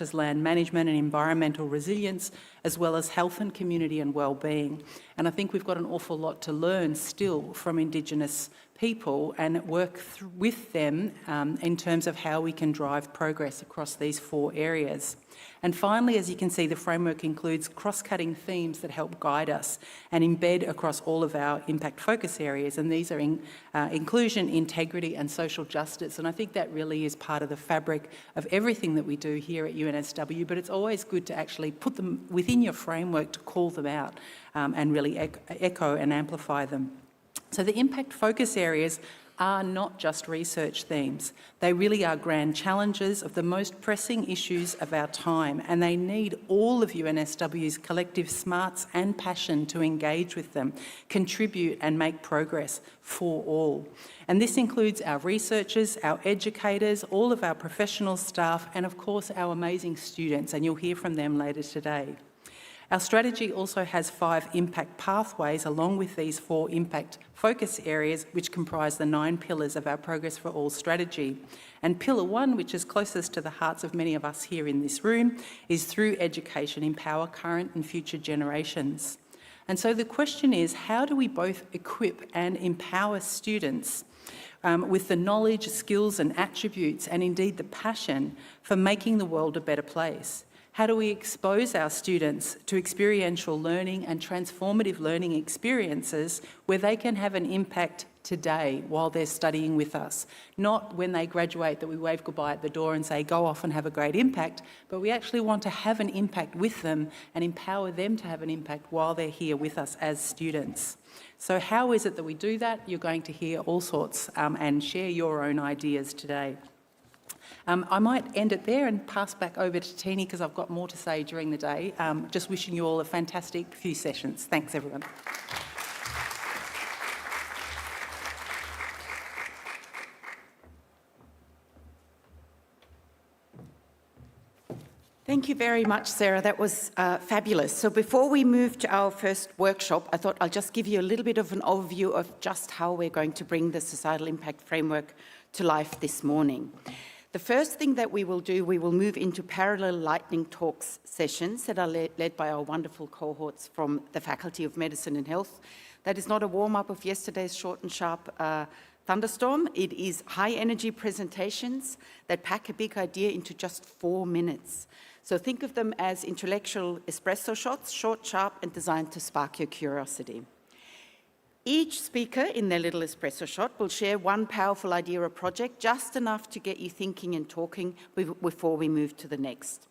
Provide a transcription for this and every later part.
as land management and environmental resilience, as well as health and community and well-being. And I think we've got an awful lot to learn still from Indigenous people and work with them in terms of how we can drive progress across these 4 areas. And finally, as you can see, the framework includes cross-cutting themes that help guide us and embed across all of our impact focus areas. And these are inclusion, integrity and social justice. And I think that really is part of the fabric of everything that we do here at UNSW, but it's always good to actually put them within your framework to call them out and really echo and amplify them. So the impact focus areas are not just research themes. They really are grand challenges of the most pressing issues of our time, and they need all of UNSW's collective smarts and passion to engage with them, contribute and make progress for all. And this includes our researchers, our educators, all of our professional staff, and of course our amazing students, and you'll hear from them later today. Our strategy also has 5 impact pathways along with these 4 impact focus areas, which comprise the 9 pillars of our Progress for All strategy. And pillar 1, which is closest to the hearts of many of us here in this room, is through education, empower current and future generations. And so the question is, how do we both equip and empower students with the knowledge, skills and attributes, and indeed the passion for making the world a better place? How do we expose our students to experiential learning and transformative learning experiences where they can have an impact today while they're studying with us? Not when they graduate that we wave goodbye at the door and say, go off and have a great impact, but we actually want to have an impact with them and empower them to have an impact while they're here with us as students. So how is it that we do that? You're going to hear all sorts and share your own ideas today. I might end it there and pass back over to Teeny because I've got more to say during the day. Just wishing you all a fantastic few sessions. Thanks, everyone. Thank you very much, Sarah. That was fabulous. So before we move to our first workshop, I thought I'll just give you a little bit of an overview of just how we're going to bring the Societal Impact Framework to life this morning. The first thing that we will do, we will move into parallel lightning talks sessions that are led by our wonderful cohorts from the Faculty of Medicine and Health. That is not a warm-up of yesterday's short and sharp thunderstorm. It is high-energy presentations that pack a big idea into just 4 minutes. So think of them as intellectual espresso shots, short, sharp, and designed to spark your curiosity. Each speaker in their little espresso shot will share one powerful idea or project, just enough to get you thinking and talking before we move to the next.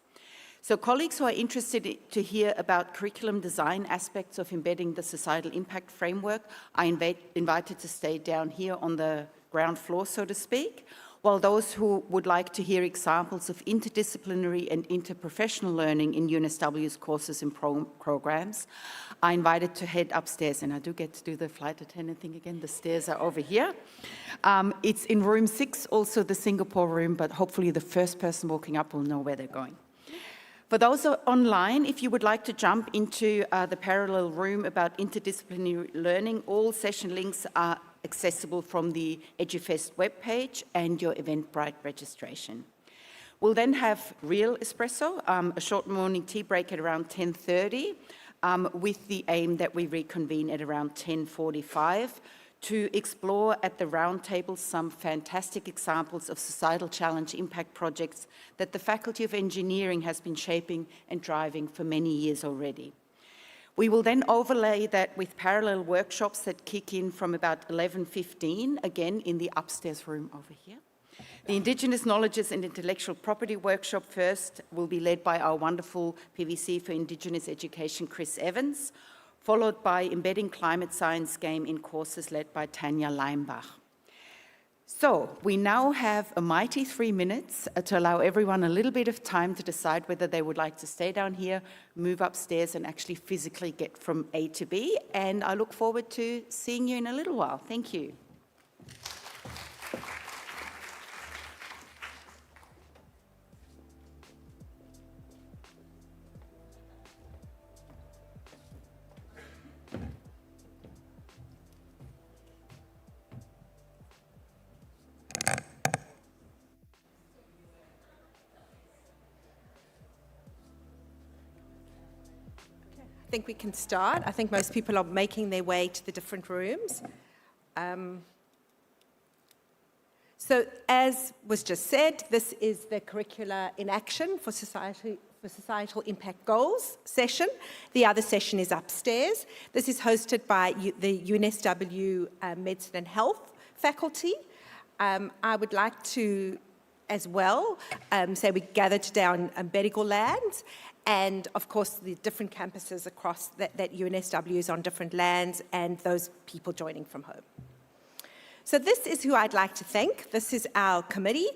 So colleagues who are interested to hear about curriculum design aspects of embedding the Societal Impact Framework are invited to stay down here on the ground floor, so to speak, while those who would like to hear examples of interdisciplinary and interprofessional learning in UNSW's courses and programs are invited to head upstairs. And I do get to do the flight attendant thing again. The stairs are over here. It's in room 6, also the Singapore room, but hopefully the first person walking up will know where they're going. For those online, if you would like to jump into the parallel room about interdisciplinary learning, all session links are accessible from the edufest webpage and your Eventbrite registration. We'll then have real espresso, a short morning tea break at around 10:30, with the aim that we reconvene at around 10:45 to explore at the roundtable some fantastic examples of societal challenge impact projects that the Faculty of Engineering has been shaping and driving for many years already. We will then overlay that with parallel workshops that kick in from about 11:15, again in the upstairs room over here. The Indigenous Knowledges and Intellectual Property workshop first will be led by our wonderful PVC for Indigenous Education, Chris Evans, followed by Embedding Climate Science game in courses led by Tanya Leimbach. So we now have a mighty 3 minutes to allow everyone a little bit of time to decide whether they would like to stay down here, move upstairs and actually physically get from A to B. And I look forward to seeing you in a little while. Thank you. I think we can start. I think most people are making their way to the different rooms. So as was just said, this is the Curricula in Action for Societal Impact Goals session. The other session is upstairs. This is hosted by the UNSW Medicine and Health faculty. I would like to, as well, say we gathered today on Medical lands, and of course the different campuses across that UNSW is on different lands, and those people joining from home. So this is who I'd like to thank. This is our committee,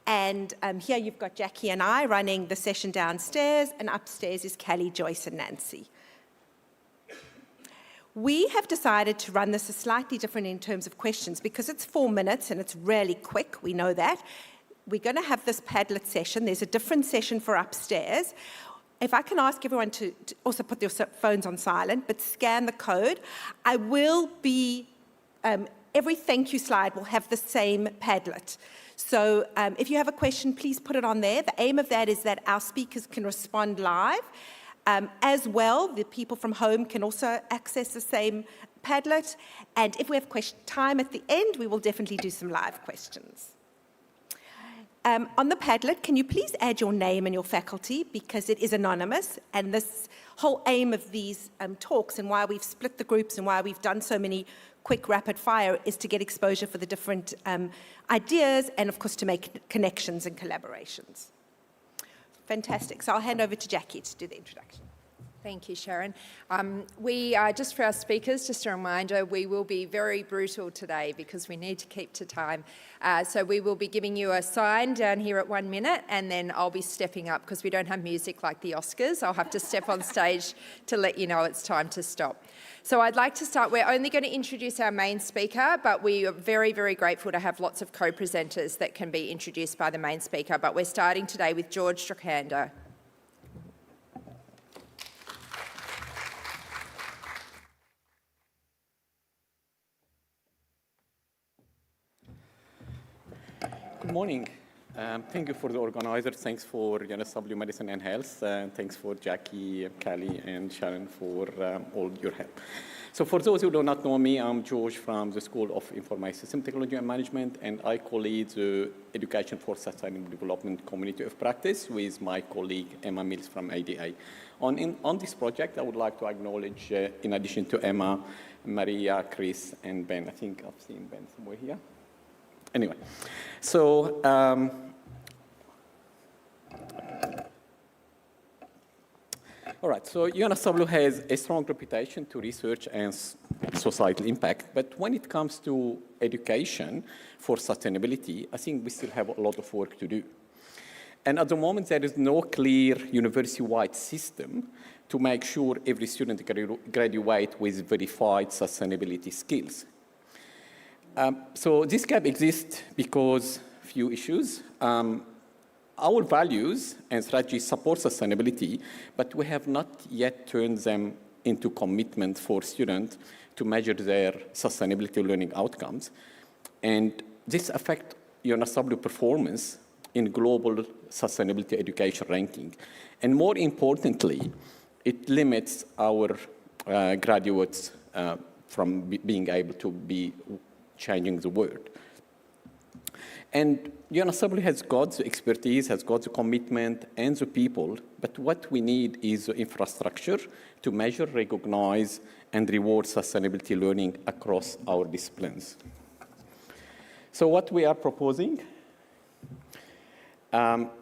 and here you've got Jackie and I running the session downstairs, and upstairs is Callie, Joyce and Nancy. We have decided to run this slightly different in terms of questions because it's 4 minutes and it's really quick, we know that. We're going to have this Padlet session. There's a different session for upstairs. If I can ask everyone to also put their phones on silent, but scan the code. I will be, every thank you slide will have the same Padlet. So if you have a question, please put it on there. The aim of that is that our speakers can respond live. As well, the people from home can also access the same Padlet. And if we have time at the end, we will definitely do some live questions. On the Padlet, can you please add your name and your faculty, because it is anonymous, and this whole aim of these talks and why we've split the groups and why we've done so many quick rapid fire is to get exposure for the different ideas and of course to make connections and collaborations. Fantastic. So I'll hand over to Jackie to do the introduction. Thank you, Sharon. Just for our speakers, just a reminder, we will be very brutal today because we need to keep to time. So we will be giving you a sign down here at 1 minute, and then I'll be stepping up because we don't have music like the Oscars. I'll have to step on stage to let you know it's time to stop. So I'd like to start. We're only going to introduce our main speaker, but we are very, very grateful to have lots of co-presenters that can be introduced by the main speaker. But we're starting today with George Stracanda. Good morning. Thank you for the organizer. Thanks for UNSW Medicine and Health. Thanks for Jackie, Callie, and Sharon for all your help. So for those who do not know me, I'm George from the School of Information System Technology and Management, and I co-lead the Education for Sustainable Development Community of Practice with my colleague Emma Mills from ADA. On this project, I would like to acknowledge, in addition to Emma, Maria, Chris, and Ben. I think I've seen Ben somewhere here. Anyway, so all right, so UNSW has a strong reputation to research and societal impact, but when it comes to education for sustainability, I think we still have a lot of work to do. And at the moment, there is no clear university-wide system to make sure every student graduates with verified sustainability skills. So this gap exists because few issues. Our values and strategies support sustainability, but we have not yet turned them into commitment for students to measure their sustainability learning outcomes. And this affects UNSW performance in global sustainability education ranking. And more importantly, it limits our graduates from being able to be changing the world. And UNSW has got the expertise, has got the commitment and the people, but what we need is the infrastructure to measure, recognize, and reward sustainability learning across our disciplines. So what we are proposing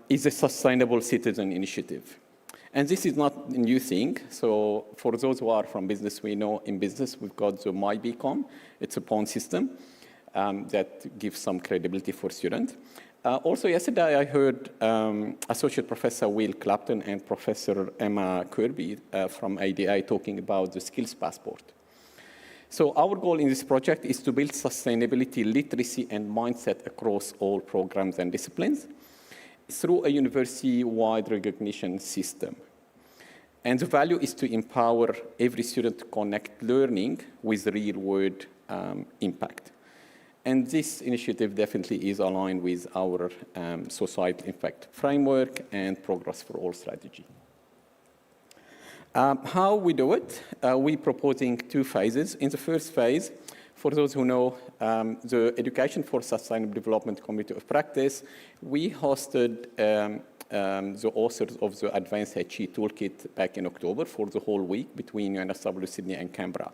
is a Sustainable Citizen Initiative. And this is not a new thing. So for those who are from business, we know in business we've got the MyBeacon. It's a point system that gives some credibility for students. Also yesterday I heard Associate Professor Will Clapton and Professor Emma Kirby from ADA talking about the skills passport. So our goal in this project is to build sustainability literacy and mindset across all programs and disciplines through a university-wide recognition system. And the value is to empower every student to connect learning with real-world impact. And this initiative definitely is aligned with our societal impact framework and Progress for All strategy. How we do it? We're proposing 2 phases. In the first phase, for those who know, the Education for Sustainable Development Committee of Practice, we hosted the authors of the Advanced HE Toolkit back in October for the whole week between UNSW Sydney and Canberra.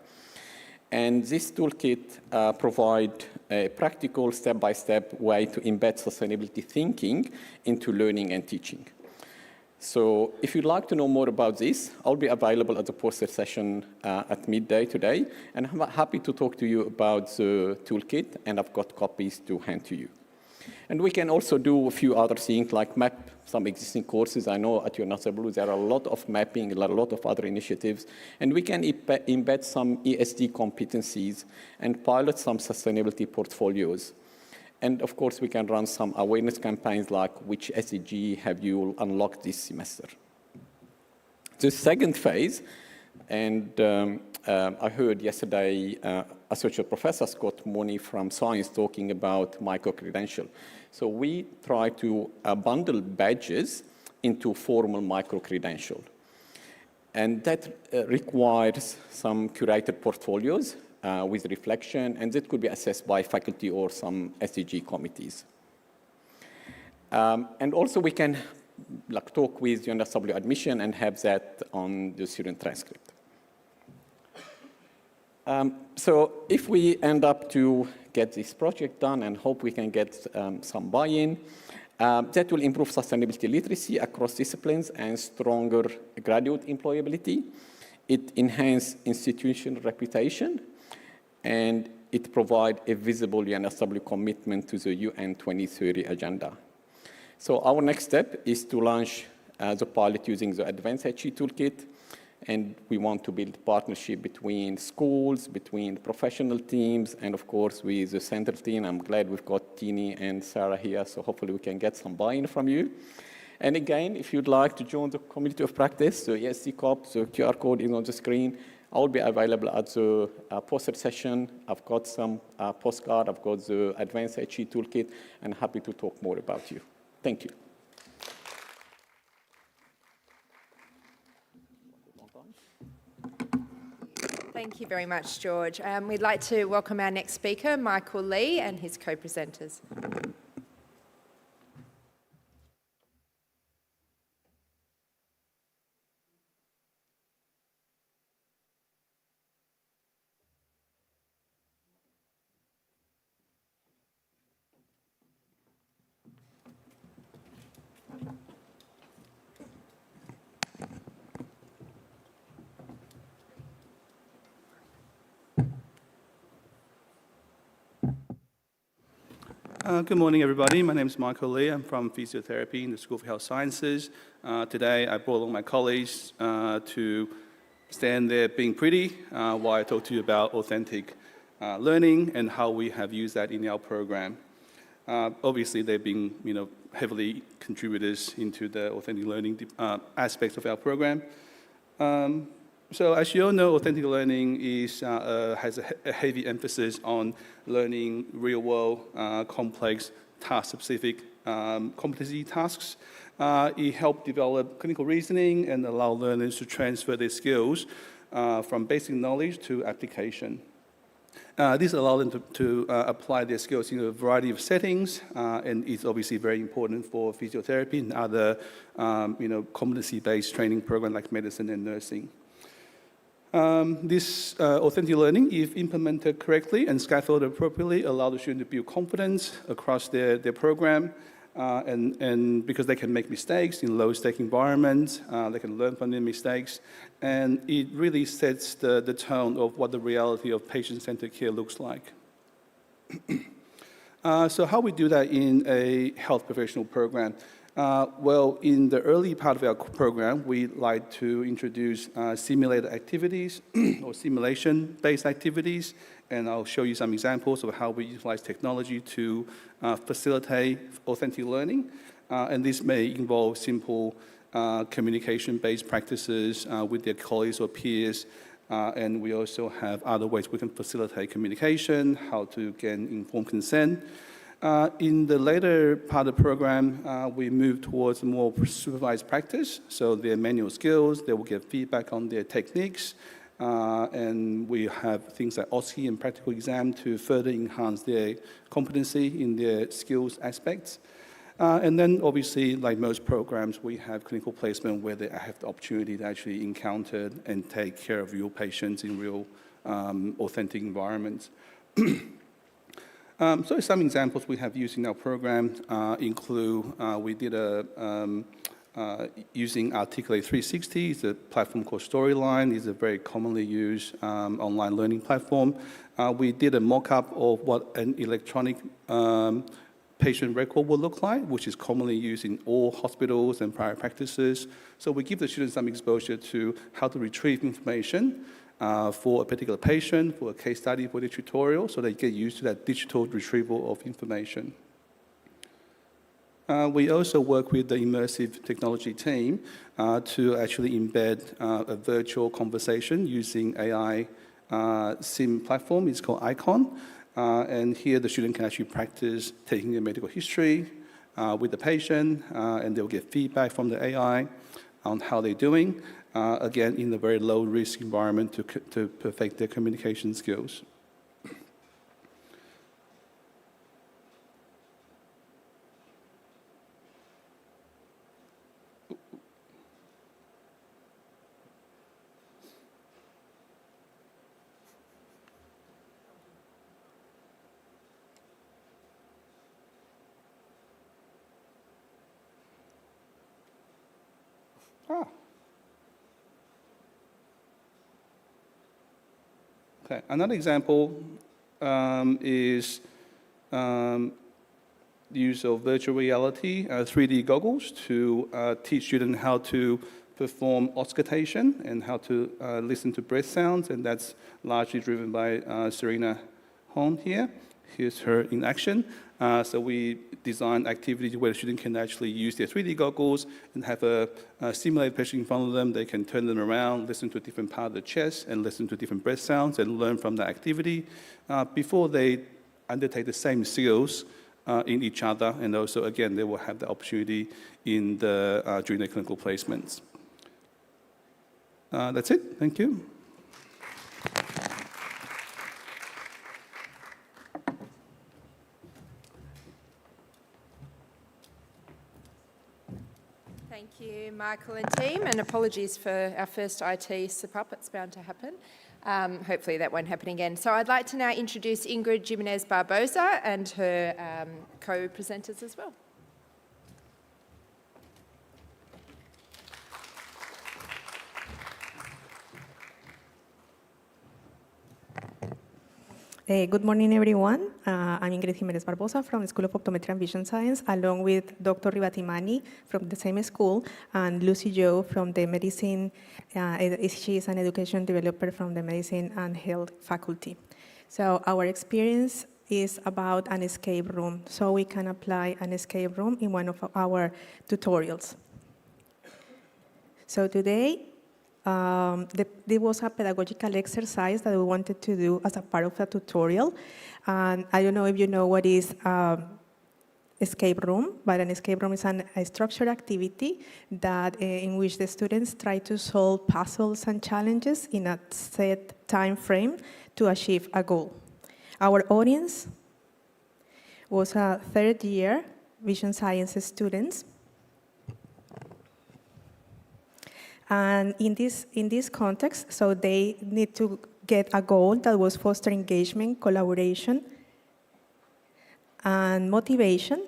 And this toolkit provides a practical step-by-step way to embed sustainability thinking into learning and teaching. So if you'd like to know more about this, I'll be available at the poster session at midday today, and I'm happy to talk to you about the toolkit, and I've got copies to hand to you. And we can also do a few other things like map some existing courses. I know at UNSW there are a lot of mapping, a lot of other initiatives, and we can embed some ESG competencies and pilot some sustainability portfolios. And of course, we can run some awareness campaigns like which SDG have you unlocked this semester. The second phase, and I heard yesterday Associate Professor Scott Mooney from Science talking about micro-credential. So we try to bundle badges into formal micro-credential. And that requires some curated portfolios with reflection, and that could be assessed by faculty or some SDG committees. And also we can talk with UNSW admission and have that on the student transcript. So if we end up to get this project done and hope we can get some buy-in, that will improve sustainability literacy across disciplines and stronger graduate employability. It enhances institutional reputation, and it provides a visible UNSW commitment to the UN 2030 agenda. So our next step is to launch the pilot using the Advanced HE Toolkit, and we want to build partnership between schools, between professional teams, and of course with the central team. I'm glad we've got Tini and Sarah here, so hopefully we can get some buy-in from you. And again, if you'd like to join the community of practice, the ESC COP, the QR code is on the screen. I'll be available at the poster session. I've got some postcard, I've got the Advanced HE Toolkit, and happy to talk more about you. Thank you. Thank you very much, George. We'd like to welcome our next speaker, Michael Lee, and his co-presenters. Good morning, everybody. My name is Michael Lee. I'm from Physiotherapy in the School of Health Sciences. Today, I brought along my colleagues to stand there being pretty while I talk to you about authentic learning and how we have used that in our program. Obviously, they've been heavily contributors into the authentic learning aspects of our program. So as you all know, authentic learning has a heavy emphasis on learning real-world, complex, task-specific competency tasks. It helps develop clinical reasoning and allow learners to transfer their skills from basic knowledge to application. This allows them to apply their skills in a variety of settings, and it's obviously very important for physiotherapy and other competency-based training programs like medicine and nursing. This authentic learning, if implemented correctly and scaffolded appropriately, allows the student to build confidence across their program, and because they can make mistakes in low-stake environments, they can learn from their mistakes, and it really sets the tone of what the reality of patient-centered care looks like. So how we do that in a health professional program? Well, in the early part of our program, we like to introduce simulated activities or simulation-based activities, and I'll show you some examples of how we utilize technology to facilitate authentic learning. And this may involve simple communication-based practices with their colleagues or peers, and we also have other ways we can facilitate communication, how to gain informed consent. In the later part of the program, we moved towards more supervised practice. So their manual skills, they will get feedback on their techniques, and we have things like OSCE and practical exam to further enhance their competency in their skills aspects. And then obviously, like most programs, we have clinical placement where they have the opportunity to actually encounter and take care of real patients in real authentic environments. So some examples we have used in our program include we did using Articulate 360, it's a platform called Storyline. It's a very commonly used online learning platform. We did a mock-up of what an electronic patient record will look like, which is commonly used in all hospitals and private practices. So we give the students some exposure to how to retrieve information for a particular patient, for a case study, for the tutorial, so they get used to that digital retrieval of information. We also work with the immersive technology team to actually embed a virtual conversation using AI sim platform. It's called Icon. And here the student can actually practice taking their medical history with the patient, and they'll get feedback from the AI on how they're doing, again, in a very low-risk environment to perfect their communication skills. Okay, another example is the use of virtual reality, 3D goggles, to teach students how to perform auscultation and how to listen to breath sounds, and that's largely driven by Serena Hong here. Here's her in action. So we designed activities where the student can actually use their 3D goggles and have a simulated patient in front of them. They can turn them around, listen to a different part of the chest, and listen to different breath sounds and learn from the activity before they undertake the same skills in each other. And also, again, they will have the opportunity in during their clinical placements. That's it. Thank you. Thank you, Michael and team, and apologies for our first IT slip-up. It's bound to happen. Hopefully that won't happen again. So I'd like to now introduce Ingrid Jimenez-Barbosa and her co-presenters as well. Good morning, everyone. I'm Ingrid Jimenez-Barbosa from the School of Optometry and Vision Science, along with Dr. Rivatimani from the same school, and Lucy Jo from the Medicine. She is an education developer from the Medicine and Health faculty. So our experience is about an escape room, so we can apply an escape room in one of our tutorials. So today, there was a pedagogical exercise that we wanted to do as a part of a tutorial. And I don't know if you know what is escape room, but an escape room is a structured activity that in which the students try to solve puzzles and challenges in a set time frame to achieve a goal. Our audience was a third-year vision science students. And in this context, so they need to get a goal that was foster engagement, collaboration, and motivation,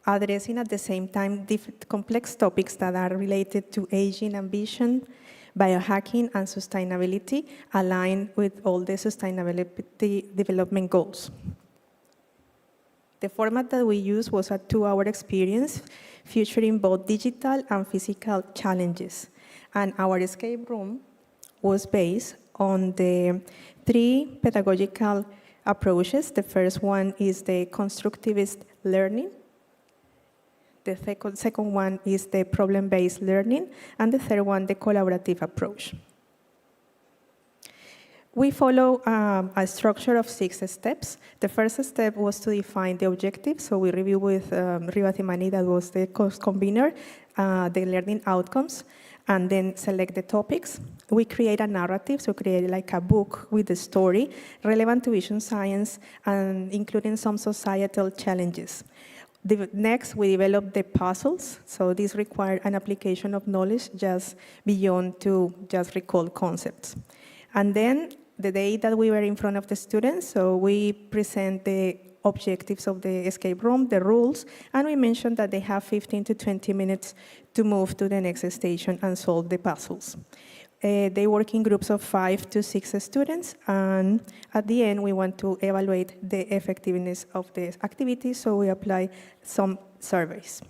addressing at the same time complex topics that are related to aging and vision, biohacking, and sustainability, aligned with all the sustainability development goals. The format that we used was a 2-hour experience featuring both digital and physical challenges. And our escape room was based on the 3 pedagogical approaches. The first one is the constructivist learning. The second one is the problem-based learning. And the third one, the collaborative approach. We follow a structure of 6 steps. The first step was to define the objective. So we review with Riva Timani, that was the course convener, the learning outcomes, and then select the topics. We create a narrative, so create like a book with the story relevant to vision science and including some societal challenges. Next, we develop the puzzles. So these require an application of knowledge just beyond to just recall concepts. And then the day that we were in front of the students, so we present the objectives of the escape room, the rules, and we mentioned that they have 15 to 20 minutes to move to the next station and solve the puzzles. They work in groups of 5 to 6 students, and at the end, we want to evaluate the effectiveness of the activity, so we apply some surveys.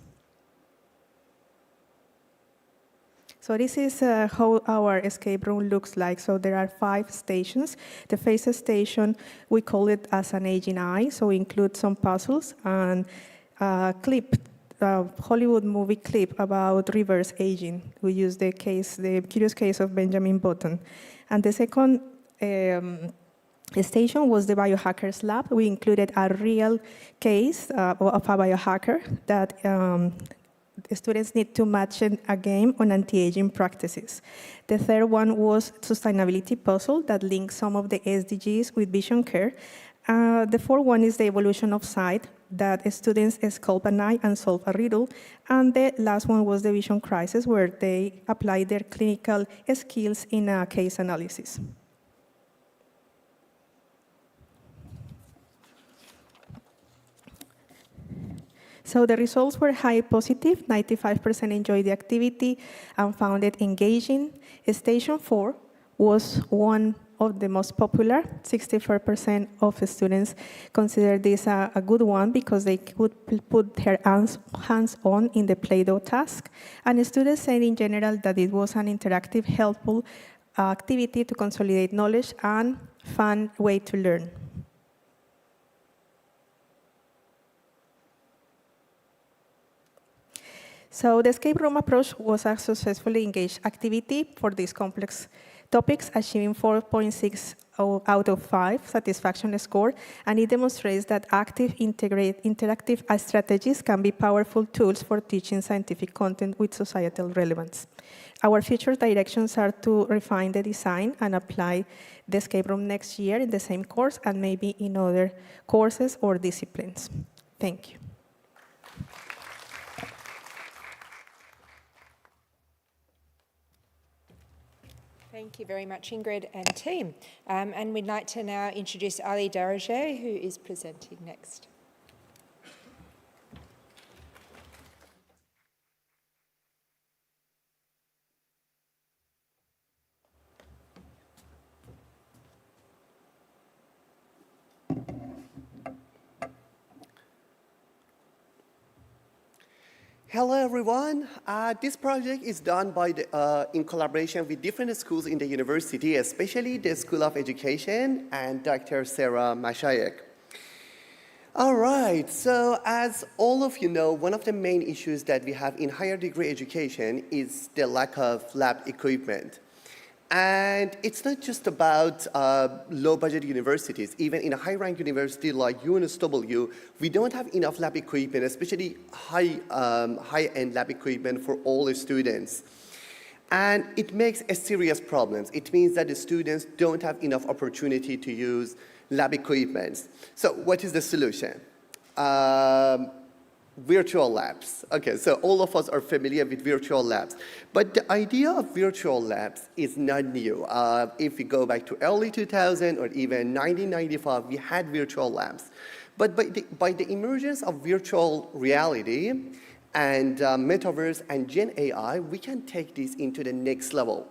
So this is how our escape room looks like. So there are 5 stations. The first station, we call it as an aging eye, so we include some puzzles and a clip, Hollywood movie clip about reverse aging. We use the curious case of Benjamin Button. And the second station was the biohackers lab. We included a real case of a biohacker that the students need to match a game on anti-aging practices. The third one was sustainability puzzle that links some of the SDGs with vision care. The fourth one is the evolution of sight, that students sculpt an eye and solve a riddle. And the last one was the vision crisis, where they apply their clinical skills in a case analysis. So the results were highly positive. 95% enjoyed the activity and found it engaging. Station 4 was one of the most popular. 64% of students considered this a good one because they could put their hands-on in the Play-Doh task. And the students said in general that it was an interactive, helpful activity to consolidate knowledge and fun way to learn. So the escape room approach was a successfully engaged activity for these complex topics, achieving 4.6 out of 5 satisfaction score, and it demonstrates that active, interactive strategies can be powerful tools for teaching scientific content with societal relevance. Our future directions are to refine the design and apply the escape room next year in the same course and maybe in other courses or disciplines. Thank you. Thank you very much, Ingrid and team. And we'd like to now introduce Ali Daraje, who is presenting next. Hello, everyone. This project is done by in collaboration with different schools in the university, especially the School of Education and Dr. Sarah Mashayek. All right, so as all of you know, one of the main issues that we have in higher degree education is the lack of lab equipment. And it's not just about low-budget universities. Even in a high-ranked university like UNSW, we don't have enough lab equipment, especially high-end lab equipment for all the students. And it makes a serious problem. It means that the students don't have enough opportunity to use lab equipment. So what is the solution? Virtual labs. Okay, so all of us are familiar with virtual labs. But the idea of virtual labs is not new. If we go back to early 2000 or even 1995, we had virtual labs. But by the emergence of virtual reality and metaverse and Gen AI, we can take this into the next level.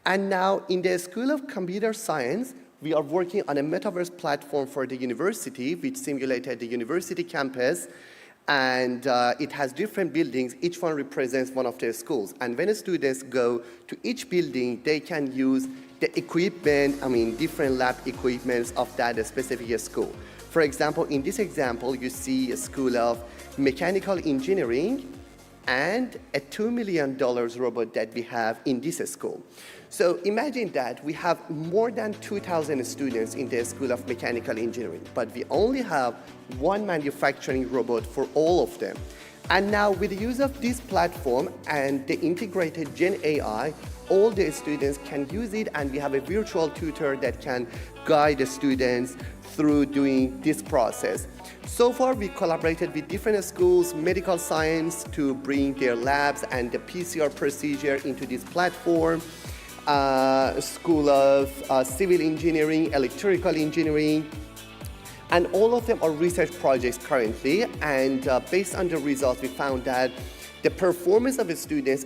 And now in the School of Computer Science, we are working on a metaverse platform for the university, which simulated the university campus. And it has different buildings. Each one represents one of their schools. And when students go to each building, they can use the equipment, different lab equipments of that specific school. For example, in this example, you see a School of Mechanical Engineering, and a $2 million robot that we have in this school. So imagine that we have more than 2,000 students in the School of Mechanical Engineering, but we only have one manufacturing robot for all of them. And now with the use of this platform and the integrated Gen AI, all the students can use it, and we have a virtual tutor that can guide the students through doing this process. So far, we collaborated with different schools, medical science, to bring their labs and the PCR procedure into this platform. School of Civil Engineering, Electrical Engineering, and all of them are research projects currently. And based on the results, we found that the performance of the students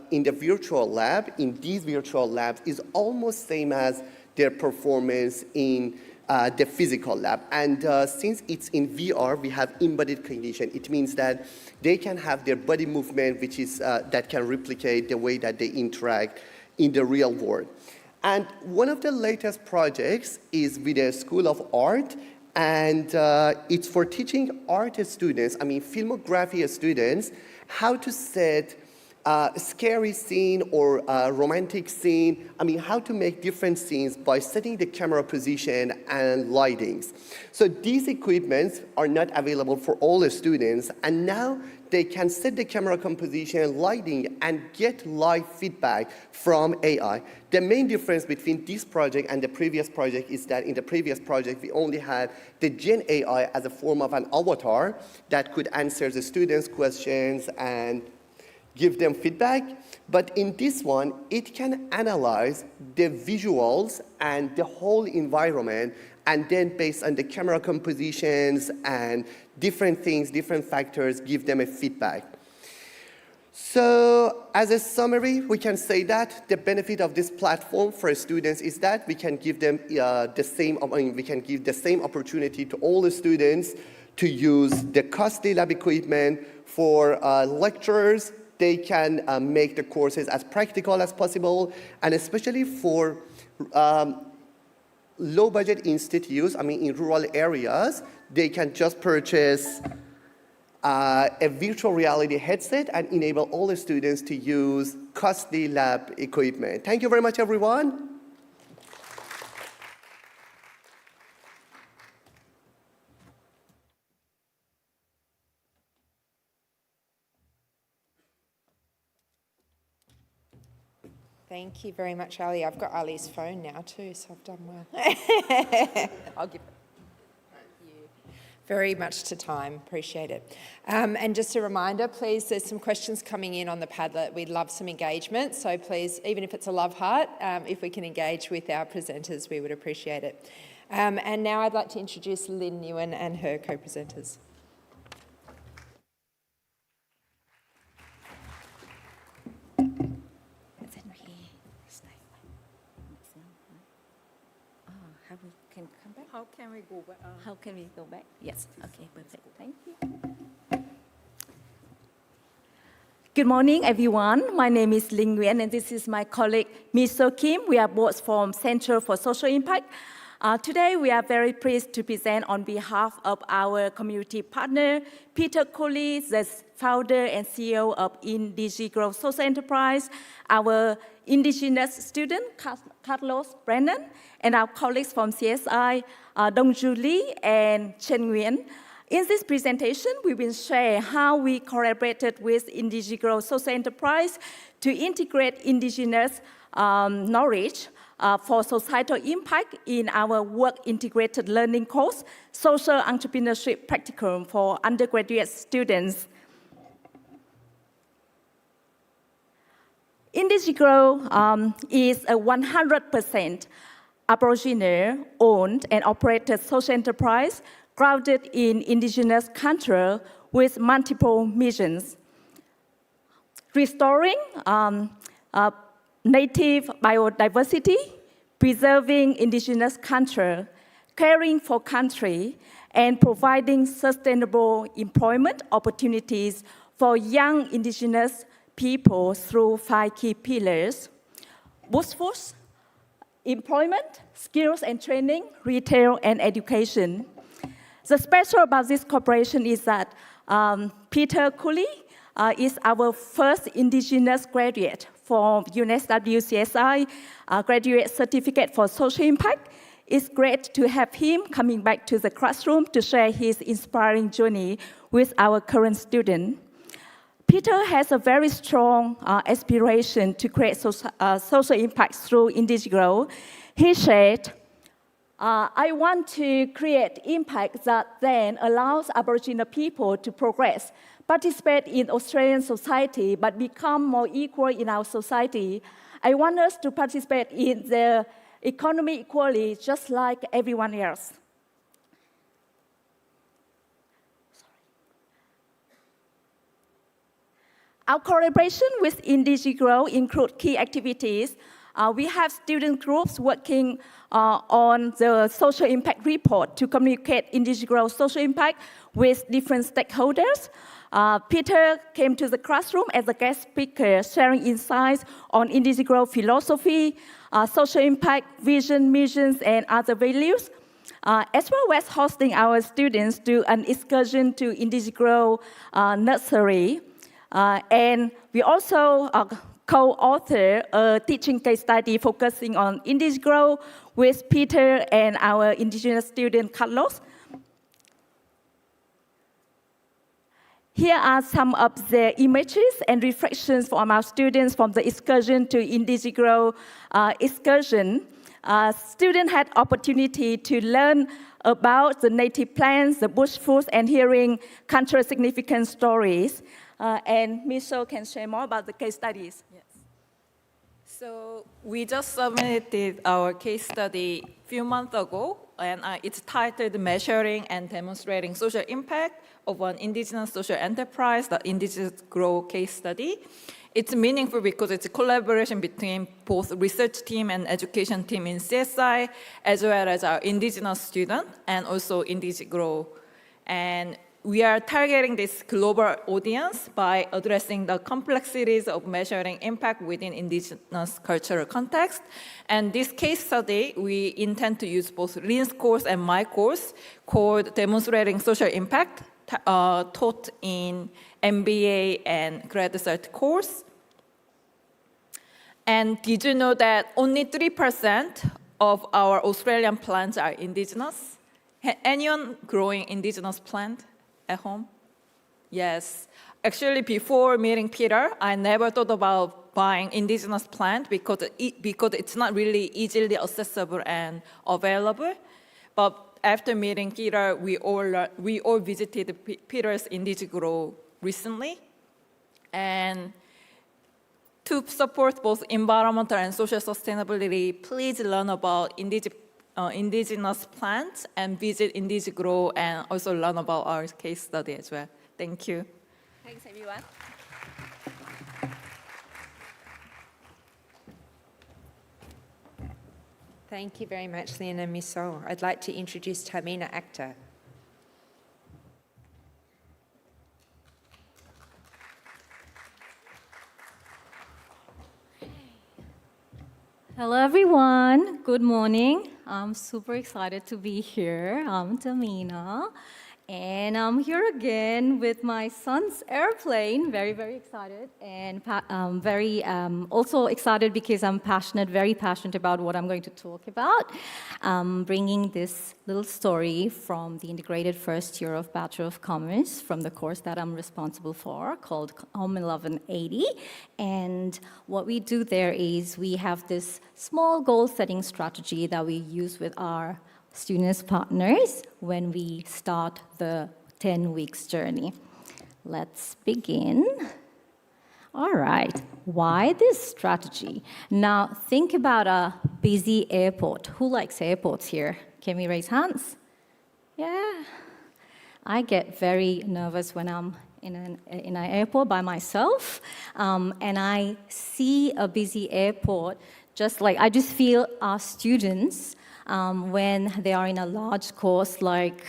in the virtual lab, in these virtual labs, is almost same as their performance in the physical lab. And since it's in VR, we have embedded cognition. It means that they can have their body movement, which is that can replicate the way that they interact in the real world. And one of the latest projects is with the School of Art, and it's for teaching art students, filmography students, how to set a scary scene or a romantic scene, how to make different scenes by setting the camera position and lightings. So these equipments are not available for all the students, and now they can set the camera composition, lighting, and get live feedback from AI. The main difference between this project and the previous project is that in the previous project, we only had the Gen AI as a form of an avatar that could answer the students' questions and give them feedback. But in this one, it can analyze the visuals and the whole environment, and then based on the camera compositions and different things, different factors, give them a feedback. So as a summary, we can say that the benefit of this platform for students is that we can give them we can give the same opportunity to all the students to use the costly lab equipment. For lecturers, they can make the courses as practical as possible, and especially for low-budget institutes, in rural areas, they can just purchase a virtual reality headset and enable all the students to use costly lab equipment. Thank you very much, everyone. Thank you very much, Ali. I've got Ali's phone now too, so I've done well. I'll give it. Thank you very much to time. Appreciate it. And just a reminder, please, there's some questions coming in on the Padlet. We'd love some engagement, so please, even if it's a love heart, if we can engage with our presenters, we would appreciate it. And now I'd like to introduce Lynn Nguyen and her co-presenters. How can we go back? How can we go back? Yes. Okay, perfect. Thank you. Good morning, everyone. My name is Lin Nguyen, and this is my colleague, Miso Kim. We are both from Center for Social Impact. Today, we are very pleased to present on behalf of our community partner, Peter Cooley, the founder and CEO of Indigo Social Enterprise, our indigenous student, Carlos Brennan, and our colleagues from CSI, Dongju Lee and Chen Nguyen. In this presentation, we will share how we collaborated with Indigo Social Enterprise to integrate indigenous knowledge for societal impact in our work-integrated learning course, Social Entrepreneurship Practicum for undergraduate students. Indigo is a 100% Aboriginal owned and operated social enterprise grounded in indigenous culture with multiple missions. Restoring native biodiversity, preserving indigenous culture, caring for country, and providing sustainable employment opportunities for young indigenous people through 5 key pillars: workforce, employment, skills and training, retail, and education. The special about this cooperation is that Peter Cooley is our first Indigenous graduate from UNSW CSI Graduate Certificate for Social Impact. It's great to have him coming back to the classroom to share his inspiring journey with our current student. Peter has a very strong aspiration to create social impact through Indigo. He said, I want to create impact that then allows Aboriginal people to progress, participate in Australian society, but become more equal in our society. I want us to participate in the economy equally, just like everyone else. Our collaboration with Indigo include key activities. We have student groups working on the social impact report to communicate Indigo social impact with different stakeholders. Peter came to the classroom as a guest speaker, sharing insights on Indigo philosophy, social impact, vision, missions, and other values, as well as hosting our students to an excursion to Indigo nursery. And we also co-author a teaching case study focusing on Indigo with Peter and our Indigenous student, Carlos. Here are some of the images and reflections from our students from the excursion to Indigo excursion. Students had opportunity to learn about the native plants, the bush foods, and hearing cultural significant stories. And Michelle can share more about the case studies. Yes. So we just submitted our case study a few months ago, and it's titled Measuring and Demonstrating Social Impact of an Indigenous Social Enterprise, the Indigenous Grow case study. It's meaningful because it's a collaboration between both research team and education team in CSI, as well as our Indigenous student and also Indigo. And we are targeting this global audience by addressing the complexities of measuring impact within Indigenous cultural context. And this case study, we intend to use both Lynn's course and my course called Demonstrating Social Impact, taught in MBA and grad cert course. And did you know that only 3% of our Australian plants are indigenous? Anyone growing indigenous plant at home? Yes. Actually, before meeting Peter, I never thought about buying indigenous plant because it's not really easily accessible and available. But after meeting Peter, we all visited Peter's Indigo recently. And to support both environmental and social sustainability, please learn about indigenous plants and visit Indigo and also learn about our case study as well. Thank you. Thanks, everyone. Thank you very much, Lynn and Miso. I'd like to introduce Tamina Akhtar. Hello, everyone. Good morning. I'm super excited to be here. I'm Tamina, and I'm here again with my son's airplane. Very, very excited, and also excited because I'm very passionate about what I'm going to talk about. Bringing this little story from the integrated first year of Bachelor of Commerce from the course that I'm responsible for called Home 1180. And what we do there is we have this small goal setting strategy that we use with our students partners when we start the 10 weeks journey. Let's begin. All right, why this strategy? Now think about a busy airport. Who likes airports here? Can we raise hands? Yeah. I get very nervous when I'm in an airport by myself, and I see a busy airport, I just feel our students, when they are in a large course like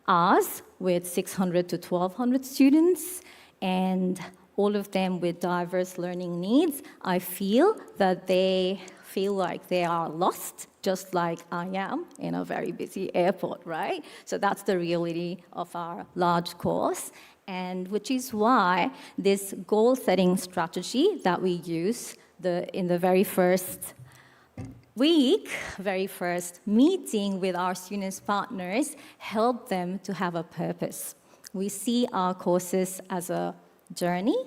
ours with 600 to 1,200 students, and all of them with diverse learning needs, I feel that they feel like they are lost, just like I am in a very busy airport, right? So that's the reality of our large course, and which is why this goal-setting strategy that we use in the very first week, very first meeting with our students' partners, help them to have a purpose. We see our courses as a journey,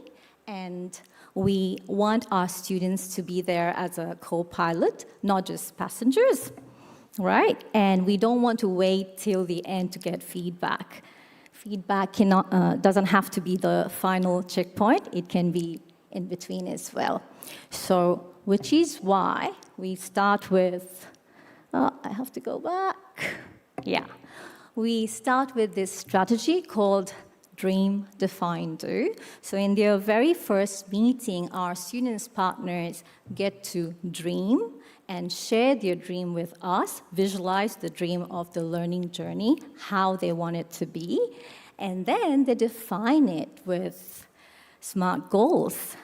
and we want our students to be there as a co-pilot, not just passengers, right? And we don't want to wait till the end to get feedback. Feedback doesn't have to be the final checkpoint. It can be in between as well. So, which is why we start with, I have to go back. Yeah. We start with this strategy called Dream, Define, Do. So in their very first meeting, our students' partners get to dream and share their dream with us, visualize the dream of the learning journey, how they want it to be, and then they define it with SMART goals.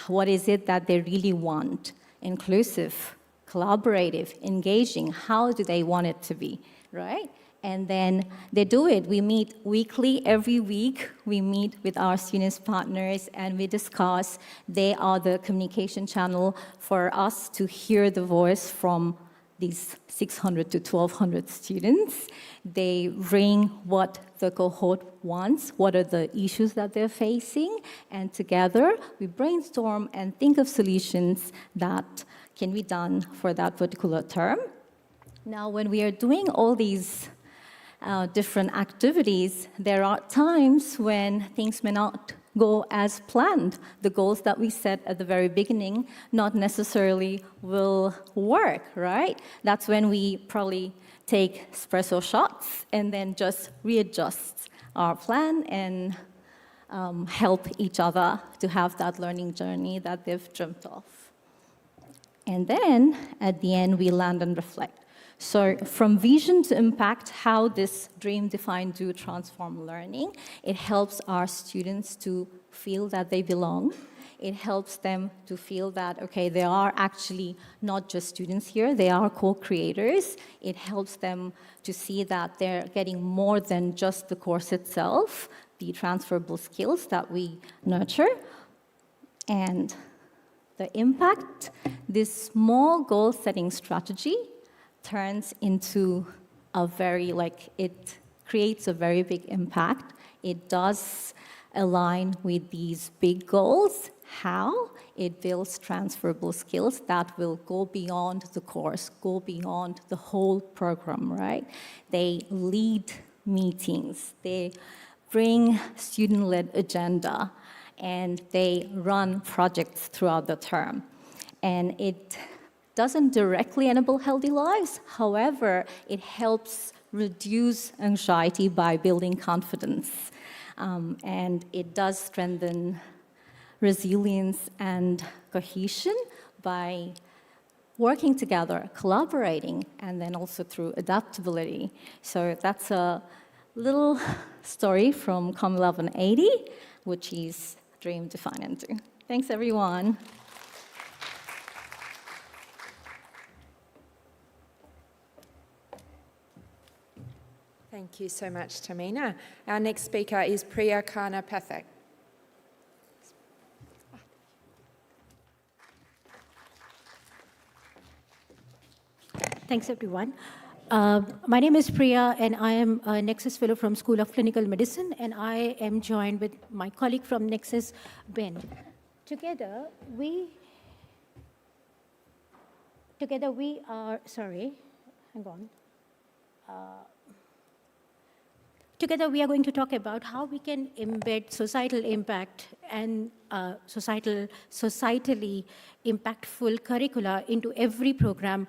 What is it that they really want? Inclusive, collaborative, engaging. How do they want it to be, right? And then they do it. We meet weekly, every week. We meet with our students' partners and we discuss. They are the communication channel for us to hear the voice from these 600 to 1,200 students. They bring what the cohort wants, what are the issues that they're facing, and together we brainstorm and think of solutions that can be done for that particular term. Now, when we are doing all these different activities, there are times when things may not go as planned. The goals that we set at the very beginning not necessarily will work, right? That's when we probably take espresso shots and then just readjust our plan and help each other to have that learning journey that they've dreamt of. And then at the end, we land and reflect. So from vision to impact, how this dream, define, do transform learning, it helps our students to feel that they belong. It helps them to feel that, okay, they are actually not just students here, they are co-creators. It helps them to see that they're getting more than just the course itself, the transferable skills that we nurture. And the impact, this small goal-setting strategy turns into a very, it creates a very big impact. It does align with these big goals. How? It builds transferable skills that will go beyond the course, go beyond the whole program, right? They lead meetings, they bring student-led agenda, and they run projects throughout the term. And it doesn't directly enable healthy lives. However, it helps reduce anxiety by building confidence. And it does strengthen resilience and cohesion by working together, collaborating, and then also through adaptability. So that's a little story from COM 1180, which is Dream, Define, and Do. Thanks, everyone. Thank you so much, Tamina. Our next speaker is Priya Karna Pathak. Thanks, everyone. My name is Priya, and I am a Nexus Fellow from School of Clinical Medicine, and I am joined with my colleague from Nexus, Ben. Together, we are, sorry, hang on. Together, we are going to talk about how we can embed societal impact and societally impactful curricula into every program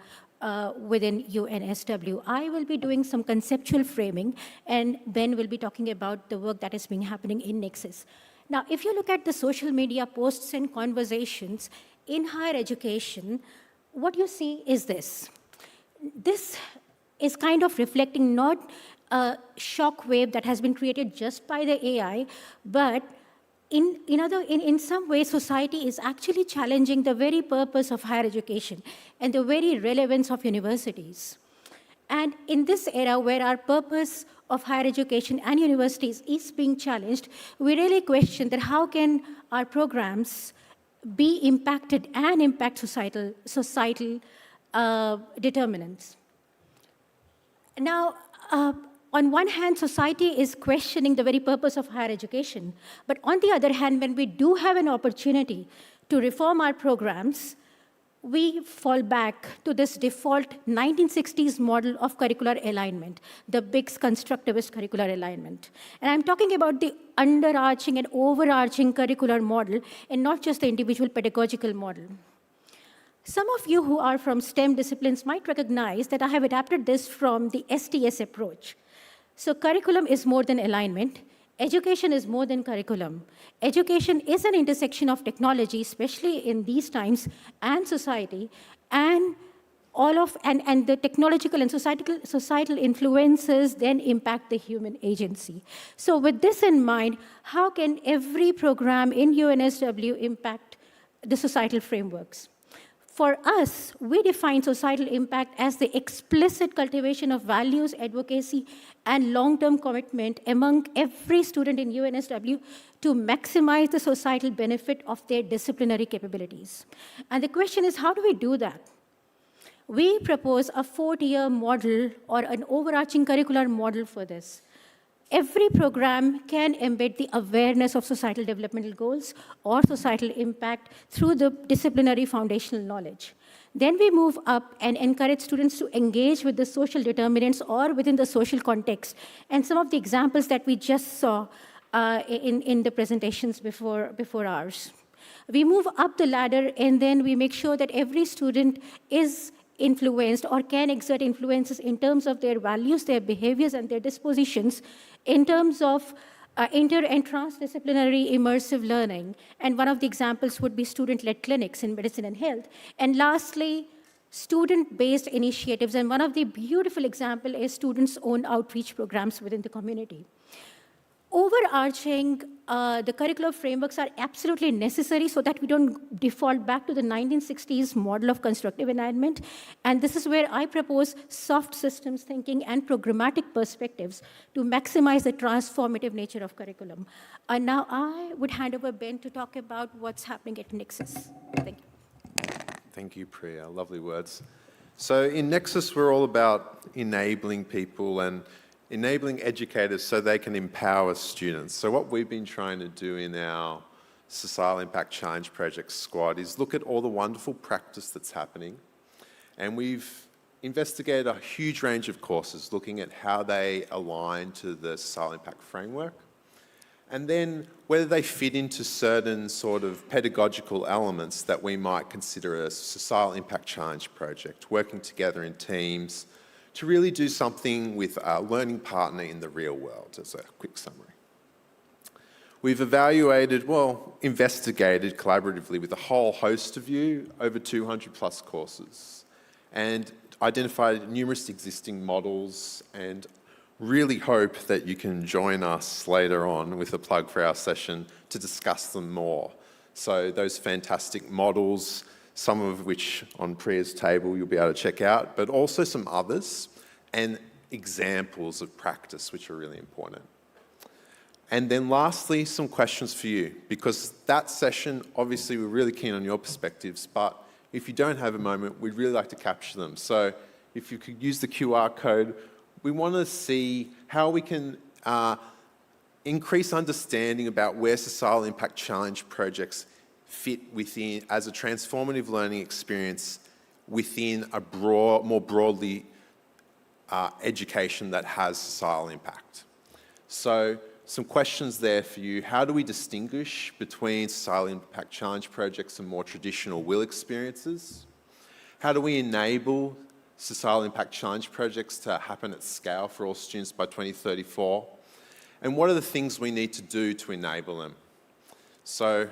within UNSW. I will be doing some conceptual framing, and Ben will be talking about the work that has been happening in Nexus. Now, if you look at the social media posts and conversations in higher education, what you see is this. This is kind of reflecting not a shock wave that has been created just by the AI, but in some ways, society is actually challenging the very purpose of higher education and the very relevance of universities. And in this era where our purpose of higher education and universities is being challenged, we really question that how can our programs be impacted and impact societal determinants. Now, on one hand, society is questioning the very purpose of higher education. But on the other hand, when we do have an opportunity to reform our programs, we fall back to this default 1960s model of curricular alignment, the big constructivist curricular alignment. And I'm talking about the underarching and overarching curricular model and not just the individual pedagogical model. Some of you who are from STEM disciplines might recognize that I have adapted this from the STS approach. So curriculum is more than alignment. Education is more than curriculum. Education is an intersection of technology, especially in these times, and society, and and the technological and societal influences then impact the human agency. So with this in mind, how can every program in UNSW impact the societal frameworks? For us, we define societal impact as the explicit cultivation of values, advocacy, and long-term commitment among every student in UNSW to maximize the societal benefit of their disciplinary capabilities. And the question is, how do we do that? We propose a 4-tier model or an overarching curricular model for this. Every program can embed the awareness of societal developmental goals or societal impact through the disciplinary foundational knowledge. Then we move up and encourage students to engage with the social determinants or within the social context. And some of the examples that we just saw in the presentations before ours. We move up the ladder and then we make sure that every student is influenced or can exert influences in terms of their values, their behaviors, and their dispositions in terms of inter- and transdisciplinary immersive learning. And one of the examples would be student-led clinics in medicine and health. And lastly, student-based initiatives. And one of the beautiful examples is students' own outreach programs within the community. Overarching, the curricular frameworks are absolutely necessary so that we don't default back to the 1960s model of constructive alignment. And this is where I propose soft systems thinking and programmatic perspectives to maximize the transformative nature of curriculum. And now I would hand over Ben to talk about what's happening at Nexus. Thank you. Thank you, Priya. Lovely words. So in Nexus, we're all about enabling people and enabling educators so they can empower students. So what we've been trying to do in our Societal Impact Challenge Project squad is look at all the wonderful practice that's happening. And we've investigated a huge range of courses looking at how they align to the Societal Impact Framework. And then whether they fit into certain sort of pedagogical elements that we might consider a Societal Impact Challenge project, working together in teams, to really do something with a learning partner in the real world, as a quick summary. We've investigated collaboratively with a whole host of you, over 200 plus courses, and identified numerous existing models, and really hope that you can join us later on with a plug for our session to discuss them more. So those fantastic models, some of which on Priya's table you'll be able to check out, but also some others and examples of practice which are really important. And then lastly, some questions for you, because that session, obviously we're really keen on your perspectives, but if you don't have a moment, we'd really like to capture them. So if you could use the QR code, we want to see how we can increase understanding about where Societal Impact Challenge projects fit within as a transformative learning experience within a more broadly education that has societal impact. So some questions there for you. How do we distinguish between Societal Impact Challenge projects and more traditional WIL experiences? How do we enable Societal Impact Challenge projects to happen at scale for all students by 2034? And what are the things we need to do to enable them? So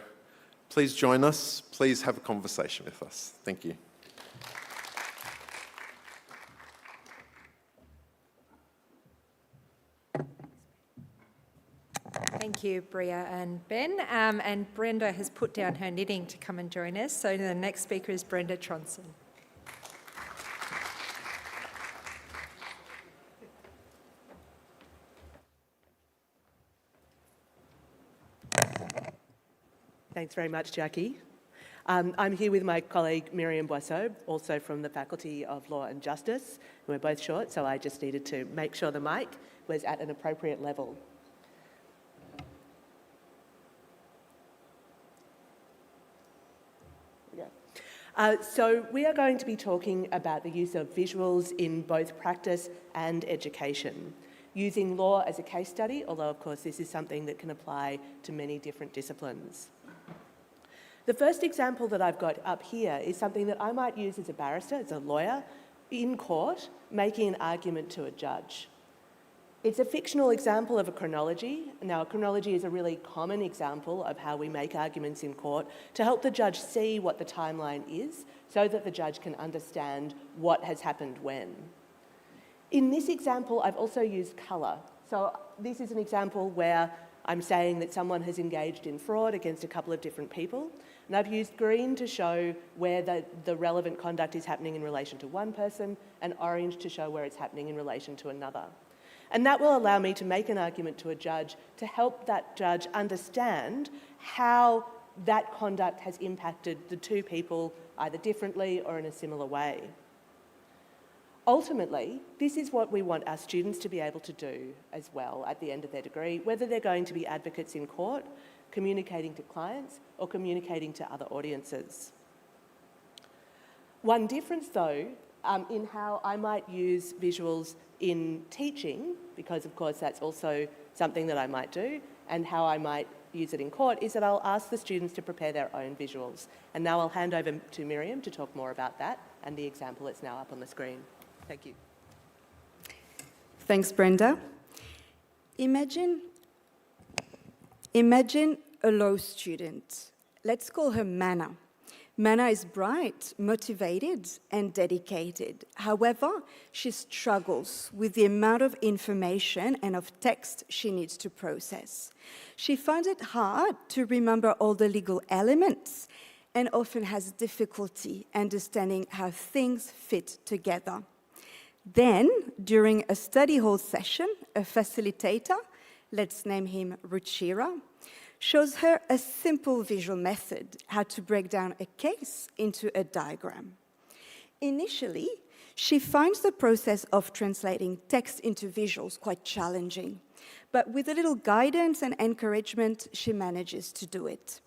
please join us. Please have a conversation with us. Thank you. Thank Thank you, Bria and Ben. And Brenda has put down her knitting to come and join us. So the next speaker is Brenda Tronson. Thanks very much, Jackie. I'm here with my colleague Miriam Boisseau, also from the Faculty of Law and Justice. We're both short, so I just needed to make sure the mic was at an appropriate level. So we are going to be talking about the use of visuals in both practice and education, using law as a case study, although of course this is something that can apply to many different disciplines. The first example that I've got up here is something that I might use as a barrister, as a lawyer, in court, making an argument to a judge. It's a fictional example of a chronology. Now, a chronology is a really common example of how we make arguments in court to help the judge see what the timeline is so that the judge can understand what has happened when. In this example, I've also used colour. So this is an example where I'm saying that someone has engaged in fraud against a couple of different people, and I've used green to show where the relevant conduct is happening in relation to one person, and orange to show where it's happening in relation to another. And that will allow me to make an argument to a judge to help that judge understand how that conduct has impacted the two people either differently or in a similar way. Ultimately, this is what we want our students to be able to do as well at the end of their degree, whether they're going to be advocates in court, communicating to clients, or communicating to other audiences. One difference, though, in how I might use visuals in teaching, because of course that's also something that I might do, and how I might use it in court, is that I'll ask the students to prepare their own visuals. And now I'll hand over to Miriam to talk more about that and the example that's now up on the screen. Thank you. Thanks, Brenda. Imagine a law student. Let's call her Mana. Mana is bright, motivated, and dedicated. However, she struggles with the amount of information and of text she needs to process. She finds it hard to remember all the legal elements and often has difficulty understanding how things fit together. Then, during a study hall session, a facilitator, let's name him Ruchira, shows her a simple visual method, how to break down a case into a diagram. Initially, she finds the process of translating text into visuals quite challenging, but with a little guidance and encouragement, she manages to do it.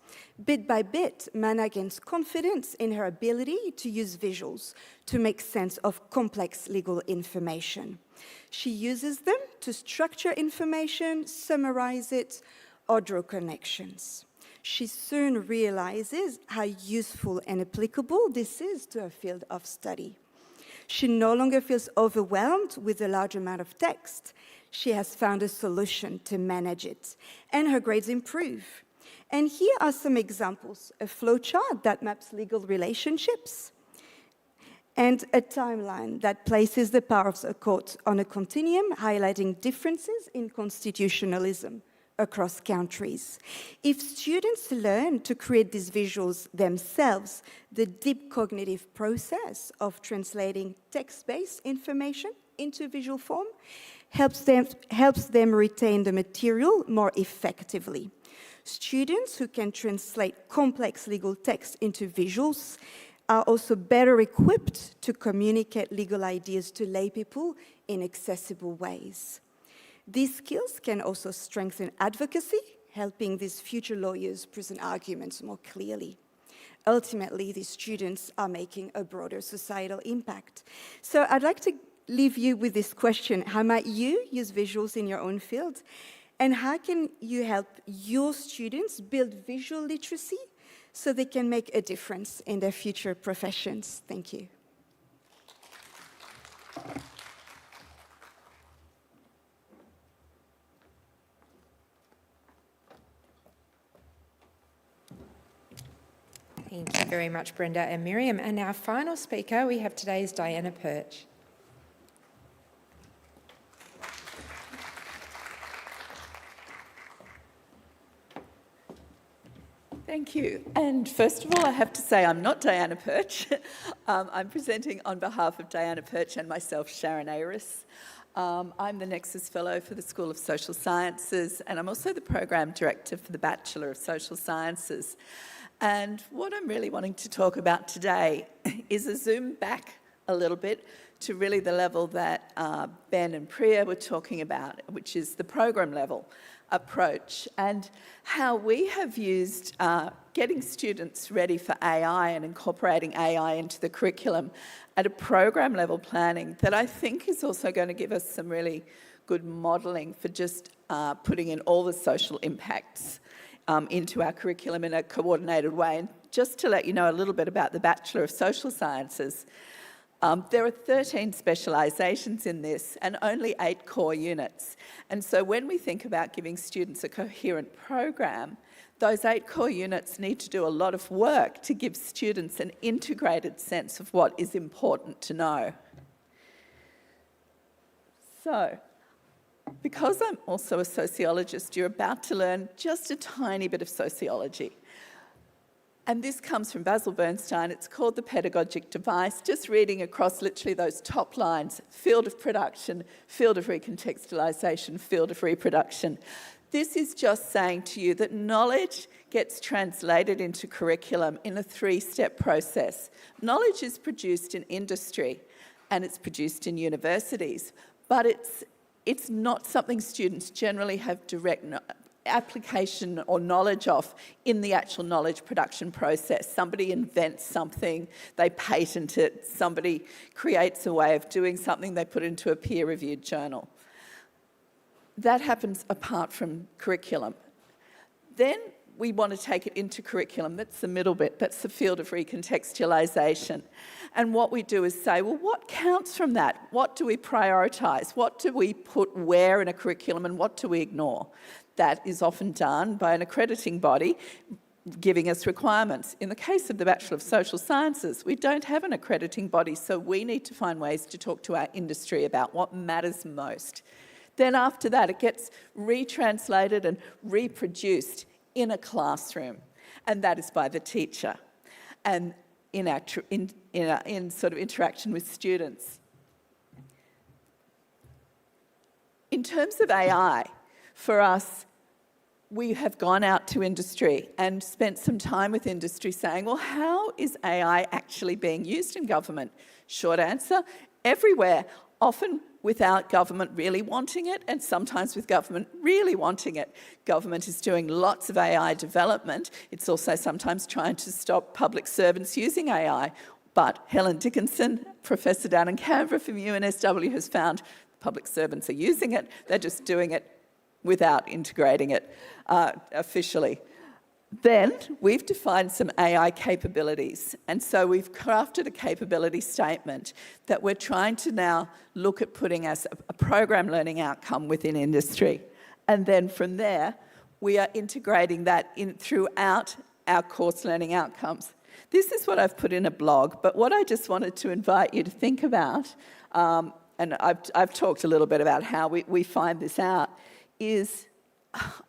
Bit by bit, Mana gains confidence in her ability to use visuals to make sense of complex legal information. She uses them to structure information, summarize it, or draw connections. She soon realizes how useful and applicable this is to her field of study. She no longer feels overwhelmed with a large amount of text. She has found a solution to manage it, and her grades improve. And here are some examples: a flowchart that maps legal relationships, and a timeline that places the powers of a court on a continuum, highlighting differences in constitutionalism across countries. If students learn to create these visuals themselves, the deep cognitive process of translating text-based information into visual form helps them retain the material more effectively. Students who can translate complex legal text into visuals are also better equipped to communicate legal ideas to lay people in accessible ways. These skills can also strengthen advocacy, helping these future lawyers present arguments more clearly. Ultimately, these students are making a broader societal impact. So I'd like to leave you with this question: how might you use visuals in your own field? And how can you help your students build visual literacy so they can make a difference in their future professions? Thank you. Thank you very much, Brenda and Miriam. And our final speaker we have today is Diana Perch. Thank you. And first of all, I have to say I'm not Diana Perch. I'm presenting on behalf of Diana Perch and myself, Sharon Ayres. I'm the Nexus Fellow for the School of Social Sciences, and I'm also the Program Director for the Bachelor of Social Sciences. And what I'm really wanting to talk about today is a zoom back a little bit to really the level that Ben and Priya were talking about, which is the program level approach, and how we have used getting students ready for AI and incorporating AI into the curriculum at a program level planning that I think is also going to give us some really good modelling for just putting in all the social impacts into our curriculum in a coordinated way. And just to let you know a little bit about the Bachelor of Social Sciences, there are 13 specialisations in this and only 8 core units. And so when we think about giving students a coherent program, those 8 core units need to do a lot of work to give students an integrated sense of what is important to know. So, because I'm also a sociologist, you're about to learn just a tiny bit of sociology. And this comes from Basil Bernstein. It's called the pedagogic device. Just reading across literally those top lines: field of production, field of recontextualisation, field of reproduction. This is just saying to you that knowledge gets translated into curriculum in a 3-step process. Knowledge is produced in industry and it's produced in universities, but it's not something students generally have direct application or knowledge of in the actual knowledge production process. Somebody invents something, they patent it, somebody creates a way of doing something, they put it into a peer-reviewed journal. That happens apart from curriculum. Then we want to take it into curriculum. That's the middle bit, that's the field of recontextualisation. And what we do is say, well, what counts from that? What do we prioritise? What do we put where in a curriculum and what do we ignore? That is often done by an accrediting body giving us requirements. In the case of the Bachelor of Social Sciences, we don't have an accrediting body, so we need to find ways to talk to our industry about what matters most. Then after that, it gets retranslated and reproduced in a classroom, and that is by the teacher and in sort of interaction with students. In terms of AI, for us, we have gone out to industry and spent some time with industry saying, well, how is AI actually being used in government? Short answer, everywhere, often without government really wanting it, and sometimes with government really wanting it. Government is doing lots of AI development. It's also sometimes trying to stop public servants using AI. But Helen Dickinson, professor down in Canberra from UNSW, has found public servants are using it. They're just doing it without integrating it officially. Then we've defined some AI capabilities, and so we've crafted a capability statement that we're trying to now look at putting as a program learning outcome within industry. And then from there, we are integrating that in throughout our course learning outcomes. This is what I've put in a blog, but what I just wanted to invite you to think about, and I've talked a little bit about how we find this out, is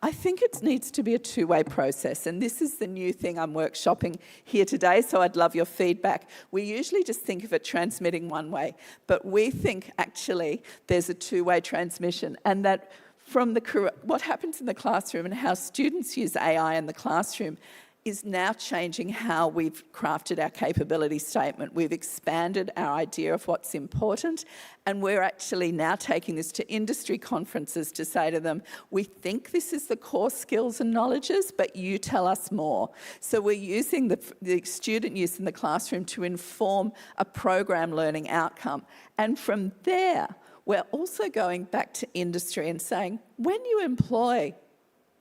I think it needs to be a two-way process, and this is the new thing I'm workshopping here today, so I'd love your feedback. We usually just think of it transmitting one way, but we think actually there's a two-way transmission, and that from what happens in the classroom and how students use AI in the classroom is now changing how we've crafted our capability statement. We've expanded our idea of what's important, and we're actually now taking this to industry conferences to say to them, we think this is the core skills and knowledges, but you tell us more. So we're using the student use in the classroom to inform a program learning outcome. And from there, we're also going back to industry and saying, when you employ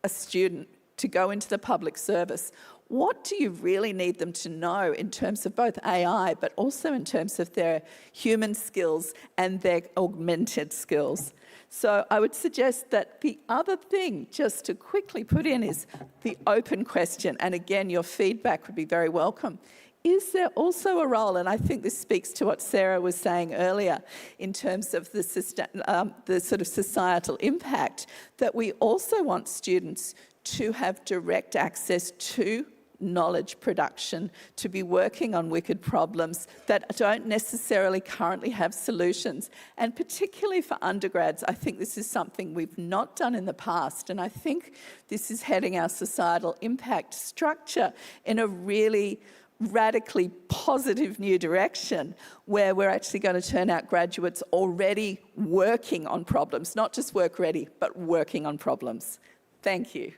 a student to go into the public service, what do you really need them to know in terms of both AI, but also in terms of their human skills and their augmented skills? So I would suggest that the other thing, just to quickly put in, is the open question. And again, your feedback would be very welcome. Is there also a role, and I think this speaks to what Sarah was saying earlier in terms of the sort of societal impact, that we also want students to have direct access to knowledge production to be working on wicked problems that don't necessarily currently have solutions. And particularly for undergrads, I think this is something we've not done in the past, and I think this is heading our societal impact structure in a really radically positive new direction, where we're actually going to turn out graduates already working on problems, not just work ready, but working on problems. Thank you.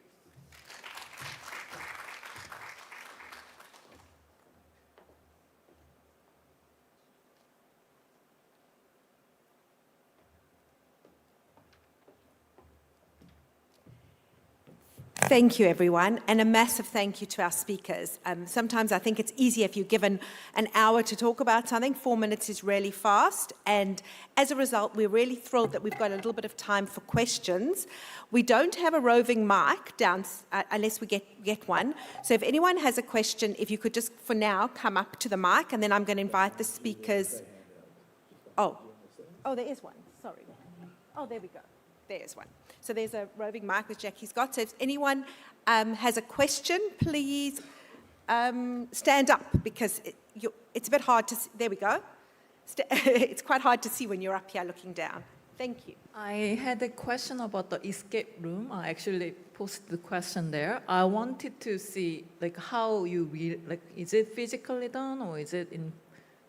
Thank you, everyone, and a massive thank you to our speakers. Sometimes I think it's easier if you're given an hour to talk about something. 4 minutes is really fast, and as a result, we're really thrilled that we've got a little bit of time for questions. We don't have a roving mic down unless we get one. So if anyone has a question, if you could just, for now, come up to the mic, and then I'm going to invite the speakers. Oh, there is one. Sorry. Oh, there we go. There's one. So there's a roving mic that Jackie's got. So if anyone has a question, please stand up, because it's a bit hard to see. There we go. It's quite hard to see when you're up here looking down. Thank you. I had a question about the escape room. I actually posted the question there. I wanted to see how you is it physically done or is it in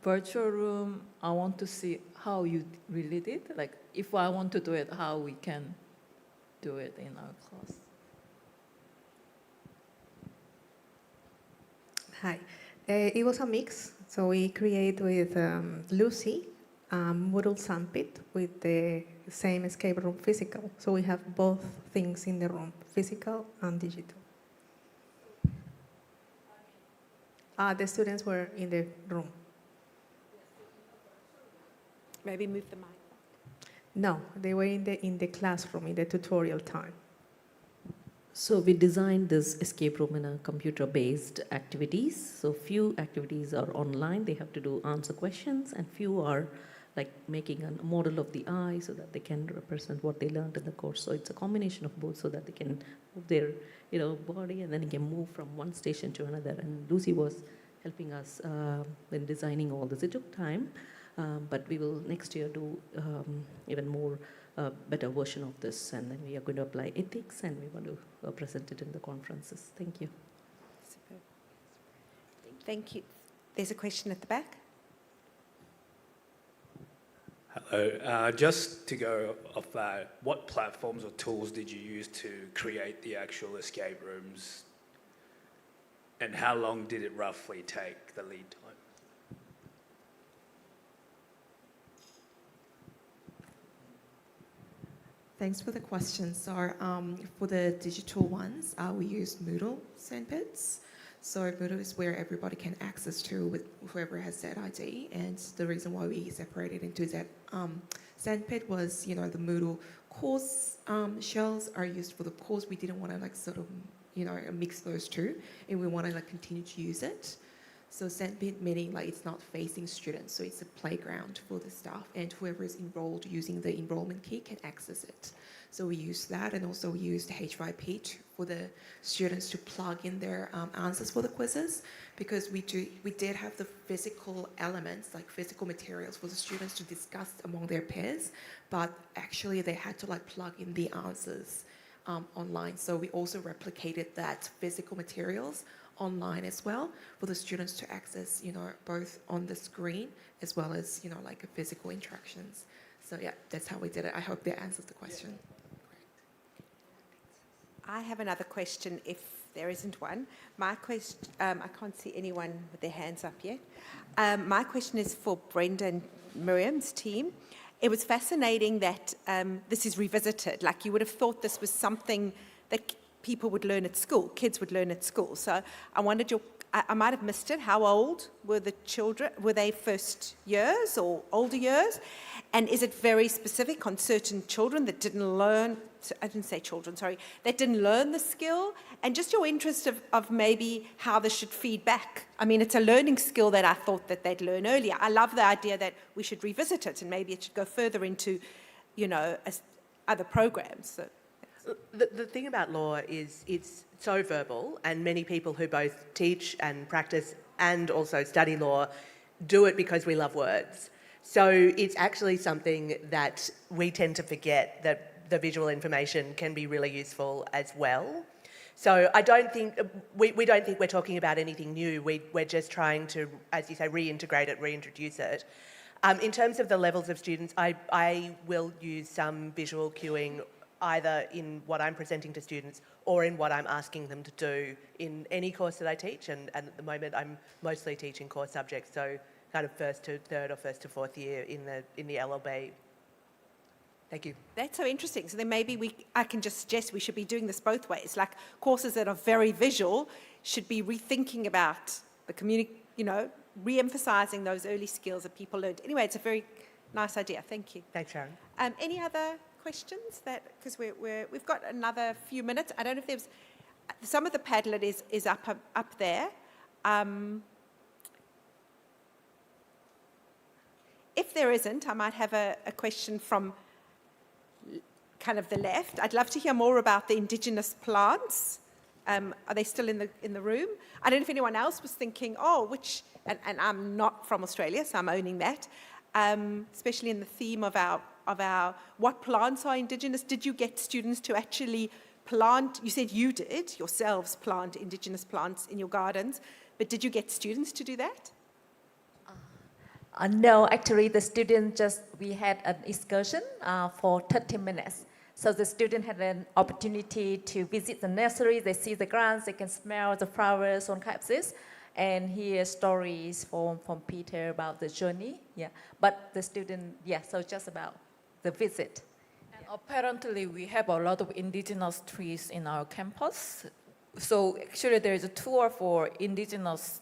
virtual room? I want to see how you really did. If I want to do it, how we can do it in our class. Hi. It was a mix. So we create with Lucy Moodle Sandpit with the same escape room physical. So we have both things in the room, physical and digital. The students were in the room. Maybe move the mic. No, they were in the classroom, in the tutorial time. So we designed this escape room in a computer-based activities. So few activities are online, they have to do answer questions, and few are like making a model of the eye so that they can represent what they learned in the course. So it's a combination of both so that they can move their body and then they can move from one station to another. And Lucy was helping us in designing all this. It took time. But we will next year do even more better version of this, and then we are going to apply ethics, and we want to present it in the conferences. Thank you. Superb. Thank you. There's a question at the back. Hello. Just to go off that, what platforms or tools did you use to create the actual escape rooms, and how long did it roughly take, the lead time? Thanks for the question. So for the digital ones, we use Moodle sandpits. So Moodle is where everybody can access to with whoever has that ID. And the reason why we separated into that sandpit was, the Moodle course shells are used for the course. We didn't want to mix those two, and we want to continue to use it. So sandpit meaning it's not facing students, so it's a playground for the staff, and whoever is enrolled using the enrollment key can access it. So we use that, and also we use the H5P for the students to plug in their answers for the quizzes, because we did have the physical elements, like physical materials for the students to discuss among their peers, but actually they had to plug in the answers online. So we also replicated that physical materials online as well for the students to access, both on the screen as well as, physical interactions. So yeah, that's how we did it. I hope that answers the question. I have another question if there isn't one. My question, I can't see anyone with their hands up yet. My question is for Brenda and Miriam's team. It was fascinating that this is revisited. You would have thought this was something that people would learn at school, kids would learn at school. So I wondered, I might have missed it, how old were the children? Were they first years or older years? And is it very specific on certain children that didn't learn, I didn't say children, sorry, that didn't learn the skill? And just your interest of maybe how this should feed back. I mean, it's a learning skill that I thought that they'd learn earlier. I love the idea that we should revisit it and maybe it should go further into, other programs. So. The thing about law is it's so verbal, and many people who both teach and practice and also study law do it because we love words. So it's actually something that we tend to forget, that the visual information can be really useful as well. So I don't think, we don't think we're talking about anything new. We're just trying to, as you say, reintegrate it, reintroduce it. In terms of the levels of students, I will use some visual cueing either in what I'm presenting to students or in what I'm asking them to do in any course that I teach. And at the moment, I'm mostly teaching core subjects, so kind of first to third or first to fourth year in the LLB. Thank you. That's so interesting. So then maybe I can just suggest we should be doing this both ways. Like courses that are very visual should be rethinking about the re-emphasising those early skills that people learned. Anyway, it's a very nice idea. Thank you. Thanks, Sharon. Any other questions? Because we've got another few minutes. I don't know if there's some of the Padlet is up there. If there isn't, I might have a question from kind of the left. I'd love to hear more about the indigenous plants. Are they still in the room? I don't know if anyone else was thinking, and I'm not from Australia, so I'm owning that, especially in the theme of our what plants are indigenous. Did you get students to actually plant? You said you did yourselves plant indigenous plants in your gardens, but did you get students to do that? No, actually, the student we had an excursion for 30 minutes. So the student had an opportunity to visit the nursery, they see the grants, they can smell the flowers on campus, and hear stories from Peter about the journey. Yeah, but the student, so just about the visit. And apparently, we have a lot of indigenous trees in our campus. So actually, there is a tour for indigenous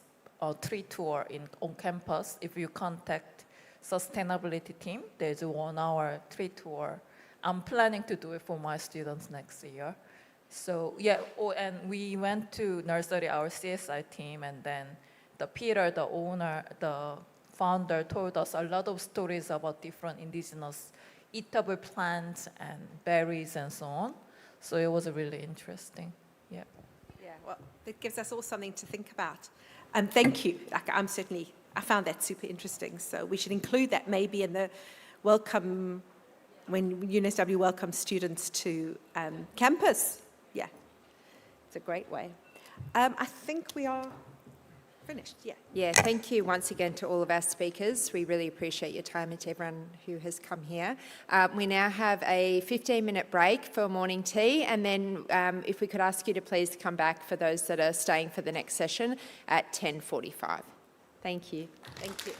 tree tour on campus. If you contact sustainability team, there's a 1 hour tree tour. I'm planning to do it for my students next year. So and we went to nursery, our CSI team, and then Peter, the owner, the founder, told us a lot of stories about different indigenous eatable plants and berries and so on. So it was really interesting. Yeah. Yeah, well, it gives us all something to think about. And thank you. I found that super interesting. So we should include that maybe in the welcome, when UNSW welcomes students to campus. Yeah, it's a great way. I think we are finished, yeah. Yeah, thank you once again to all of our speakers. We really appreciate your time and to everyone who has come here. We now have a 15-minute break for morning tea, and then if we could ask you to please come back for those that are staying for the next session at 10:45. Thank you. Thank you.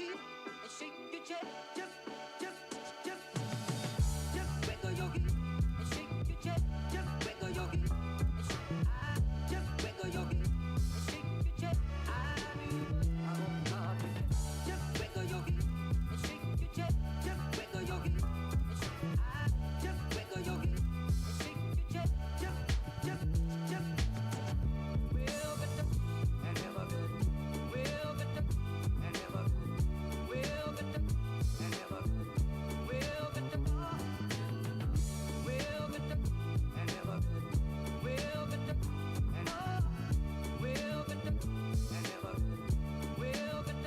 heel and shake your chest. Just wiggle your heel and shake your chest. Just wiggle your heel and shake. Just wiggle your heel and shake your chest. Just wiggle your heel and shake your chest. Just wiggle your heel and shake. Just wiggle your heel and shake your chest. Just real good and never good. Real good and never good. Real good and never good. Real good and never good. Real good and real good and never good. Real good.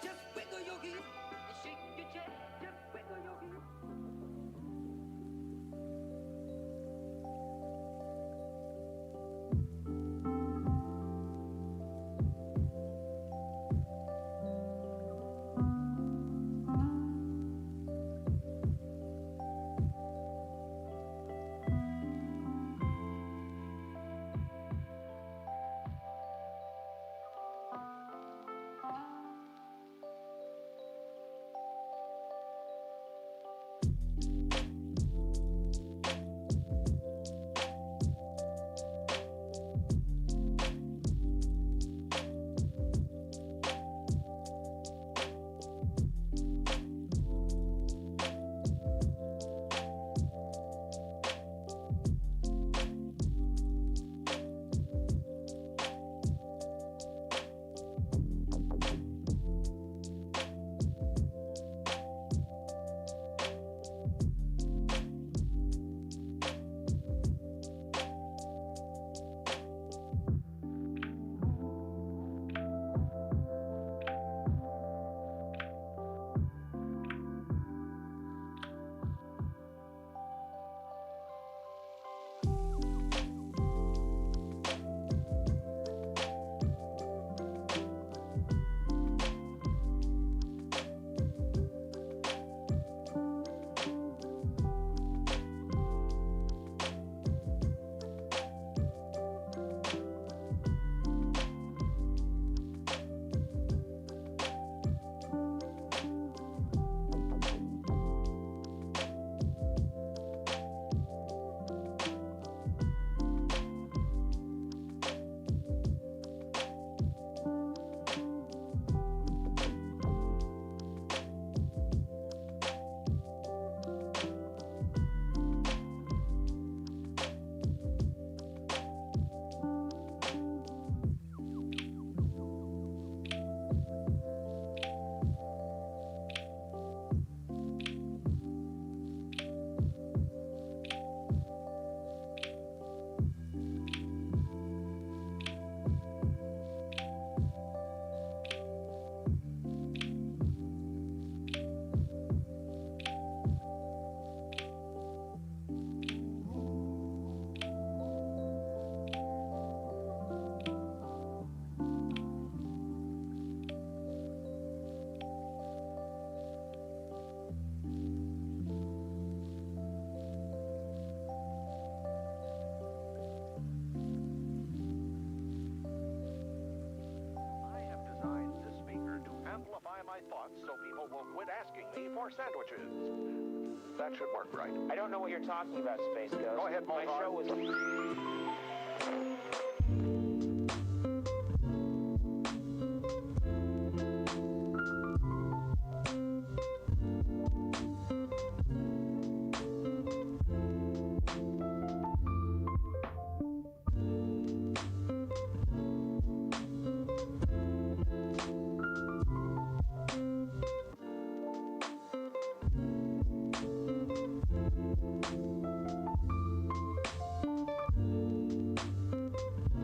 Just wiggle your heel and shake your chest. Just wiggle your heel. my thoughts so people will quit asking me for sandwiches. That should work right. I don't know what you're talking about, Space Ghost. Go ahead, My Mohar. show was...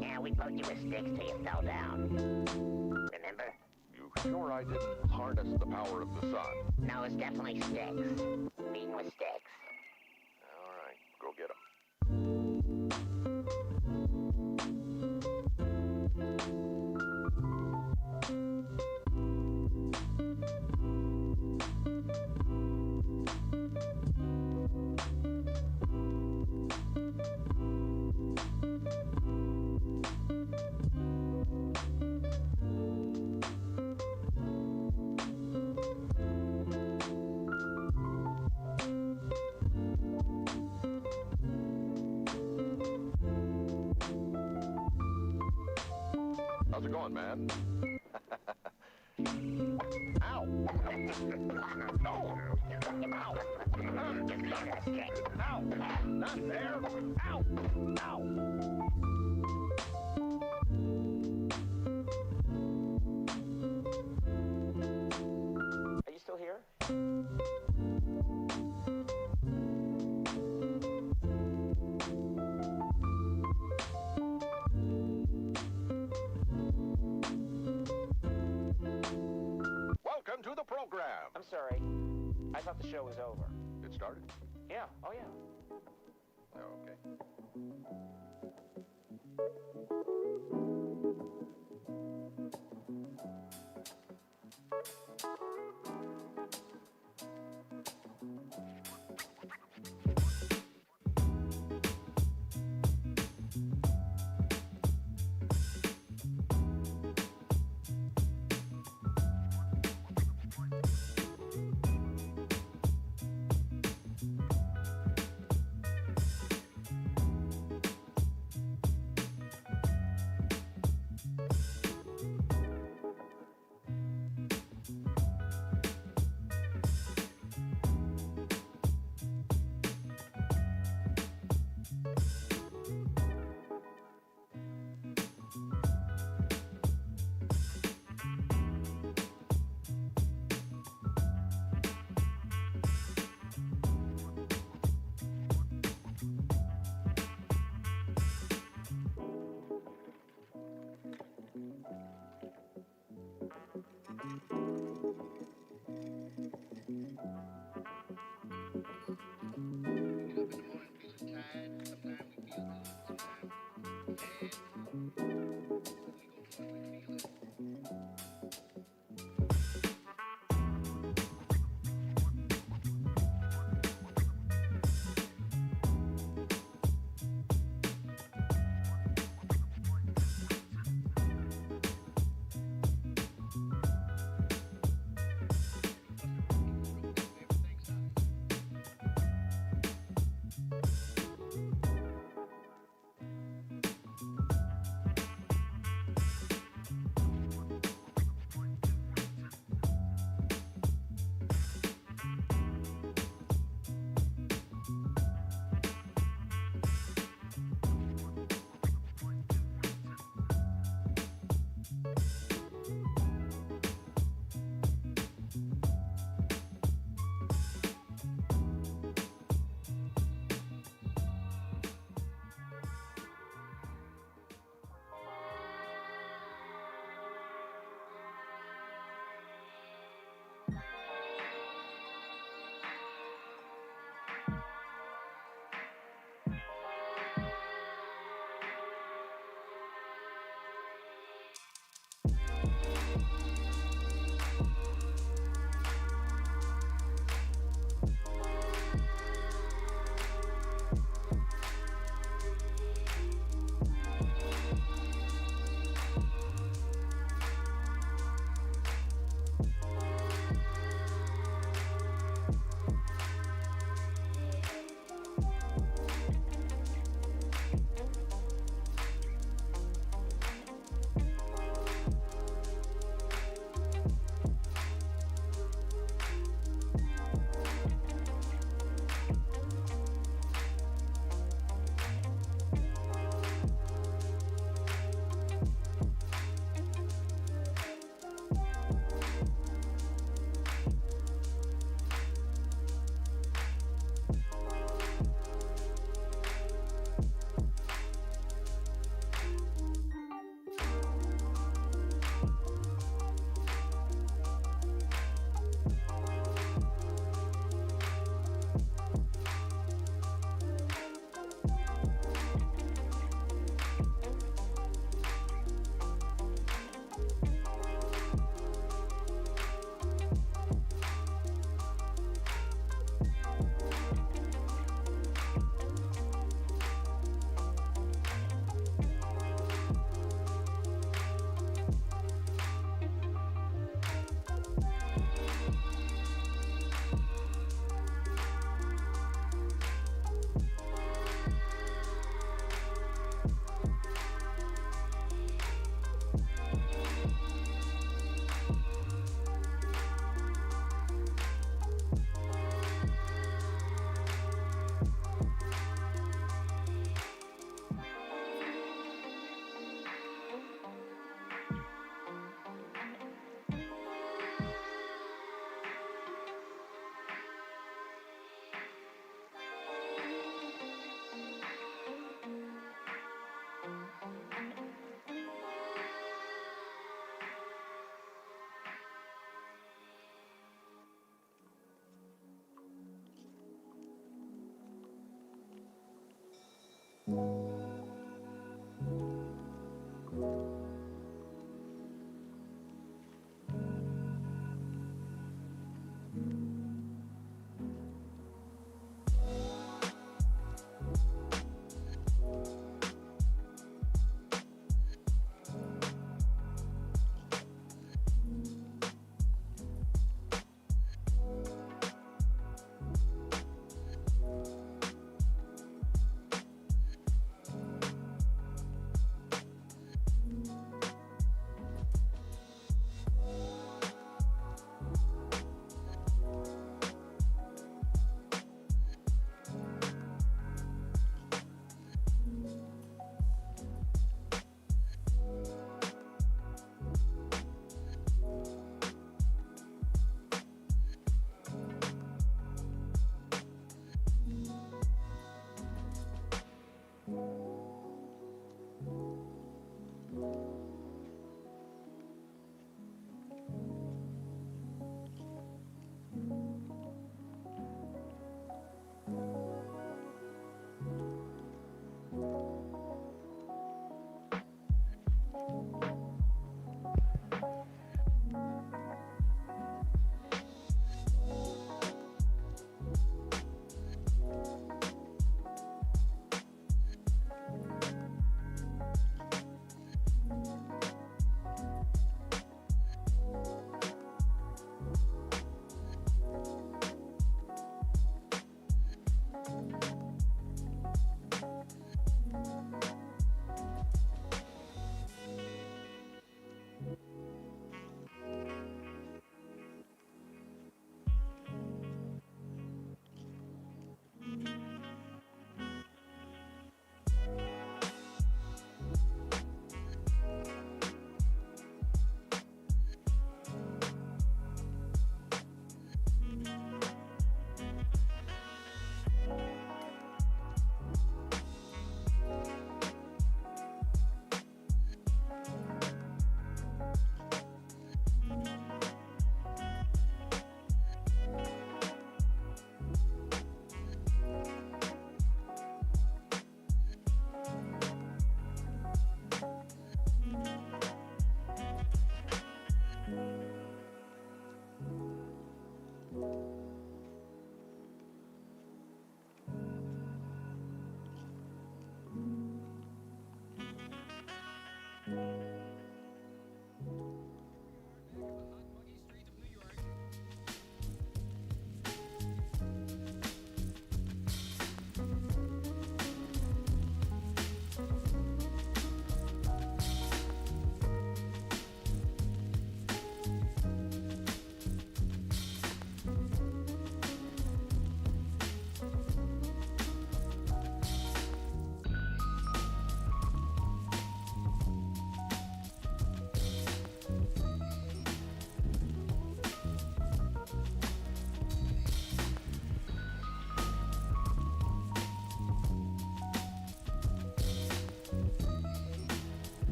Yeah, we poked you with sticks till you fell down. Remember? You sure I didn't harness the power of the sun? No, it's definitely sticks. Beaten with sticks. All right, go get 'em. on, man. Ow! No! Ow! Ow! Not there! Ow! Ow! Are you still here? Welcome to the program. I'm sorry. I thought the show was over. It started? Yeah, oh yeah. Okay.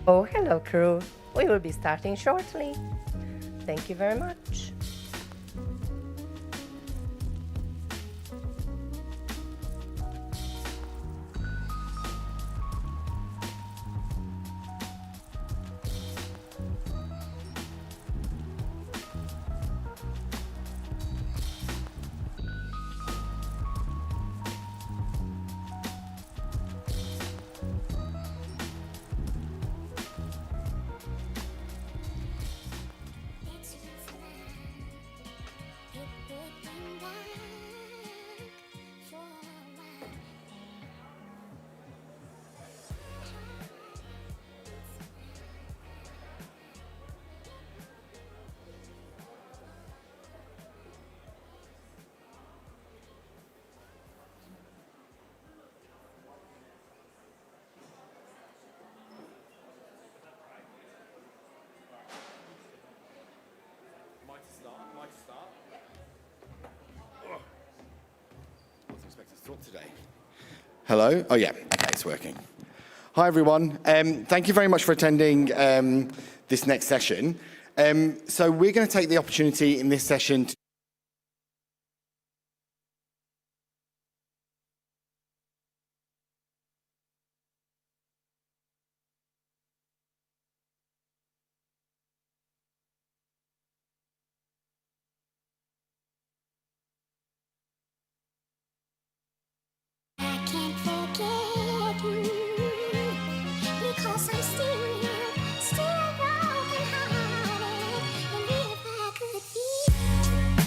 Oh, hello crew. We will be starting shortly. Thank you very much. Talk today. Hello? Oh yeah, okay, it's working. Hi everyone. Thank you very much for attending this next session. So we're going to take the opportunity in this session to because I'm still here, still broken hearted. And if I could be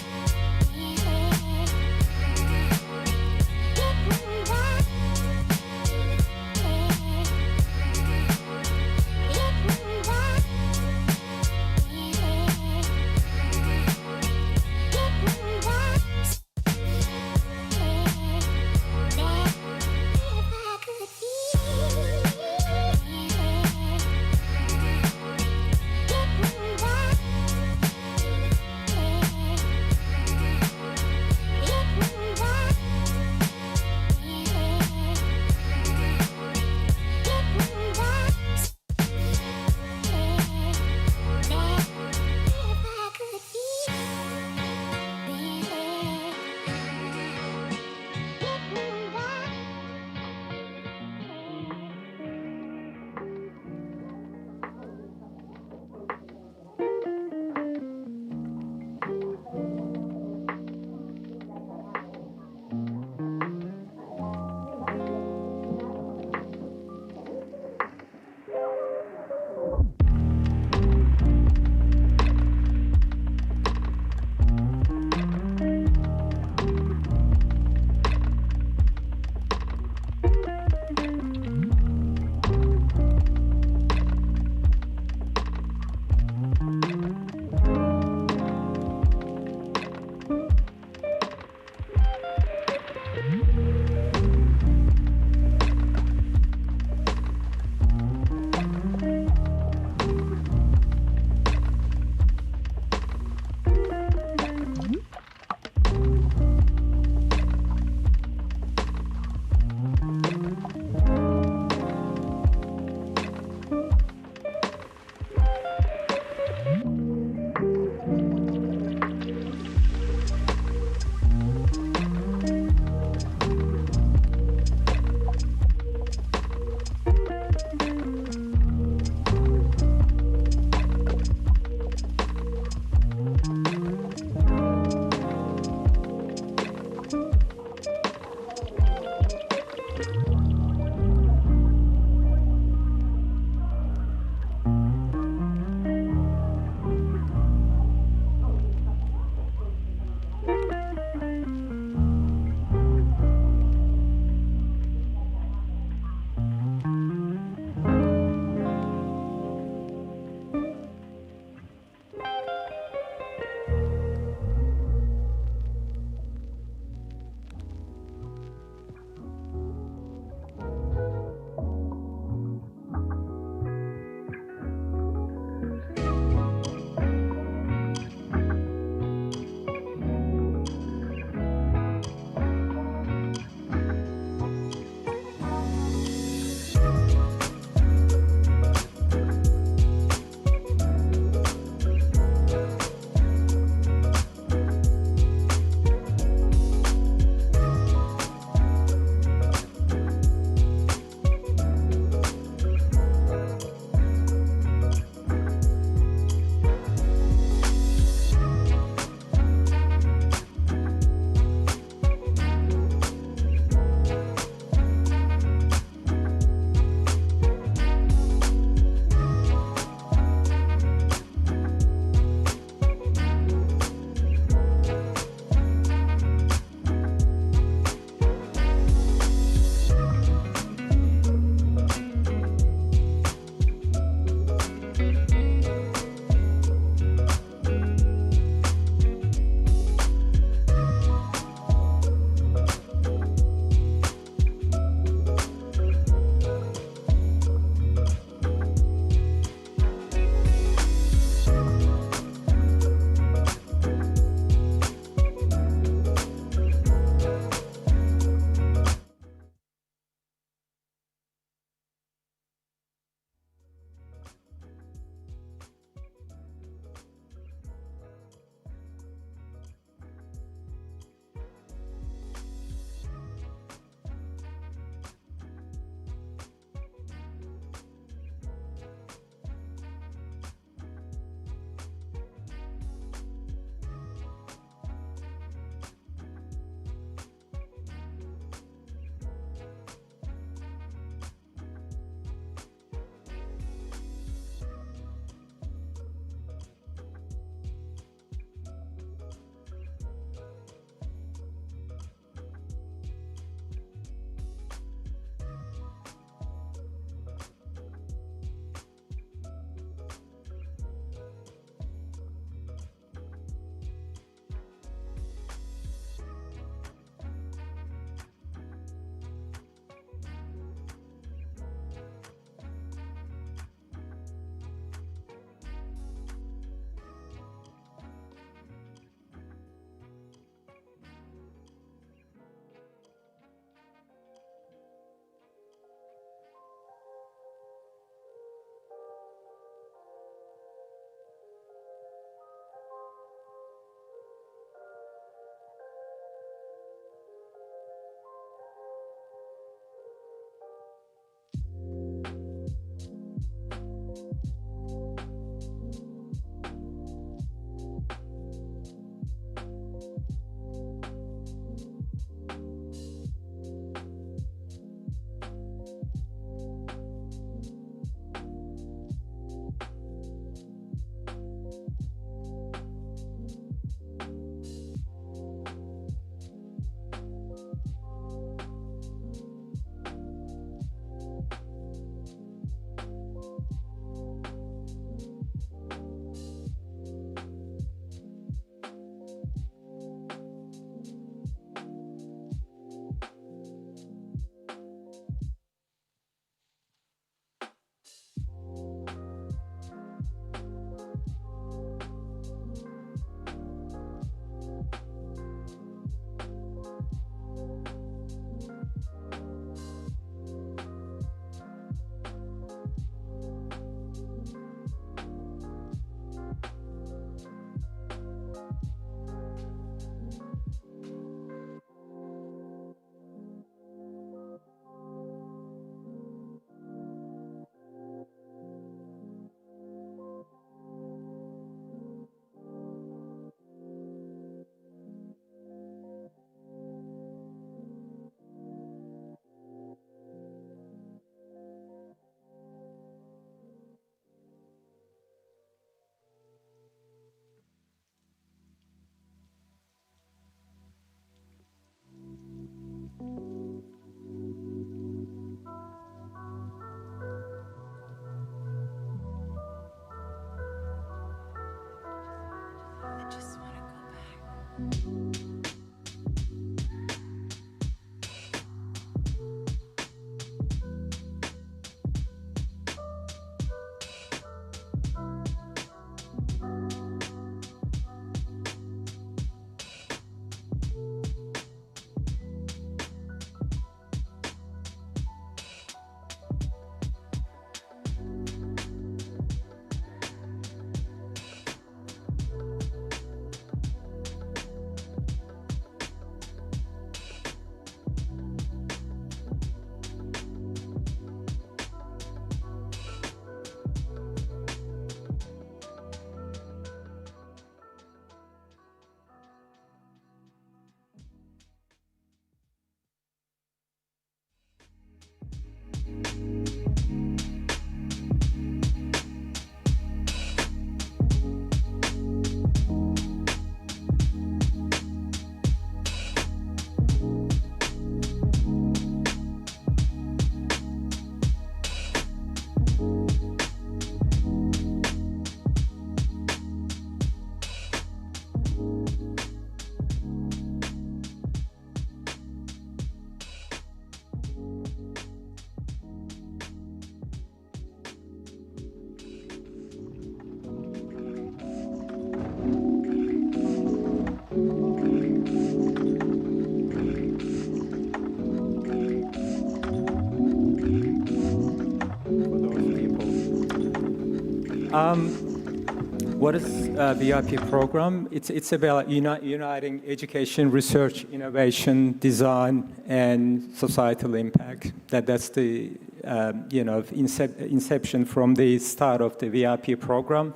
What is VIP program? It's about uniting education, research, innovation, design, and societal impact. That's the inception from the start of the VIP program.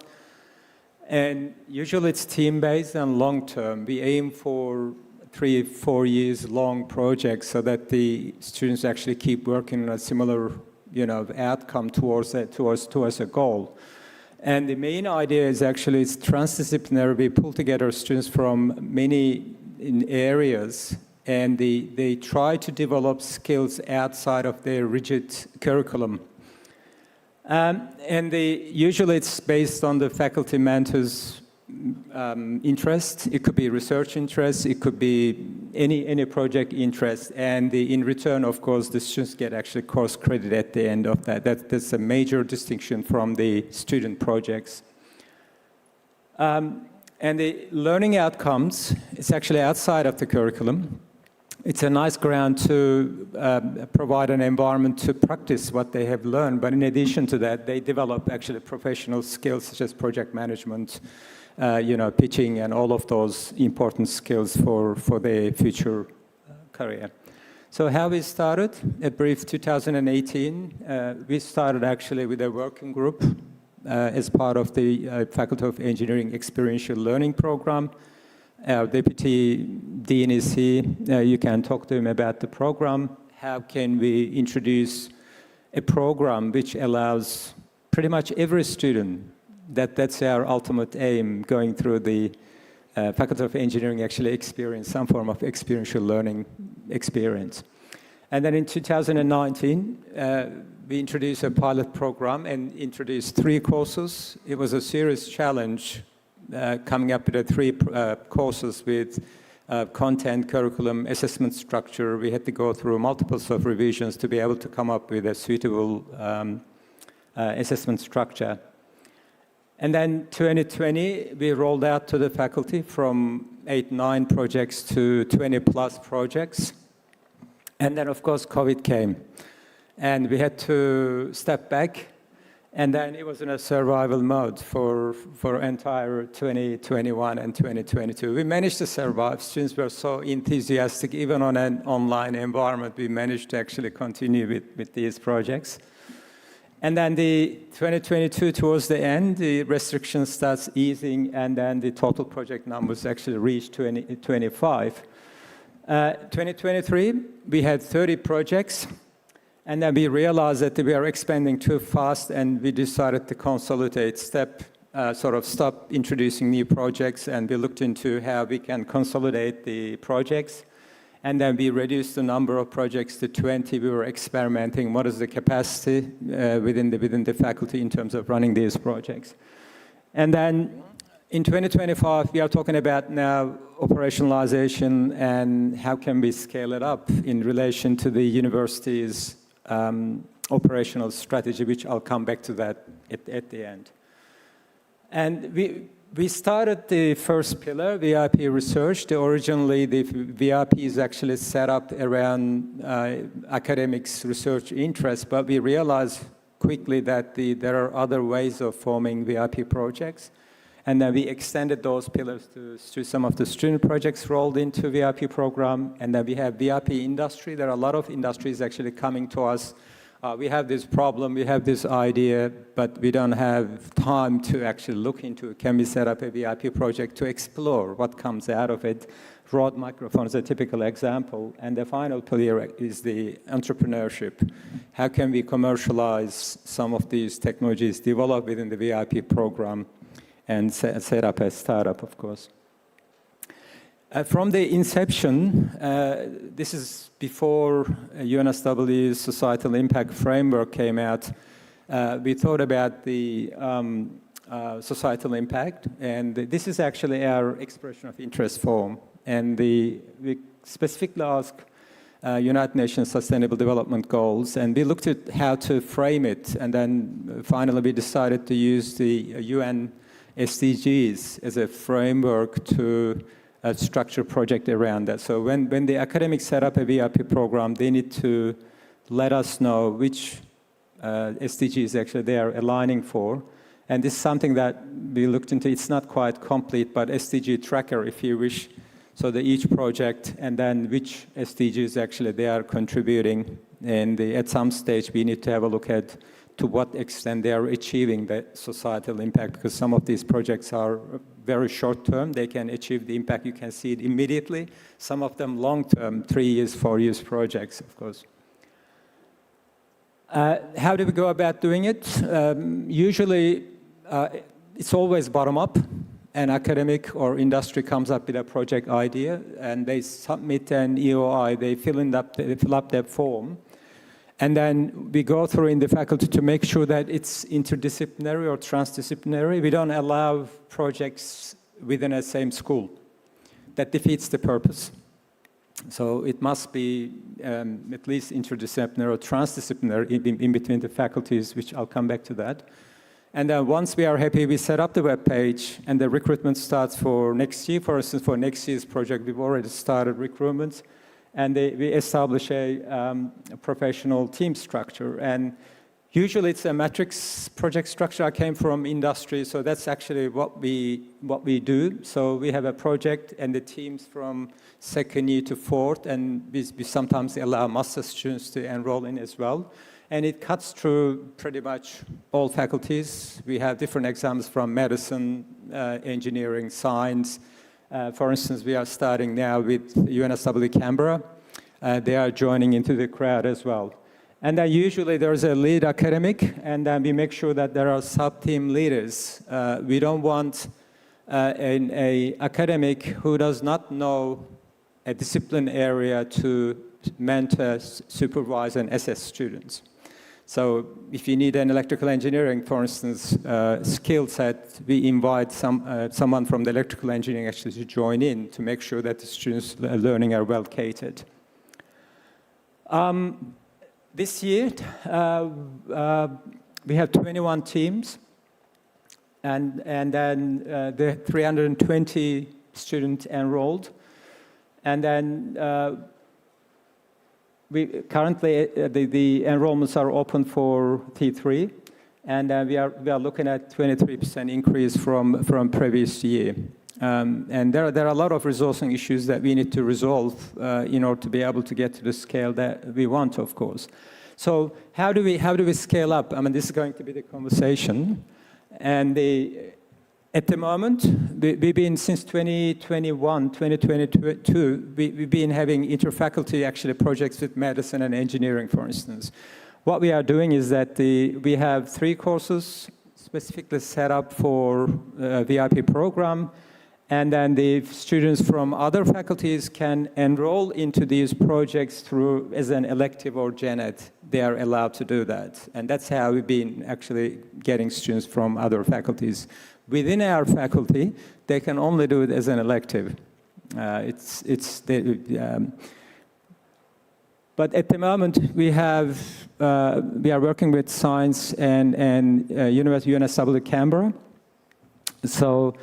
And usually it's team-based and long-term. We aim for 3-4 years long projects so that the students actually keep working on a similar outcome towards a goal. And the main idea is actually it's transdisciplinary. We pull together students from many areas, and they try to develop skills outside of their rigid curriculum. And usually it's based on the faculty mentors' interest. It could be research interest. It could be any project interest. And in return, of course, the students get actually course credit at the end of that. That's a major distinction from the student projects. And the learning outcomes, it's actually outside of the curriculum. It's a nice ground to provide an environment to practice what they have learned. But in addition to that, they develop actually professional skills such as project management, pitching, and all of those important skills for their future career. So how we started, a brief 2018, we started actually with a working group as part of the Faculty of Engineering Experiential Learning Program. Our Deputy Dean is here. You can talk to him about the program. How can we introduce a program which allows pretty much every student, that's our ultimate aim, going through the Faculty of Engineering actually experience some form of experiential learning experience. And then in 2019, we introduced a pilot program and introduced 3 courses. It was a serious challenge coming up with the 3 courses with content, curriculum, assessment structure. We had to go through multiples of revisions to be able to come up with a suitable assessment structure. And then 2020, we rolled out to the faculty from 8-9 projects to 20+ projects. And then, of course, COVID came. And we had to step back. And then it was in a survival mode for entire 2021 and 2022. We managed to survive. Students were so enthusiastic. Even on an online environment, we managed to actually continue with these projects. And then the 2022, towards the end, the restrictions starts easing, and then the total project numbers actually reached 25. 2023, we had 30 projects, and then we realized that we are expanding too fast, and we decided to consolidate, stop introducing new projects, and we looked into how we can consolidate the projects. And then we reduced the number of projects to 20. We were experimenting what is the capacity within the faculty in terms of running these projects. And then in 2025, we are talking about now operationalization and how can we scale it up in relation to the university's operational strategy, which I'll come back to that at the end. And we started the first pillar, VIP research. Originally, the VIP is actually set up around academics research interests, but we realized quickly that there are other ways of forming VIP projects. And then we extended those pillars to some of the student projects rolled into VIP program. And then we have VIP industry. There are a lot of industries actually coming to us. We have this problem, we have this idea, but we don't have time to actually look into it. Can we set up a VIP project to explore what comes out of it? Rode microphone is a typical example. And the final pillar is the entrepreneurship. How can we commercialize some of these technologies developed within the VIP program and set up a startup, of course? From the inception, this is before UNSW's Societal Impact Framework came out. We thought about the societal impact, and this is actually our expression of interest form. And we specifically asked United Nations Sustainable Development Goals, and we looked at how to frame it, and then finally we decided to use the UN SDGs as a framework to structure project around that. So when the academics set up a VIP program, they need to let us know which SDGs actually they are aligning for. And this is something that we looked into. It's not quite complete, but SDG tracker, if you wish. So each project and then which SDGs actually they are contributing. And at some stage, we need to have a look at to what extent they are achieving the societal impact, because some of these projects are very short term. They can achieve the impact. You can see it immediately. Some of them long term, 3 years, 4 years projects, of course. How do we go about doing it? Usually, it's always bottom up. An academic or industry comes up with a project idea, and they submit an EOI. They fill up their form. And then we go through in the faculty to make sure that it's interdisciplinary or transdisciplinary. We don't allow projects within a same school. That defeats the purpose. So it must be at least interdisciplinary or transdisciplinary in between the faculties, which I'll come back to that. And then once we are happy, we set up the web page, and the recruitment starts for next year. For instance, for next year's project, we've already started recruitment. And we establish a professional team structure. And usually it's a matrix project structure. I came from industry, so that's actually what we do. So we have a project and the teams from second year to fourth, and we sometimes allow master students to enroll in as well. And it cuts through pretty much all faculties. We have different exams from medicine, engineering, science. For instance, we are starting now with UNSW Canberra. They are joining into the crowd as well. And then usually there's a lead academic, and then we make sure that there are sub-team leaders. We don't want an academic who does not know a discipline area to mentor, supervise, and assess students. So if you need an electrical engineering, for instance, skill set, we invite someone from the electrical engineering actually to join in to make sure that the students' learning are well catered. This year, we have 21 teams, and then there are 320 students enrolled. And then currently, the enrollments are open for T3, and we are looking at 23% increase from previous year. And there are a lot of resourcing issues that we need to resolve in order to be able to get to the scale that we want, of course. So how do we scale up? I mean, this is going to be the conversation, and at the moment, we've been, since 2021, 2022, we've been having interfaculty actually projects with medicine and engineering, for instance. What we are doing is that we have 3 courses specifically set up for VIP program, and then the students from other faculties can enroll into these projects through as an elective or gen ed. They are allowed to do that, and that's how we've been actually getting students from other faculties. Within our faculty, they can only do it as an elective. But at the moment, we are working with science and UNSW Canberra. So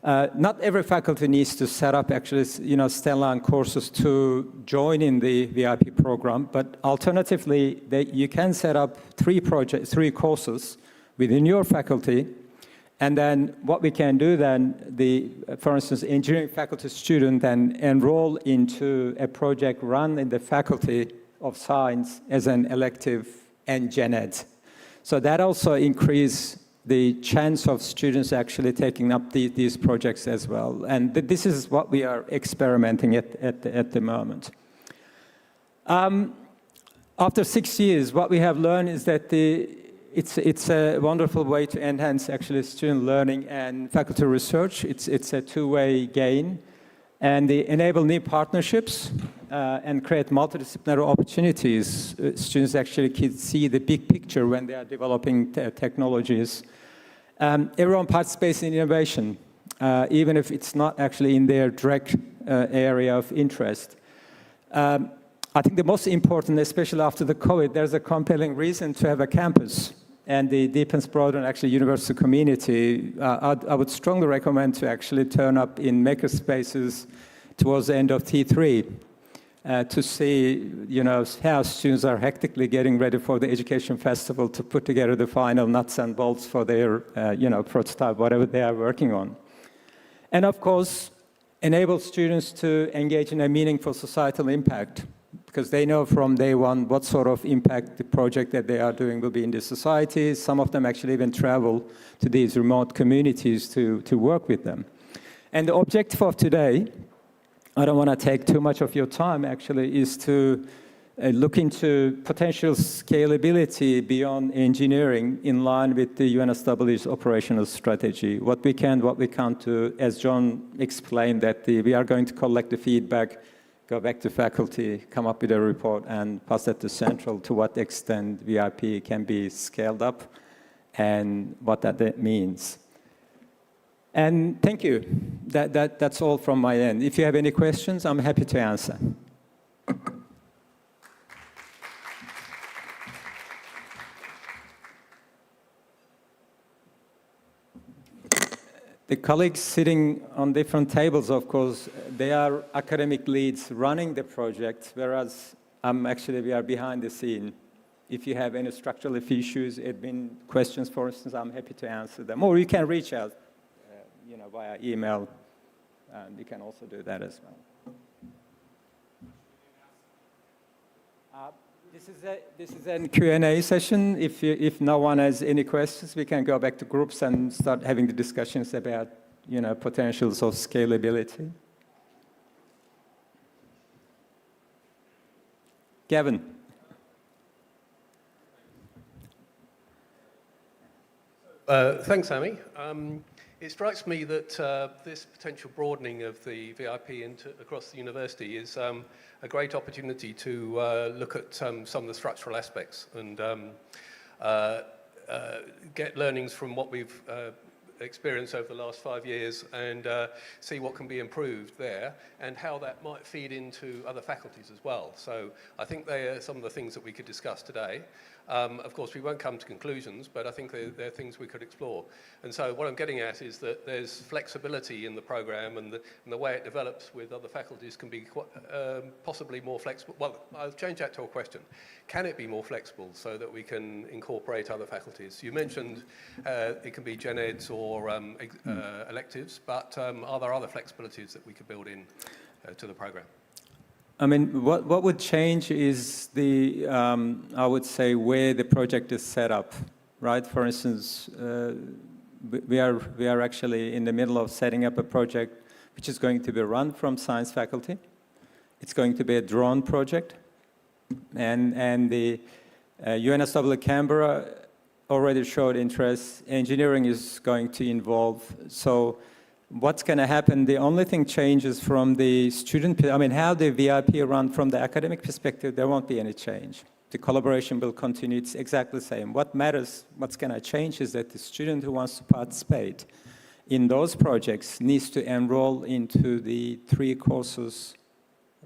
not every faculty needs to set up actually, standalone courses to join in the VIP program. But alternatively, you can set up 3 courses within your faculty. And then what we can do then, for instance, engineering faculty student then enroll into a project run in the faculty of science as an elective and gen ed. So that also increases the chance of students actually taking up these projects as well. And this is what we are experimenting at the moment. After 6 years, what we have learned is that it's a wonderful way to enhance actually student learning and faculty research. It's a two-way gain, and they enable new partnerships and create multidisciplinary opportunities. Students actually can see the big picture when they are developing technologies. Everyone participates in innovation, even if it's not actually in their direct area of interest. I think the most important, especially after the COVID, there's a compelling reason to have a campus. And the deepens, broaden actually university community. I would strongly recommend to actually turn up in makerspaces towards the end of T3. to see, how students are hectically getting ready for the Education Festival to put together the final nuts and bolts for their, prototype, whatever they are working on. And of course, enable students to engage in a meaningful societal impact, because they know from day one what sort of impact the project that they are doing will be in the society. Some of them actually even travel to these remote communities to work with them. And the objective of today, I don't want to take too much of your time actually, is to look into potential scalability beyond engineering in line with the UNSW's operational strategy. What we can, what we can't do, as John explained, that we are going to collect the feedback, go back to faculty, come up with a report, and pass that to Central, to what extent VIP can be scaled up and what that means. And thank you. That's all from my end. If you have any questions, I'm happy to answer. The colleagues sitting on different tables, of course, they are academic leads running the project, whereas we are behind the scene. If you have any structural issues, admin questions, for instance, I'm happy to answer them. Or you can reach out, via email, and you can also do that as well. This is a Q&A session. If no one has any questions, we can go back to groups and start having the discussions about, potentials of scalability. Gavin. Thanks, Amy. It strikes me that this potential broadening of the VIP across the university is a great opportunity to look at some of the structural aspects and get learnings from what we've experienced over the last 5 years and see what can be improved there and how that might feed into other faculties as well. So I think they are some of the things that we could discuss today. Of course, we won't come to conclusions, but I think they're things we could explore. And so what I'm getting at is that there's flexibility in the program, and the way it develops with other faculties can be quite, possibly more flexible. Well, I'll change that to a question. Can it be more flexible so that we can incorporate other faculties? You mentioned it can be gen eds or electives, but are there other flexibilities that we could build in to the program? I mean, what would change is the, I would say, where the project is set up, right? For instance, we are actually in the middle of setting up a project which is going to be run from science faculty. It's going to be a drone project. And the UNSW Canberra already showed interest. Engineering is going to involve. So what's going to happen, the only thing changes from the student, how the VIP run from the academic perspective, there won't be any change. The collaboration will continue, it's exactly the same. What matters, what's going to change is that the student who wants to participate in those projects needs to enroll into the 3 courses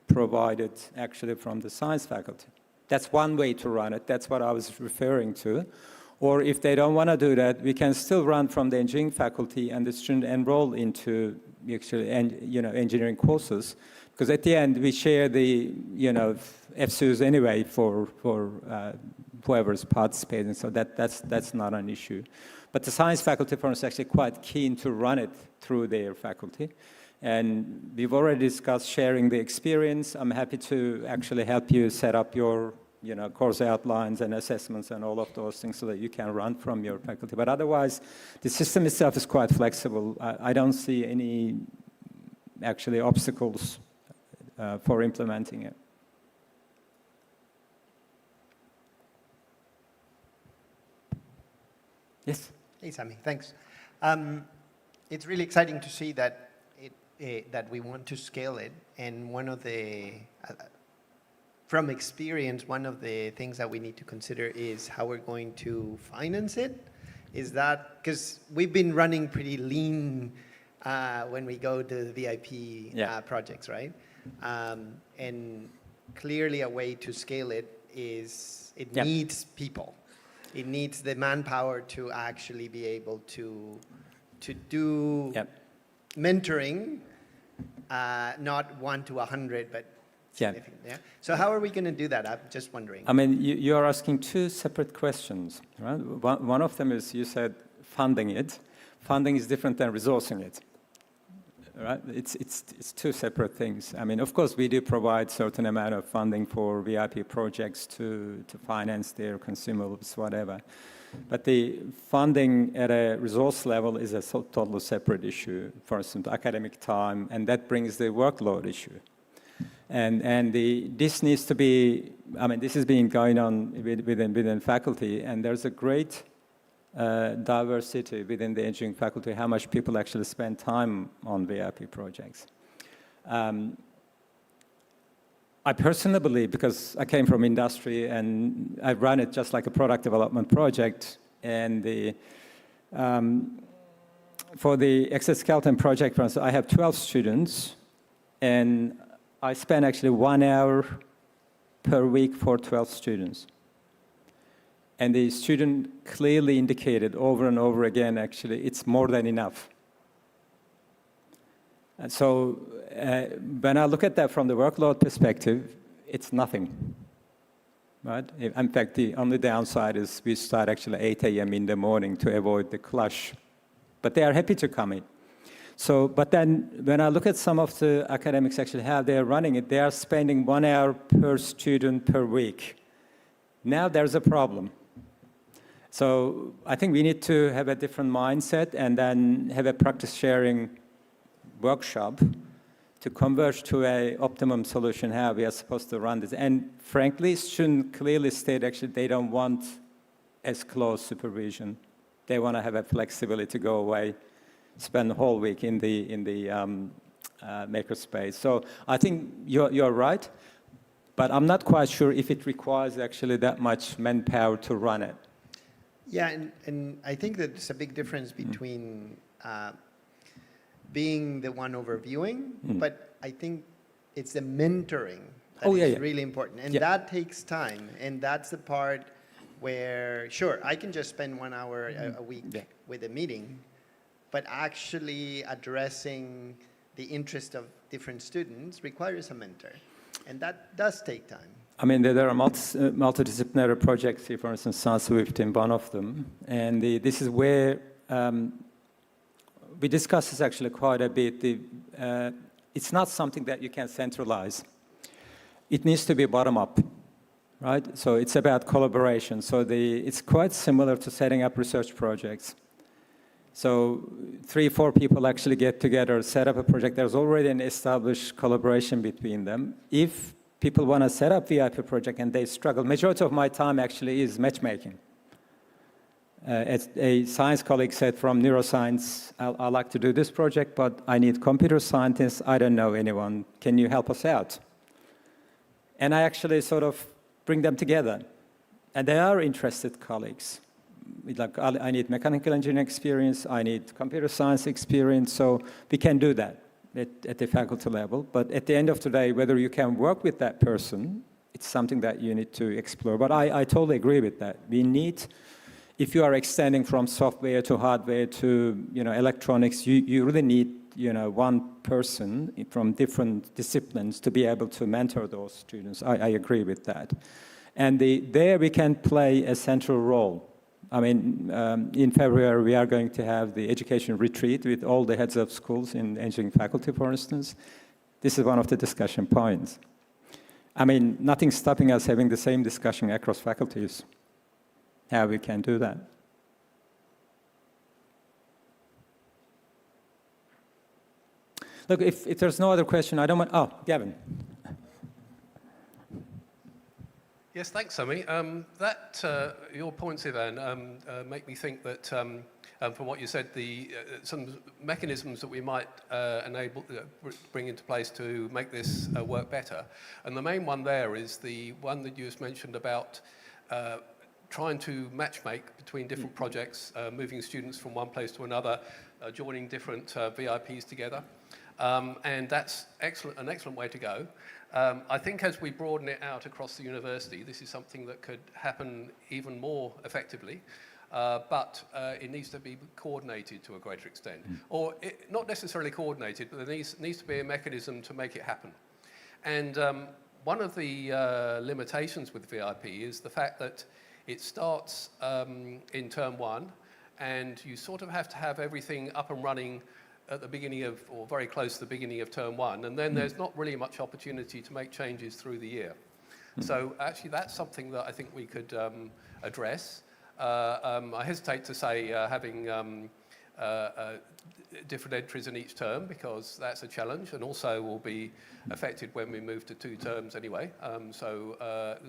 provided actually from the science faculty. That's one way to run it, that's what I was referring to. Or if they don't want to do that, we can still run from the engineering faculty and the student enroll into actually, engineering courses. Because at the end, we share the, FSUs anyway for whoever's participating. So that's not an issue. But the science faculty, for instance, is actually quite keen to run it through their faculty. And we've already discussed sharing the experience. I'm happy to actually help you set up your course outlines and assessments and all of those things so that you can run from your faculty. But otherwise, the system itself is quite flexible. I don't see any actually obstacles for implementing it. Yes? Hey, Sami, thanks. It's really exciting to see that that we want to scale it, and one of the from experience, one of the things that we need to consider is how we're going to finance it. Is that, because we've been running pretty lean when we go to the VIP projects, right? And clearly a way to scale it is, it needs people. It needs the manpower to actually be able to do mentoring, not 1 to 100, but Yeah. Yeah. So how are we going to do that? I'm just wondering. I mean, you are asking two separate questions, right? One of them is, you said, funding it. Funding is different than resourcing it, right? It's two separate things. I mean, of course, we do provide certain amount of funding for VIP projects to finance their consumables, whatever. But the funding at a resource level is a totally separate issue, for instance, academic time, and that brings the workload issue. And this needs to be, I mean, this has been going on within faculty, and there's a great diversity within the engineering faculty, how much people actually spend time on VIP projects. I personally believe, because I came from industry and I run it just like a product development project, and for the exoskeleton project, for instance, I have 12 students, and I spend actually 1 hour per week for 12 students. And the student clearly indicated over and over again, actually, it's more than enough. And so when I look at that from the workload perspective, it's nothing, right? In fact, the only downside is we start actually 8 a.m. in the morning to avoid the clash. But they are happy to come in. So, but then when I look at some of the academics actually how they're running it, they are spending 1 hour per student per week. Now there's a problem. So I think we need to have a different mindset and then have a practice sharing workshop to converge to an optimum solution how we are supposed to run this. And frankly, students clearly state actually they don't want as close supervision. They want to have a flexibility to go away, spend the whole week in the makerspace. So I think you're right, but I'm not quite sure if it requires actually that much manpower to run it. Yeah, and I think that there's a big difference between being the one overviewing, but I think it's the mentoring that is really important. And that takes time. And that's the part where, sure, I can just spend 1 hour a week with a meeting, but actually addressing the interest of different students requires a mentor. And that does take time. I mean, there are multidisciplinary projects here, for instance, unsw.to in one of them. And this is where we discuss this actually quite a bit. It's not something that you can centralize. It needs to be bottom-up, right? So it's about collaboration. So it's quite similar to setting up research projects. So 3 or 4 people actually get together, set up a project. There's already an established collaboration between them. If people want to set up VIP project and they struggle, majority of my time actually is matchmaking. As a science colleague said from neuroscience, I like to do this project, but I need computer scientists. I don't know anyone. Can you help us out? And I actually sort of bring them together. And they are interested colleagues. Like, I need mechanical engineering experience. I need computer science experience. So we can do that at the faculty level. But at the end of the day, whether you can work with that person, it's something that you need to explore. But I totally agree with that. We need, if you are extending from software to hardware to electronics, you really need one person from different disciplines to be able to mentor those students. I agree with that. And there we can play a central role. I mean, in February, we are going to have the education retreat with all the heads of schools in engineering faculty, for instance. This is one of the discussion points. I mean, nothing's stopping us having the same discussion across faculties, how we can do that. Look, if there's no other question, I don't want, Gavin. Yes, thanks, Sami. Your points, Ivan, make me think that, from what you said, some mechanisms that we might bring into place to make this work better. And the main one there is the one that you just mentioned about trying to matchmake between different projects, moving students from one place to another, joining different VIPs together. And that's an excellent way to go. I think as we broaden it out across the university, this is something that could happen even more effectively, but it needs to be coordinated to a greater extent. Or not necessarily coordinated, but there needs to be a mechanism to make it happen. And one of the limitations with VIP is the fact that it starts in term 1, and you sort of have to have everything up and running at the beginning of, or very close to the beginning of term 1, and then there's not really much opportunity to make changes through the year. So actually that's something that I think we could address. I hesitate to say having different entries in each term, because that's a challenge, and also will be affected when we move to 2 terms anyway.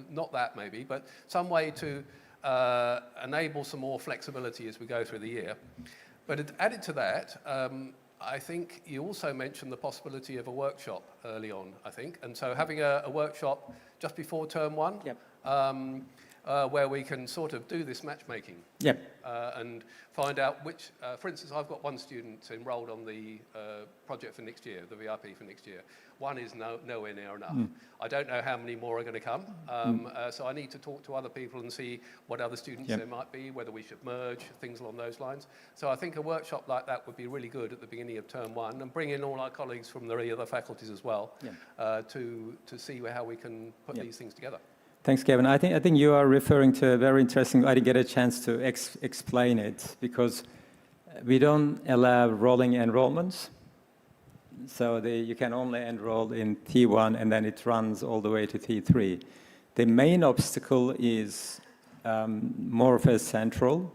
Not that maybe, but some way to enable some more flexibility as we go through the year. But added to that, I think you also mentioned the possibility of a workshop early on, I think. And so having a workshop just before term 1, where we can sort of do this matchmaking. And find out which, for instance, I've got one student enrolled on the project for next year, the VIP for next year. One is nowhere near enough. I don't know how many more are going to come. So I need to talk to other people and see what other students there might be, whether we should merge, things along those lines. So I think a workshop like that would be really good at the beginning of term 1, and bring in all our colleagues from the other faculties as well, to see how we can put these things together. Thanks, Kevin. I think you are referring to a very interesting, I didn't get a chance to explain it, because we don't allow rolling enrollments. So you can only enroll in T1, and then it runs all the way to T3. The main obstacle is more of a central.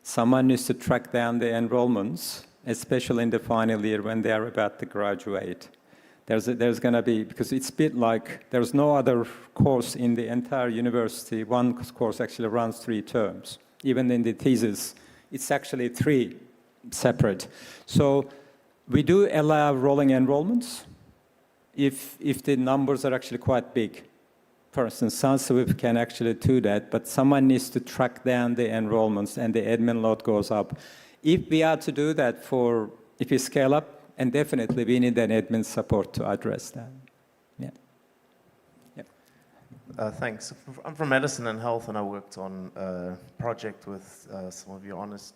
Someone needs to track down the enrollments, especially in the final year when they are about to graduate. There's going to be, because it's a bit like there's no other course in the entire university. One course actually runs 3 terms. Even in the thesis, it's actually 3 separate. So we do allow rolling enrollments if the numbers are actually quite big. For instance, unsw can actually do that, but someone needs to track down the enrollments and the admin load goes up. If we are to do that if we scale up, and definitely we need an admin support to address that. Thanks. I'm from Medicine and Health, and I worked on a project with some of your honors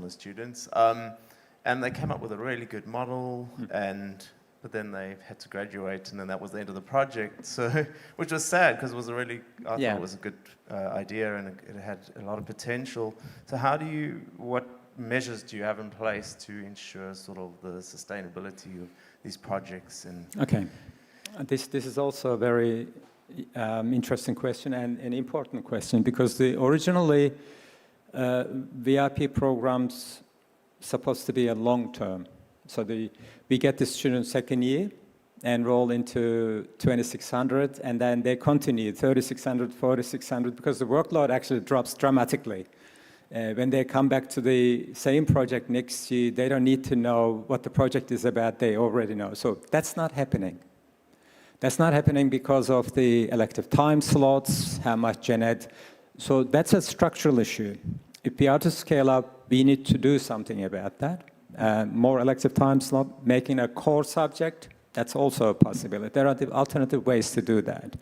students. And they came up with a really good model, but then they had to graduate, and then that was the end of the project. So, which was sad, because it was I thought it was a good idea, and it had a lot of potential. So what measures do you have in place to ensure sort of the sustainability of these projects? Okay, this is also a very interesting question and an important question, because originally VIP programs supposed to be a long term. So we get the students second year, enroll into 2600, and then they continue 3600, 4600, because the workload actually drops dramatically. When they come back to the same project next year, they don't need to know what the project is about, they already know. So that's not happening. That's not happening because of the elective time slots, how much gen ed. So that's a structural issue. If we are to scale up, we need to do something about that. More elective time slot, making a core subject, that's also a possibility. There are alternative ways to do that.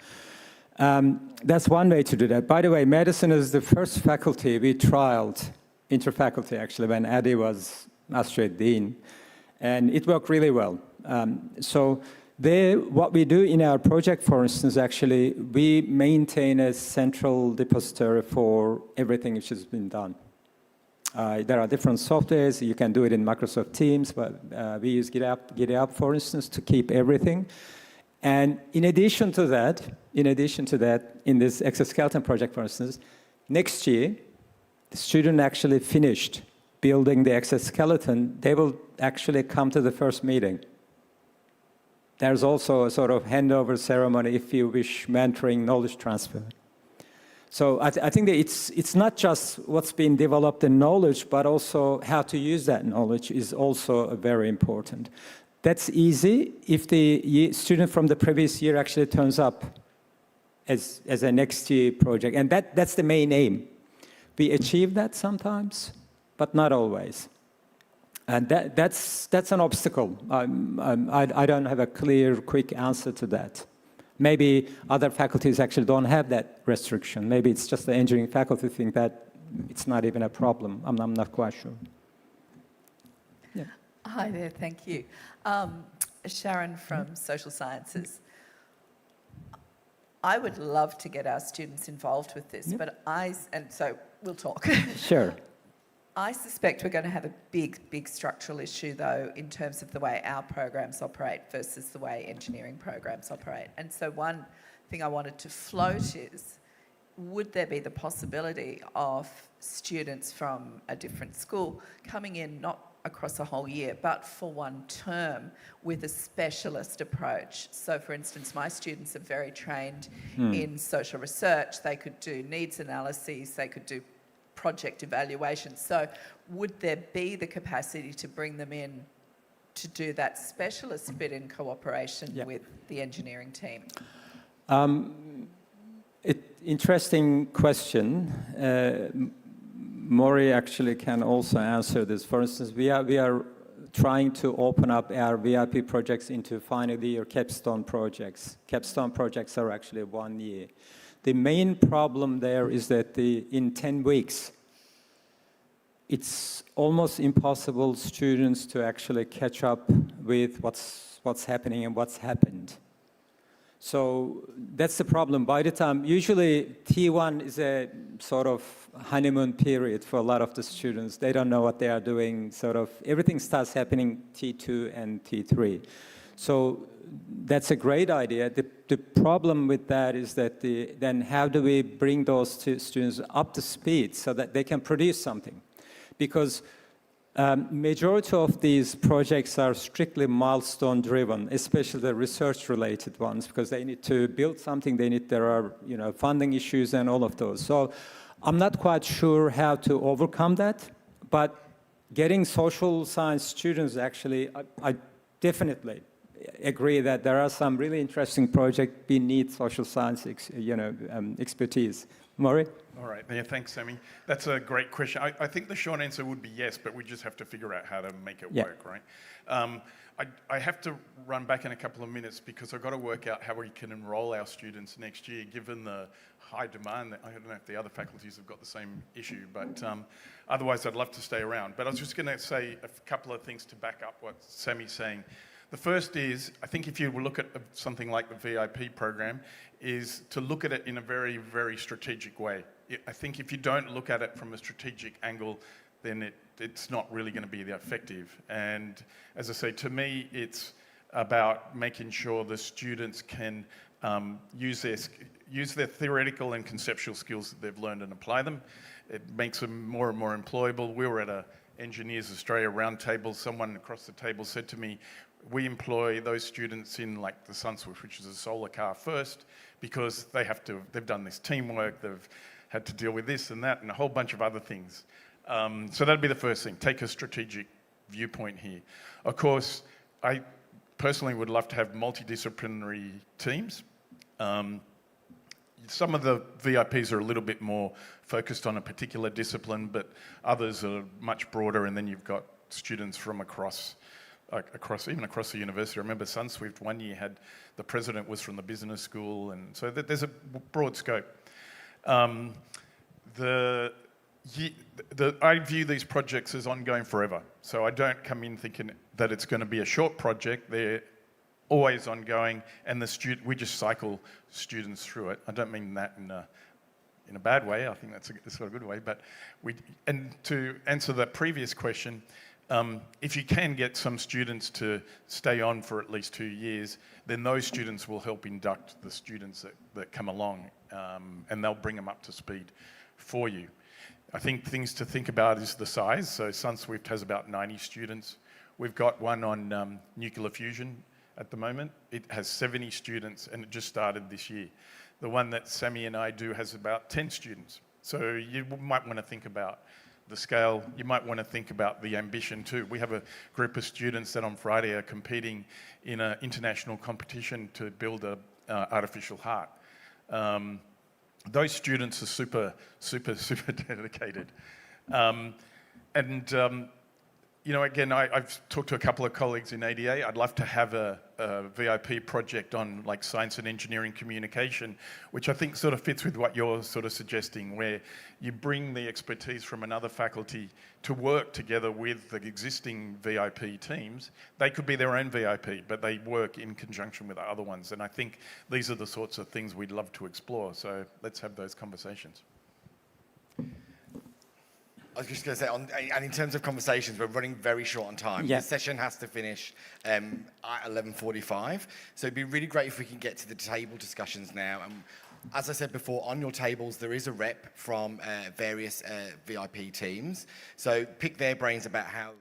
That's one way to do that. By the way, medicine is the first faculty we trialed, interfaculty actually, when Adi was associate dean, and it worked really well. So what we do in our project, for instance, actually, we maintain a central depository for everything which has been done. There are different softwares. You can do it in Microsoft Teams, but we use GitHub, for instance, to keep everything. And in addition to that, in this exoskeleton project, for instance, next year, the student actually finished building the exoskeleton. They will actually come to the first meeting. There's also a sort of handover ceremony, if you wish, mentoring, knowledge transfer. So I think that it's not just what's been developed in knowledge, but also how to use that knowledge is also very important. That's easy if the student from the previous year actually turns up as a next year project. And that's the main aim. We achieve that sometimes, but not always. And that's an obstacle. I don't have a clear, quick answer to that. Maybe other faculties actually don't have that restriction. Maybe it's just the engineering faculty think that it's not even a problem. I'm not quite sure. Yeah. Hi there, thank you. Sharon from Social Sciences. I would love to get our students involved with this, but so we'll talk. Sure. I suspect we're going to have a big structural issue, though, in terms of the way our programs operate versus the way engineering programs operate. And so one thing I wanted to float is, would there be the possibility of students from a different school coming in, not across a whole year, but for one term with a specialist approach? So, for instance, my students are very trained in social research. They could do needs analyses. They could do project evaluation. So would there be the capacity to bring them in to do that specialist bit in cooperation with the engineering team? Interesting question. Maury actually can also answer this. For instance, we are trying to open up our VIP projects into final year capstone projects. Capstone projects are actually 1 year. The main problem there is that in 10 weeks, it's almost impossible students to actually catch up with what's happening and what's happened. So that's the problem. By the time, usually T1 is a sort of honeymoon period for a lot of the students. They don't know what they are doing. Sort of everything starts happening T2 and T3. So that's a great idea. The problem with that is that then how do we bring those students up to speed so that they can produce something? Because majority of these projects are strictly milestone driven, especially the research related ones, because they need to build something, there are funding issues and all of those. So I'm not quite sure how to overcome that, but getting social science students actually, I definitely agree that there are some really interesting projects beneath social science expertise. Maury? All right, yeah, thanks, Sammy. That's a great question. I think the short answer would be yes, but we just have to figure out how to make it work, right? I have to run back in a couple of minutes because I've got to work out how we can enroll our students next year, given the high demand. I don't know if the other faculties have got the same issue, but otherwise I'd love to stay around. But I was just going to say a couple of things to back up what Sammy's saying. The first is, I think if you look at something like the VIP program, is to look at it in a very, very strategic way. I think if you don't look at it from a strategic angle, then it's not really going to be that effective. And as I say, to me, it's about making sure the students can use their theoretical and conceptual skills that they've learned and apply them. It makes them more and more employable. We were at a Engineers Australia roundtable. Someone across the table said to me, we employ those students in like the SunSwift, which is a solar car first, because they've done this teamwork, they've had to deal with this and that and a whole bunch of other things. So that'd be the first thing, take a strategic viewpoint here. Of course, I personally would love to have multidisciplinary teams. Some of the VIPs are a little bit more focused on a particular discipline, but others are much broader, and then you've got students from across the university. I remember SunSwift 1 year had, the president was from the business school, and so there's a broad scope. I view these projects as ongoing forever, so I don't come in thinking that it's going to be a short project. They're always ongoing, and we just cycle students through it. I don't mean that in a bad way. I think that's a good way. But and to answer the previous question, if you can get some students to stay on for at least 2 years, then those students will help induct the students that come along, and they'll bring them up to speed for you. I think things to think about is the size. So SunSwift has about 90 students. We've got one on nuclear fusion at the moment. It has 70 students, and it just started this year. The one that Sammy and I do has about 10 students. So you might want to think about the scale. You might want to think about the ambition too. We have a group of students that on Friday are competing in an international competition to build an artificial heart. Those students are super dedicated. Again, I've talked to a couple of colleagues in ADA. I'd love to have a VIP project on like science and engineering communication, which I think sort of fits with what you're sort of suggesting, where you bring the expertise from another faculty to work together with the existing VIP teams. They could be their own VIP, but they work in conjunction with the other ones. And I think these are the sorts of things we'd love to explore. So let's have those conversations. I was just going to say, and in terms of conversations, we're running very short on time. Yeah. The session has to finish at 11:45. So it'd be really great if we can get to the table discussions now. And as I said before, on your tables, there is a rep from various VIP teams. So pick their brains about how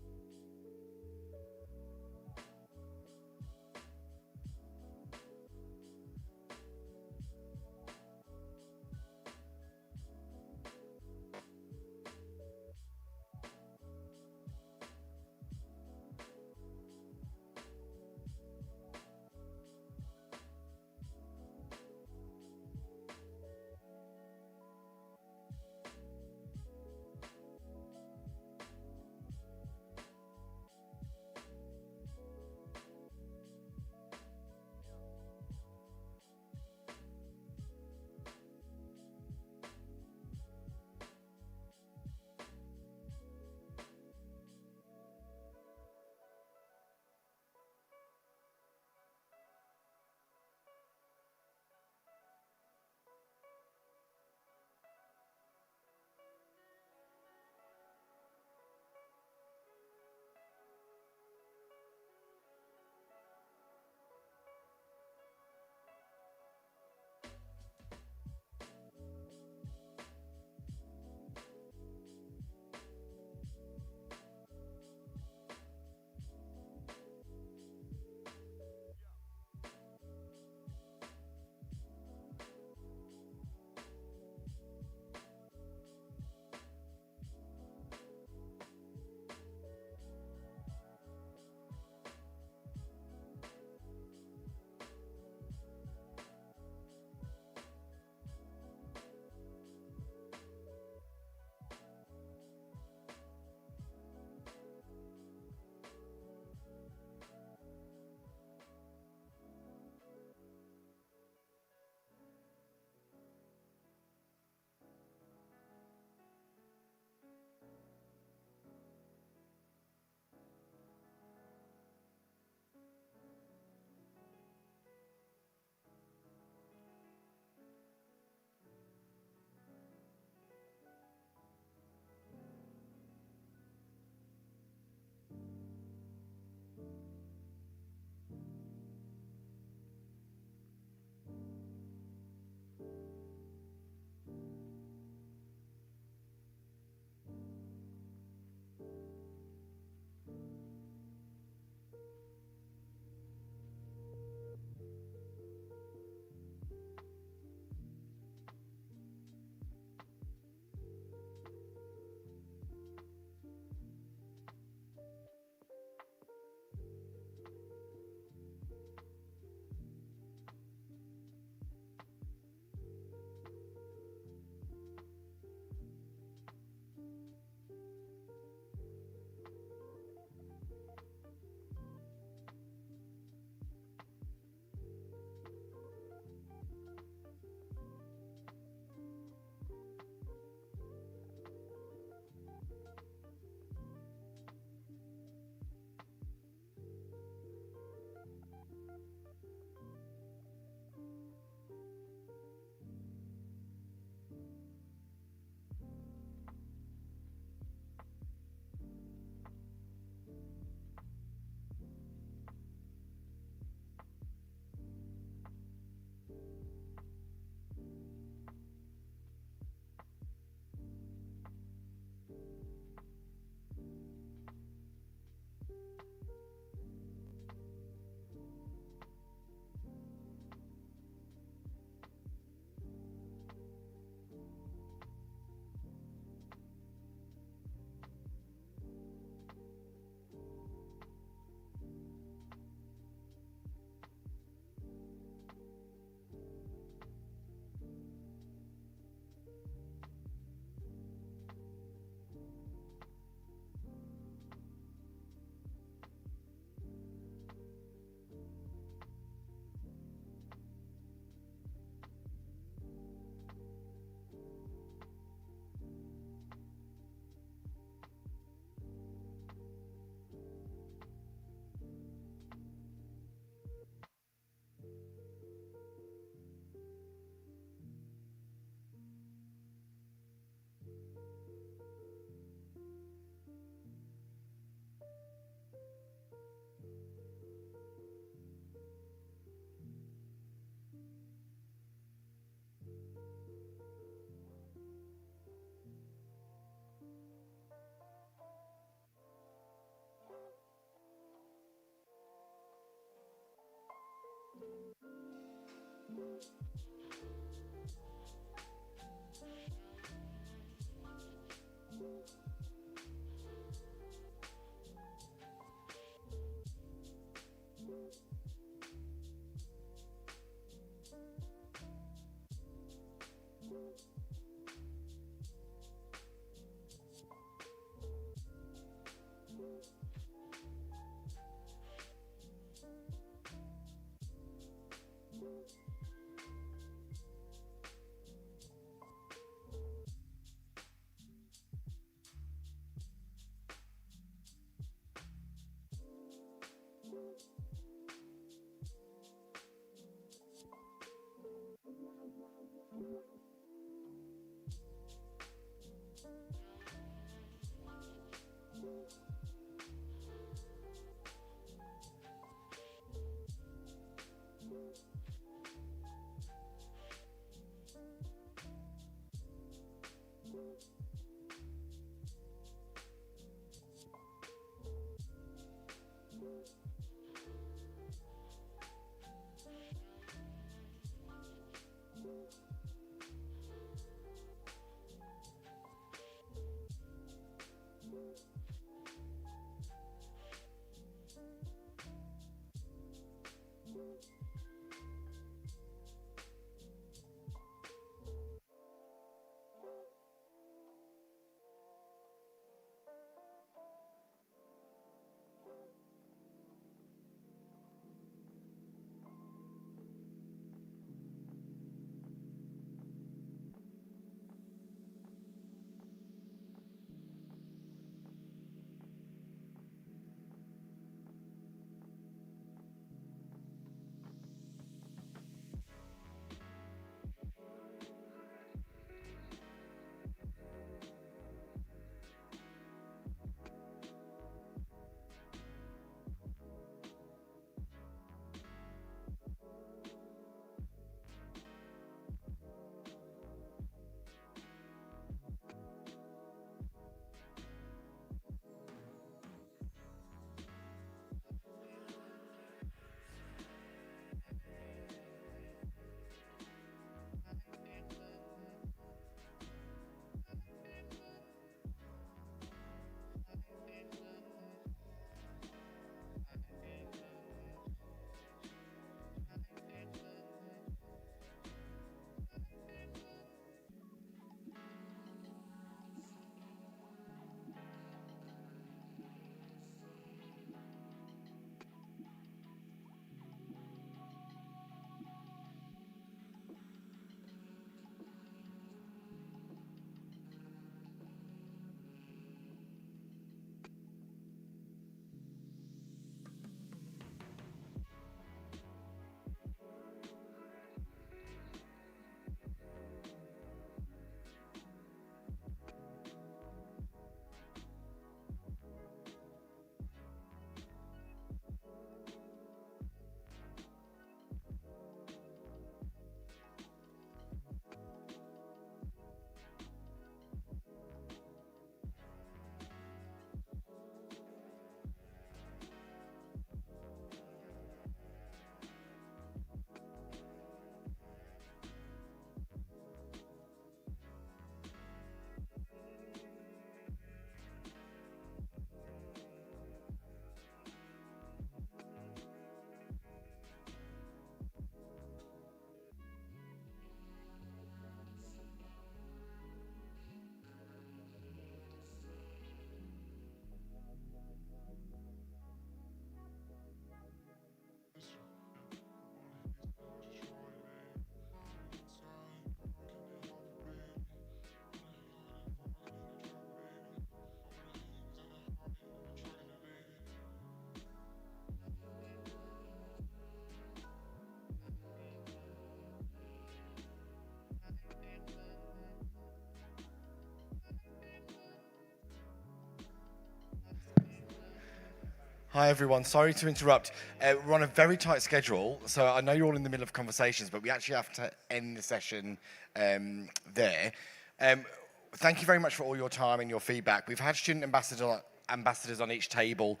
Hi everyone, sorry to interrupt. We're on a very tight schedule, so I know you're all in the middle of conversations, but we actually have to end the session there. Thank you very much for all your time and your feedback. We've had student ambassadors ambassadors on each table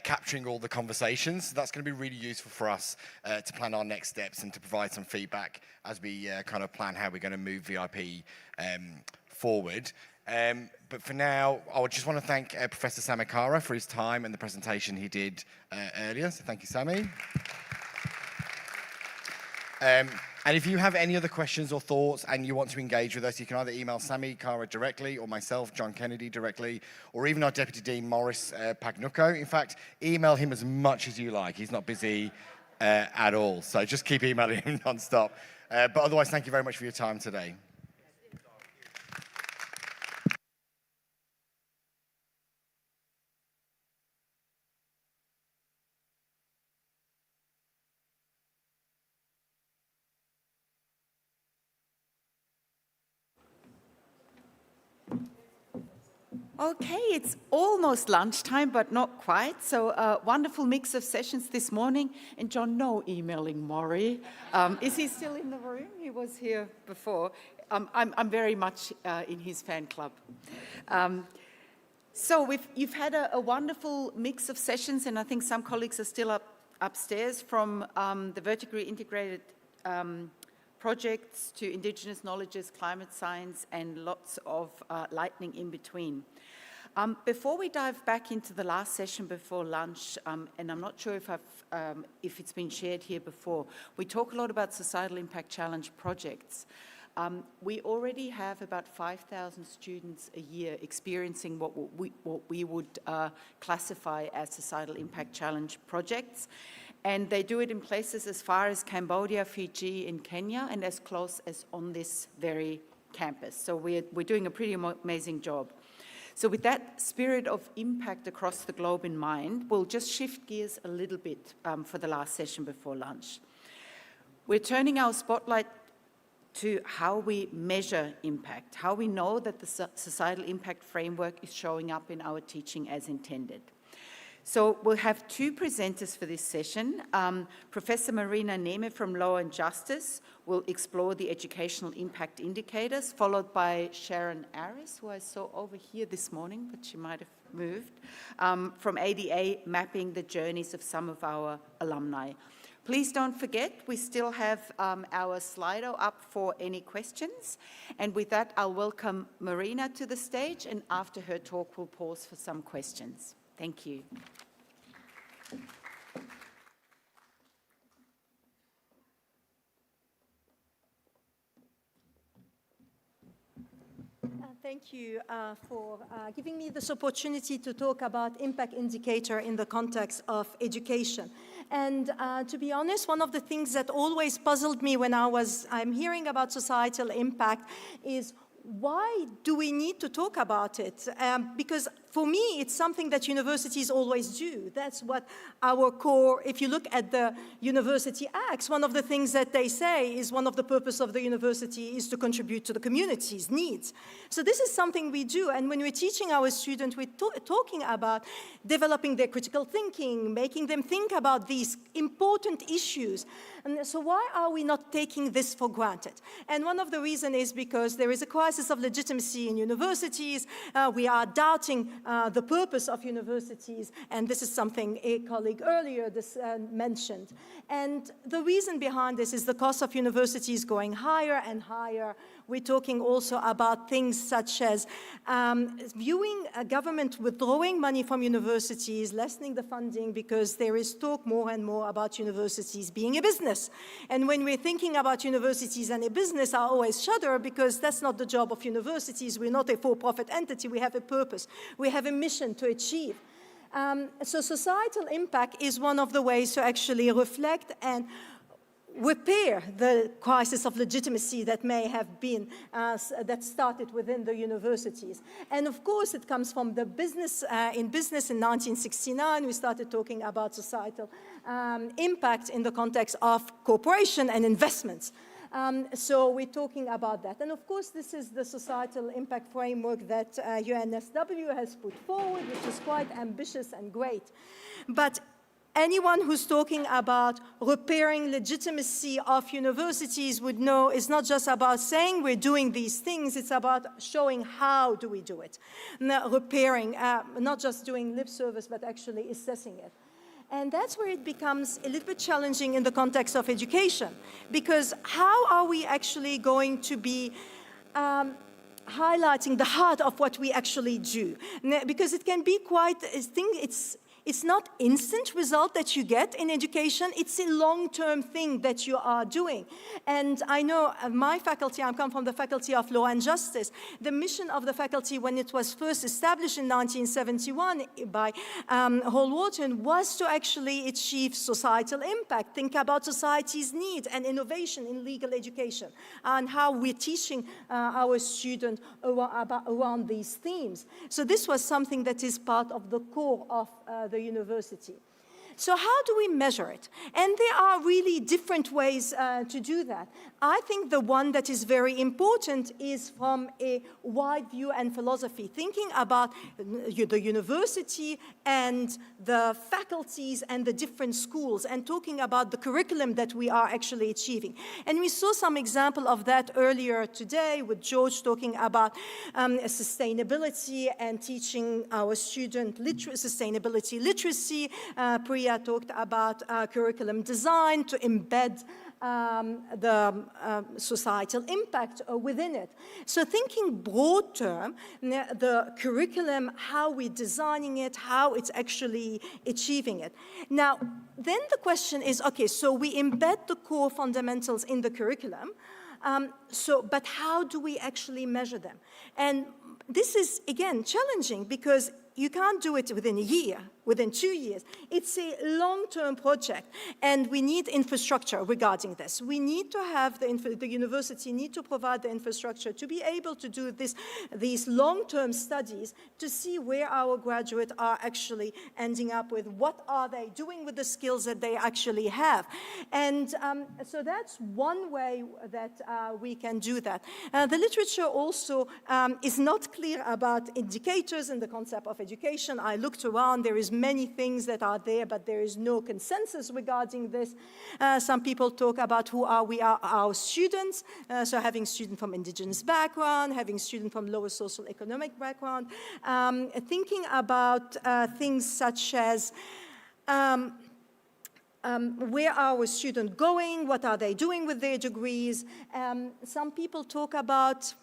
capturing all the conversations. That's going to be really useful for us to plan our next steps and to provide some feedback as we kind of plan how we're going to move VIP forward. But for now, I would just want to thank Professor Samakara for his time and the presentation he did earlier. So thank you, Sami. And if you have any other questions or thoughts and you want to engage with us, you can either email Sami Kara directly or myself, John Kennedy, directly, or even our Deputy Dean, Morris Pagnucco. In fact, email him as much as you like. He's not busy at all. So just keep emailing him non-stop. But otherwise, thank you very much for your time today. Okay, it's almost lunchtime, but not quite. So a wonderful mix of sessions this morning. And John, no emailing Maury. Is he still in the room? He was here before. I'm very much in his fan club. So you've had a wonderful mix of sessions, and I think some colleagues are still upstairs, from the vertically integrated projects to Indigenous knowledges, climate science, and lots of lightning in between. Before we dive back into the last session before lunch, and I'm not sure if it's been shared here before, we talk a lot about societal impact challenge projects. We already have about 5,000 students a year experiencing what we would classify as societal impact challenge projects. And they do it in places as far as Cambodia, Fiji, and Kenya, and as close as on this very campus. So we're doing a pretty amazing job. So with that spirit of impact across the globe in mind, we'll just shift gears a little bit for the last session before lunch. We're turning our spotlight to how we measure impact, how we know that the societal impact framework is showing up in our teaching as intended. So we'll have two presenters for this session. Professor Marina Neme from Law and Justice will explore the educational impact indicators, followed by Sharon Aris, who I saw over here this morning, but she might have moved, from ADA, mapping the journeys of some of our alumni. Please don't forget, we still have our Slido up for any questions. And with that, I'll welcome Marina to the stage, and after her talk, we'll pause for some questions. Thank you. Thank you for giving me this opportunity to talk about impact indicator in the context of education. And to be honest, one of the things that always puzzled me when I'm hearing about societal impact is, why do we need to talk about it? Because for me, it's something that universities always do. That's what our core, if you look at the University Acts, one of the things that they say is one of the purpose of the university is to contribute to the community's needs. So this is something we do. And when we're teaching our students, we're talking about developing their critical thinking, making them think about these important issues. And so why are we not taking this for granted? And one of the reasons is because there is a crisis of legitimacy in universities. We are doubting the purpose of universities, and this is something a colleague earlier mentioned. And the reason behind this is the cost of universities going higher and higher. We're talking also about things such as viewing a government withdrawing money from universities, lessening the funding, because there is talk more and more about universities being a business. And when we're thinking about universities and a business, I always shudder, because that's not the job of universities. We're not a for-profit entity. We have a purpose. We have a mission to achieve. So societal impact is one of the ways to actually reflect and repair the crisis of legitimacy that may have been, that started within the universities. And of course, it comes from the business. In business in 1969, we started talking about societal impact in the context of cooperation and investments. So we're talking about that. And of course, this is the societal impact framework that UNSW has put forward, which is quite ambitious and great. But anyone who's talking about repairing legitimacy of universities would know it's not just about saying we're doing these things, it's about showing how do we do it. Repairing, not just doing lip service, but actually assessing it. And that's where it becomes a little bit challenging in the context of education, because how are we actually going to be highlighting the heart of what we actually do? Because it can be quite, it's not instant result that you get in education, it's a long-term thing that you are doing. And I know my faculty, I come from the Faculty of Law and Justice, the mission of the faculty when it was first established in 1971 by Hall Wharton was to actually achieve societal impact, think about society's need and innovation in legal education, and how we're teaching our students around these themes. So this was something that is part of the core of the university. So how do we measure it? And there are really different ways to do that. I think the one that is very important is from a wide view and philosophy, thinking about the university and the faculties and the different schools, and talking about the curriculum that we are actually achieving. And we saw some example of that earlier today with George talking about sustainability and teaching our student sustainability literacy. Priya talked about curriculum design to embed the societal impact within it. So thinking broad term, the curriculum, how we're designing it, how it's actually achieving it. Now, then the question is, okay, so we embed the core fundamentals in the curriculum, but how do we actually measure them? And this is, again, challenging because you can't do it within a year, within 2 years. It's a long-term project, and we need infrastructure regarding this. We need to have the university need to provide the infrastructure to be able to do these long-term studies to see where our graduates are actually ending up with, what are they doing with the skills that they actually have. And so that's one way that we can do that. The literature also is not clear about indicators and the concept of education. I looked around, there is many things that are there, but there is no consensus regarding this. Some people talk about who are our students, so having students from indigenous background, having students from lower social economic background, thinking about things such as where are our students going, what are they doing with their degrees. Some people talk about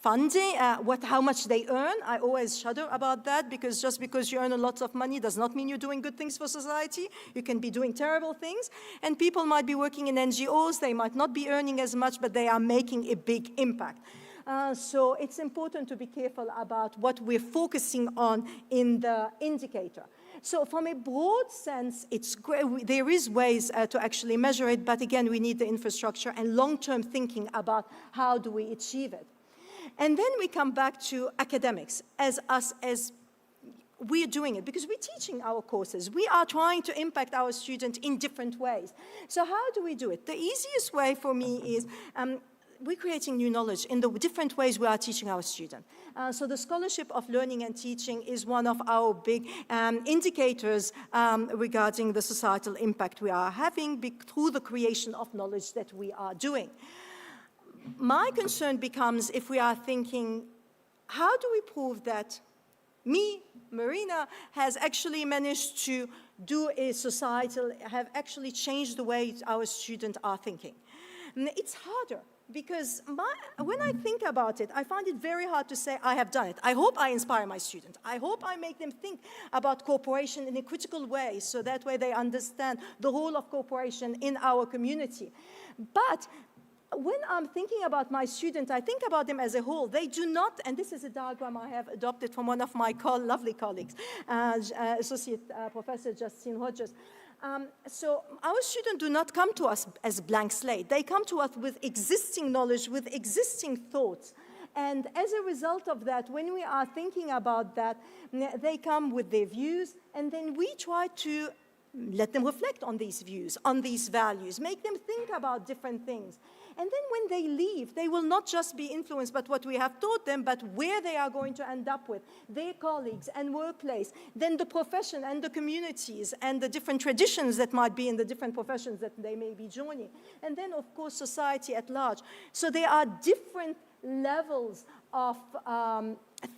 funding, how much they earn. I always shudder about that, because just because you earn a lot of money does not mean you're doing good things for society. You can be doing terrible things, and people might be working in NGOs, they might not be earning as much, but they are making a big impact. So it's important to be careful about what we're focusing on in the indicator. So from a broad sense, there is ways to actually measure it, but again, we need the infrastructure and long-term thinking about how do we achieve it. And then we come back to academics as we're doing it, because we're teaching our courses. We are trying to impact our students in different ways. So how do we do it? The easiest way for me is we're creating new knowledge in the different ways we are teaching our students. So the scholarship of learning and teaching is one of our big indicators regarding the societal impact we are having through the creation of knowledge that we are doing. My concern becomes if we are thinking, how do we prove that Marina, has actually managed to do have actually changed the way our students are thinking? It's harder, because when I think about it, I find it very hard to say I have done it. I hope I inspire my students. I hope I make them think about cooperation in a critical way, so that way they understand the role of cooperation in our community. But when I'm thinking about my students, I think about them as a whole. They do not, and this is a diagram I have adopted from one of my lovely colleagues, Associate Professor Justine Hodges. So our students do not come to us as blank slate. They come to us with existing knowledge, with existing thoughts. And as a result of that, when we are thinking about that, they come with their views, and then we try to let them reflect on these views, on these values, make them think about different things. And then when they leave, they will not just be influenced by what we have taught them, but where they are going to end up with, their colleagues and workplace, then the profession and the communities and the different traditions that might be in the different professions that they may be joining. And then, of course, society at large. So there are different levels of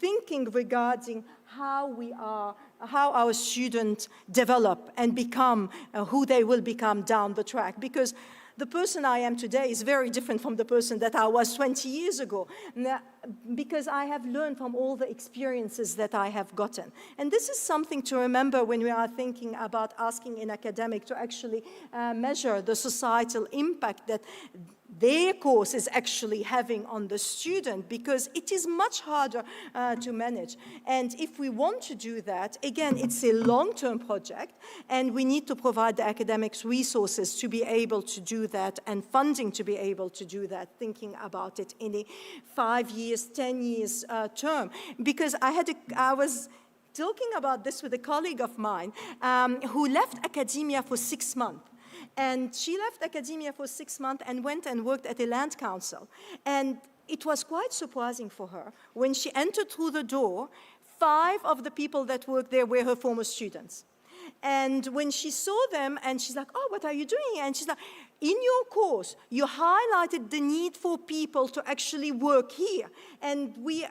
thinking regarding how our students develop and become who they will become down the track. Because the person I am today is very different from the person that I was 20 years ago, because I have learned from all the experiences that I have gotten. And this is something to remember when we are thinking about asking an academic to actually measure the societal impact that their course is actually having on the student, because it is much harder to manage. And if we want to do that, again, it's a long-term project, and we need to provide the academics resources to be able to do that and funding to be able to do that, thinking about it in a 5 years, 10 years term. Because I was talking about this with a colleague of mine who left academia for 6 months. And she left academia for 6 months and went and worked at a land council. And it was quite surprising for her. When she entered through the door, 5 of the people that worked there were her former students. And when she saw them, and she's like, "Oh, what are you doing?" And she's like, "In your course, you highlighted the need for people to actually work here. And we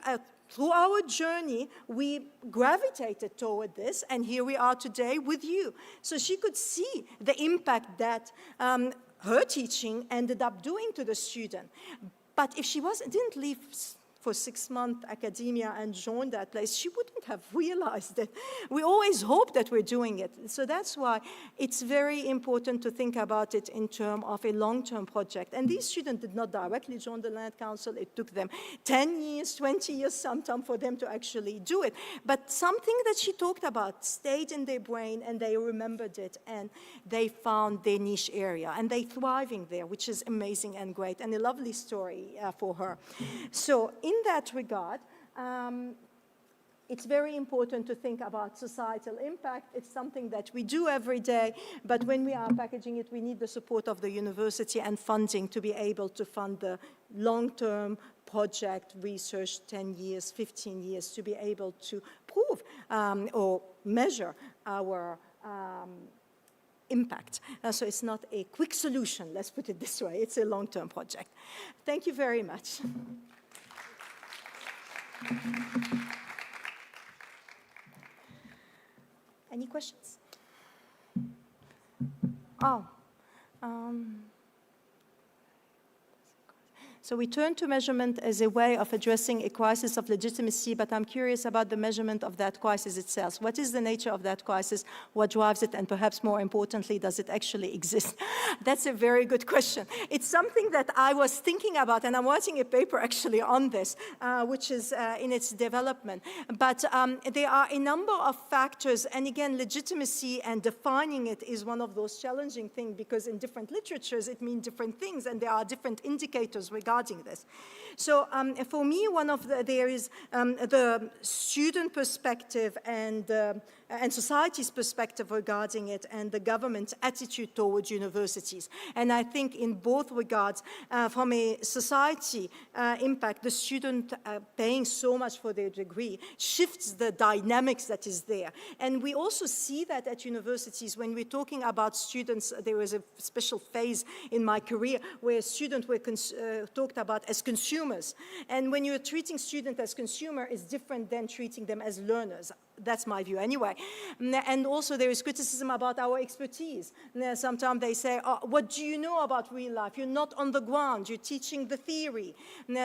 through our journey, we gravitated toward this, and here we are today with you." So she could see the impact that her teaching ended up doing to the student. But if she didn't leave for 6 months academia and join that place, she wouldn't have realized it. We always hope that we're doing it. So that's why it's very important to think about it in terms of a long-term project. And these students did not directly join the Land Council. It took them 10 years, 20 years sometimes for them to actually do it. But something that she talked about stayed in their brain, and they remembered it, and they found their niche area, and they're thriving there, which is amazing and great, and a lovely story for her. So in that regard, it's very important to think about societal impact. It's something that we do every day, but when we are packaging it, we need the support of the university and funding to be able to fund the long-term project research, 10 years, 15 years, to be able to prove or measure our impact. So it's not a quick solution, let's put it this way. It's a long-term project. Thank you very much. Any questions? So we turn to measurement as a way of addressing a crisis of legitimacy, but I'm curious about the measurement of that crisis itself. What is the nature of that crisis? What drives it? And perhaps more importantly, does it actually exist? That's a very good question. It's something that I was thinking about, and I'm writing a paper actually on this, which is in its development. But there are a number of factors, and again, legitimacy and defining it is one of those challenging things, because in different literatures, it means different things, and there are different indicators regarding this. So for me, there is the student perspective and society's perspective regarding it, and the government's attitude towards universities. And I think in both regards, from a society impact, the student paying so much for their degree shifts the dynamics that is there. And we also see that at universities. When we're talking about students, there was a special phase in my career where students were talked about as consumers. And when you're treating students as consumers, it's different than treating them as learners. That's my view anyway. And also there is criticism about our expertise. Sometimes they say, "Oh, what do you know about real life? You're not on the ground, you're teaching the theory."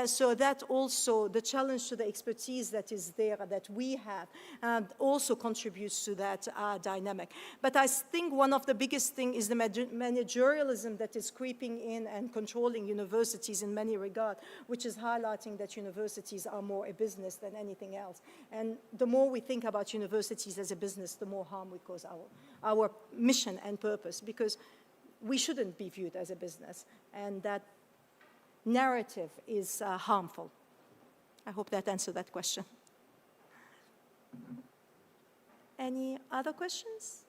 So that also, the challenge to the expertise that is there, that we have, also contributes to that dynamic. But I think one of the biggest things is the managerialism that is creeping in and controlling universities in many regards, which is highlighting that universities are more a business than anything else. And the more we think about universities as a business, the more harm we cause our mission and purpose, because we shouldn't be viewed as a business, and that narrative is harmful. I hope that answered that question. Any other questions?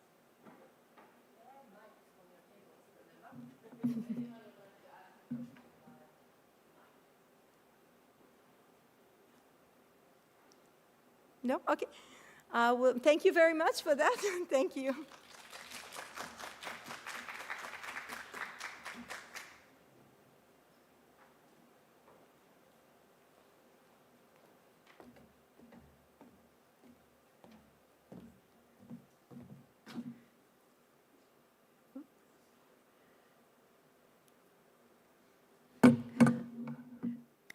No? Okay. Well, thank you very much for that. Thank you.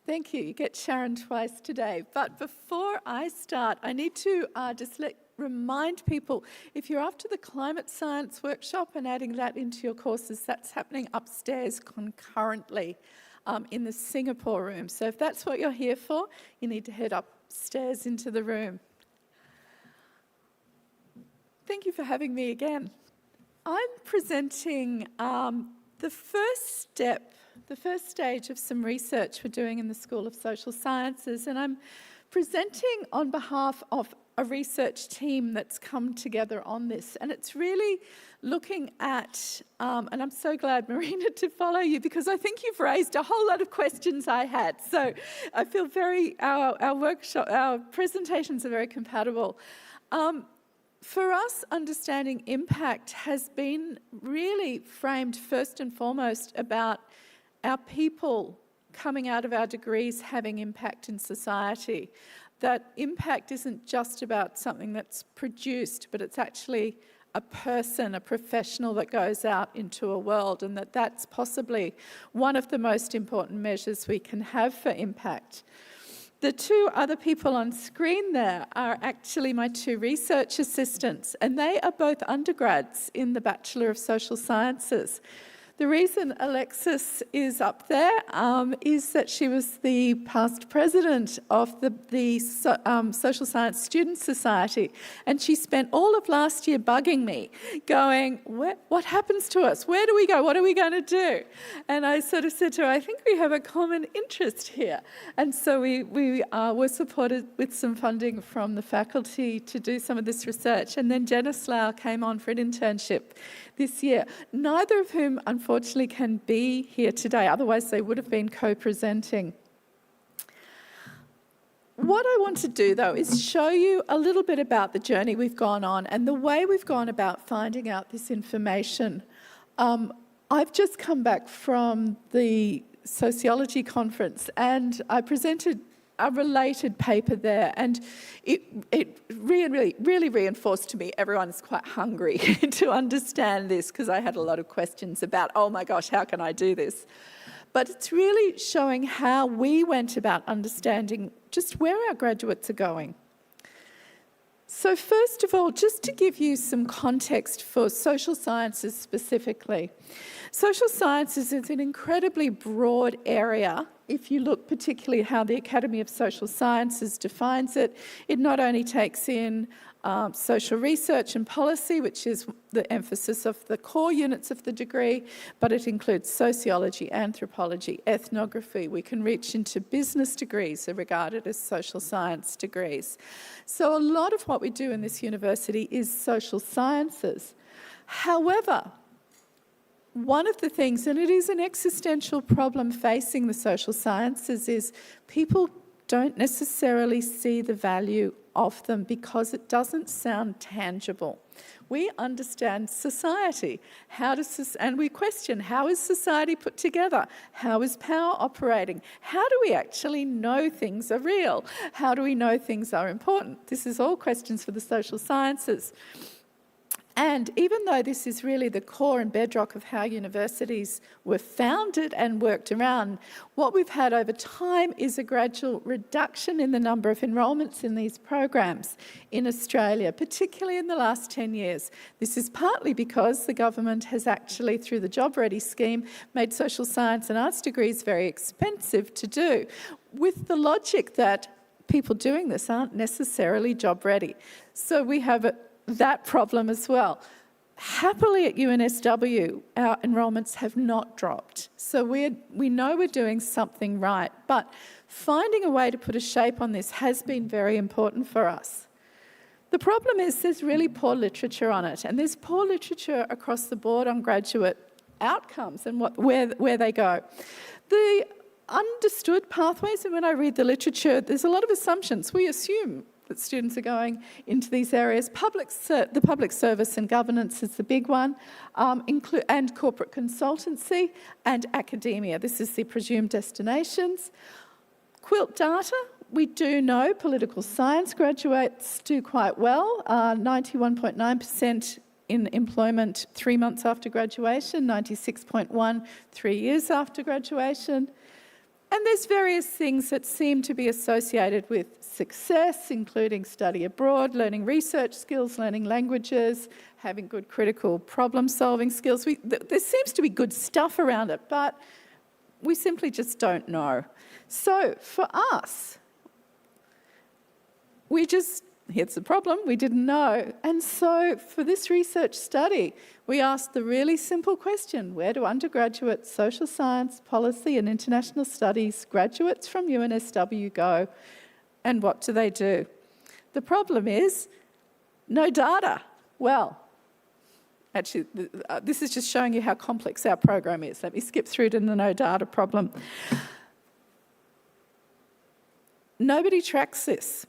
Thank you. You get Sharon twice today. But before I start, I need to just remind people, if you're after the climate science workshop and adding that into your courses, that's happening upstairs concurrently in the Singapore room. So if that's what you're here for, you need to head upstairs into the room. Thank you for having me again. I'm presenting the first stage of some research we're doing in the School of Social Sciences, and I'm presenting on behalf of a research team that's come together on this. And it's really looking at, and I'm so glad, Marina, to follow you, because I think you've raised a whole lot of questions I had. So I feel our presentations are very compatible. For us, understanding impact has been really framed first and foremost about our people coming out of our degrees having impact in society. That impact isn't just about something that's produced, but it's actually a person, a professional that goes out into a world, and that's possibly one of the most important measures we can have for impact. The two other people on screen there are actually my two research assistants, and they are both undergrads in the Bachelor of Social Sciences. The reason Alexis is up there is that she was the past president of the Social Science Student Society, and she spent all of last year bugging me, going, what happens to us? Where do we go? What are we going to do? And I sort of said to her, I think we have a common interest here. And so we were supported with some funding from the faculty to do some of this research. And then Jenna Slough came on for an internship this year, neither of whom unfortunately can be here today, otherwise they would have been co-presenting. What I want to do though is show you a little bit about the journey we've gone on and the way we've gone about finding out this information. I've just come back from the sociology conference and I presented a related paper there, and it really reinforced to me everyone's quite hungry to understand this, because I had a lot of questions about, oh my gosh, how can I do this? But it's really showing how we went about understanding just where our graduates are going. So first of all, just to give you some context for social sciences specifically. Social sciences is an incredibly broad area. If you look particularly at how the Academy of Social Sciences defines it, it not only takes in social research and policy, which is the emphasis of the core units of the degree, but it includes sociology, anthropology, ethnography. We can reach into business degrees are regarded as social science degrees. So a lot of what we do in this university is social sciences. However, one of the things, and it is an existential problem facing the social sciences, is people don't necessarily see the value of them because it doesn't sound tangible. We understand society. And we question, how is society put together? How is power operating? How do we actually know things are real? How do we know things are important? This is all questions for the social sciences. And even though this is really the core and bedrock of how universities were founded and worked around, what we've had over time is a gradual reduction in the number of enrolments in these programs in Australia, particularly in the last 10 years. This is partly because the government has actually, through the Job Ready scheme, made social science and arts degrees very expensive to do, with the logic that people doing this aren't necessarily job ready. So we have that problem as well. Happily at UNSW, our enrolments have not dropped. So we know we're doing something right, but finding a way to put a shape on this has been very important for us. The problem is there's really poor literature on it, and there's poor literature across the board on graduate outcomes and where they go. The understood pathways, and when I read the literature, there's a lot of assumptions. We assume that students are going into these areas. The public service and governance is the big one, and corporate consultancy and academia. This is the presumed destinations. Quilt data, we do know political science graduates do quite well, 91.9% in employment 3 months after graduation, 96.1 3 years after graduation. And there's various things that seem to be associated with success, including study abroad, learning research skills, learning languages, having good critical problem-solving skills. There seems to be good stuff around it, but we simply just don't know. So for us, here's the problem, we didn't know. And so for this research study, we asked the really simple question, where do undergraduate social science, policy and international studies graduates from UNSW go, and what do they do? The problem is, no data. Well, actually, this is just showing you how complex our program is. Let me skip through to the no data problem. Nobody tracks this.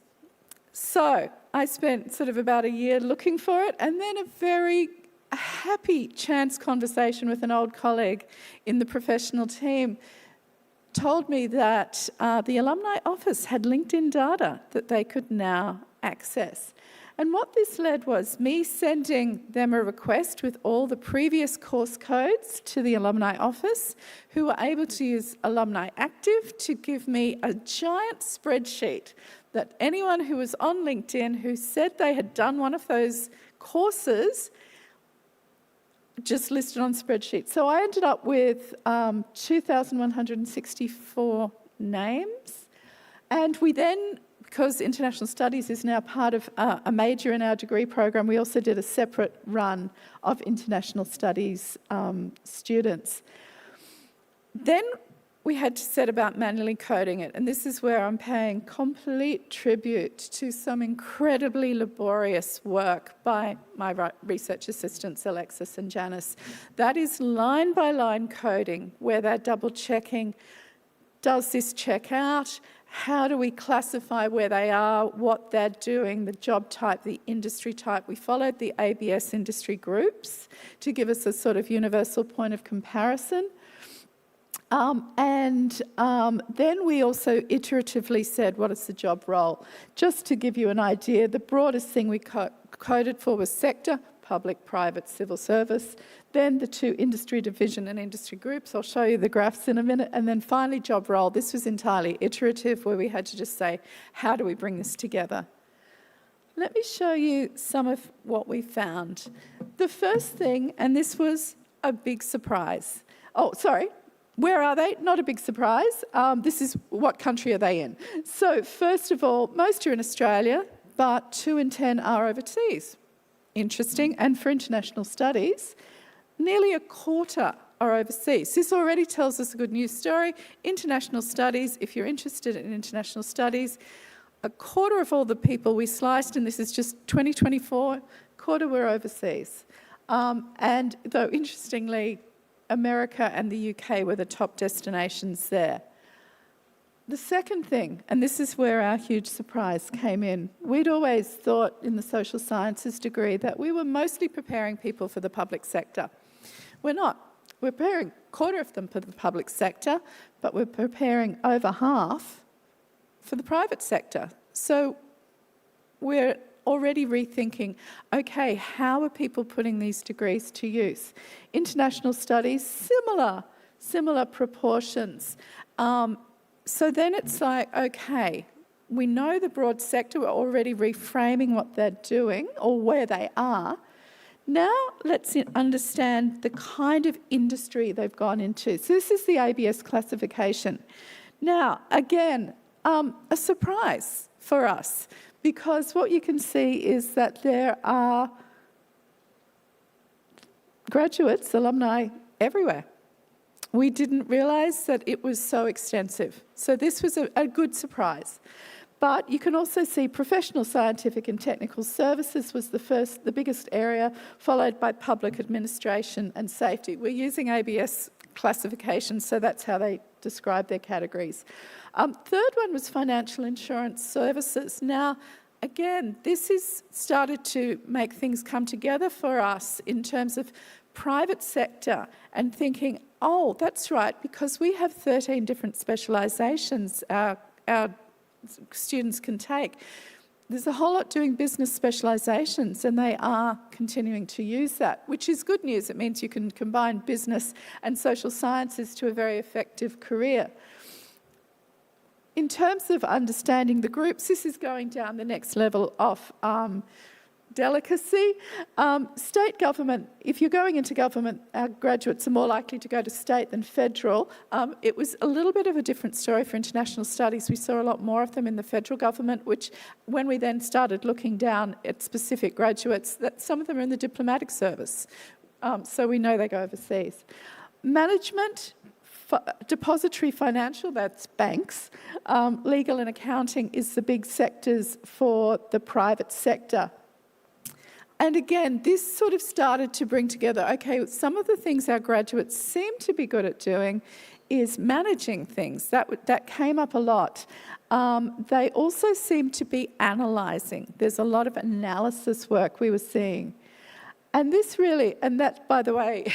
So I spent sort of about a year looking for it, and then a very happy chance conversation with an old colleague in the professional team told me that the alumni office had LinkedIn data that they could now access. And what this led was me sending them a request with all the previous course codes to the alumni office, who were able to use Alumni Active to give me a giant spreadsheet that anyone who was on LinkedIn who said they had done one of those courses just listed on spreadsheet. So I ended up with 2,164 names. And we then, because international studies is now part of a major in our degree program, we also did a separate run of international studies students. Then we had to set about manually coding it, and this is where I'm paying complete tribute to some incredibly laborious work by my research assistants, Alexis and Janice. That is line-by-line coding, where they're double-checking, does this check out? How do we classify where they are, what they're doing, the job type, the industry type? We followed the ABS industry groups to give us a sort of universal point of comparison. Then we also iteratively said, what is the job role? Just to give you an idea, the broadest thing we coded for was sector, public, private, civil service, then the two industry division and industry groups. I'll show you the graphs in a minute. And then finally, job role. This was entirely iterative, where we had to just say, how do we bring this together? Let me show you some of what we found. The first thing, and this was a big surprise. Oh, sorry. Where are they? Not a big surprise. This is what country are they in? So first of all, most are in Australia, but 2 in 10 are overseas. Interesting. And for international studies, nearly a quarter are overseas. This already tells us a good news story. International studies, if you're interested in international studies, a quarter of all the people we sliced, and this is just 2024, quarter were overseas. And though interestingly, America and the UK were the top destinations there. The second thing, and this is where our huge surprise came in, we'd always thought in the social sciences degree that we were mostly preparing people for the public sector. We're not. We're preparing a quarter of them for the public sector, but we're preparing over half for the private sector. So we're already rethinking, okay, how are people putting these degrees to use? International studies, similar proportions. So then it's like, okay, we know the broad sector, we're already reframing what they're doing or where they are. Now let's understand the kind of industry they've gone into. So this is the ABS classification. Now, again, a surprise for us, because what you can see is that there are graduates, alumni everywhere. We didn't realise that it was so extensive. So this was a good surprise. But you can also see professional, scientific and technical services was the biggest area, followed by public administration and safety. We're using ABS classification, so that's how they describe their categories. Third one was financial insurance services. Now, again, this has started to make things come together for us in terms of private sector and thinking, oh, that's right, because we have 13 different specialisations our students can take. There's a whole lot doing business specialisations, and they are continuing to use that, which is good news. It means you can combine business and social sciences to a very effective career. In terms of understanding the groups, this is going down the next level of delicacy. State government, if you're going into government, our graduates are more likely to go to state than federal. It was a little bit of a different story for international studies. We saw a lot more of them in the federal government, which when we then started looking down at specific graduates, that some of them are in the diplomatic service. So we know they go overseas. Management, depository financial, that's banks. Legal and accounting is the big sectors for the private sector. And again, this sort of started to bring together, okay, some of the things our graduates seem to be good at doing is managing things. That came up a lot. They also seem to be analysing. There's a lot of analysis work we were seeing. And this really, and that, by the way,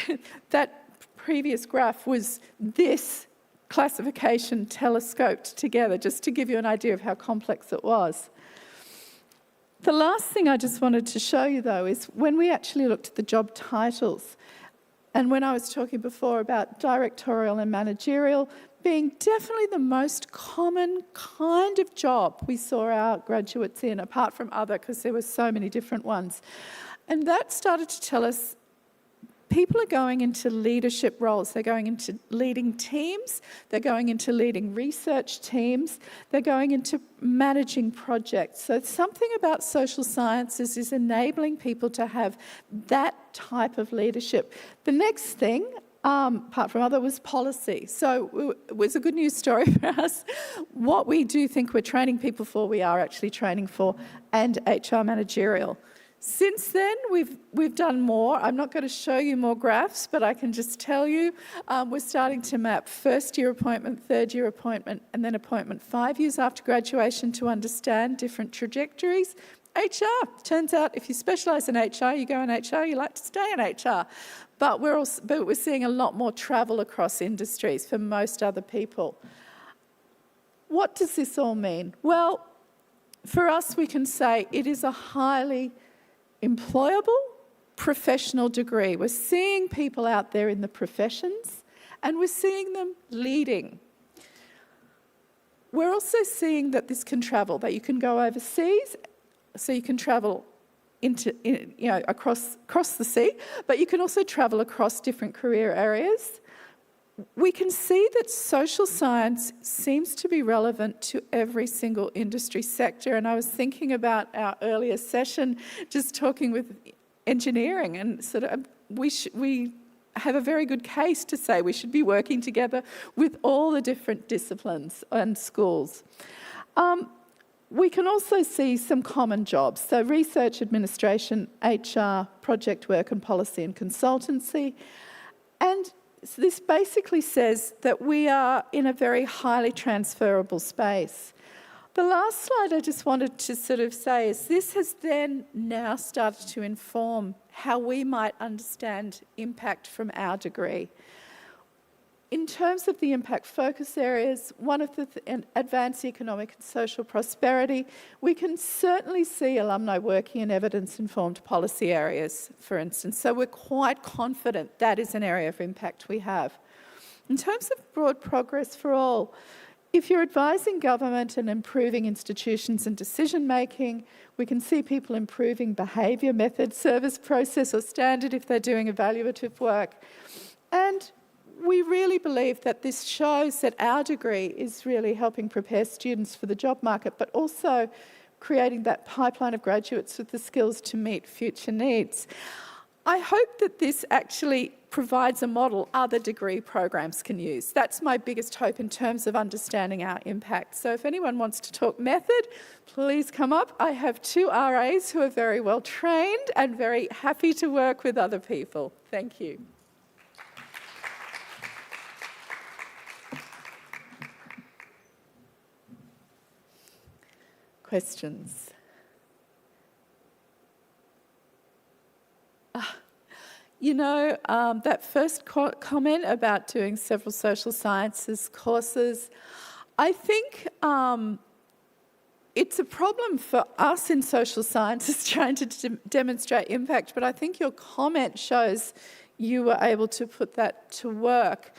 that previous graph was this classification telescoped together, just to give you an idea of how complex it was. The last thing I just wanted to show you, though, is when we actually looked at the job titles, and when I was talking before about directorial and managerial being definitely the most common kind of job we saw our graduates in, apart from other, because there were so many different ones. And that started to tell us people are going into leadership roles. They're going into leading teams. They're going into leading research teams. They're going into managing projects. So something about social sciences is enabling people to have that type of leadership. The next thing, apart from other, was policy. So it was a good news story for us. What we do think we're training people for, we are actually training for, and HR managerial. Since then, we've done more. I'm not going to show you more graphs, but I can just tell you we're starting to map first-year appointment, third-year appointment, and then appointment 5 years after graduation to understand different trajectories. HR, turns out if you specialise in HR, you go in HR, you like to stay in HR. But we're seeing a lot more travel across industries for most other people. What does this all mean? Well, for us, we can say it is a highly employable professional degree. We're seeing people out there in the professions, and we're seeing them leading. We're also seeing that this can travel, that you can go overseas, so you can travel across the sea, but you can also travel across different career areas. We can see that social science seems to be relevant to every single industry sector. And I was thinking about our earlier session, just talking with engineering, and sort of we have a very good case to say we should be working together with all the different disciplines and schools. We can also see some common jobs. So research, administration, HR, project work and policy and consultancy. And so this basically says that we are in a very highly transferable space. The last slide I just wanted to sort of say is this has then now started to inform how we might understand impact from our degree. In terms of the impact focus areas, one of the advanced economic and social prosperity, we can certainly see alumni working in evidence-informed policy areas, for instance. So we're quite confident that is an area of impact we have. In terms of broad progress for all, if you're advising government and improving institutions and decision-making, we can see people improving behaviour, method, service, process or standard if they're doing evaluative work. And we really believe that this shows that our degree is really helping prepare students for the job market, but also creating that pipeline of graduates with the skills to meet future needs. I hope that this actually provides a model other degree programs can use. That's my biggest hope in terms of understanding our impact. So if anyone wants to talk method, please come up. I have 2 RAs who are very well trained and very happy to work with other people. Thank you. Questions? That first comment about doing several social sciences courses, I think it's a problem for us in social sciences trying to demonstrate impact, but I think your comment shows you were able to put that to work.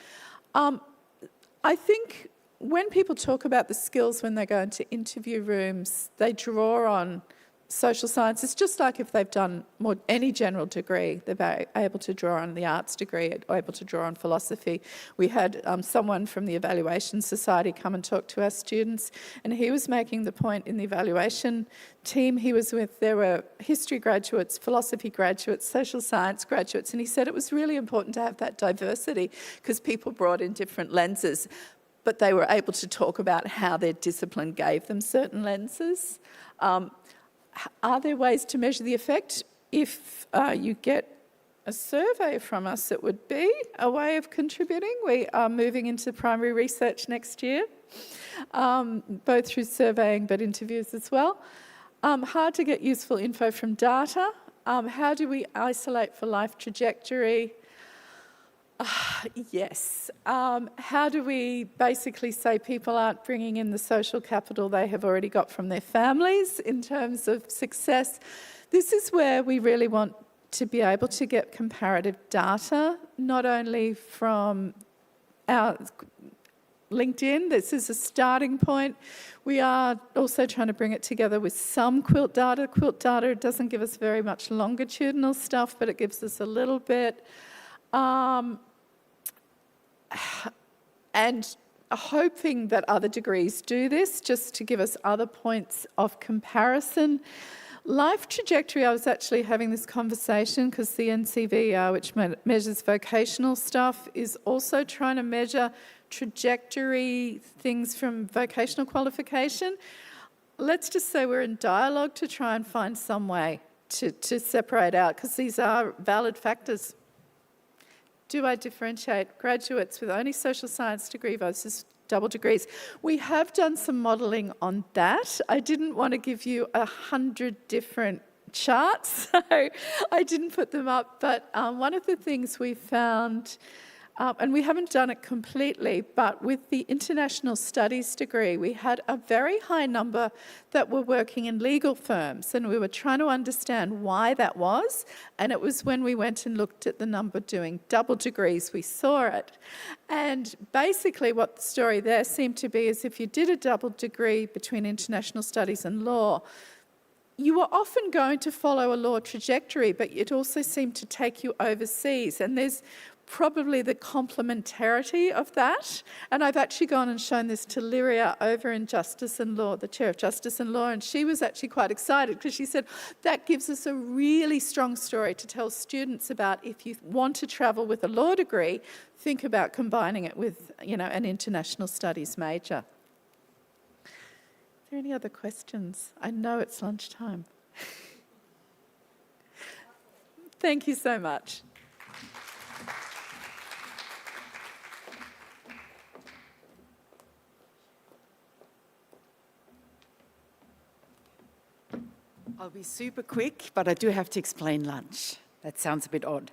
I think when people talk about the skills when they go into interview rooms, they draw on social science. It's just like if they've done any general degree, they're able to draw on the arts degree, or able to draw on philosophy. We had someone from the Evaluation Society come and talk to our students, and he was making the point in the evaluation team he was with, there were history graduates, philosophy graduates, social science graduates, and he said it was really important to have that diversity because people brought in different lenses, but they were able to talk about how their discipline gave them certain lenses. Are there ways to measure the effect? If you get a survey from us, it would be a way of contributing. We are moving into primary research next year, both through surveying but interviews as well. Hard to get useful info from data. How do we isolate for life trajectory? Yes. How do we basically say people aren't bringing in the social capital they have already got from their families in terms of success? This is where we really want to be able to get comparative data, not only from our LinkedIn. This is a starting point. We are also trying to bring it together with some quilt data. Quilt data doesn't give us very much longitudinal stuff, but it gives us a little bit. And hoping that other degrees do this, just to give us other points of comparison. Life trajectory, I was actually having this conversation because the NCV, which measures vocational stuff, is also trying to measure trajectory things from vocational qualification. Let's just say we're in dialogue to try and find some way to separate out, because these are valid factors. Do I differentiate graduates with only social science degree versus double degrees? We have done some modelling on that. I didn't want to give you 100 different charts, so I didn't put them up. But one of the things we found, and we haven't done it completely, but with the international studies degree, we had a very high number that were working in legal firms, and we were trying to understand why that was. And it was when we went and looked at the number doing double degrees, we saw it. And basically what the story there seemed to be is if you did a double degree between international studies and law, you were often going to follow a law trajectory, but it also seemed to take you overseas. And there's probably the complementarity of that. And I've actually gone and shown this to Lyria over in Justice and Law, the Chair of Justice and Law, and she was actually quite excited because she said that gives us a really strong story to tell students about if you want to travel with a law degree, think about combining it with, an international studies major. Are there any other questions? I know it's lunchtime. Thank you so much. I'll be super quick, but I do have to explain lunch. That sounds a bit odd.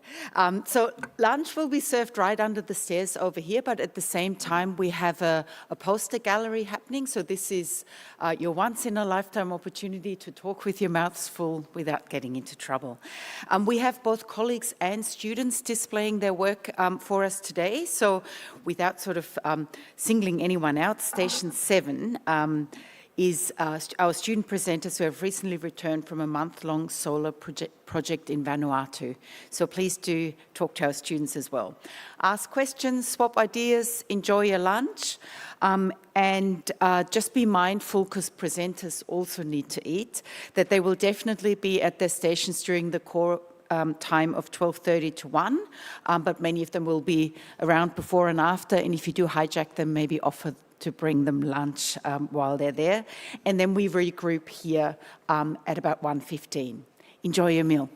So lunch will be served right under the stairs over here, but at the same time we have a poster gallery happening. So this is your once-in-a-lifetime opportunity to talk with your mouths full without getting into trouble. We have both colleagues and students displaying their work for us today. So without sort of singling anyone out, Station 7 is our student presenters who have recently returned from a month-long solar project in Vanuatu. So please do talk to our students as well. Ask questions, swap ideas, enjoy your lunch, and just be mindful, because presenters also need to eat, that they will definitely be at their stations during the core time of 12:30 to 1, but many of them will be around before and after, and if you do hijack them, maybe offer to bring them lunch while they're there. And then we regroup here at about 1:15. Enjoy your meal.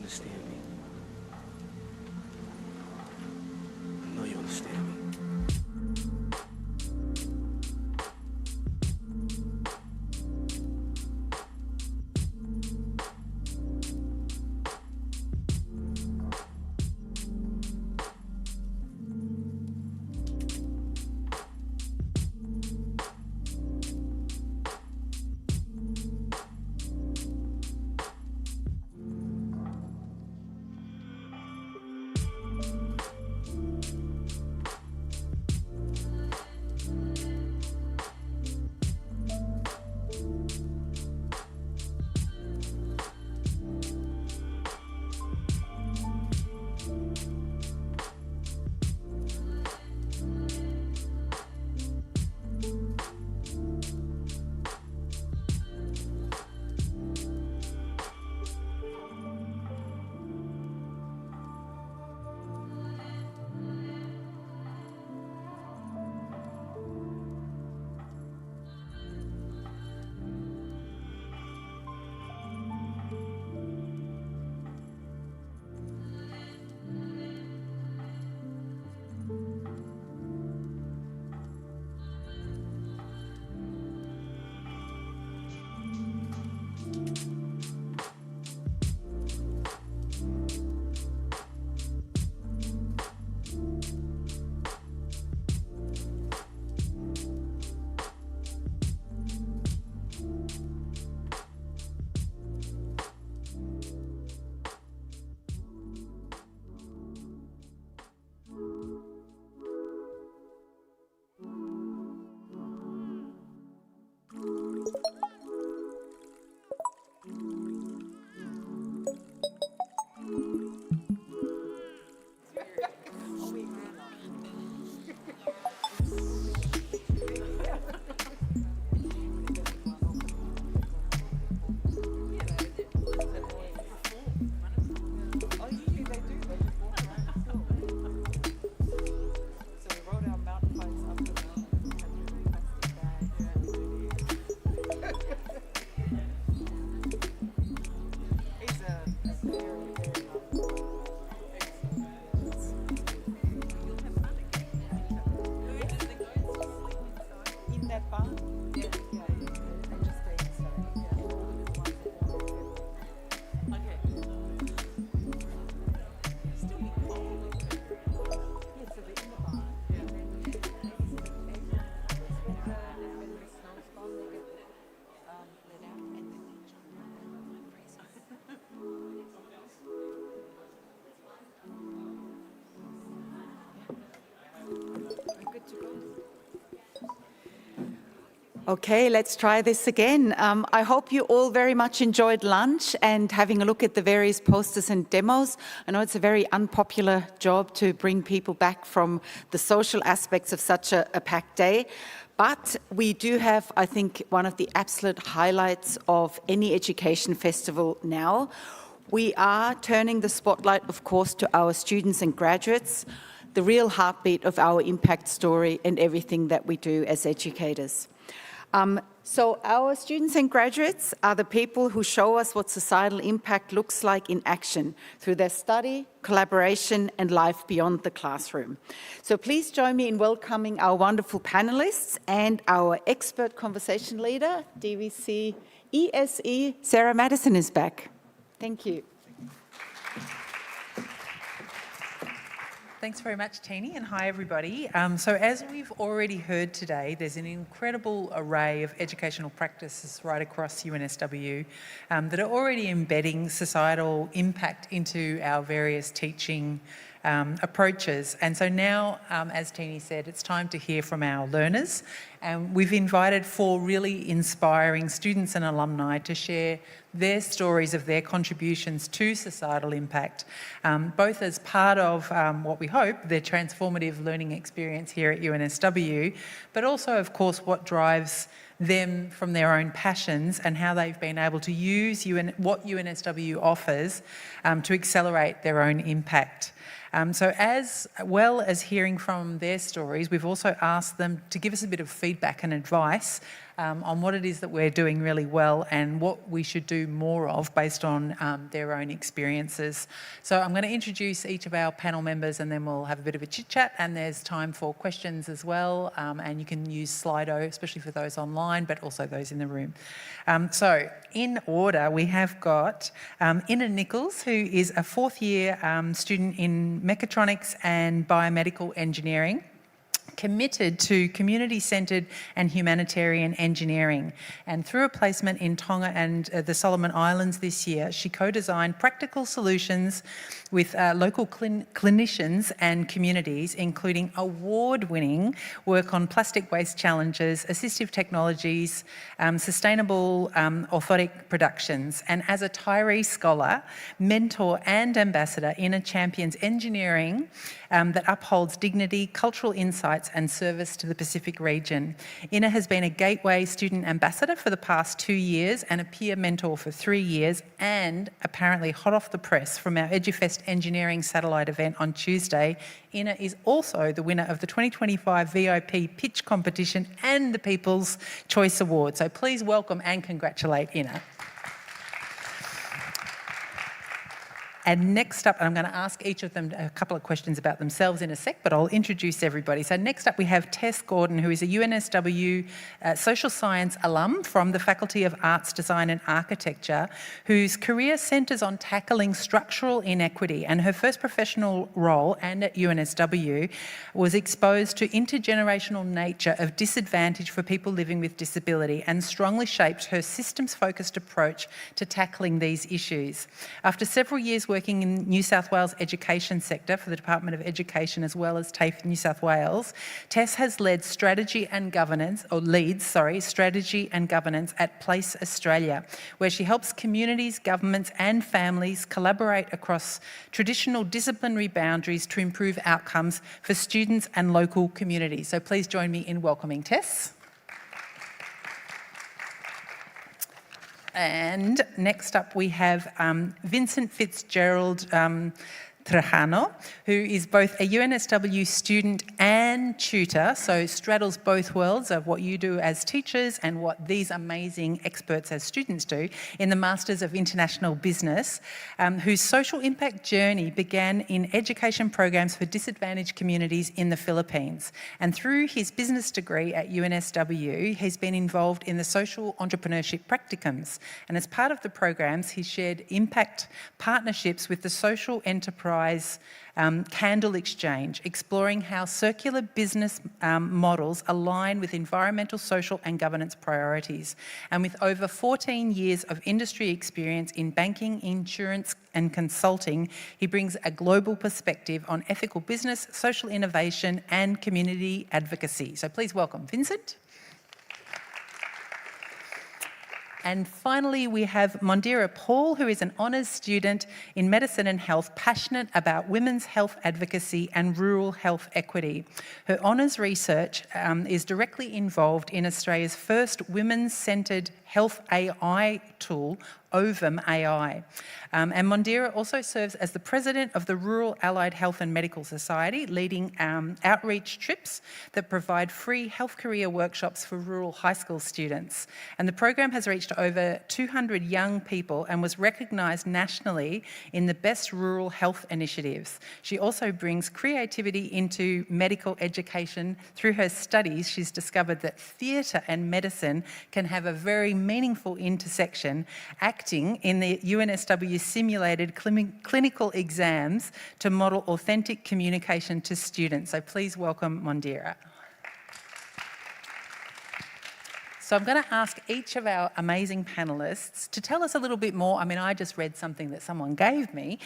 understand me. I know you understand me. Okay, let's try this again. I hope you all very much enjoyed lunch and having a look at the various posters and demos. I know it's a very unpopular job to bring people back from the social aspects of such a packed day, but we do have, I think, one of the absolute highlights of any education festival now. We are turning the spotlight, of course, to our students and graduates, the real heartbeat of our impact story and everything that we do as educators. So our students and graduates are the people who show us what societal impact looks like in action through their study, collaboration, and life beyond the classroom. So please join me in welcoming our wonderful panelists and our expert conversation leader, DVC ESE, Sarah Madison is back. Thank you. Thanks very much, Teeny, and hi, everybody. So as we've already heard today, there's an incredible array of educational practices right across UNSW that are already embedding societal impact into our various teaching approaches. And so now, as Teeny said, it's time to hear from our learners. And we've invited 4 really inspiring students and alumni to share their stories of their contributions to societal impact, both as part of what we hope, their transformative learning experience here at UNSW, but also, of course, what drives them from their own passions and how they've been able to use what UNSW offers to accelerate their own impact. So as well as hearing from their stories, we've also asked them to give us a bit of feedback and advice on what it is that we're doing really well and what we should do more of based on their own experiences. So I'm going to introduce each of our panel members and then we'll have a bit of a chit chat, and there's time for questions as well, and you can use Slido, especially for those online, but also those in the room. So in order, we have got Ina Nichols, who is a 4th year student in mechatronics and biomedical engineering, committed to community-centred and humanitarian engineering. And through a placement in Tonga and the Solomon Islands this year, she co-designed practical solutions with local clinicians and communities, including award-winning work on plastic waste challenges, assistive technologies, sustainable orthotic productions. And as a Tyree scholar, mentor and ambassador, Ina champions engineering that upholds dignity, cultural insights and service to the Pacific region. Ina has been a Gateway student ambassador for the past 2 years and a peer mentor for 3 years, and apparently hot off the press from our edufest engineering satellite event on Tuesday, Ina is also the winner of the 2025 VIP pitch competition and the People's Choice Award. So please welcome and congratulate Ina. And next up, and I'm going to ask each of them a couple of questions about themselves in a sec, but I'll introduce everybody. So next up we have Tess Gordon, who is a UNSW social science alum from the Faculty of Arts, Design and Architecture, whose career centres on tackling structural inequity, and her first professional role, and at UNSW, was exposed to intergenerational nature of disadvantage for people living with disability and strongly shaped her systems-focused approach to tackling these issues. After several years working in New South Wales education sector for the Department of Education as well as TAFE New South Wales, Tess has led strategy and governance at Place Australia, where she helps communities, governments and families collaborate across traditional disciplinary boundaries to improve outcomes for students and local communities. So please join me in welcoming Tess. And next up we have Vincent Fitzgerald Trajano, who is both a UNSW student and tutor, so straddles both worlds of what you do as teachers and what these amazing experts as students do in the Masters of International Business, whose social impact journey began in education programs for disadvantaged communities in the Philippines. And through his business degree at UNSW, he's been involved in the social entrepreneurship practicums. And as part of the programs, he shared impact partnerships with the social enterprise Rise candle exchange, exploring how circular business models align with environmental, social and governance priorities. And with over 14 years of industry experience in banking, insurance and consulting, he brings a global perspective on ethical business, social innovation and community advocacy. So please welcome Vincent. And finally, we have Mondira Paul, who is an honours student in medicine and health, passionate about women's health advocacy and rural health equity. Her honours research is directly involved in Australia's first women's-centred health AI tool, Ovum AI. And Mondira also serves as the president of the Rural Allied Health and Medical Society, leading outreach trips that provide free health career workshops for rural high school students. And the program has reached over 200 young people and was recognised nationally in the best rural health initiatives. She also brings creativity into medical education. Through her studies, she's discovered that theatre and medicine can have a very meaningful intersection, acting in the UNSW simulated clinical exams to model authentic communication to students. So please welcome Mondira. So I'm going to ask each of our amazing panellists to tell us a little bit more. I mean, I just read something that someone gave me,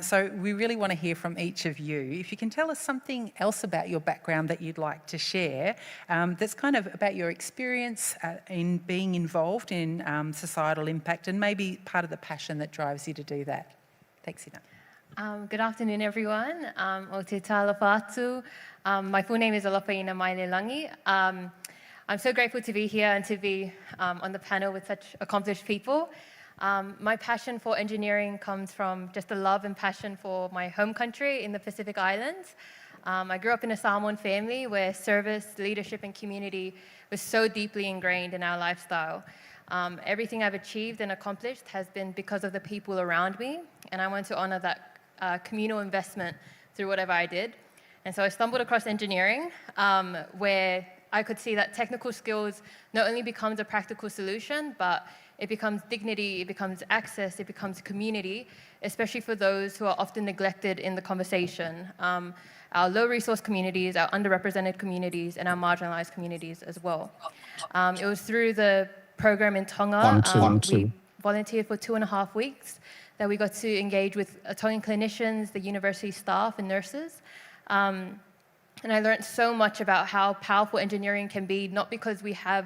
so we really want to hear from each of you. If you can tell us something else about your background that you'd like to share, that's kind of about your experience in being involved in societal impact and maybe part of the passion that drives you to do that. Thanks, Ina. Good afternoon, everyone. O te talawhatu. My full name is Alapaina Mailelangi. I'm so grateful to be here and to be on the panel with such accomplished people. My passion for engineering comes from just a love and passion for my home country in the Pacific Islands. I grew up in a Samoan family where service, leadership, and community was so deeply ingrained in our lifestyle. Everything I've achieved and accomplished has been because of the people around me, and I want to honor that communal investment through whatever I did. And so I stumbled across engineering, where I could see that technical skills not only becomes a practical solution, but it becomes dignity, it becomes access, it becomes community, especially for those who are often neglected in the conversation. Our low-resource communities, our underrepresented communities, and our marginalized communities as well. It was through the program in Tonga, we volunteered for 2.5 weeks, that we got to engage with Tongan clinicians, the university staff, and nurses. And I learned so much about how powerful engineering can be, not because we have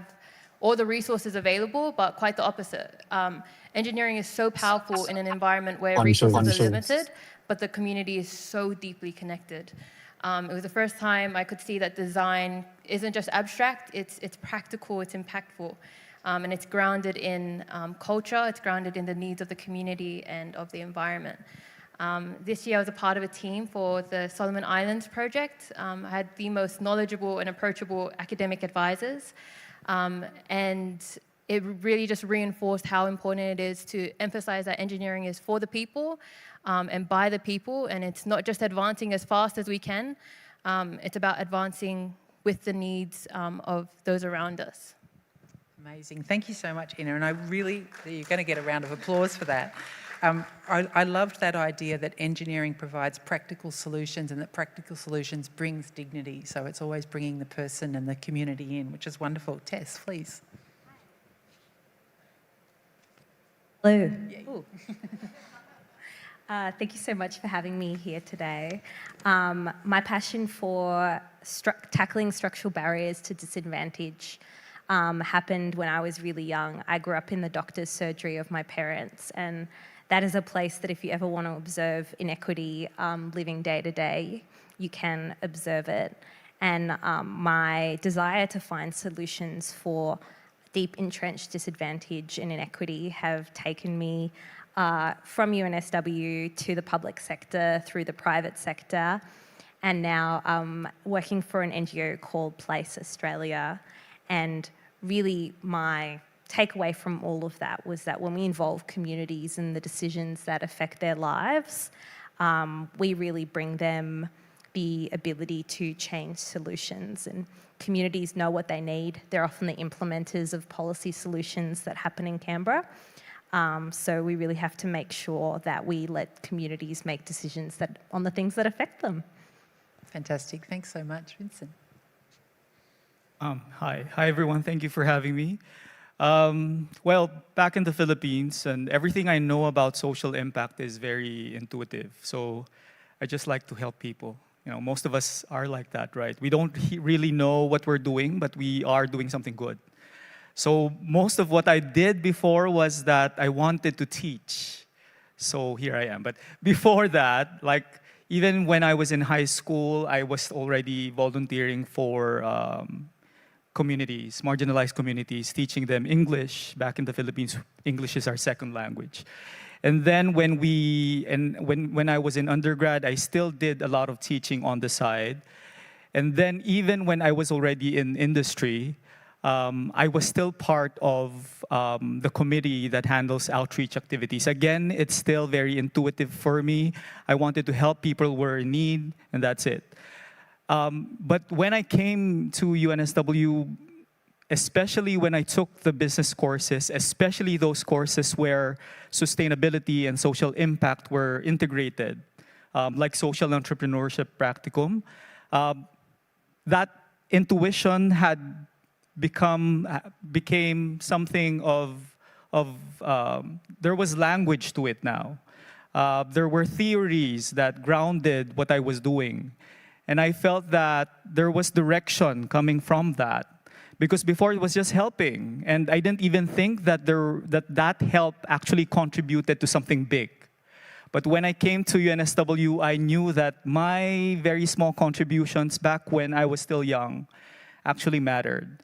all the resources available, but quite the opposite. Engineering is so powerful in an environment where resources are limited, but the community is so deeply connected. It was the first time I could see that design isn't just abstract, it's practical, it's impactful. And it's grounded in culture, it's grounded in the needs of the community and of the environment. This year I was a part of a team for the Solomon Islands project. I had the most knowledgeable and approachable academic advisors. And it really just reinforced how important it is to emphasize that engineering is for the people and by the people. And it's not just advancing as fast as we can. It's about advancing with the needs of those around us. Amazing. Thank you so much, Ina. And you're going to get a round of applause for that. I loved that idea that engineering provides practical solutions and that practical solutions brings dignity. So it's always bringing the person and the community in, which is wonderful. Tess, please. Hello. Thank you so much for having me here today. My passion for tackling structural barriers to disadvantage happened when I was really young. I grew up in the doctor's surgery of my parents, and that is a place that if you ever want to observe inequity living day to day, you can observe it. And my desire to find solutions for deep entrenched disadvantage and inequity have taken me from UNSW to the public sector, through the private sector, and now working for an NGO called Place Australia. And really my takeaway from all of that was that when we involve communities in the decisions that affect their lives, we really bring them the ability to change solutions. And communities know what they need. They're often the implementers of policy solutions that happen in Canberra. So we really have to make sure that we let communities make decisions on the things that affect them. Fantastic. Thanks so much, Vincent. Hi everyone. Thank you for having me. Well, back in the Philippines, and everything I know about social impact is very intuitive. So I just like to help people. You know, most of us are like that, right? We don't really know what we're doing, but we are doing something good. So most of what I did before was that I wanted to teach. So here I am. But before that, like even when I was in high school, I was already volunteering for communities, marginalized communities, teaching them English. Back in the Philippines, English is our second language. And then when I was in undergrad, I still did a lot of teaching on the side. And then even when I was already in industry, I was still part of the committee that handles outreach activities. Again, it's still very intuitive for me. I wanted to help people who were in need, and that's it. But when I came to UNSW, especially when I took the business courses, especially those courses where sustainability and social impact were integrated, like social entrepreneurship practicum, that intuition had became something there was language to it now. There were theories that grounded what I was doing. And I felt that there was direction coming from that. Because before it was just helping, and I didn't even think that that help actually contributed to something big. But when I came to UNSW, I knew that my very small contributions back when I was still young actually mattered.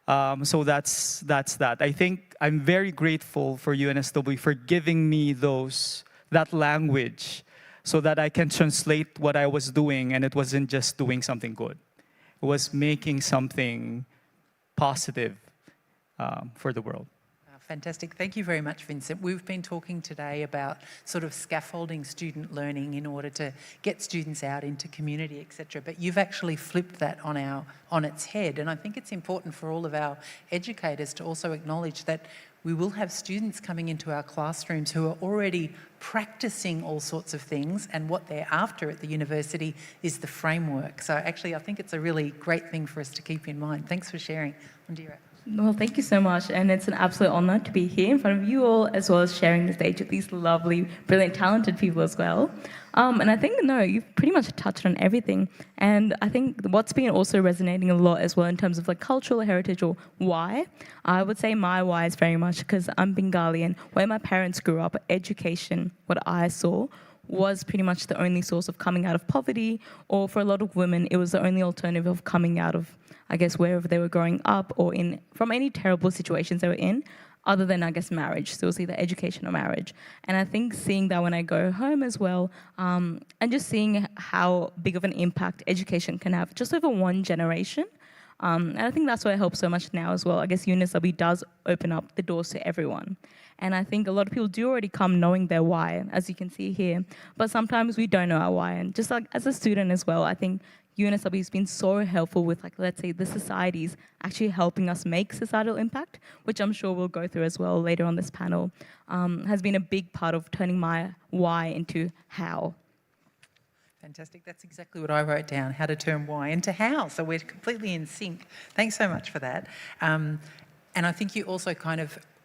So that's that. I think I'm very grateful for UNSW for giving me that language so that I can translate what I was doing, and it wasn't just doing something good. It was making something positive for the world. Fantastic. Thank you very much, Vincent. We've been talking today about sort of scaffolding student learning in order to get students out into community, etc. But you've actually flipped that on its head. And I think it's important for all of our educators to also acknowledge that we will have students coming into our classrooms who are already practicing all sorts of things, and what they're after at the university is the framework. So actually, I think it's a really great thing for us to keep in mind. Thanks for sharing. Indira. Well, thank you so much, and it's an absolute honour to be here in front of you all, as well as sharing the stage with these lovely, brilliant, talented people as well. And I think, you've pretty much touched on everything, and I think what's been also resonating a lot as well in terms of like cultural heritage or why, I would say my why is very much because I'm Bengali, and where my parents grew up, education, what I saw, was pretty much the only source of coming out of poverty, or for a lot of women, it was the only alternative of coming out of, I guess, wherever they were growing up or from any terrible situations they were in, other than, I guess, marriage. So it was either education or marriage. And I think seeing that when I go home as well, and just seeing how big of an impact education can have just over one generation, and I think that's why it helps so much now as well. I guess UNSW does open up the doors to everyone. And I think a lot of people do already come knowing their why, as you can see here. But sometimes we don't know our why. And just like as a student as well, I think UNSW has been so helpful with, like, let's say, the societies actually helping us make societal impact, which I'm sure we'll go through as well later on this panel, has been a big part of turning my why into how. Fantastic. That's exactly what I wrote down, how to turn why into how. So we're completely in sync. Thanks so much for that. And I think you also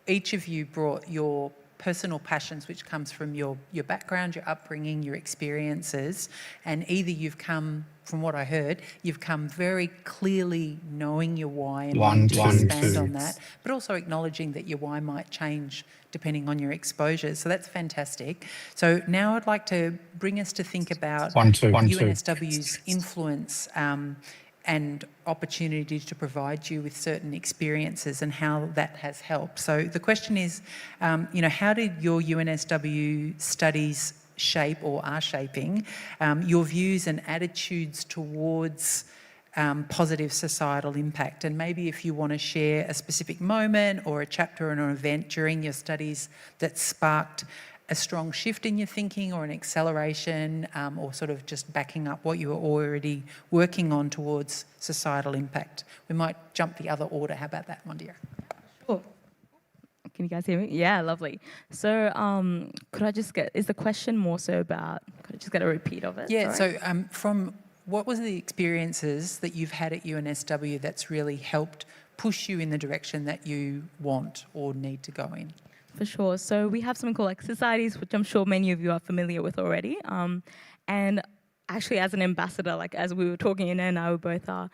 each of you brought your personal passions, which comes from your background, your upbringing, your experiences, and either you've come, from what I heard, you've come very clearly knowing your why and wanting to expand on that, but also acknowledging that your why might change depending on your exposures. So that's fantastic. So now I'd like to bring us to think about UNSW's influence and opportunities to provide you with certain experiences and how that has helped. So the question is, how did your UNSW studies shape or are shaping your views and attitudes towards positive societal impact? And maybe if you want to share a specific moment or a chapter or an event during your studies that sparked a strong shift in your thinking or an acceleration, or sort of just backing up what you were already working on towards societal impact. We might jump the other order. How about that, Mondira? Sure. Can you guys hear me? Yeah, lovely. So could I just get, is the question more so about, could I just get a repeat of it? Yeah, Sorry. so from what was the experiences that you've had at UNSW that's really helped push you in the direction that you want or need to go in? For sure. So we have something called like societies, which I'm sure many of you are familiar with already. And actually as an ambassador, like as we were talking, Ina and I were both are,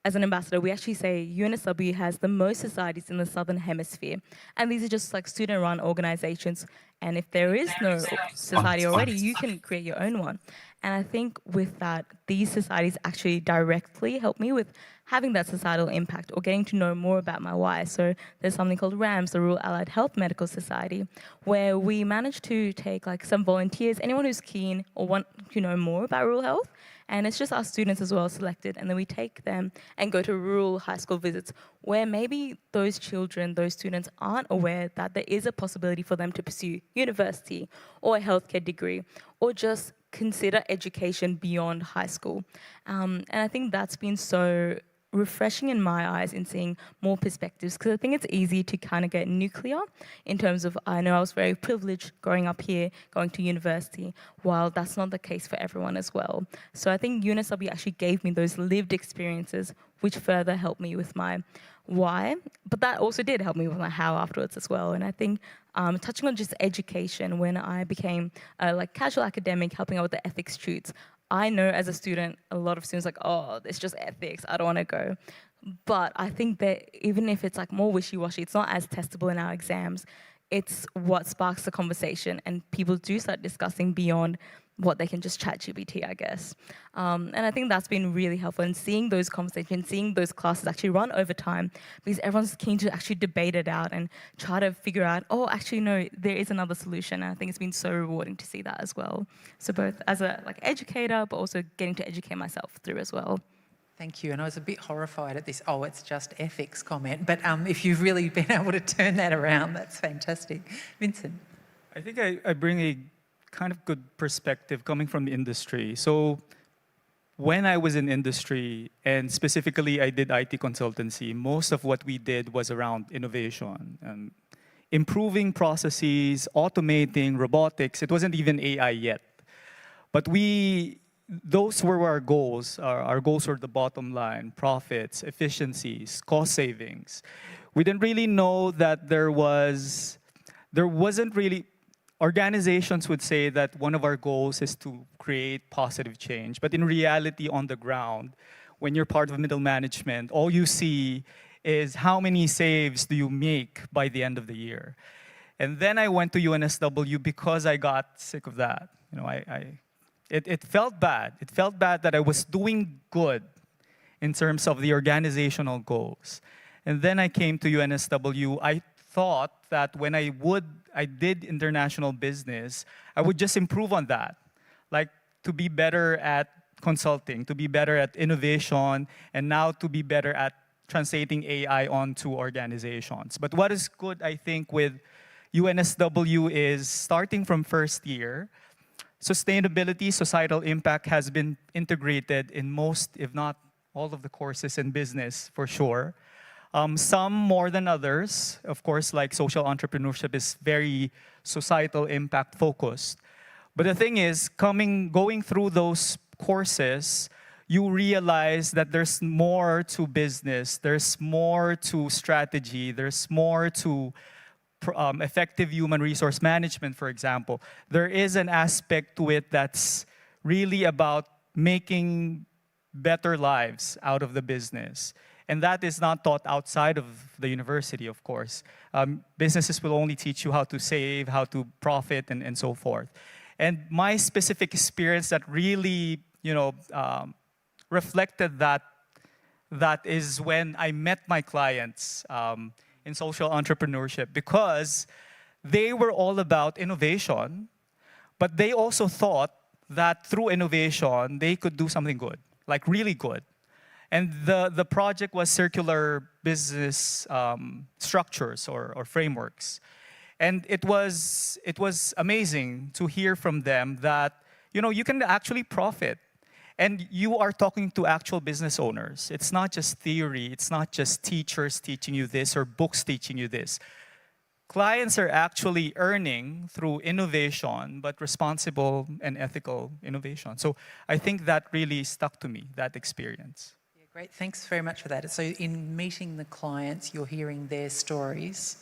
as an ambassador, we actually say UNSW has the most societies in the Southern Hemisphere. And these are just like student-run organizations. And if there is no society already, you can create your own one. And I think with that, these societies actually directly help me with having that societal impact or getting to know more about my why. So there's something called RAMS, the Rural Allied Health Medical Society, where we managed to take like some volunteers, anyone who's keen or want to know more about rural health, and it's just our students as well selected, and then we take them and go to rural high school visits where maybe those children, those students aren't aware that there is a possibility for them to pursue university or a healthcare degree or just consider education beyond high school. And I think that's been so refreshing in my eyes in seeing more perspectives, because I think it's easy to kind of get nuclear in terms of, I know I was very privileged growing up here, going to university, while that's not the case for everyone as well. So I think UNSW actually gave me those lived experiences, which further helped me with my why, but that also did help me with my how afterwards as well. And I think touching on just education, when I became like casual academic, helping out with the ethics shoots, I know as a student, a lot of students like, oh, it's just ethics, I don't want to go. But I think that even if it's like more wishy-washy, it's not as testable in our exams, it's what sparks the conversation, and people do start discussing beyond what they can just chat GPT, I guess. And I think that's been really helpful, and seeing those conversations, seeing those classes actually run over time, because everyone's keen to actually debate it out and try to figure out, oh, actually, no, there is another solution. And I think it's been so rewarding to see that as well. So both as a like educator, but also getting to educate myself through as well. Thank you. And I was a bit horrified at this, oh, it's just ethics comment. But if you've really been able to turn that around, that's fantastic. Vincent? I think I bring a kind of good perspective coming from the industry. So when I was in industry, and specifically I did IT consultancy, most of what we did was around innovation and improving processes, automating, robotics. It wasn't even AI yet. But those were our goals. Our goals were the bottom line, profits, efficiencies, cost savings. We didn't really know that there wasn't really, organizations would say that one of our goals is to create positive change. But in reality, on the ground, when you're part of middle management, all you see is how many saves do you make by the end of the year. And then I went to UNSW because I got sick of that. You know, it felt bad. It felt bad that I was doing good in terms of the organizational goals. And then I came to UNSW. I thought that when I did international business, I would just improve on that. Like to be better at consulting, to be better at innovation, and now to be better at translating AI onto organizations. But what is good, I think, with UNSW is starting from first year, sustainability, societal impact has been integrated in most, if not all of the courses in business, for sure. Some more than others. Of course, like social entrepreneurship is very societal impact focused. But the thing is, going through those courses, you realize that there's more to business, there's more to strategy, there's more to effective human resource management, for example. There is an aspect to it that's really about making better lives out of the business. And that is not taught outside of the university, of course. Businesses will only teach you how to save, how to profit, and so forth. And my specific experience that really, reflected that is when I met my clients in social entrepreneurship, because they were all about innovation, but they also thought that through innovation, they could do something good, like really good. And the project was circular business structures or frameworks. And it was amazing to hear from them that, you can actually profit. And you are talking to actual business owners. It's not just theory. It's not just teachers teaching you this or books teaching you this. clients are actually earning through innovation, but responsible and ethical innovation. So I think that really stuck to me, that experience. Yeah, great, thanks very much for that. So in meeting the clients, you're hearing their stories,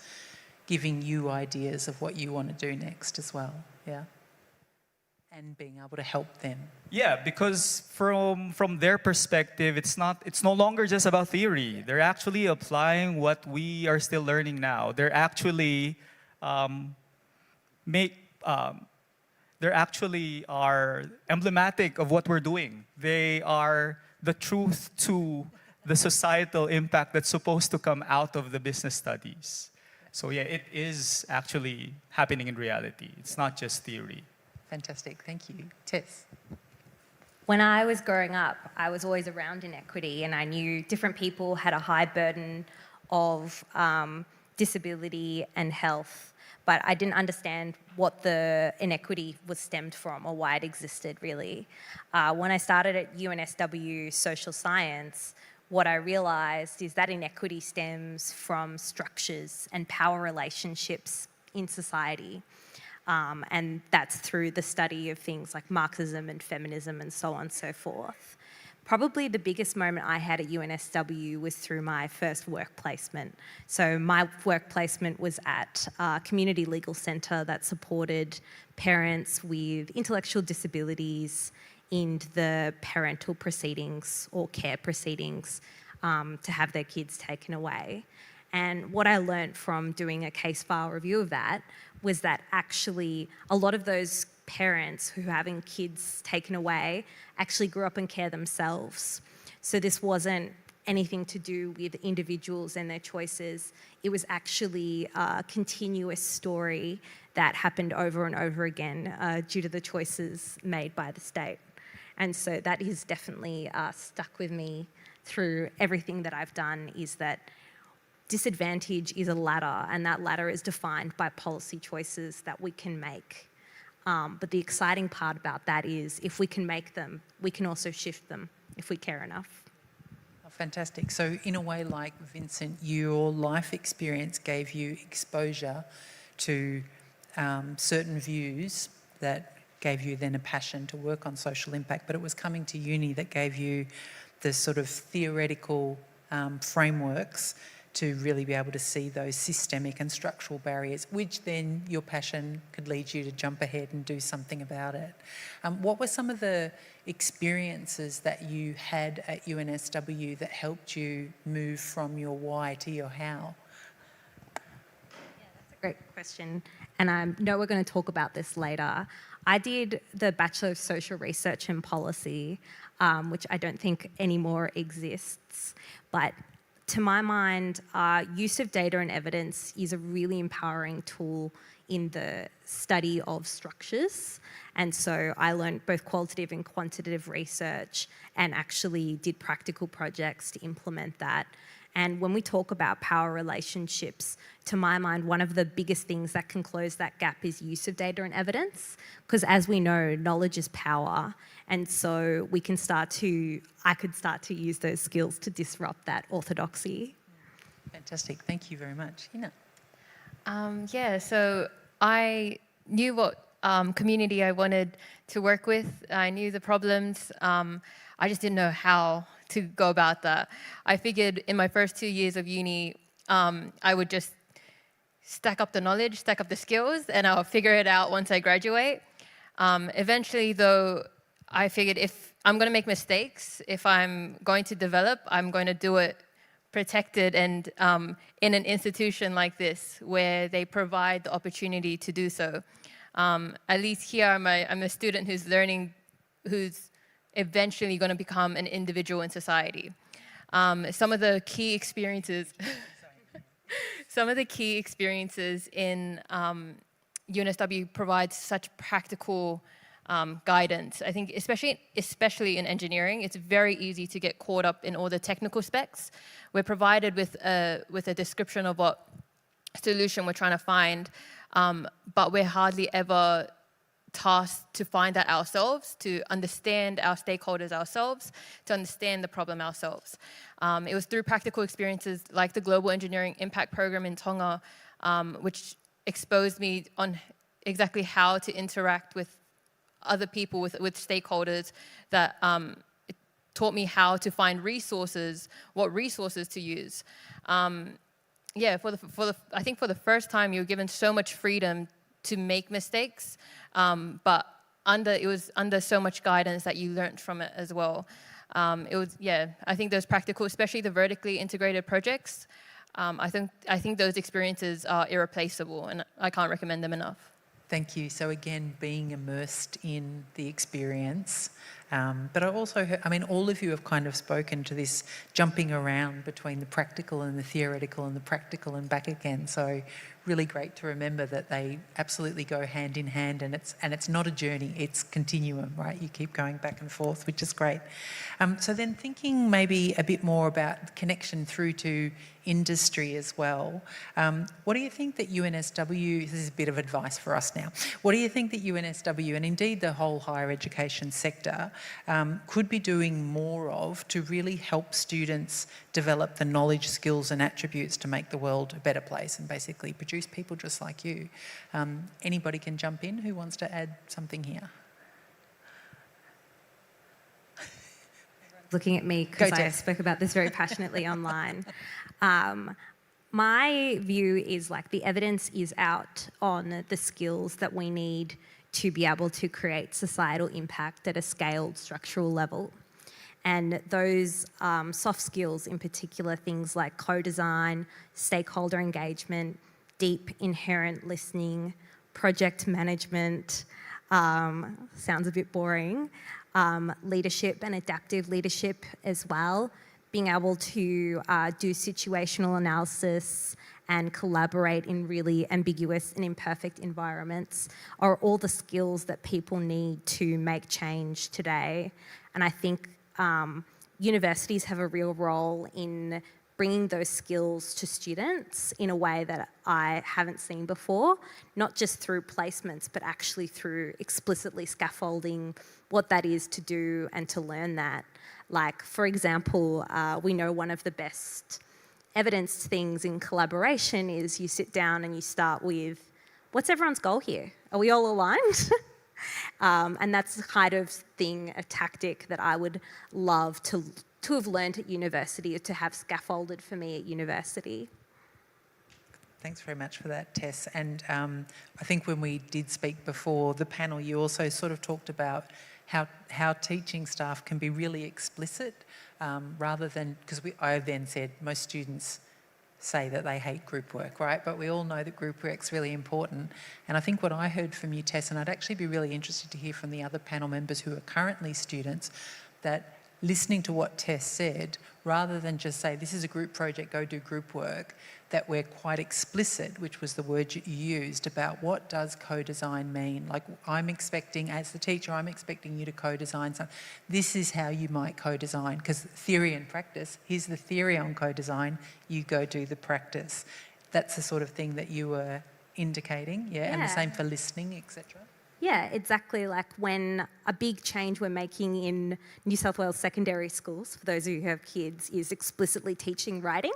giving you ideas of what you want to do next as well, yeah? And being able to help them. Yeah, because from their perspective, it's no longer just about theory. They're actually applying what we are still learning now. They're actually they actually are emblematic of what we're doing. They are the truth to the societal impact that's supposed to come out of the business studies. So yeah, it is actually happening in reality. It's not just theory. Fantastic, thank you. Tess? When I was growing up, I was always around inequity, and I knew different people had a high burden of disability and health, but I didn't understand what the inequity was stemmed from or why it existed, really. When I started at UNSW Social Science, what I realised is that inequity stems from structures and power relationships in society. And that's through the study of things like Marxism and feminism and so on and so forth. Probably the biggest moment I had at UNSW was through my first work placement. So my work placement was at a community legal centre that supported parents with intellectual disabilities in the parental proceedings or care proceedings to have their kids taken away. And what I learned from doing a case file review of that was that actually a lot of those parents who are having kids taken away actually grew up in care themselves. So this wasn't anything to do with individuals and their choices. It was actually a continuous story that happened over and over again due to the choices made by the state. And so that is definitely stuck with me through everything that I've done, is that disadvantage is a ladder, and that ladder is defined by policy choices that we can make. But the exciting part about that is if we can make them, we can also shift them if we care enough. Oh, fantastic. So in a way, like Vincent, your life experience gave you exposure to certain views that gave you then a passion to work on social impact, but it was coming to uni that gave you the sort of theoretical frameworks to really be able to see those systemic and structural barriers, which then your passion could lead you to jump ahead and do something about it. What were some of the experiences that you had at UNSW that helped you move from your why to your how? Yeah, that's a great question. And I know we're going to talk about this later. I did the Bachelor of Social Research and Policy, which I don't think anymore exists, but to my mind, use of data and evidence is a really empowering tool in the study of structures. And so I learned both qualitative and quantitative research and actually did practical projects to implement that. And when we talk about power relationships, to my mind, one of the biggest things that can close that gap is use of data and evidence, because as we know, knowledge is power. And so I could start to use those skills to disrupt that orthodoxy. Fantastic, thank you very much. Hina? Yeah, so I knew what community I wanted to work with. I knew the problems. I just didn't know how to go about that. I figured in my first 2 years of uni, I would just stack up the knowledge, stack up the skills, and I'll figure it out once I graduate. Eventually, though, I figured if I'm going to make mistakes, if I'm going to develop, I'm going to do it protected and in an institution like this, where they provide the opportunity to do so. At least here, I'm a student who's learning, who's eventually going to become an individual in society. Some of the key experiences in UNSW provide such practical guidance. I think especially in engineering, it's very easy to get caught up in all the technical specs. We're provided with a description of what solution we're trying to find, but we're hardly ever tasked to find that ourselves, to understand our stakeholders ourselves, to understand the problem ourselves. It was through practical experiences like the Global Engineering Impact Program in Tonga which exposed me on exactly how to interact with other people, with stakeholders, that it taught me how to find resources, what resources to use. Yeah, I think for the first time, you're given so much freedom to make mistakes, but it was under so much guidance that you learned from it as well. I think those practical, especially the vertically integrated projects, I think those experiences are irreplaceable, and I can't recommend them enough. Thank you. So again, being immersed in the experience. But I also heard, I mean, all of you have kind of spoken to this jumping around between the practical and the theoretical and the practical and back again. So really great to remember that they absolutely go hand in hand, and it's not a journey, it's continuum, right? You keep going back and forth, which is great. So then thinking maybe a bit more about connection through to industry as well. What do you think that UNSW, this is a bit of advice for us now, what do you think that UNSW and indeed the whole higher education sector could be doing more of to really help students develop the knowledge, skills and attributes to make the world a better place and basically produce people just like you? Anybody can jump in who wants to add something here. Looking at me because I spoke about this very passionately online. My view is like the evidence is out on the skills that we need to be able to create societal impact at a scaled structural level. And those soft skills in particular, things like co-design, stakeholder engagement, deep inherent listening, project management, sounds a bit boring, leadership and adaptive leadership as well, being able to do situational analysis and collaborate in really ambiguous and imperfect environments are all the skills that people need to make change today. And I think universities have a real role in bringing those skills to students in a way that I haven't seen before, not just through placements, but actually through explicitly scaffolding what that is to do and to learn that. Like, for example, we know one of the best evidenced things in collaboration is you sit down and you start with, what's everyone's goal here? Are we all aligned? And that's the kind of thing, a tactic that I would love to have learned at university, or to have scaffolded for me at university. Thanks very much for that, Tess. And I think when we did speak before the panel, you also sort of talked about how teaching staff can be really explicit rather than, because I then said most students say that they hate group work, right? But we all know that group work's really important. And I think what I heard from you, Tess, and I'd actually be really interested to hear from the other panel members who are currently students, that listening to what Tess said, rather than just say, this is a group project, go do group work, that we're quite explicit, which was the word you used, about what does co-design mean. Like, I'm expecting, as the teacher, I'm expecting you to co-design something. This is how you might co-design, because theory and practice, here's the theory on co-design, you go do the practice. That's the sort of thing that you were indicating, yeah? And the same for listening, etc. Yeah, exactly. Like when a big change we're making in New South Wales secondary schools, for those of you who have kids, is explicitly teaching writing.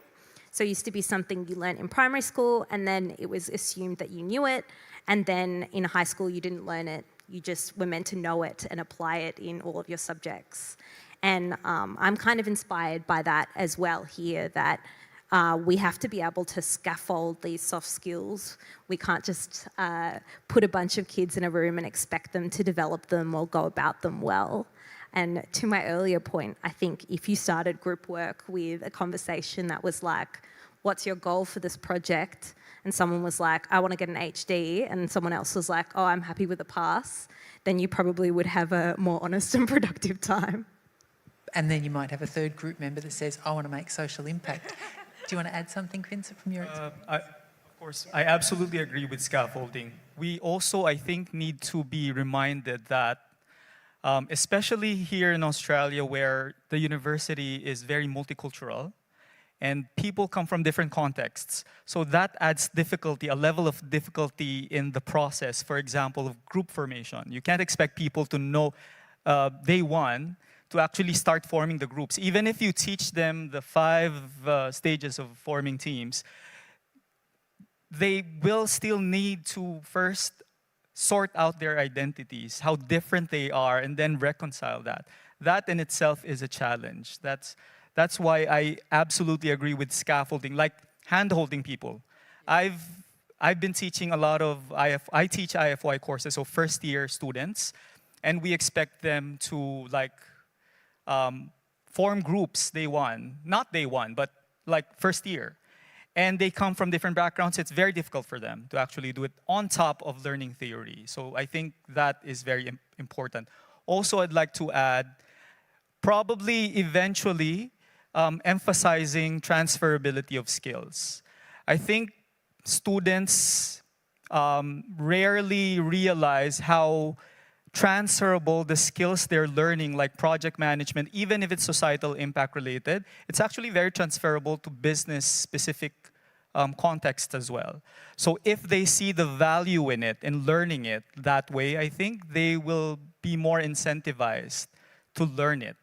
So it used to be something you learnt in primary school, and then it was assumed that you knew it, and then in high school you didn't learn it. You just were meant to know it and apply it in all of your subjects. And I'm kind of inspired by that as well here, that we have to be able to scaffold these soft skills. We can't just put a bunch of kids in a room and expect them to develop them or go about them well. And to my earlier point, I think if you started group work with a conversation that was like, what's your goal for this project? And someone was like, I want to get an HD, and someone else was like, oh, I'm happy with a pass, then you probably would have a more honest and productive time. And then you might have a third group member that says, I want to make social impact. Do you want to add something, Vincent, from your experience? Of course, I absolutely agree with scaffolding. We also, I think, need to be reminded that, especially here in Australia, where the university is very multicultural, and people come from different contexts. So that adds difficulty, a level of difficulty in the process, for example, of group formation. You can't expect people to know day one to actually start forming the groups. Even if you teach them the 5 stages of forming teams, they will still need to first sort out their identities, how different they are, and then reconcile that. That in itself is a challenge. That's why I absolutely agree with scaffolding, like hand-holding people. I've been teaching a lot of I teach IFY courses, so first-year students, and we expect them to form groups day one. Not day one, but like first year. And they come from different backgrounds. It's very difficult for them to actually do it on top of learning theory. So I think that is very important. Also, I'd like to add, probably eventually emphasizing transferability of skills. I think students rarely realize how transferable the skills they're learning, like project management, even if it's societal impact related, it's actually very transferable to business-specific context as well. So if they see the value in it and learning it that way, I think they will be more incentivized to learn it,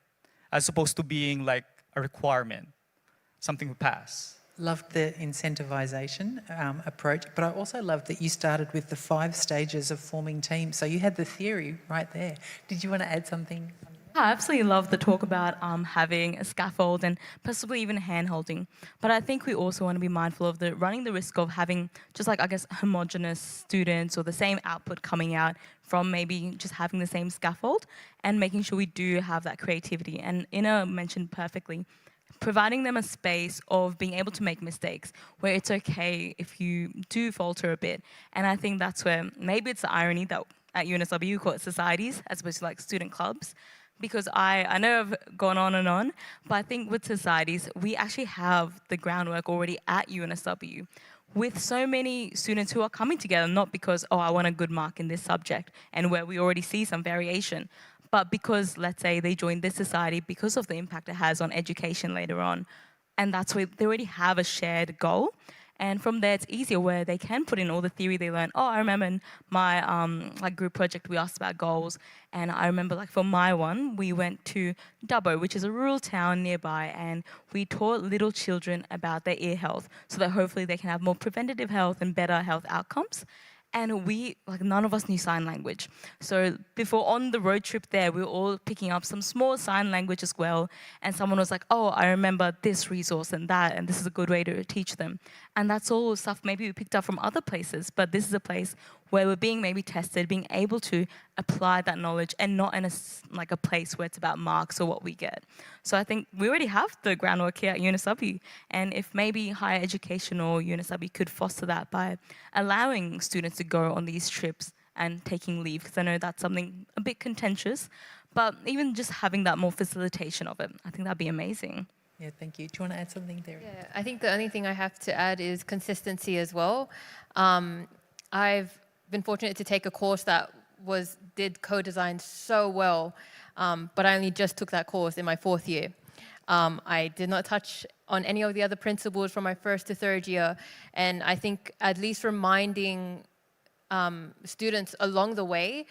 as opposed to being like a requirement, something to pass. Loved the incentivization approach, but I also loved that you started with the 5 stages of forming teams. So you had the theory right there. Did you want to add something? I absolutely love the talk about having a scaffold and possibly even hand-holding. But I think we also want to be mindful of running the risk of having just like, I guess, homogenous students or the same output coming out from maybe just having the same scaffold and making sure we do have that creativity. And Ina mentioned perfectly, providing them a space of being able to make mistakes where it's okay if you do falter a bit. And I think that's where maybe it's the irony that at UNSW we call it societies as opposed to like student clubs. Because I know I've gone on and on, but I think with societies, we actually have the groundwork already at UNSW with so many students who are coming together, not because, oh, I want a good mark in this subject, and where we already see some variation, but because, let's say, they joined this society because of the impact it has on education later on. And that's where they already have a shared goal. And from there, it's easier where they can put in all the theory they learned. Oh, I remember in my group project, we asked about goals. And I remember for my one, we went to Dubbo, which is a rural town nearby. And we taught little children about their ear health so that hopefully they can have more preventative health and better health outcomes. And none of us knew sign language. So before on the road trip there, we were all picking up some small sign language as well. And someone was like, oh, I remember this resource and that, and this is a good way to teach them. And that's all stuff maybe we picked up from other places, but this is a place where we're being maybe tested, being able to apply that knowledge and not in a place where it's about marks or what we get. So I think we already have the groundwork here at UNSW. And if maybe higher education or UNSW could foster that by allowing students to go on these trips and taking leave, because I know that's something a bit contentious, but even just having that more facilitation of it, I think that'd be amazing. Yeah, thank you. Do you want to add something there? Yeah, I think the only thing I have to add is consistency as well. I've been fortunate to take a course that did co-design so well, but I only just took that course in my 4th year. I did not touch on any of the other principles from my 1st to 3rd year, and I think at least reminding students along the way,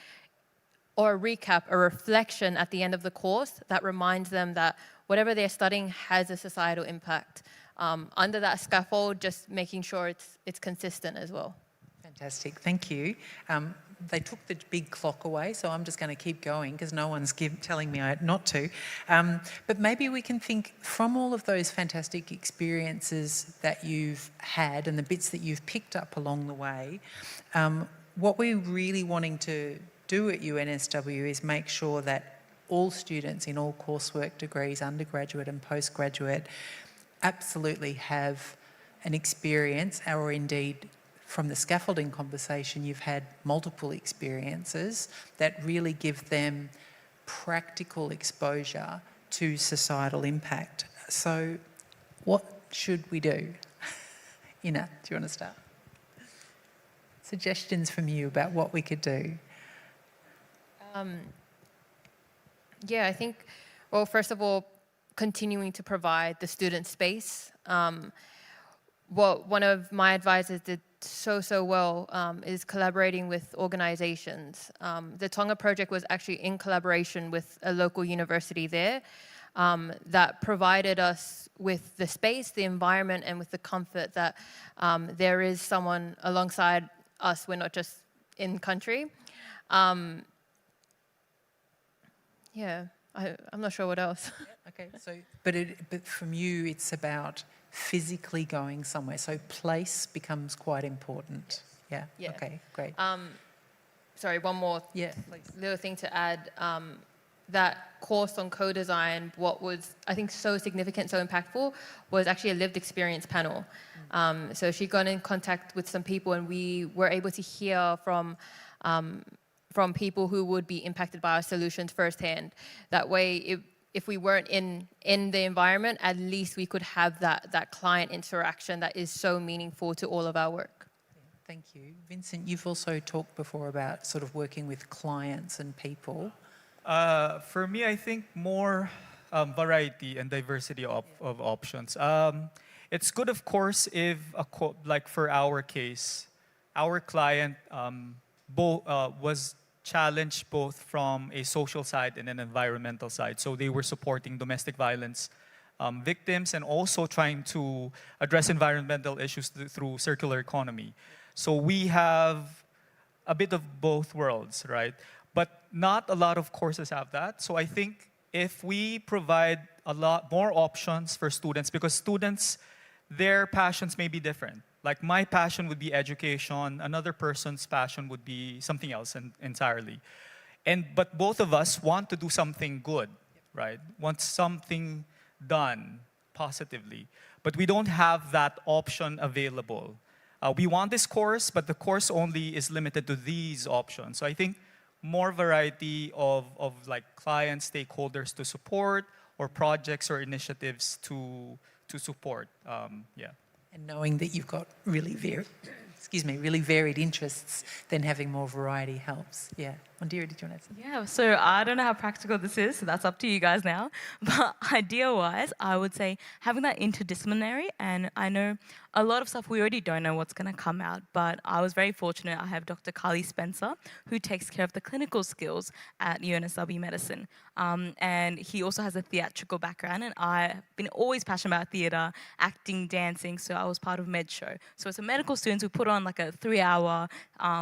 or a recap, a reflection at the end of the course that reminds them that whatever they're studying has a societal impact. Under that scaffold, just making sure it's consistent as well. Fantastic, thank you. They took the big clock away, so I'm just going to keep going because no one's telling me not to. But maybe we can think from all of those fantastic experiences that you've had and the bits that you've picked up along the way, what we're really wanting to do at UNSW is make sure that all students in all coursework degrees, undergraduate and postgraduate, absolutely have an experience, or indeed from the scaffolding conversation, you've had multiple experiences that really give them practical exposure to societal impact. So what should we do? Ina, do you want to start? Suggestions from you about what we could do? Yeah, I think, well, first of all, continuing to provide the student space. What one of my advisors did so well is collaborating with organizations. The Tonga project was actually in collaboration with a local university there. that provided us with the space, the environment, and with the comfort that there is someone alongside us. We're not just in country. Yeah, I'm not sure what else. Okay, so but from you, it's about physically going somewhere. So place becomes quite important. Yeah. Yeah. Okay. Great. Sorry, one more little thing to add. That course on co-design, what was, I think, so significant, so impactful, was actually a lived experience panel. So she got in contact with some people, and we were able to hear from people who would be impacted by our solutions firsthand. That way, if we weren't in the environment, at least we could have that client interaction that is so meaningful to all of our work. Thank you. Vincent, you've also talked before about sort of working with clients and people. For me, I think more variety and diversity of options. It's good, of course, if, like for our case, our client was challenged both from a social side and an environmental side. So they were supporting domestic violence victims and also trying to address environmental issues through circular economy. So we have a bit of both worlds, right? But not a lot of courses have that. So I think if we provide a lot more options for students, because students, their passions may be different. Like my passion would be education, another person's passion would be something else entirely. But both of us want to do something good, right? Want something done positively. But we don't have that option available. We want this course, but the course only is limited to these options. So I think more variety of like clients, stakeholders to support, or projects or initiatives to support. Yeah. And knowing that you've got really varied interests, then having more variety helps. Yeah. Ondira, did you want to say? Yeah, so I don't know how practical this is, so that's up to you guys now. But idea-wise, I would say having that interdisciplinary, and I know a lot of stuff we already don't know what's going to come out, but I was very fortunate. I have Dr. Carly Spencer, who takes care of the clinical skills at UNSW Medicine. And he also has a theatrical background, and I've been always passionate about theatre, acting, dancing, so I was part of Med Show. So as a medical student, we put on like a 3-hour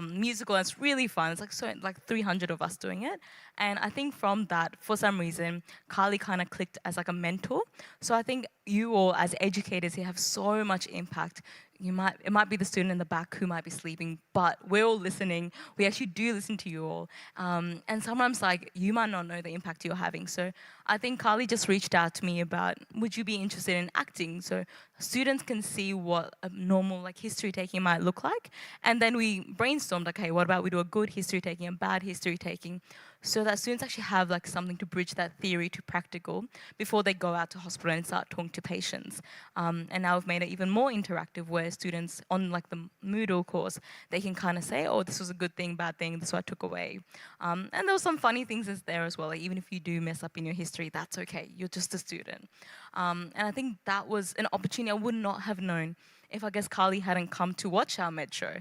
musical, and it's really fun. It's like 300 of us doing it. And I think from that, for some reason, Carly kind of clicked as like a mentor. So I think you all as educators here have so much impact. It might be the student in the back who might be sleeping, but we're all listening. We actually do listen to you all. And sometimes like you might not know the impact you're having. So I think Carly just reached out to me about, would you be interested in acting? So students can see what a normal like history taking might look like. And then we brainstormed, okay, what about we do a good history taking, a bad history taking, so that students actually have like something to bridge that theory to practical before they go out to hospital and start talking to patients. And now we've made it even more interactive where students on like the Moodle course, they can kind of say, oh, this was a good thing, bad thing, this is what I took away. And there were some funny things there as well. Like even if you do mess up in your history, that's okay, you're just a student. And I think that was an opportunity I would not have known if I guess Carly hadn't come to watch our Med Show.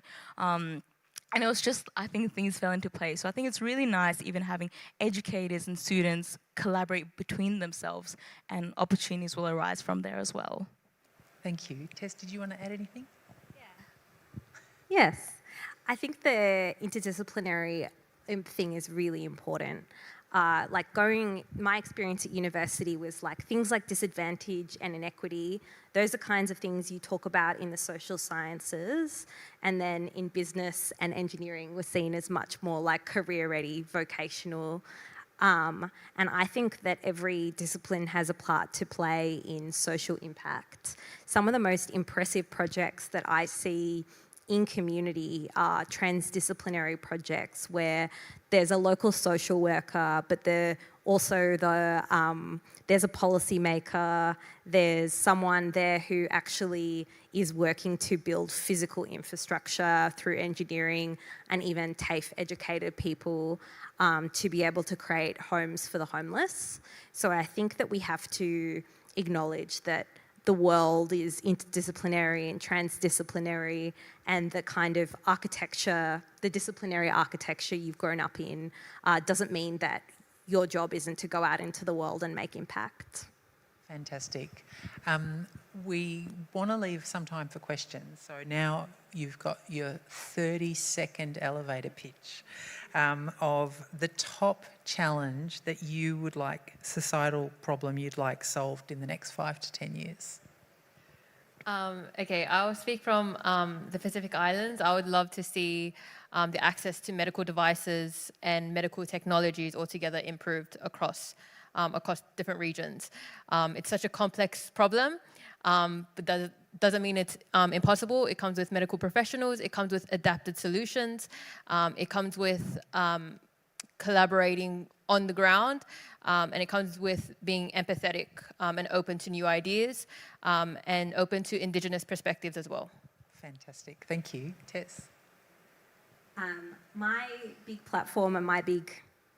And it was just, I think things fell into place. So I think it's really nice even having educators and students collaborate between themselves, and opportunities will arise from there as well. Thank you. Tess, did you want to add anything? Yes. I think the interdisciplinary thing is really important. My experience at university was like things like disadvantage and inequity. Those are kinds of things you talk about in the social sciences, and then in business and engineering was seen as much more like career-ready, vocational. And I think that every discipline has a part to play in social impact. Some of the most impressive projects that I see in community are transdisciplinary projects where there's a local social worker, but there's a policy maker, there's someone there who actually is working to build physical infrastructure through engineering, and even TAFE educated people to be able to create homes for the homeless. So I think that we have to acknowledge that the world is interdisciplinary and transdisciplinary, and the kind of architecture, the disciplinary architecture you've grown up in doesn't mean that your job isn't to go out into the world and make impact. Fantastic. We want to leave some time for questions. So now you've got your 30-second elevator pitch of the top challenge that you would like, societal problem you'd like solved in the next 5 to 10 years. Okay, I'll speak from the Pacific Islands. I would love to see the access to medical devices and medical technologies altogether improved across different regions. It's such a complex problem, but doesn't mean it's impossible. It comes with medical professionals. It comes with adapted solutions. It comes with collaborating on the ground, and it comes with being empathetic and open to new ideas and open to Indigenous perspectives as well. Fantastic. Thank you. Tess? My big platform and my big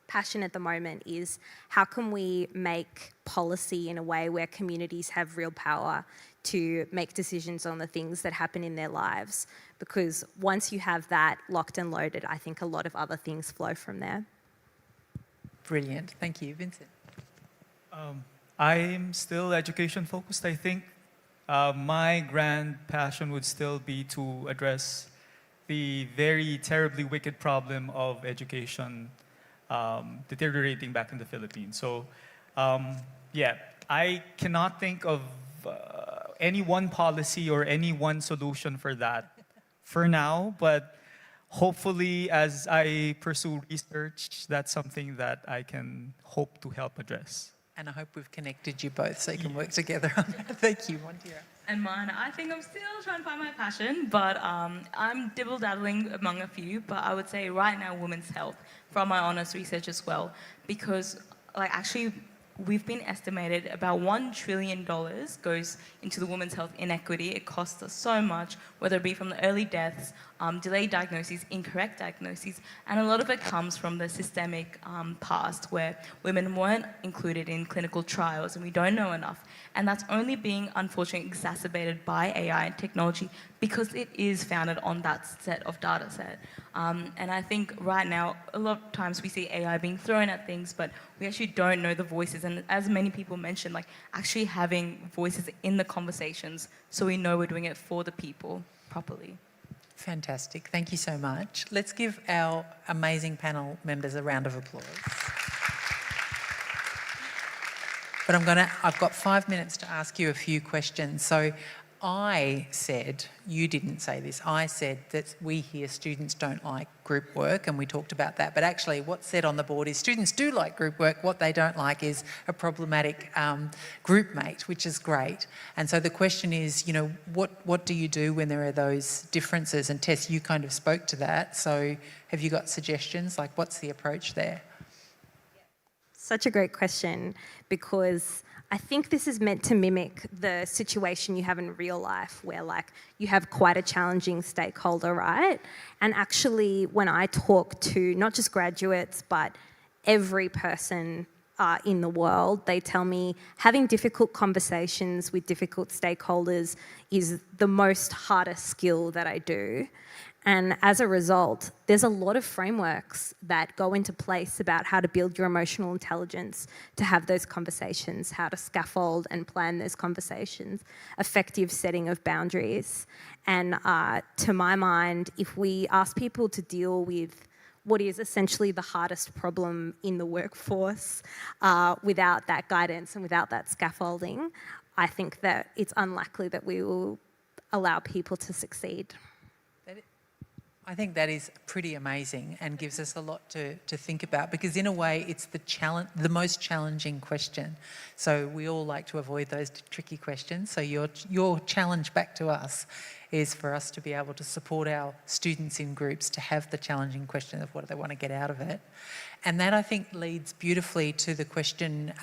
passion at the moment is how can we make policy in a way where communities have real power to make decisions on the things that happen in their lives, because once you have that locked and loaded, I think a lot of other things flow from there. Brilliant. Thank you. Vincent? I'm still education focused, I think. My grand passion would still be to address the very terribly wicked problem of education deteriorating back in the Philippines. So, yeah, I cannot think of any one policy or any one solution for that for now, but hopefully as I pursue research, that's something that I can hope to help address. And I hope we've connected you both so you can work together on that. Thank you, Montira. And mine, I think I'm still trying to find my passion, but I'm dibble-dabbling among a few, but I would say right now women's health from my honours research as well, because actually we've been estimated about $1 trillion goes into the women's health inequity. It costs us so much, whether it be from the early deaths, delayed diagnoses, incorrect diagnoses, and a lot of it comes from the systemic past where women weren't included in clinical trials and we don't know enough. And that's only being, unfortunately, exacerbated by AI and technology because it is founded on that set of data set. And I think right now, a lot of times we see AI being thrown at things, but we actually don't know the voices. And as many people mentioned, actually having voices in the conversations so we know we're doing it for the people properly. Fantastic. Thank you so much. Let's give our amazing panel members a round of applause. But I've got 5 minutes to ask you a few questions. So I said, you didn't say this, I said that we here students don't like group work, and we talked about that. But actually what's said on the board is students do like group work. What they don't like is a problematic group mate, which is great. And so the question is, what do you do when there are those differences? And Tess, you kind of spoke to that. So have you got suggestions? What's the approach there? Such a great question, because I think this is meant to mimic the situation you have in real life where you have quite a challenging stakeholder, right? And actually when I talk to not just graduates, but every person in the world, they tell me having difficult conversations with difficult stakeholders is the most hardest skill that I do. And as a result, there's a lot of frameworks that go into place about how to build your emotional intelligence to have those conversations, how to scaffold and plan those conversations, effective setting of boundaries. And to my mind, if we ask people to deal with what is essentially the hardest problem in the workforce without that guidance and without that scaffolding, I think that it's unlikely that we will allow people to succeed. I think that is pretty amazing and gives us a lot to think about, because in a way it's the most challenging question. So we all like to avoid those tricky questions. So your challenge back to us is for us to be able to support our students in groups to have the challenging question of what do they want to get out of it. And that, I think, leads beautifully to the question,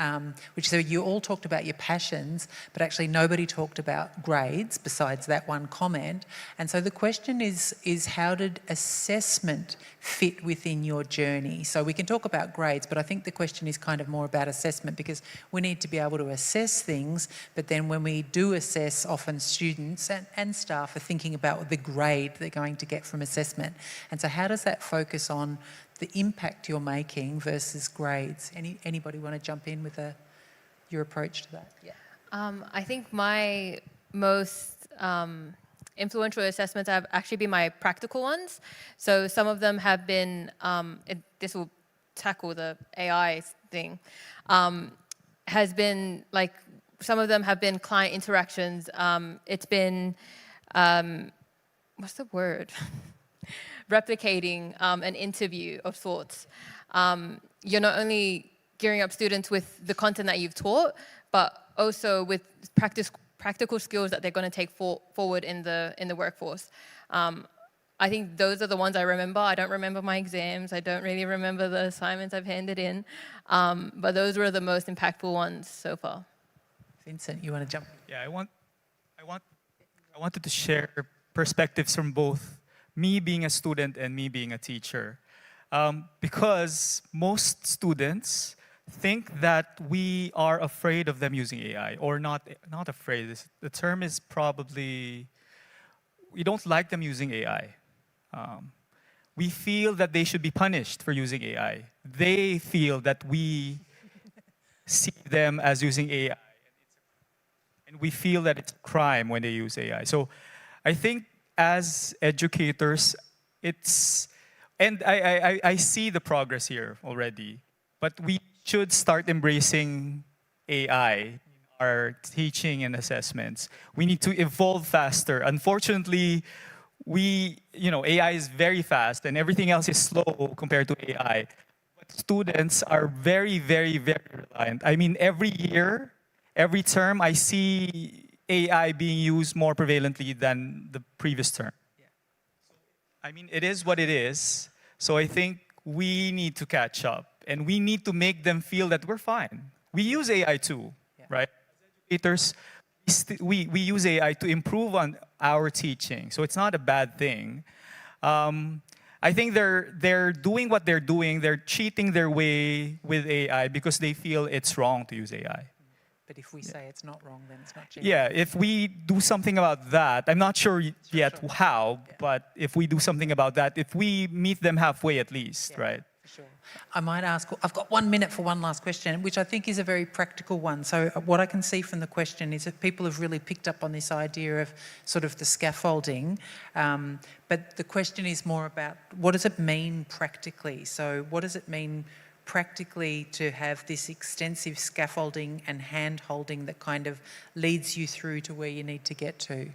so you all talked about your passions, but actually nobody talked about grades besides that one comment. And so the question is how do did assessment fit within your journey? So we can talk about grades, but I think the question is kind of more about assessment, because we need to be able to assess things, but then when we do assess, often students and staff are thinking about the grade they're going to get from assessment. And so how does that focus on the impact you're making versus grades? Anybody want to jump in with your approach to that? Yeah. I think my most influential assessments have actually been my practical ones. So some of them have been, this will tackle the AI thing, has been like, some of them have been client interactions. It's been, what's the word? Replicating an interview of sorts. You're not only gearing up students with the content that you've taught, but also with practical skills that they're going to take forward in the workforce. I think those are the ones I remember. I don't remember my exams. I don't really remember the assignments I've handed in. But those were the most impactful ones so far. Vincent, you want to jump? Yeah, I wanted to share perspectives from both me being a student and me being a teacher. Because most students think that we are afraid of them using AI, or not afraid. The term is probably, we don't like them using AI. We feel that they should be punished for using AI. They feel that we see them as using AI. And we feel that it's a crime when they use AI. So I think as educators, and I see the progress here already, but we should start embracing AI in our teaching and assessments. We need to evolve faster. Unfortunately, AI is very fast and everything else is slow compared to AI. But students are very, very, very reliant. I mean, every year, every term, I see AI being used more prevalently than the previous term. Yeah. I mean, it is what it is. So I think we need to catch up. And we need to make them feel that we're fine. We use AI too, right? As educators, we use AI to improve on our teaching. So it's not a bad thing. I think they're doing what they're doing. They're cheating their way with AI because they feel it's wrong to use AI. But if we say it's not wrong, then it's not cheating. Yeah, if we do something about that, I'm not sure yet how, but if we do something about that, if we meet them halfway at least, right? Sure. I might ask, I've got 1 minute for one last question, which I think is a very practical one. So what I can see from the question is that people have really picked up on this idea of sort of the scaffolding, but the question is more about what does it mean practically? So what does it mean practically to have this extensive scaffolding and hand-holding that kind of leads you through to where you need to get to?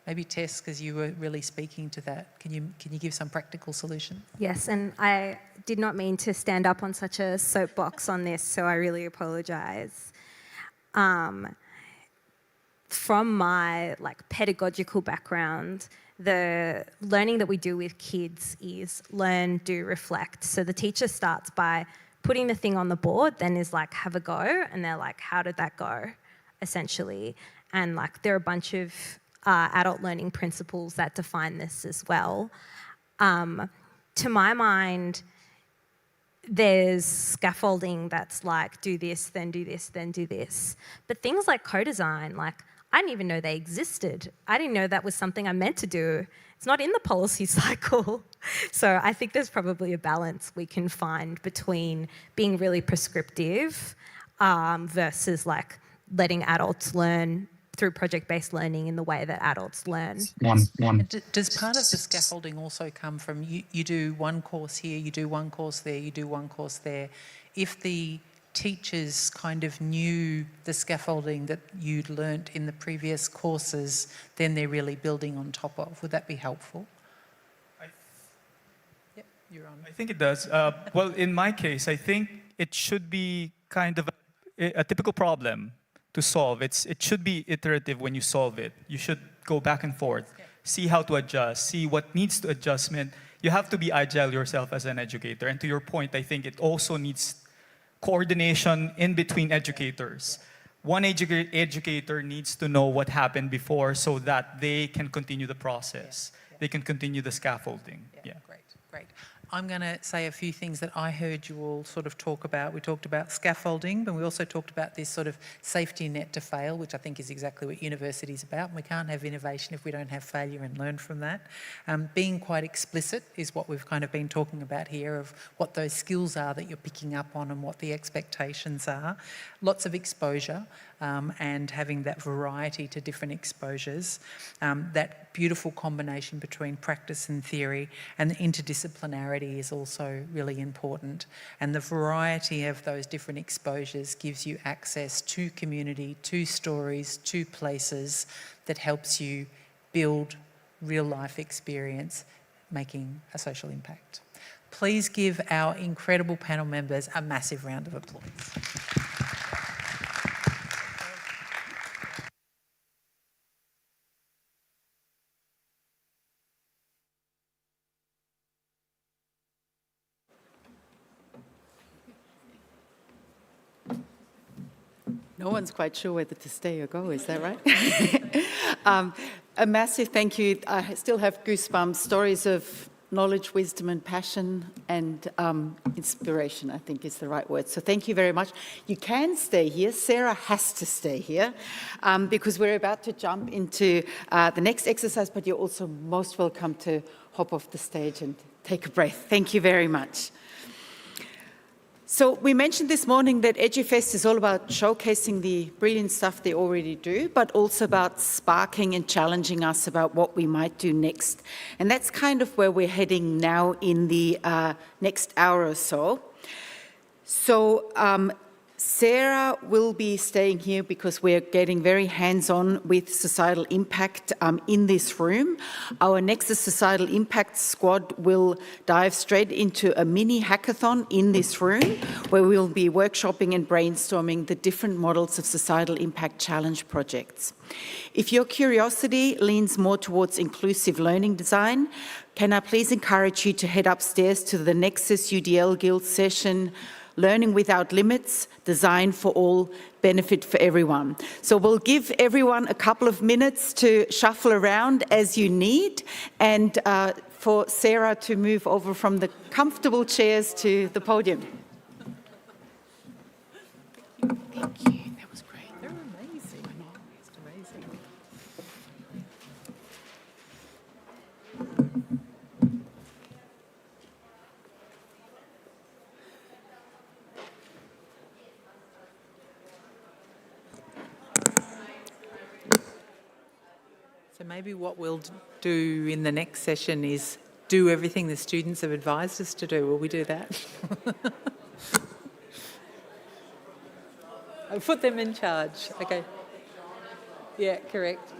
Maybe Tess, because you were really speaking to that. Can you give some practical solution? Yes, and I did not mean to stand up on such a soapbox on this, so I really apologise. From my pedagogical background, the learning that we do with kids is learn, do, reflect. So the teacher starts by putting the thing on the board, then is like, have a go, and they're like, how did that go, essentially? And there are a bunch of adult learning principles that define this as well. To my mind, there's scaffolding that's like, do this, then do this, then do this. But things like co-design, I didn't even know they existed. I didn't know that was something I meant to do. It's not in the policy cycle. So I think there's probably a balance we can find between being really prescriptive versus letting adults learn through project-based learning in the way that adults learn. Does part of the scaffolding also come from you do one course here, you do one course there, you do one course there? If the teachers kind of knew the scaffolding that you'd learnt in the previous courses, then they're really building on top of. Would that be helpful? Yep, you're on. I think it does. Well, in my case, I think it should be kind of a typical problem to solve. It should be iterative when you solve it. You should go back and forth, see how to adjust, see what needs to adjustment. You have to be agile yourself as an educator. And to your point, I think it also needs coordination in between educators. One educator needs to know what happened before so that they can continue the process. they can continue the scaffolding. Yeah. Great. I'm going to say a few things that I heard you all sort of talk about. We talked about scaffolding, but we also talked about this sort of safety net to fail, which I think is exactly what university is about. We can't have innovation if we don't have failure and learn from that. Being quite explicit is what we've kind of been talking about here, of what those skills are that you're picking up on and what the expectations are. Lots of exposure and having that variety to different exposures. That beautiful combination between practice and theory, and the interdisciplinarity is also really important. And the variety of those different exposures gives you access to community, to stories, to places that helps you build real life experience, making a social impact. Please give our incredible panel members a massive round of applause. No one's quite sure whether to stay or go, is that right? A massive thank you. I still have goosebumps, stories of knowledge, wisdom and passion and inspiration, I think is the right word. So thank you very much. You can stay here. Sarah has to stay here because we're about to jump into the next exercise, but you're also most welcome to hop off the stage and take a breath. Thank you very much. So we mentioned this morning that EduFest is all about showcasing the brilliant stuff they already do, but also about sparking and challenging us about what we might do next. And that's kind of where we're heading now in the next hour or so. So Sarah will be staying here because we're getting very hands-on with societal impact in this room. Our Nexus Societal Impact Squad will dive straight into a mini hackathon in this room where we'll be workshopping and brainstorming the different models of societal impact challenge projects. If your curiosity leans more towards inclusive learning design, can I please encourage you to head upstairs to the Nexus UDL Guild session, Learning Without Limits, Design for All, Benefit for Everyone. So we'll give everyone a couple of minutes to shuffle around as you need, and for Sarah to move over from the comfortable chairs to the podium. Thank you. That was great. They're amazing. It's amazing. So maybe what we'll do in the next session is do everything the students have advised us to do. Will we do that? I'll put them in charge. Okay. Yeah, correct.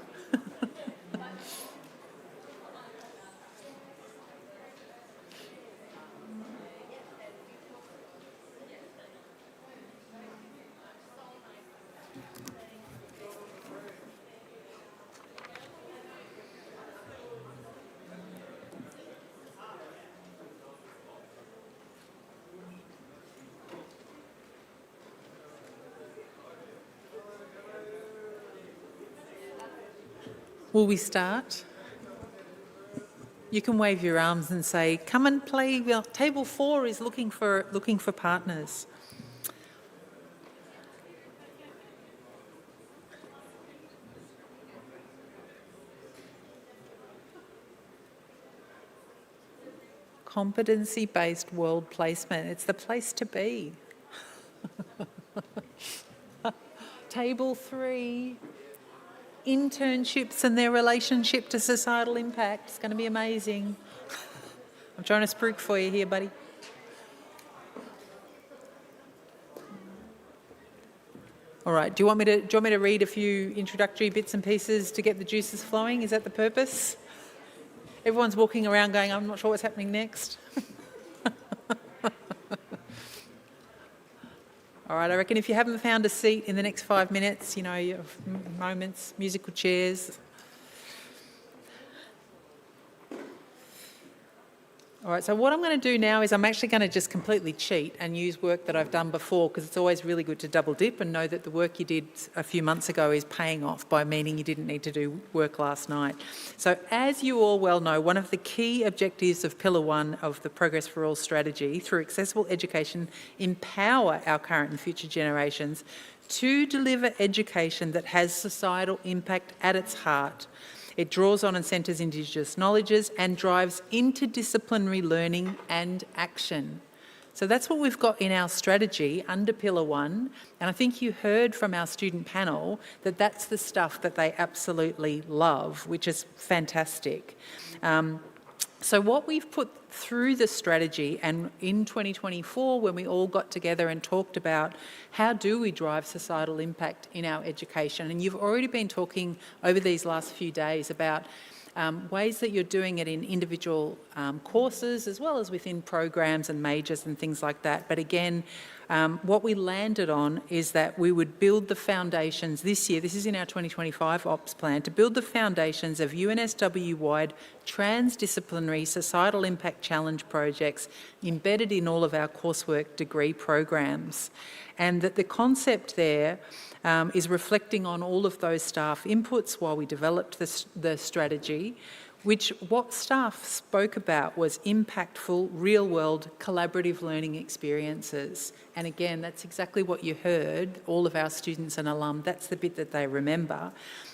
Will we start? You can wave your arms and say, come and play. Well, table 4 is looking for partners. Competency-based world placement. It's the place to be. Table 3. Internships and their relationship to societal impact. It's going to be amazing. I'm trying to spruik for you here, buddy. All right, do you want me to read a few introductory bits and pieces to get the juices flowing? Is that the purpose? Everyone's walking around going, I'm not sure what's happening next. All right, I reckon if you haven't found a seat in the next 5 minutes, you know, you have moments, musical chairs. All right, so what I'm going to do now is I'm actually going to just completely cheat and use work that I've done before, because it's always really good to double dip and know that the work you did a few months ago is paying off, by meaning you didn't need to do work last night. So as you all well know, one of the key objectives of Pillar 1 of the Progress for All strategy, through accessible education, empower our current and future generations to deliver education that has societal impact at its heart. It draws on and centres Indigenous knowledges and drives interdisciplinary learning and action. So that's what we've got in our strategy under Pillar 1. And I think you heard from our student panel that that's the stuff that they absolutely love, which is fantastic. So what we've put through the strategy, and in 2024, when we all got together and talked about how do we drive societal impact in our education, and you've already been talking over these last few days about ways that you're doing it in individual courses as well as within programs and majors and things like that. But again, what we landed on is that we would build the foundations this year, this is in our 2025 ops plan, to build the foundations of UNSW-wide transdisciplinary societal impact challenge projects embedded in all of our coursework degree programs. And that the concept there is reflecting on all of those staff inputs while we developed the strategy, which what staff spoke about was impactful, real-world, collaborative learning experiences. And again, that's exactly what you heard, all of our students and alum, that's the bit that they remember.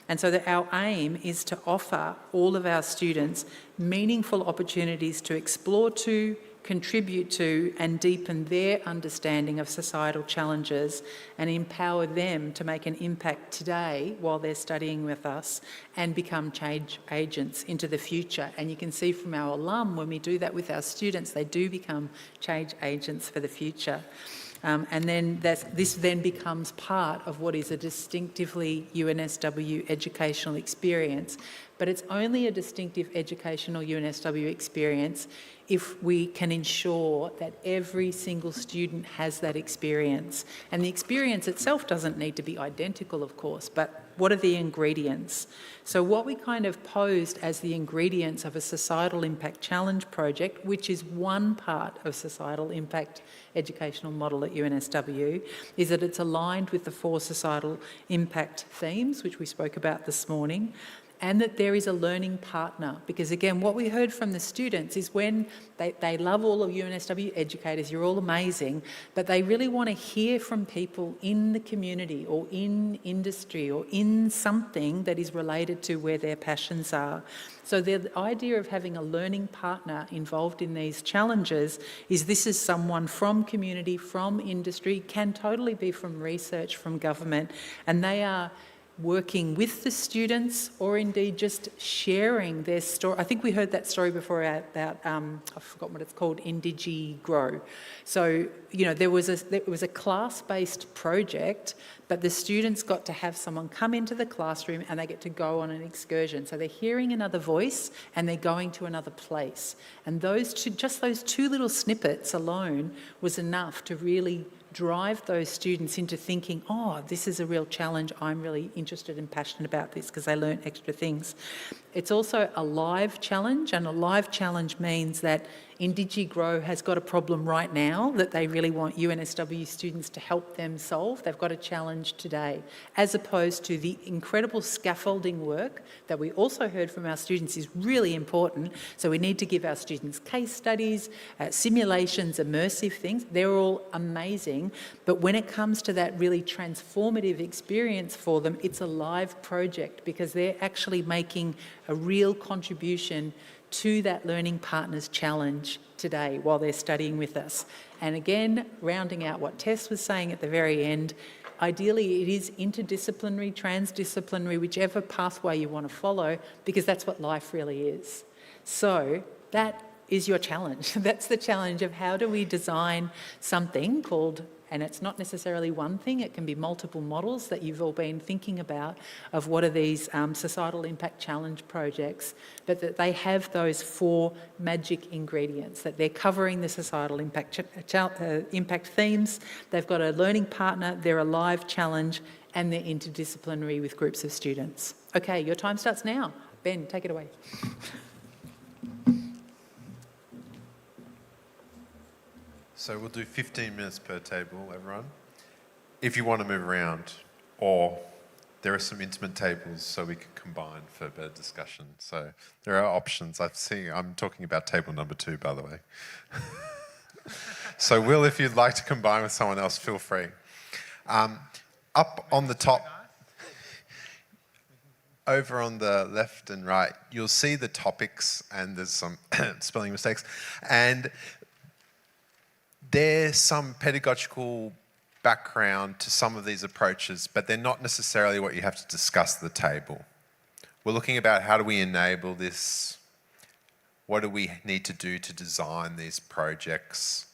And so that our aim is to offer all of our students meaningful opportunities to explore to, contribute to and deepen their understanding of societal challenges and empower them to make an impact today while they're studying with us and become change agents into the future. And you can see from our alum, when we do that with our students, they do become change agents for the future. And then this then becomes part of what is a distinctively UNSW educational experience. But it's only a distinctive educational UNSW experience if we can ensure that every single student has that experience. And the experience itself doesn't need to be identical, of course, but what are the ingredients? So what we kind of posed as the ingredients of a societal impact challenge project, which is one part of societal impact educational model at UNSW, is that it's aligned with the 4 societal impact themes, which we spoke about this morning, and that there is a learning partner. Because again, what we heard from the students is when they love all of UNSW educators, you're all amazing, but they really want to hear from people in the community or in industry or in something that is related to where their passions are. So the idea of having a learning partner involved in these challenges is this is someone from community, from industry, can totally be from research, from government, and they are working with the students or indeed just sharing their story. I think we heard that story before about I've forgotten what it's called, Indigi-Grow. So, you know, there was a class-based project, but the students got to have someone come into the classroom and they get to go on an excursion. So they're hearing another voice and they're going to another place. And those two little snippets alone was enough to really drive those students into thinking, oh, this is a real challenge, I'm really interested and passionate about this, because they learn extra things. It's also a live challenge, and a live challenge means that Indigi-Grow has got a problem right now that they really want UNSW students to help them solve. They've got a challenge today, as opposed to the incredible scaffolding work that we also heard from our students is really important. So we need to give our students case studies, simulations, immersive things. They're all amazing. But when it comes to that really transformative experience for them, it's a live project because they're actually making a real contribution to that learning partners challenge today while they're studying with us. And again, rounding out what Tess was saying at the very end, ideally it is interdisciplinary, transdisciplinary, whichever pathway you want to follow, because that's what life really is. So that is your challenge. That's the challenge of how do we design something called, and it's not necessarily one thing, it can be multiple models that you've all been thinking about of what are these societal impact challenge projects, but that they have those 4 magic ingredients, that they're covering the societal impact impact themes, they've got a learning partner, they're a live challenge, and they're interdisciplinary with groups of students. Okay, your time starts now. Ben, take it away. So we'll do 15 minutes per table, everyone. If you want to move around, or there are some intimate tables so we can combine for better discussion. So there are options. I'm talking about table number 2, by the way. So Will, if you'd like to combine with someone else, feel free. Up on the top, over on the left and right, you'll see the topics, and there's some spelling mistakes. And there's some pedagogical background to some of these approaches, but they're not necessarily what you have to discuss at the table. We're looking about how do we enable this, what do we need to do to design these projects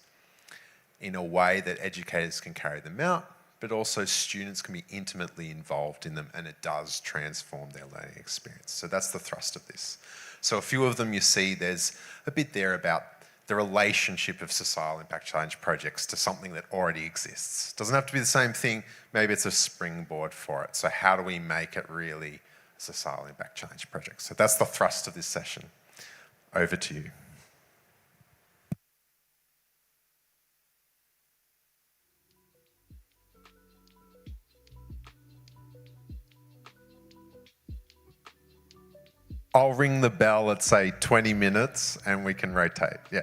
in a way that educators can carry them out, but also students can be intimately involved in them, and it does transform their learning experience. So that's the thrust of this. So a few of them you see, there's a bit there about the relationship of societal impact challenge projects to something that already exists. Doesn't have to be the same thing, maybe it's a springboard for it. So how do we make it really a societal impact challenge project? So that's the thrust of this session. Over to you. I'll ring the bell at, say, 20 minutes and we can rotate. Yeah.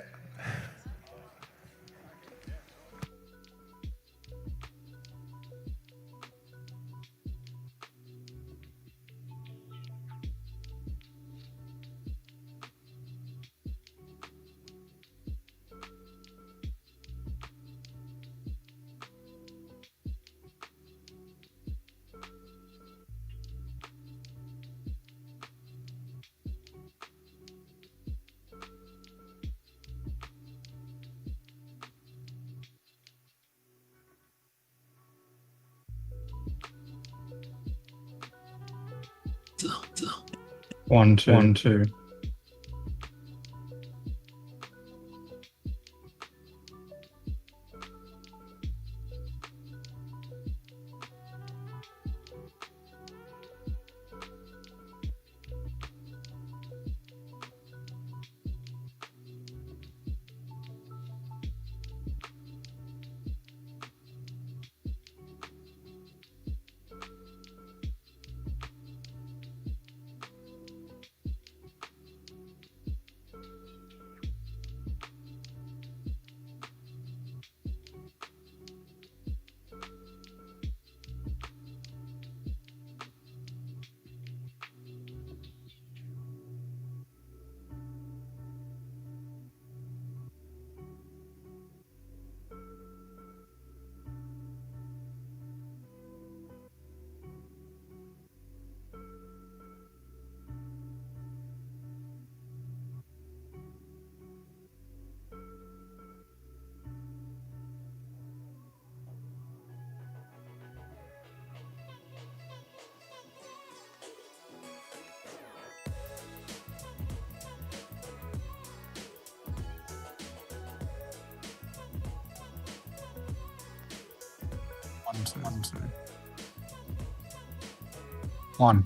One, two. One.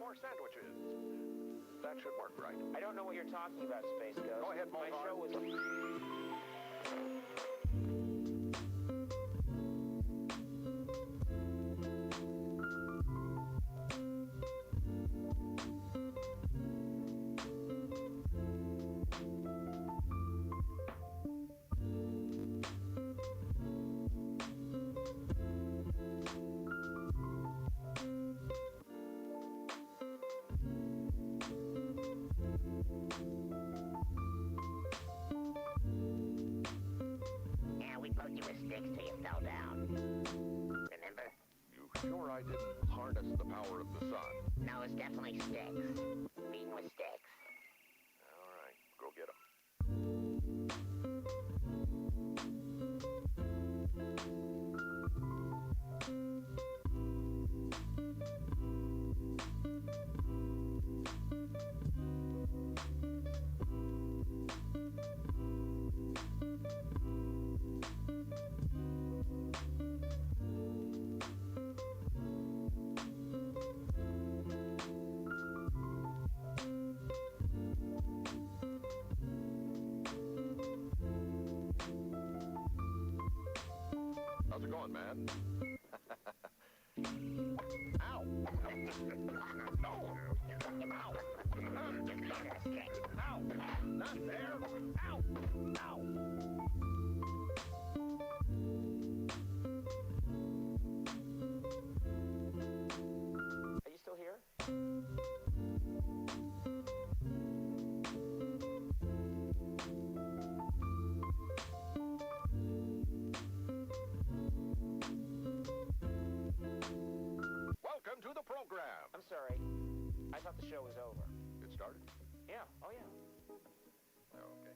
more sandwiches. That should work right. I don't know what you're talking about, Space Ghost. Go ahead, My Mohar. show was... We poked you with sticks till you fell down. Remember? You sure I didn't harness the power of the sun? No, it's definitely sticks. Beaten with sticks. All right, go get 'em. How's it going, man? Ow! No! Ow! Ow! Not there! Ow! Ow! Are you still here? Welcome to the program. I'm sorry. I thought the show was over. It started? Yeah. Oh, yeah. Okay.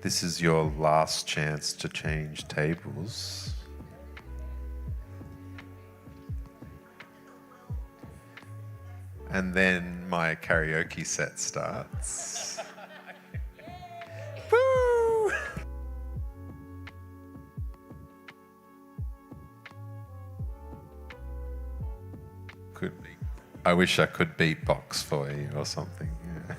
This is your last chance to change tables. And then my karaoke set starts. Woo! Could be. I wish I could beatbox for you or something. Yeah.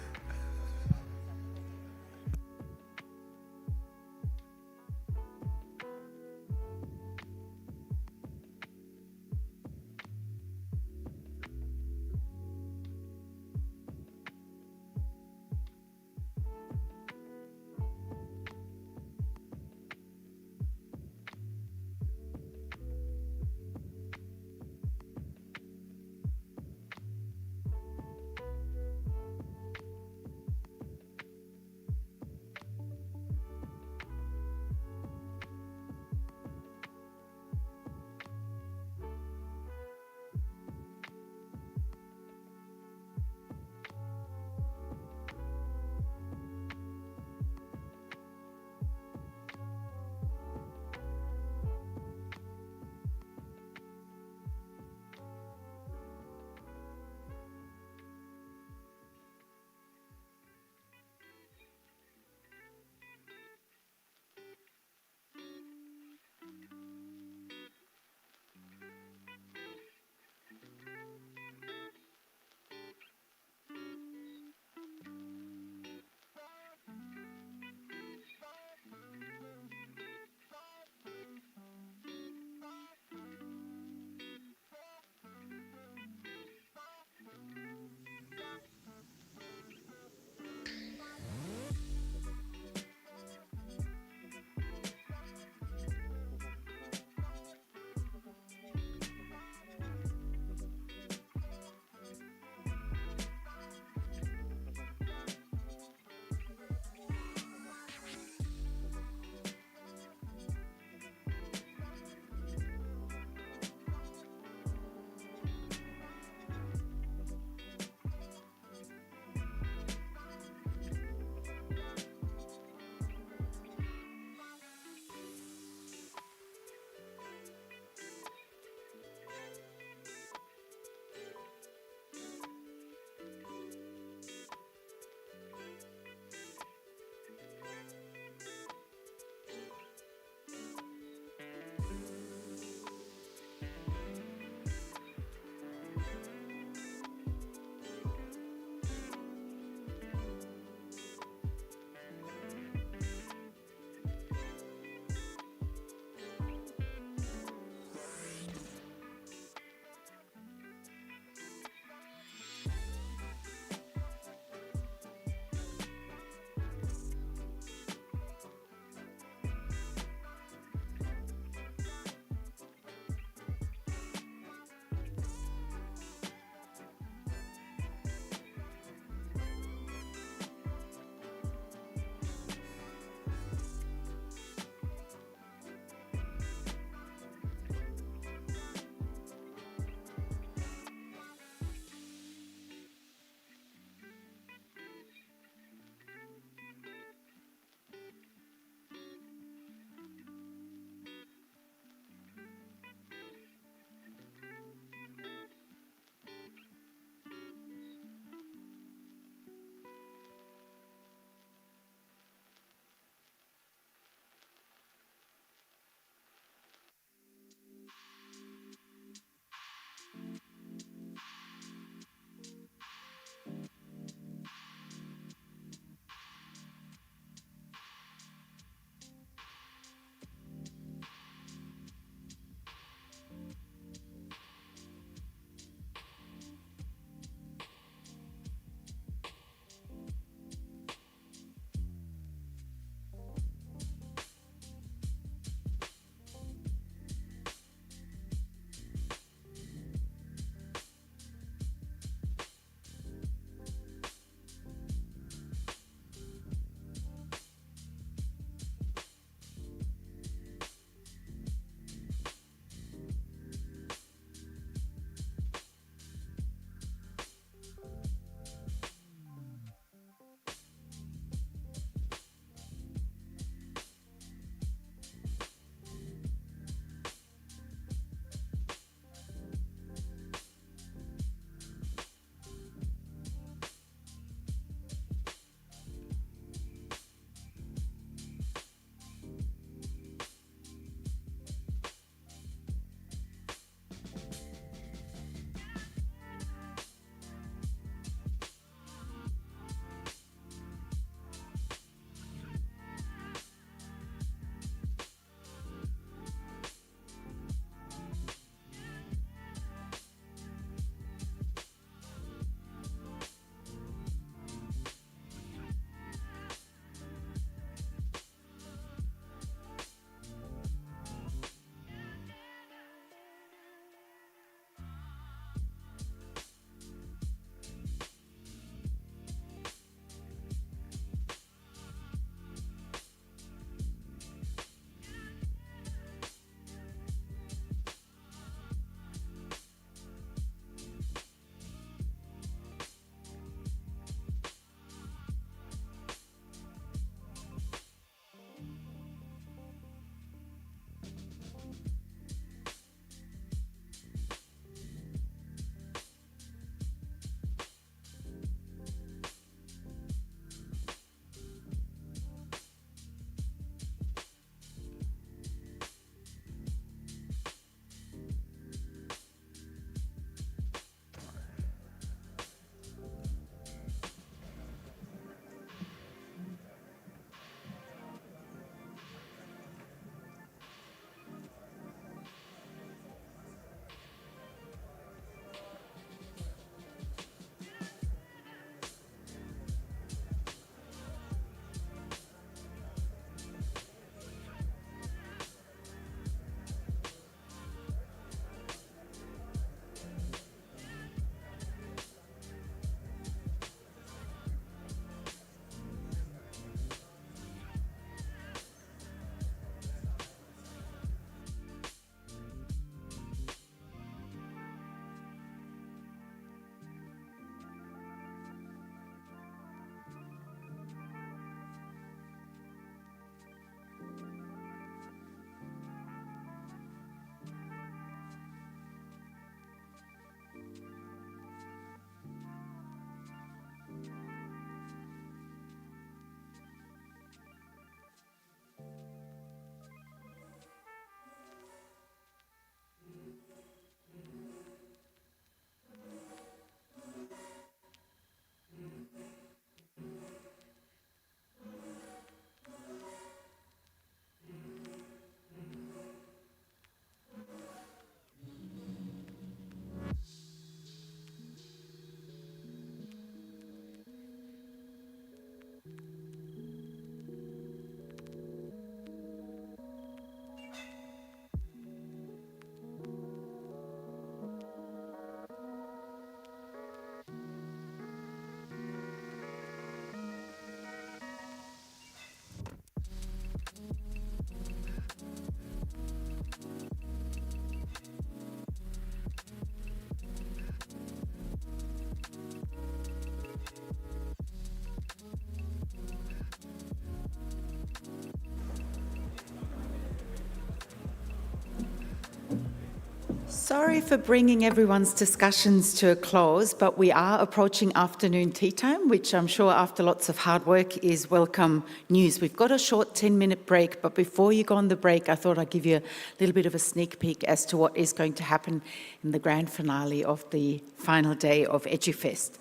Sorry for bringing everyone's discussions to a close, but we are approaching afternoon tea time, which I'm sure after lots of hard work is welcome news. We've got a short 10-minute break, but before you go on the break, I thought I'd give you a little bit of a sneak peek as to what is going to happen in the grand finale of the final day of EduFest.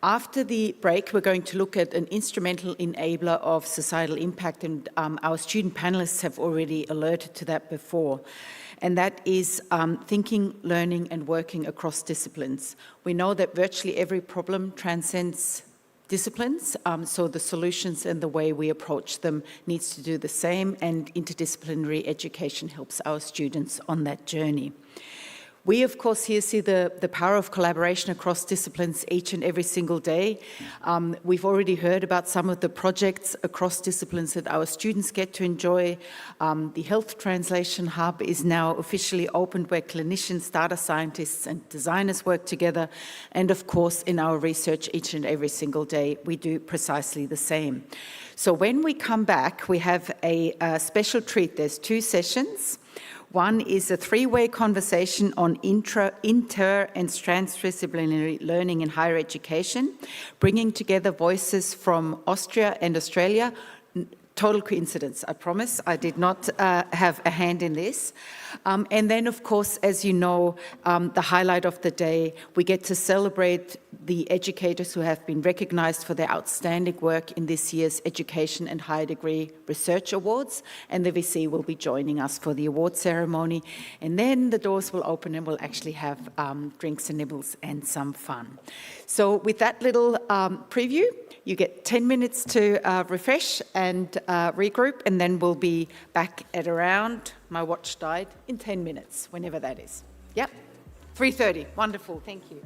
After the break, we're going to look at an instrumental enabler of societal impact, and our student panelists have already alerted to that before. And that is thinking, learning, and working across disciplines. We know that virtually every problem transcends disciplines, so the solutions and the way we approach them needs to do the same, and interdisciplinary education helps our students on that journey. We, of course, here see the power of collaboration across disciplines each and every single day. We've already heard about some of the projects across disciplines that our students get to enjoy. The Health Translation Hub is now officially opened, where clinicians, data scientists, and designers work together. And of course, in our research each and every single day, we do precisely the same. So when we come back, we have a special treat. There's 2 sessions. One is a 3-way conversation on inter and transdisciplinary learning in higher education, bringing together voices from Austria and Australia. Total coincidence, I promise. I did not have a hand in this. And then, of course, as you know, the highlight of the day, we get to celebrate the educators who have been recognized for their outstanding work in this year's Education and Higher Degree Research Awards. And the VC will be joining us for the award ceremony. And then the doors will open and we'll actually have drinks and nibbles and some fun. So with that little preview, you get 10 minutes to refresh and regroup, and then we'll be back at around, my watch died, in 10 minutes, whenever that is. Yep, 3:30. Wonderful, thank you.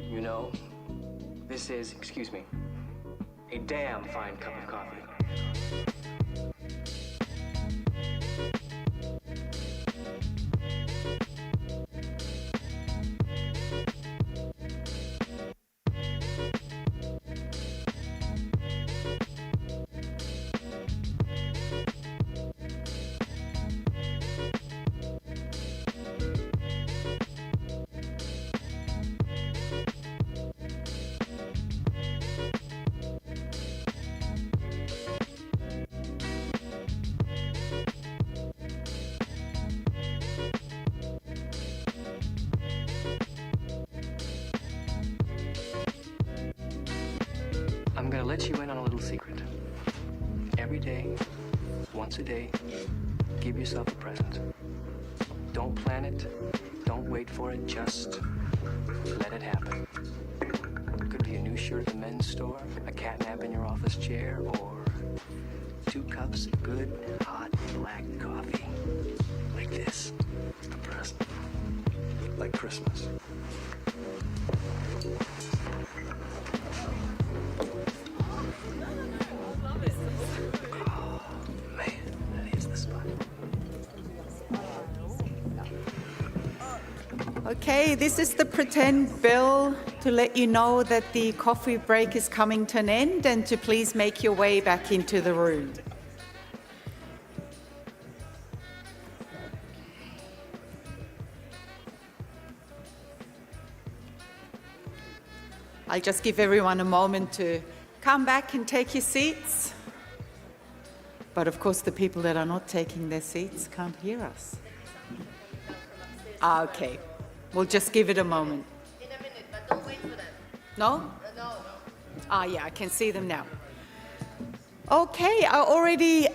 You know, this is, excuse me, a damn fine cup of coffee. I'm gonna let you in on a little secret. Every day, once a day, give yourself a present. Don't plan it, don't wait for it, just let it happen. It could be a new shirt at the men's store, a cat nap in your office chair, or 2 cups of good, hot, black coffee. Like this. A present. Like Christmas. Okay, this is the pretend bell to let you know that the coffee break is coming to an end and to please make your way back into the room. I'll just give everyone a moment to come back and take your seats. But of course, the people that are not taking their seats can't hear us. Okay, we'll just give it a moment. In a minute, but don't wait for them. No? No. Yeah, I can see them now. Okay, I already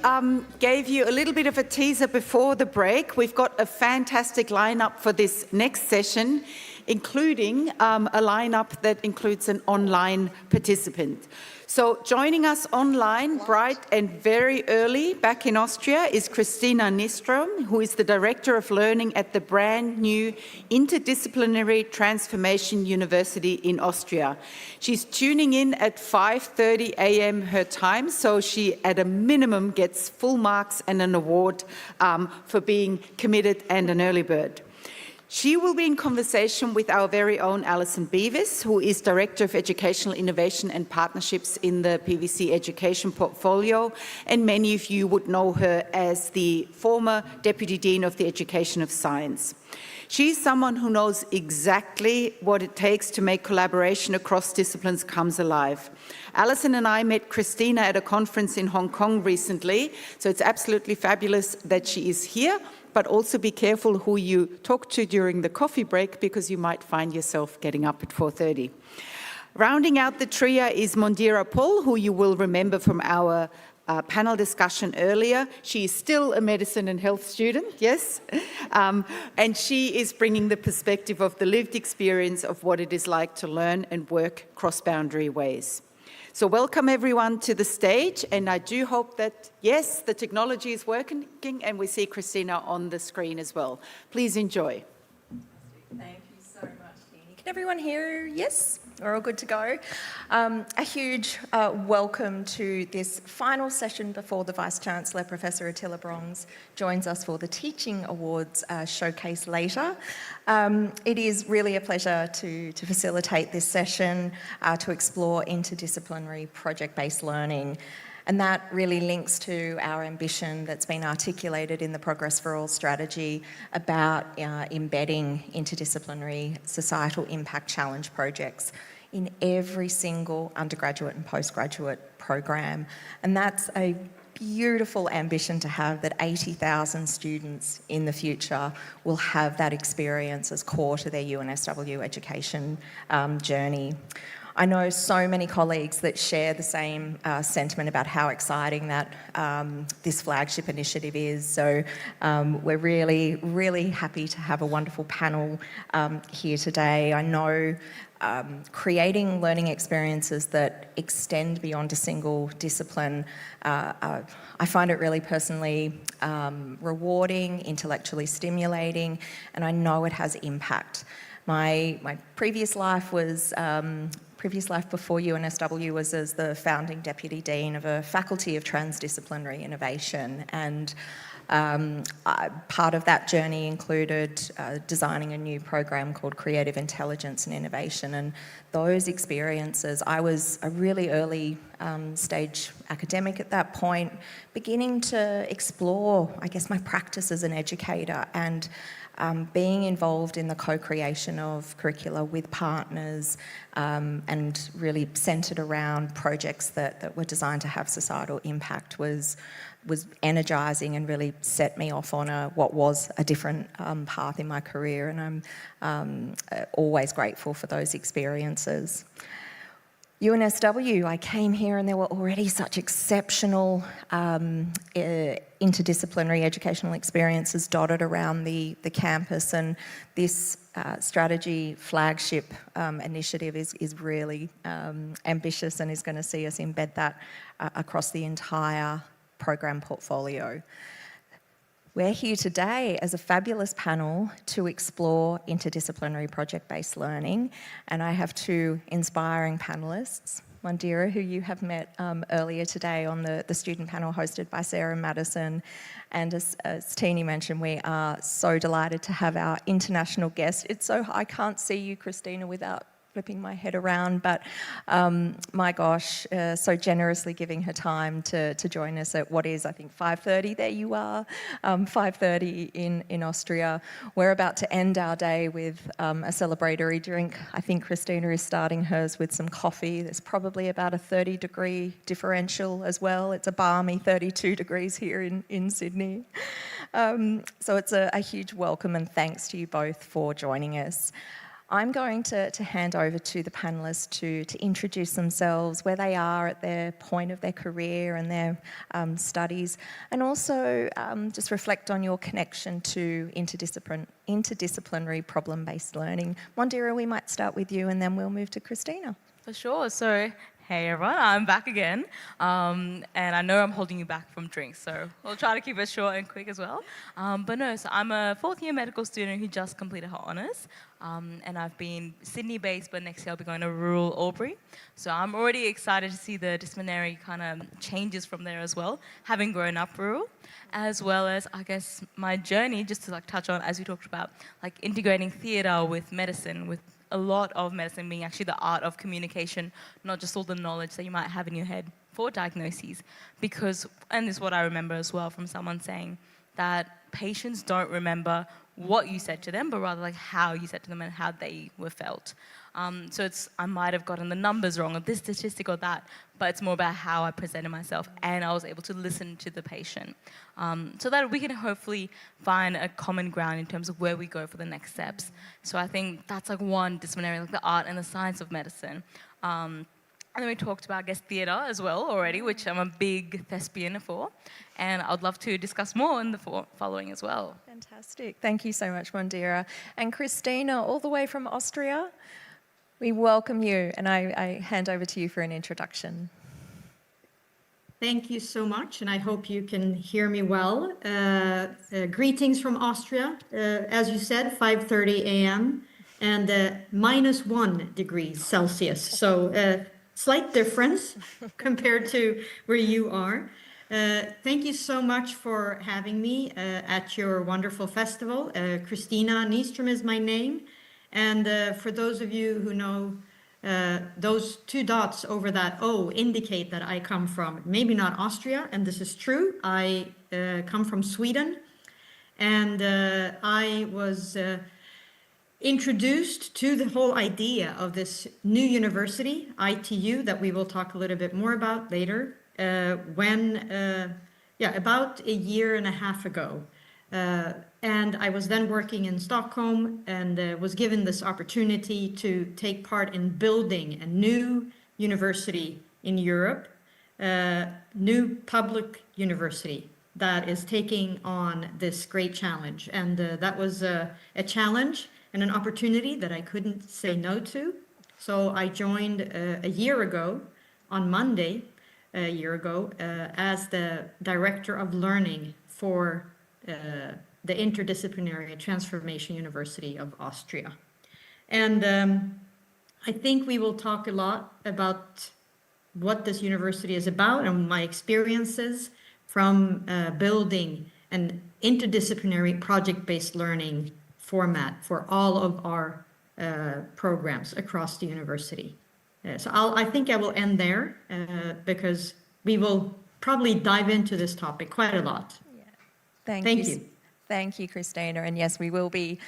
gave you a little bit of a teaser before the break. We've got a fantastic lineup for this next session, including a lineup that includes an online participant. So joining us online, bright and very early, back in Austria, is Christina Nistrom, who is the Director of Learning at the brand new Interdisciplinary Transformation University in Austria. She's tuning in at 5:30 a.m. her time, so she at a minimum gets full marks and an award for being committed and an early bird. She will be in conversation with our very own Alison Beavis, who is Director of Educational Innovation and Partnerships in the PVC Education portfolio, and many of you would know her as the former Deputy Dean of the Education of Science. She's someone who knows exactly what it takes to make collaboration across disciplines comes alive. Alison and I met Christina at a conference in Hong Kong recently, so it's absolutely fabulous that she is here, but also be careful who you talk to during the coffee break because you might find yourself getting up at 4:30. Rounding out the trio is Mondira Paul, who you will remember from our panel discussion earlier. She is still a medicine and health student, yes, and she is bringing the perspective of the lived experience of what it is like to learn and work cross-boundary ways. So welcome everyone to the stage, and I do hope that, yes, the technology is working and we see Christina on the screen as well. Please enjoy. Thank you so much, Jeannie. Can everyone hear? Yes? We're all good to go. A huge welcome to this final session before the Vice-Chancellor, Professor Attila Brongs, joins us for the Teaching Awards showcase later. It is really a pleasure to facilitate this session to explore interdisciplinary project-based learning. And that really links to our ambition that's been articulated in the Progress for All strategy about embedding interdisciplinary societal impact challenge projects in every single undergraduate and postgraduate program. And that's a beautiful ambition to have, that 80,000 students in the future will have that experience as core to their UNSW education journey. I know so many colleagues that share the same sentiment about how exciting that this flagship initiative is. So we're really, really happy to have a wonderful panel here today. I know creating learning experiences that extend beyond a single discipline, I find it really personally rewarding, intellectually stimulating, and I know it has impact. My previous life was before UNSW was as the founding Deputy Dean of a Faculty of Transdisciplinary Innovation, and part of that journey included designing a new program called Creative Intelligence and Innovation, and those experiences, I was a really early stage academic at that point, beginning to explore, I guess, my practice as an educator and being involved in the co-creation of curricula with partners and really centred around projects that were designed to have societal impact was energising and really set me off on what was a different path in my career, and I'm always grateful for those experiences. UNSW, I came here and there were already such exceptional interdisciplinary educational experiences dotted around the campus, and this strategy flagship initiative is really ambitious and is going to see us embed that across the entire program portfolio. We're here today as a fabulous panel to explore interdisciplinary project-based learning, and I have two inspiring panellists. Mondira, who you have met earlier today on the student panel hosted by Sarah Madison, and as Tini mentioned, we are so delighted to have our international guest. It's so I can't see you, Christina, without flipping my head around, but my gosh, so generously giving her time to join us at what is, I think, 5:30, there you are, 5:30 in Austria. We're about to end our day with a celebratory drink. I think Christina is starting hers with some coffee. There's probably about a 30-degree differential as well. It's a balmy 32 degrees here in Sydney. So it's a huge welcome and thanks to you both for joining us. I'm going to hand over to the panellists to introduce themselves, where they are at their point of their career and their studies, and also just reflect on your connection to interdisciplinary problem-based learning. Mondira, we might start with you and then we'll move to Christina. For sure. So, Hey everyone, I'm back again. And I know I'm holding you back from drinks, so we'll try to keep it short and quick as well. But no, so I'm a fourth year medical student who just completed her honours. And I've been Sydney-based, but next year I'll be going to rural Albury. So I'm already excited to see the disciplinary kind of changes from there as well, having grown up rural, as well as, I guess, my journey, just to like touch on, as we talked about, like integrating theatre with medicine, with a lot of medicine being actually the art of communication, not just all the knowledge that you might have in your head for diagnoses. Because, and this is what I remember as well from someone saying, that patients don't remember what you said to them, but rather like how you said to them and how they were felt. So I might have gotten the numbers wrong, or this statistic or that, but it's more about how I presented myself, and I was able to listen to the patient. So that we can hopefully find a common ground in terms of where we go for the next steps. So I think that's like one disciplinary, like the art and the science of medicine. And then we talked about, I guess, theatre as well already, which I'm a big thespian for. And I'd love to discuss more in the following as well. Fantastic. Thank you so much, Mondira. And Christina, all the way from Austria, we welcome you. And I hand over to you for an introduction. Thank you so much, and I hope you can hear me well. Greetings from Austria. As you said, 5:30 a.m. and -1 degrees Celsius. So slight difference compared to where you are. Thank you so much for having me at your wonderful festival. Christina Nystrom is my name. And for those of you who know, those 2 dots over that O indicate that I come from, maybe not Austria, and this is true. I come from Sweden, and I was introduced to the whole idea of this new university, ITU, that we will talk a little bit more about later, about a year and a half ago. And I was then working in Stockholm and was given this opportunity to take part in building a new university in Europe, new public university that is taking on this great challenge. And that was a challenge and an opportunity that I couldn't say no to. So I joined a year ago, on Monday, a year ago, as the Director of Learning for the Interdisciplinary Transformation University of Austria. And I think we will talk a lot about what this university is about and my experiences from building an interdisciplinary project-based learning format for all of our programs across the university. So I think I will end there because we will probably dive into this topic quite a lot. Yeah. Thank you. Thank you, Christina. And yes, we will be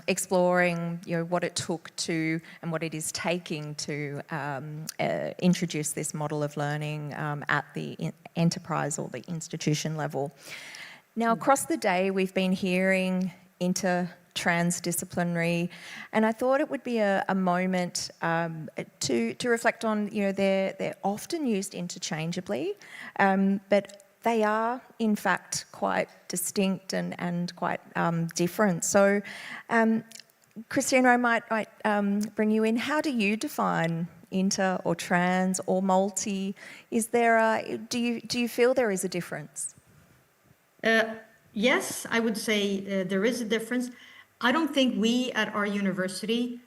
exploring, what it took to and what it is taking to introduce this model of learning at the enterprise or the institution level. Now, across the day, we've been hearing transdisciplinary, and I thought it would be a moment to reflect on, they're often used interchangeably, but they are in fact quite distinct and quite different. So, Christina, I might bring you in. How do you define inter or trans or multi? Is there do you feel there is a difference? Yes, I would say there is a difference. I don't think we at our university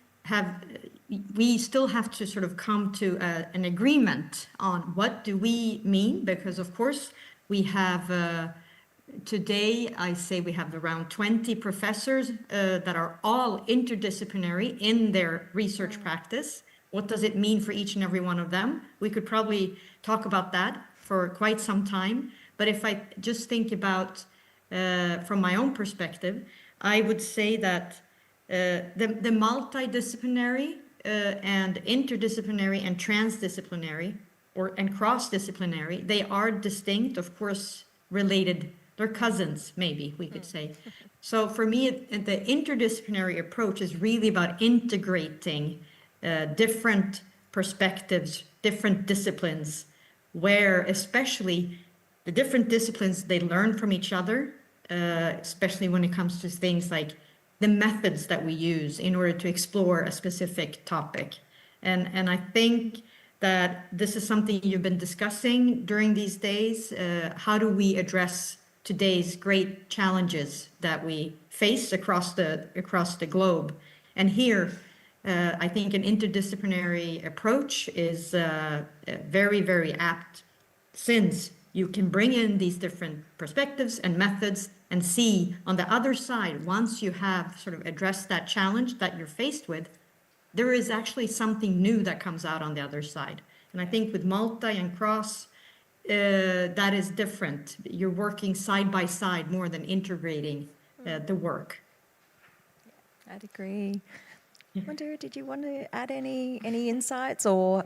we still have to sort of come to an agreement on what do we mean, because of course we have, today I say we have around 20 professors that are all interdisciplinary in their research practice. What does it mean for each and every one of them? We could probably talk about that for quite some time, but if I just think about from my own perspective, I would say that the multidisciplinary and interdisciplinary and transdisciplinary and cross-disciplinary, they are distinct, of course, related. They're cousins, maybe we could say. So for me, the interdisciplinary approach is really about integrating different perspectives, different disciplines, where especially the different disciplines, they learn from each other, especially when it comes to things like the methods that we use in order to explore a specific topic. And I think that this is something you've been discussing during these days. How do we address today's great challenges that we face across the globe? And here, I think an interdisciplinary approach is very, very apt, since you can bring in these different perspectives and methods and see on the other side, once you have sort of addressed that challenge that you're faced with, there is actually something new that comes out on the other side. And I think with multi and cross, that is different. You're working side by side more than integrating the work. I'd agree. Mandira, did you want to add any insights, or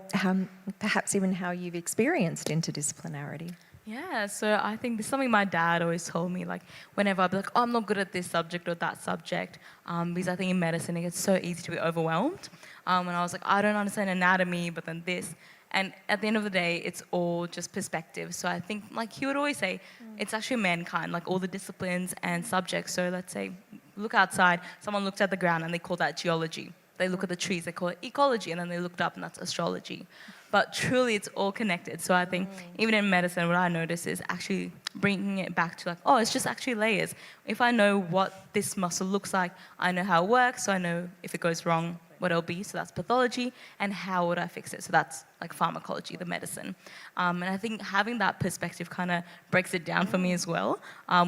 perhaps even how you've experienced interdisciplinarity? Yeah, so I think this is something my dad always told me, like whenever I'd be like, oh, I'm not good at this subject or that subject, because I think in medicine it gets so easy to be overwhelmed. And I was like, I don't understand anatomy, but then this. And at the end of the day, it's all just perspective. So I think, like he would always say, it's actually mankind, like all the disciplines and subjects. So let's say, look outside, someone looked at the ground and they call that geology. They look at the trees, they call it ecology, and then they looked up and that's astrology. But truly, it's all connected. So I think even in medicine, what I notice is actually bringing it back to like, oh, it's just actually layers. If I know what this muscle looks like, I know how it works, so I know if it goes wrong, what it'll be. So that's pathology, and how would I fix it? So that's like pharmacology, the medicine. And I think having that perspective kind of breaks it down for me as well,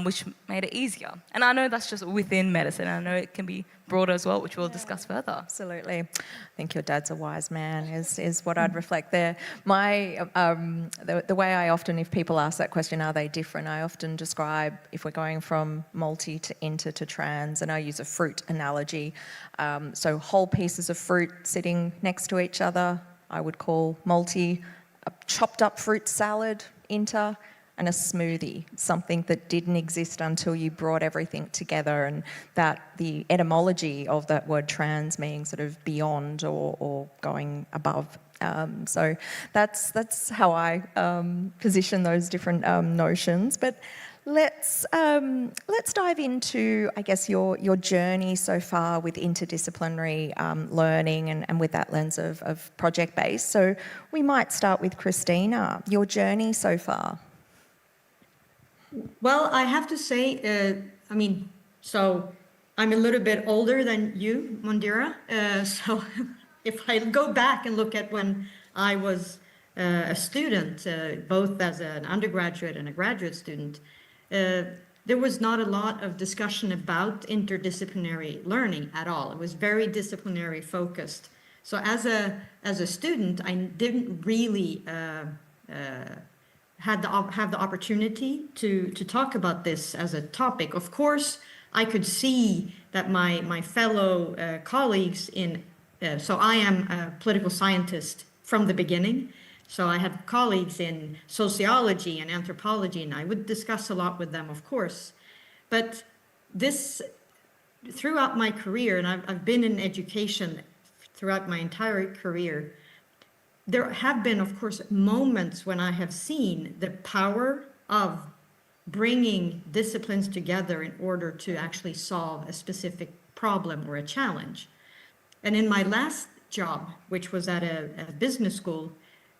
which made it easier. And I know that's just within medicine. I know it can be broader as well, which we'll discuss further. Absolutely. I think your dad's a wise man is what I'd reflect there. My the way I often, if people ask that question, are they different? I often describe, if we're going from multi to inter to trans, and I use a fruit analogy. So whole pieces of fruit sitting next to each other, I would call multi. A chopped up fruit salad, inter. And a smoothie, something that didn't exist until you brought everything together, and that the etymology of that word trans meaning sort of beyond or going above. So that's how I position those different notions. But let's dive into, I guess, your journey so far with interdisciplinary learning and with that lens of project-based. So we might start with Christina, your journey so far. Well, I have to say, so I'm a little bit older than you, Mandira. So if I go back and look at when I was a student, both as an undergraduate and a graduate student, there was not a lot of discussion about interdisciplinary learning at all. It was very disciplinary focused. So as a student, I didn't really have the opportunity to talk about this as a topic. Of course, I could see that my fellow colleagues in, so I am a political scientist from the beginning. So I had colleagues in sociology and anthropology, and I would discuss a lot with them, of course. But this, throughout my career, and I've been in education throughout my entire career, there have been, of course, moments when I have seen the power of bringing disciplines together in order to actually solve a specific problem or a challenge. And in my last job, which was at a business school,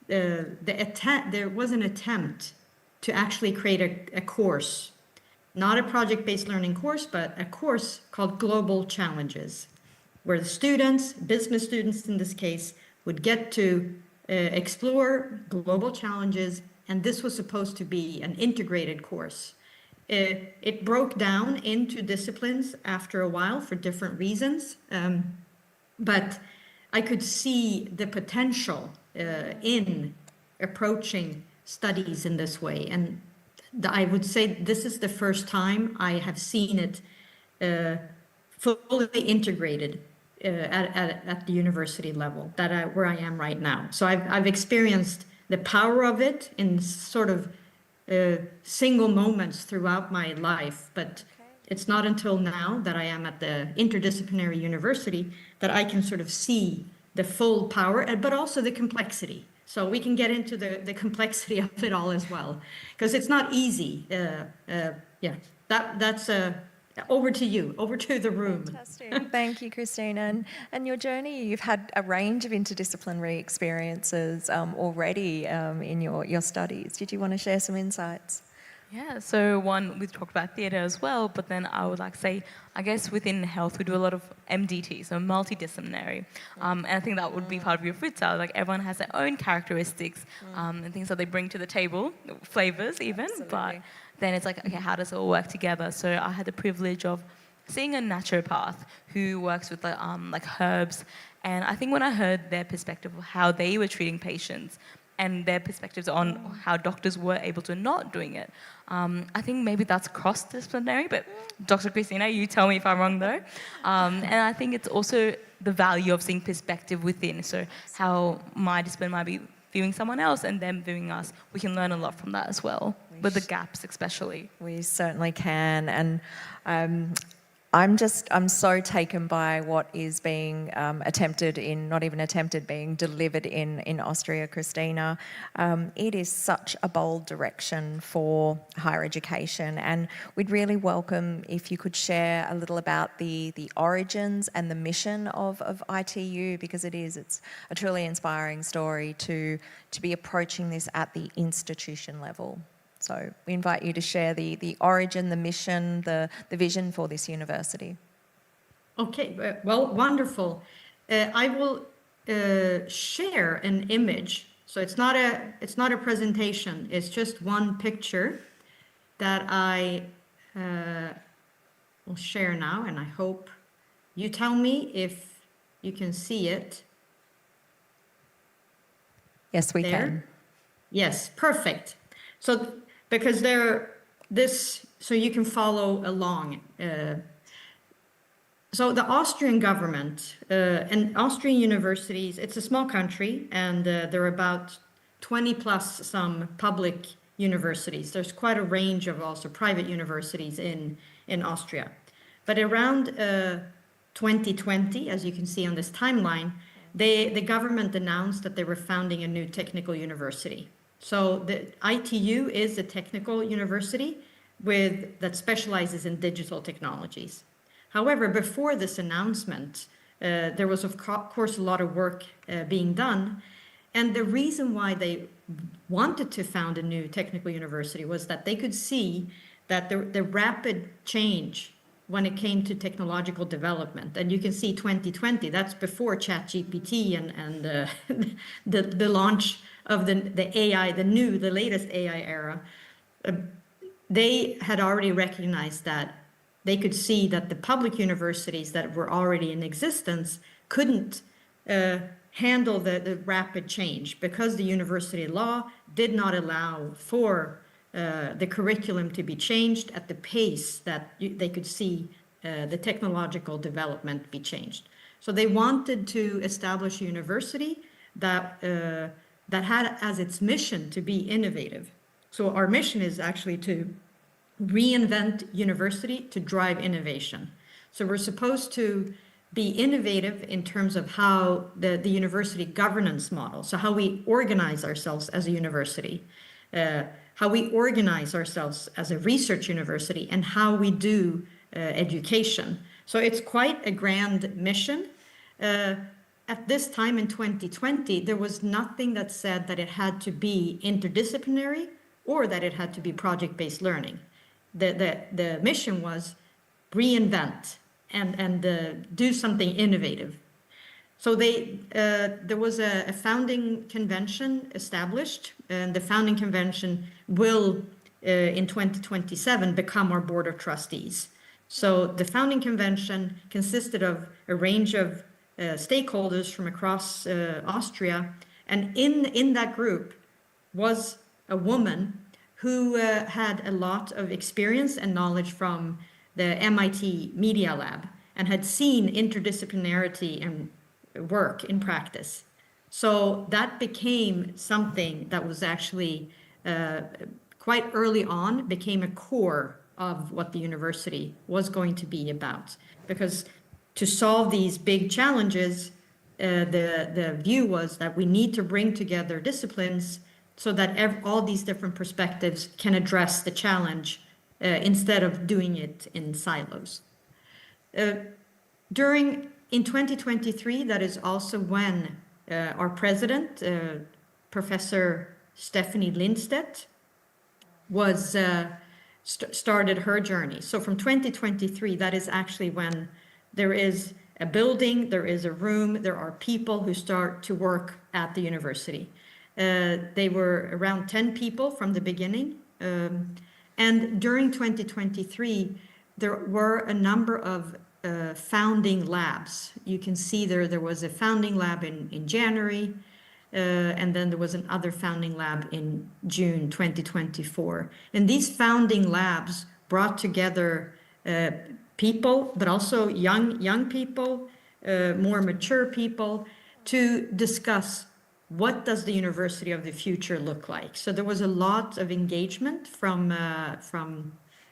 there was an attempt to actually create a course, not a project-based learning course, but a course called Global Challenges, where the students, business students in this case, would get to explore global challenges, and this was supposed to be an integrated course. It broke down into disciplines after a while for different reasons, but I could see the potential in approaching studies in this way, and I would say this is the first time I have seen it fully integrated at the university level, where I am right now. So I've experienced the power of it in sort of single moments throughout my life, but it's not until now that I am at the interdisciplinary university that I can sort of see the full power, but also the complexity. So we can get into the complexity of it all as well, because it's not easy. That's a Over to you, over to the room. Fantastic. Thank you, Christina. And your journey, you've had a range of interdisciplinary experiences already in your studies. Did you want to share some insights? Yeah, so one, we talked about theatre as well, but then I would like to say, I guess within health, we do a lot of MDT, so multidisciplinary. And I think that would be part of your fruit salad. Like everyone has their own characteristics and things that they bring to the table, flavors even, but then it's like, okay, how does it all work together? So I had the privilege of seeing a naturopath who works with like herbs. And I think when I heard their perspective of how they were treating patients, and their perspectives on how doctors were able to not doing it. I think maybe that's cross-disciplinary, but Dr. Christina, you tell me if I'm wrong though. And I think it's also the value of seeing perspective within, so how my discipline might be viewing someone else and them viewing us. We can learn a lot from that as well, with the gaps especially. We certainly can, and I'm so taken by what is being being delivered in Austria, Christina. It is such a bold direction for higher education, and we'd really welcome if you could share a little about the origins and the mission of ITU, because it's a truly inspiring story to be approaching this at the institution level. So we invite you to share the origin, the mission, the vision for this university. Okay, well, wonderful. I will share an image. So it's not a presentation. It's just one picture that I will share now, and I hope you tell me if you can see it. Yes, we can. Yes, perfect. So because so you can follow along. So the Austrian government and Austrian universities, it's a small country, and there are about 20 plus some public universities. There's quite a range of also private universities in Austria. But around 2020, as you can see on this timeline, the government announced that they were founding a new technical university. So the ITU is a technical university that specializes in digital technologies. However, before this announcement, there was of course a lot of work being done. And the reason why they wanted to found a new technical university was that they could see that the rapid change when it came to technological development, and you can see 2020, that's before ChatGPT and the launch of the AI, the latest AI era. They had already recognized that they could see that the public universities that were already in existence couldn't handle the rapid change because the university law did not allow for the curriculum to be changed at the pace that they could see the technological development be changed. So they wanted to establish a university that had as its mission to be innovative. So our mission is actually to reinvent university to drive innovation. So we're supposed to be innovative in terms of how the university governance model, so how we organize ourselves as a university, how we organize ourselves as a research university, and how we do education. So it's quite a grand mission. At this time in 2020, there was nothing that said that it had to be interdisciplinary or that it had to be project-based learning. The mission was reinvent and do something innovative. So there was a founding convention established, and the founding convention will, in 2027, become our board of trustees. So the founding convention consisted of a range of stakeholders from across Austria, and in that group was a woman who had a lot of experience and knowledge from the MIT Media Lab and had seen interdisciplinarity and work in practice. So that became something that was actually quite early on became a core of what the university was going to be about. Because to solve these big challenges, the view was that we need to bring together disciplines so that all these different perspectives can address the challenge instead of doing it in silos. In 2023, that is also when our president, Professor Stephanie Lindstedt, was started her journey. So from 2023, that is actually when there is a building, there is a room, there are people who start to work at the university. They were around 10 people from the beginning. And during 2023, there were a number of founding labs. You can see there was a founding lab in January, and then there was another founding lab in June 2024. And these founding labs brought together people, but also young people, more mature people, to discuss what does the university of the future look like. So there was a lot of engagement from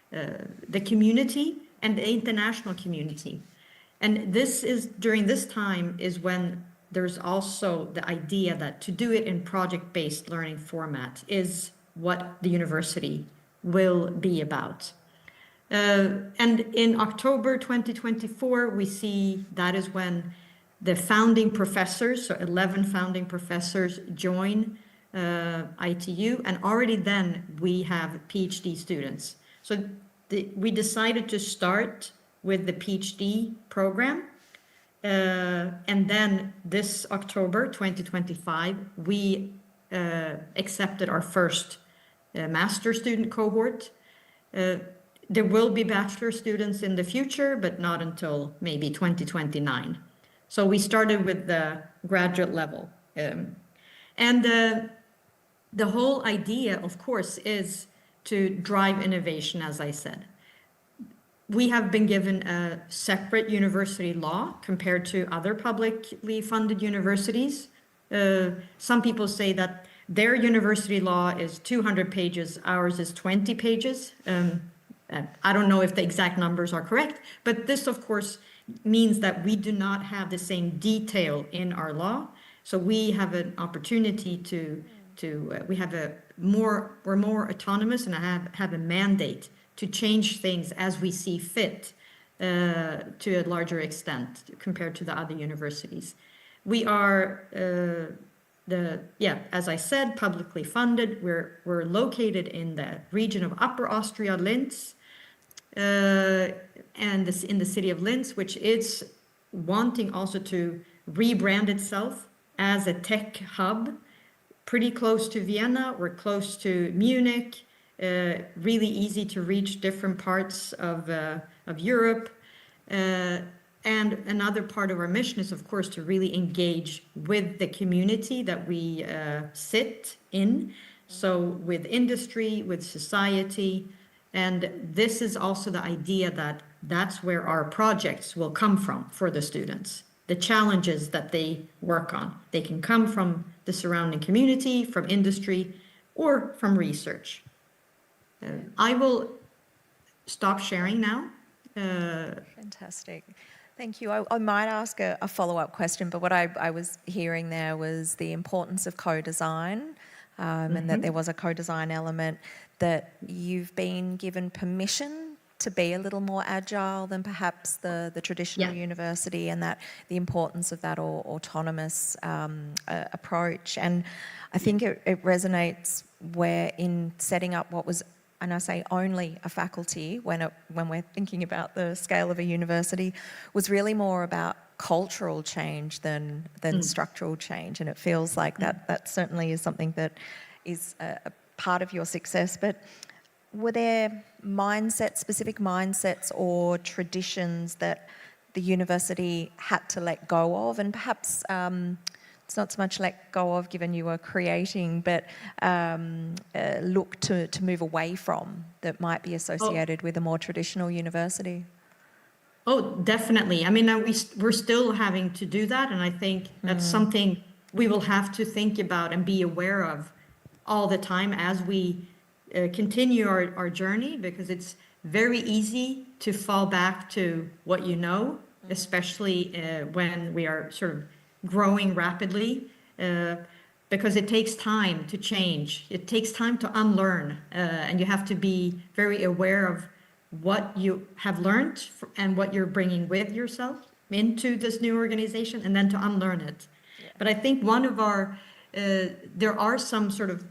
the community and the international community. And during this time is when there's also the idea that to do it in project-based learning format is what the university will be about. And in October 2024, we see that is when the founding professors, so 11 founding professors, join ITU, and already then we have PhD students. So we decided to start with the PhD program, and then this October 2025, we accepted our first master student cohort. There will be bachelor students in the future, but not until maybe 2029. So we started with the graduate level. And the whole idea, of course, is to drive innovation, as I said. We have been given a separate university law compared to other publicly funded universities. Some people say that their university law is 200 pages, ours is 20 pages. I don't know if the exact numbers are correct, but this, of course, means that we do not have the same detail in our law. So we have an opportunity we're more autonomous and have a mandate to change things as we see fit to a larger extent compared to the other universities. We are, as I said, publicly funded. We're located in the region of Upper Austria, Linz, and in the city of Linz, which is wanting also to rebrand itself as a tech hub, pretty close to Vienna. We're close to Munich, really easy to reach different parts of Europe. And another part of our mission is, of course, to really engage with the community that we sit in. So with industry, with society. And this is also the idea that that's where our projects will come from for the students. The challenges that they work on. They can come from the surrounding community, from industry, or from research. I will stop sharing now. Fantastic. Thank you. I might ask a follow-up question, but what I was hearing there was the importance of co-design, and that there was a co-design element, that you've been given permission to be a little more agile than perhaps the traditional university, and that the importance of that autonomous approach. And I think it resonates where in setting up what was, and I say only a faculty when we're thinking about the scale of a university, was really more about cultural change than structural change. And it feels like that certainly is something that is a part of your success. But were there specific mindsets or traditions that the university had to let go of? And perhaps it's not so much let go of given you were creating, but look to move away from, that might be associated with a more traditional university? Oh, definitely. I mean, we're still having to do that. And I think that's something we will have to think about and be aware of all the time as we continue our journey, because it's very easy to fall back to what you know, especially when we are sort of growing rapidly. because it takes time to change. It takes time to unlearn, and you have to be very aware of what you have learned and what you're bringing with yourself into this new organization, and then to unlearn it. But I think one of our, there are some sort of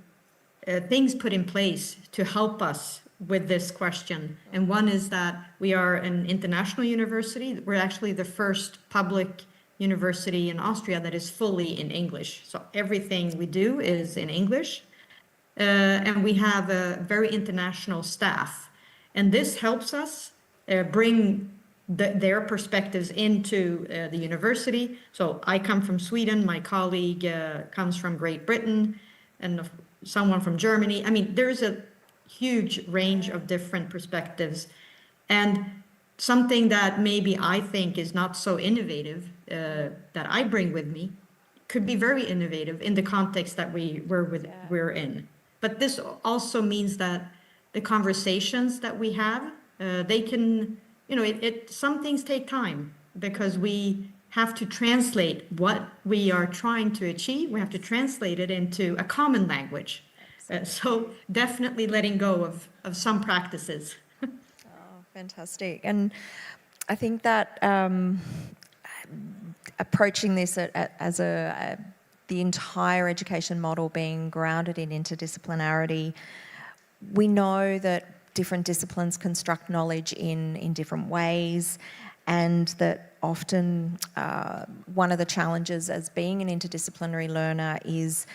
things put in place to help us with this question. And one is that we are an international university. We're actually the first public university in Austria that is fully in English. So everything we do is in English. And we have a very international staff. And this helps us bring their perspectives into the university. So I come from Sweden, my colleague comes from Great Britain, and someone from Germany. I mean, there's a huge range of different perspectives. And something that maybe I think is not so innovative that I bring with me could be very innovative in the context that we're in. But this also means that the conversations that we have, they can, some things take time because we have to translate what we are trying to achieve. We have to translate it into a common language. So definitely letting go of some practices. Fantastic. And I think that approaching this as the entire education model being grounded in interdisciplinarity, we know that different disciplines construct knowledge in different ways, and that often one of the challenges as being an interdisciplinary learner is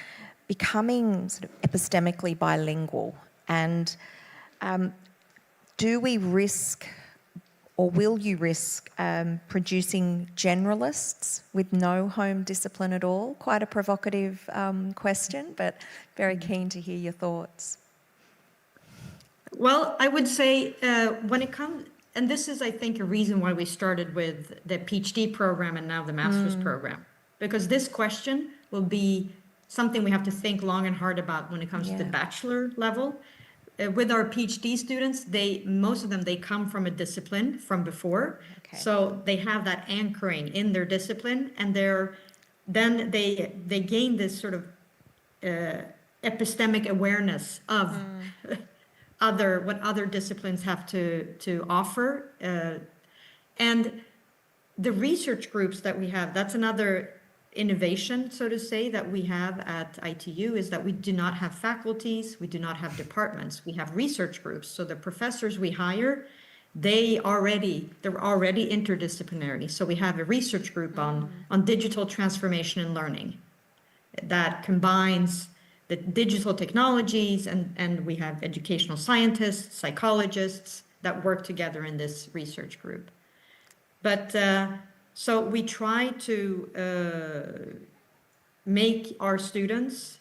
becoming sort of epistemically bilingual. And do we risk, or will you risk, producing generalists with no home discipline at all? Quite a provocative question, but very keen to hear your thoughts. Well, I would say when it comes, and this is, I think, a reason why we started with the PhD program and now the master's program, because this question will be something we have to think long and hard about when it comes to the bachelor level. With our PhD students, most of them, they come from a discipline from before. Okay. So they have that anchoring in their discipline, and then they gain this sort of epistemic awareness of what other disciplines have to offer. And the research groups that we have, that's another innovation, so to say, that we have at ITU, is that we do not have faculties, we do not have departments, we have research groups. So the professors we hire, they're already interdisciplinary. So we have a research group on digital transformation and learning that combines the digital technologies, and we have educational scientists, psychologists that work together in this research group. But so we try to make our students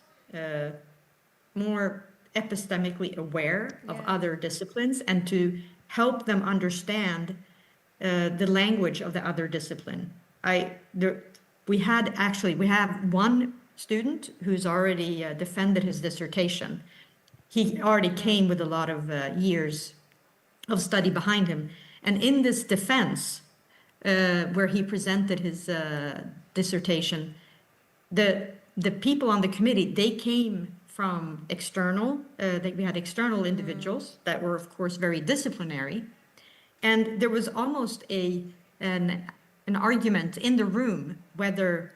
more epistemically aware of other disciplines, and to help them understand the language of the other discipline. We have one student who's already defended his dissertation. He already came with a lot of years of study behind him. And in this defense, where he presented his dissertation, the people on the committee, they came from external, we had external individuals that were, of course, very disciplinary. And there was almost an argument in the room whether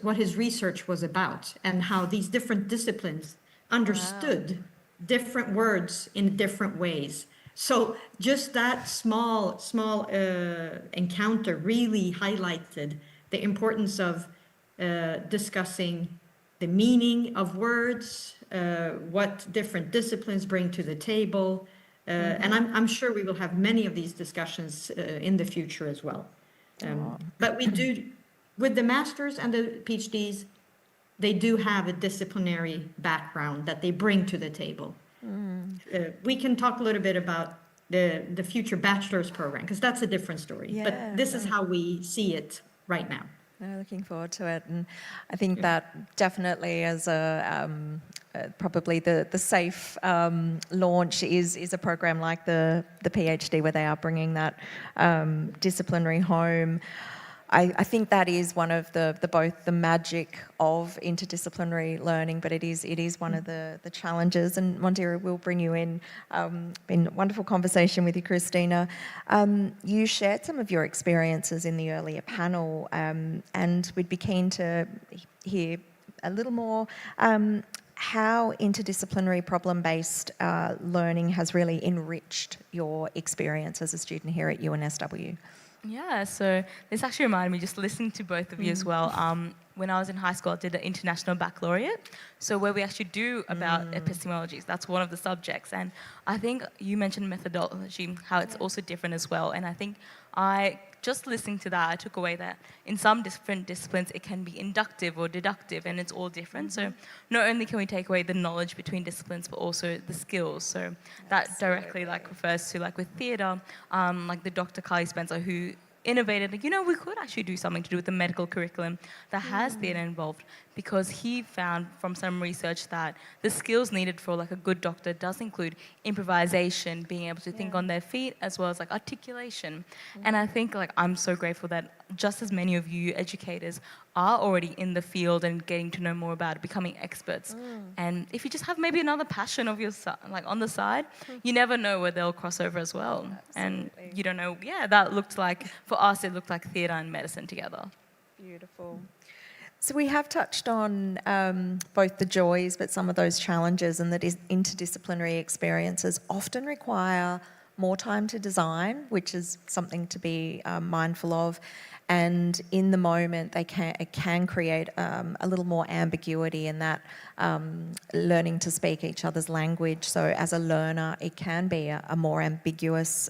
what his research was about, and how these different disciplines understood different words in different ways. So just that small encounter really highlighted the importance of discussing the meaning of words, what different disciplines bring to the table. And I'm sure we will have many of these discussions in the future as well. But we do, with the masters and the PhDs, they do have a disciplinary background that they bring to the table. We can talk a little bit about the future bachelor's program, because that's a different story. But this is how we see it right now. Looking forward to it. And I think that definitely as probably the safe launch is a program like the PhD, where they are bringing that disciplinary home. I think that is one of the both the magic of interdisciplinary learning, but it is one of the challenges. And Mondira, we'll bring you in. Been a wonderful conversation with you, Christina. You shared some of your experiences in the earlier panel, and we'd be keen to hear a little more how interdisciplinary problem-based learning has really enriched your experience as a student here at UNSW. Yeah, so this actually reminded me, just listening to both of you as well. When I was in high school, I did an international baccalaureate, so where we actually do about epistemologies. That's one of the subjects, and I think you mentioned methodology, how it's also different as well. And I think just listening to that, I took away that in some different disciplines, it can be inductive or deductive, and it's all different. So not only can we take away the knowledge between disciplines, but also the skills. So that directly refers to with theatre, the Dr. Carly Spencer, who innovated, we could actually do something to do with the medical curriculum that has theatre involved, because he found from some research that the skills needed for a good doctor does include improvisation, being able to think on their feet, as well as articulation. And I think I'm so grateful that just as many of you educators are already in the field and getting to know more about it, becoming experts. And if you just have maybe another passion of your on the side, you never know where they'll cross over as well. And you don't know, that looked like, for us, it looked like theatre and medicine together. Beautiful. So we have touched on both the joys, but some of those challenges, and that interdisciplinary experiences often require more time to design, which is something to be mindful of. And in the moment, it can create a little more ambiguity in that learning to speak each other's language. So as a learner, it can be a more ambiguous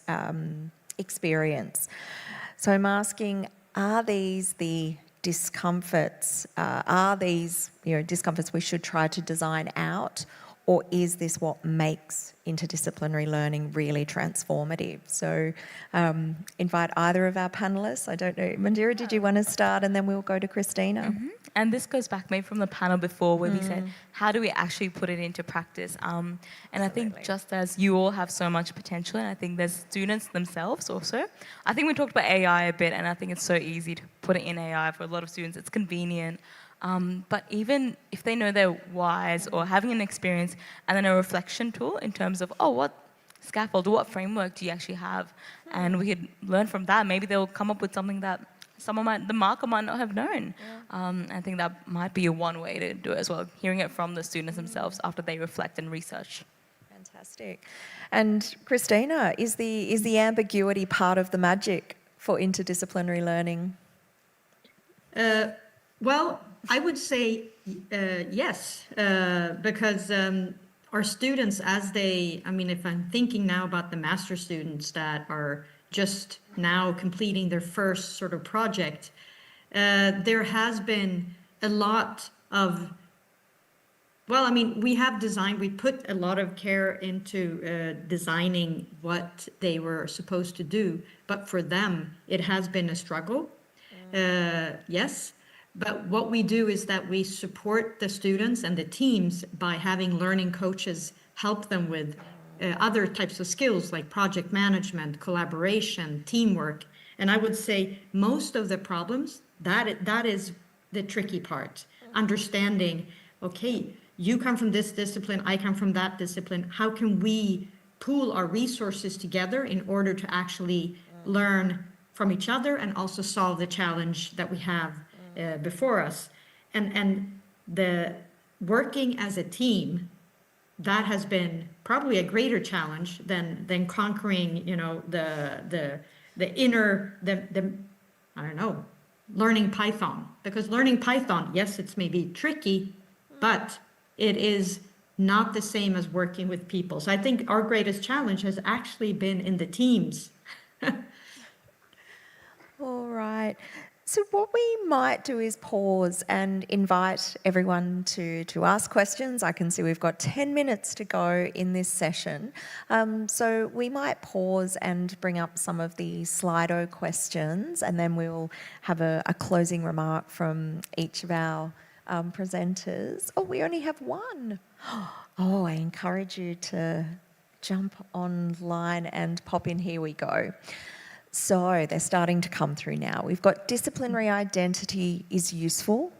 experience. So I'm asking, are these the discomforts? Are these discomforts we should try to design out? Or is this what makes interdisciplinary learning really transformative? So invite either of our panellists. I don't know, Mandira, did you want to start, and then we'll go to Christina? And this goes back maybe from the panel before where we said, how do we actually put it into practice? And I think just as you all have so much potential, and I think there's students themselves also. I think we talked about AI a bit, and I think it's so easy to put it in AI for a lot of students. It's convenient. But even if they know their whys or having an experience and then a reflection tool in terms of, what scaffold or what framework do you actually have? And we could learn from that. Maybe they'll come up with something that the marker might not have known. I think that might be one way to do it as well, hearing it from the students themselves after they reflect and research. Fantastic. And Christina, is the ambiguity part of the magic for interdisciplinary learning? Well, I would say yes, because our students, if I'm thinking now about the master students that are just now completing their first sort of project, there has been a lot of, we put a lot of care into designing what they were supposed to do, but for them, it has been a struggle, yes. But what we do is that we support the students and the teams by having learning coaches help them with other types of skills like project management, collaboration, teamwork. And I would say most of the problems, that is the tricky part. Understanding, okay, you come from this discipline, I come from that discipline. How can we pool our resources together in order to actually learn from each other and also solve the challenge that we have before us? And the working as a team, that has been probably a greater challenge than conquering, the inner, I don't know, learning Python. Because learning Python, yes, it's maybe tricky, but it is not the same as working with people. So I think our greatest challenge has actually been in the teams. All right. So what we might do is pause and invite everyone to ask questions. I can see we've got 10 minutes to go in this session. So we might pause and bring up some of the Slido questions, and then we'll have a closing remark from each of our presenters. Oh, we only have one. Oh, I encourage you to jump online and pop in. Here we go. So they're starting to come through now. We've got disciplinary identity is useful.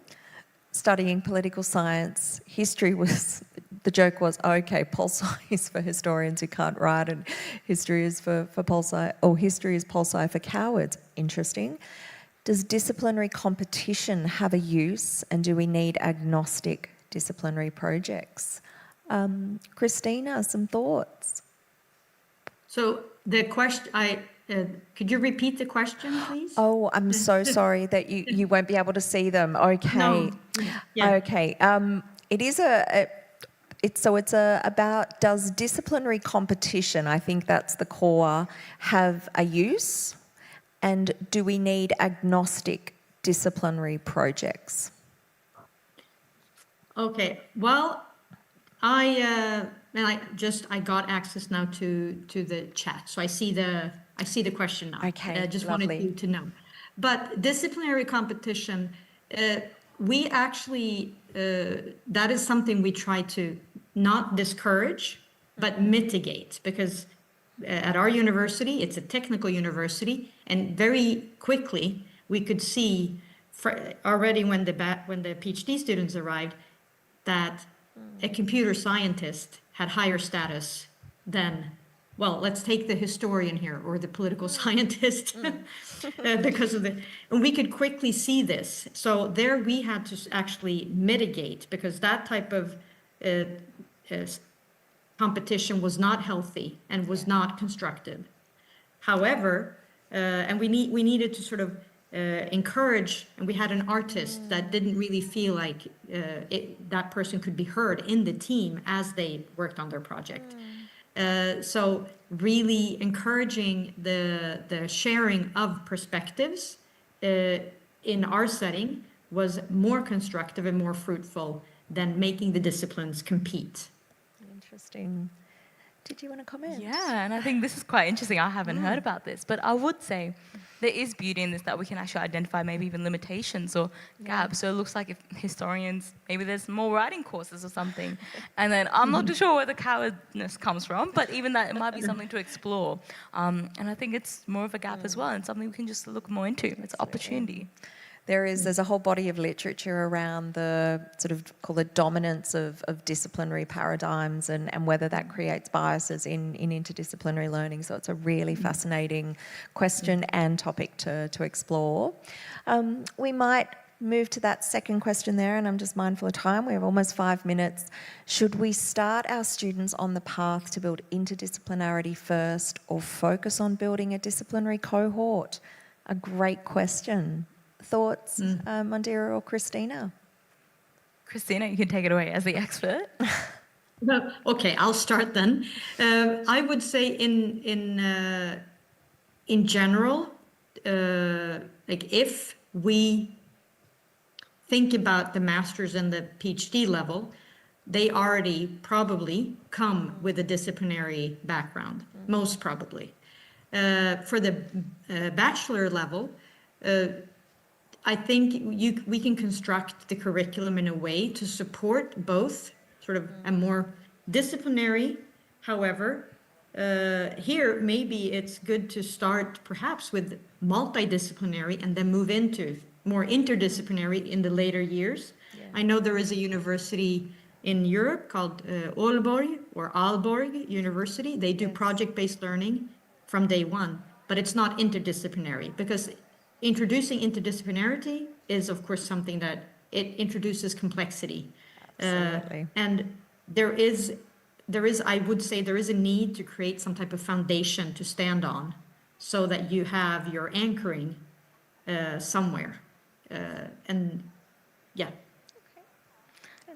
Studying political science, history was, the joke was, okay, pol sci is for historians who can't write and history is for pol sci, or history is pol sci for cowards. Interesting. Does disciplinary competition have a use, and do we need agnostic disciplinary projects? Christina, some thoughts? So the question, could you repeat the question, please? Oh, I'm so sorry that you won't be able to see them. Okay. No. Yeah. Okay. It is about, does disciplinary competition, I think that's the core, have a use? And do we need agnostic disciplinary projects? Okay. Well, I got access now to the chat, so I see the question now. Okay, I just lovely. wanted you to know. But disciplinary competition, we actually, that is something we try to not discourage, but mitigate, because at our university, it's a technical university, and very quickly we could see already when the PhD students arrived that a computer scientist had higher status than, well, let's take the historian here or the political scientist because of and we could quickly see this. So there we had to actually mitigate, because that type of competition was not healthy and was not constructive. However, and we needed to sort of encourage, and we had an artist that didn't really feel like that person could be heard in the team as they worked on their project. So really encouraging the sharing of perspectives in our setting was more constructive and more fruitful than making the disciplines compete. Interesting. Did you want to comment? Yeah, and I think this is quite interesting. I haven't heard about this, but I would say there is beauty in this, that we can actually identify maybe even limitations or gaps. So it looks like if historians, maybe there's more writing courses or something. And then I'm not too sure where the cowardness comes from, but even that, it might be something to explore. And I think it's more of a gap as well, and something we can just look more into. It's an opportunity. There's a whole body of literature around the sort of, call it, dominance of disciplinary paradigms and whether that creates biases in interdisciplinary learning. So it's a really fascinating question and topic to explore. We might move to that second question there, and I'm just mindful of time. We have almost 5 minutes. Should we start our students on the path to build interdisciplinarity first, or focus on building a disciplinary cohort? A great question. Thoughts, Mandira or Christina? Christina, you can take it away as the expert. Okay, I'll start then. I would say in general, like if we think about the master's and the PhD level, they already probably come with a disciplinary background, most probably. For the bachelor level, I think we can construct the curriculum in a way to support both sort of a more disciplinary. However, here maybe it's good to start perhaps with multidisciplinary and then move into more interdisciplinary in the later years. Yeah. I know there is a university in Europe called Aalborg University. They do project-based learning from day one, but it's not interdisciplinary, because introducing interdisciplinarity is, of course, something that it introduces complexity. Absolutely. And there is, I would say, there is a need to create some type of foundation to stand on, so that you have your anchoring somewhere. And yeah.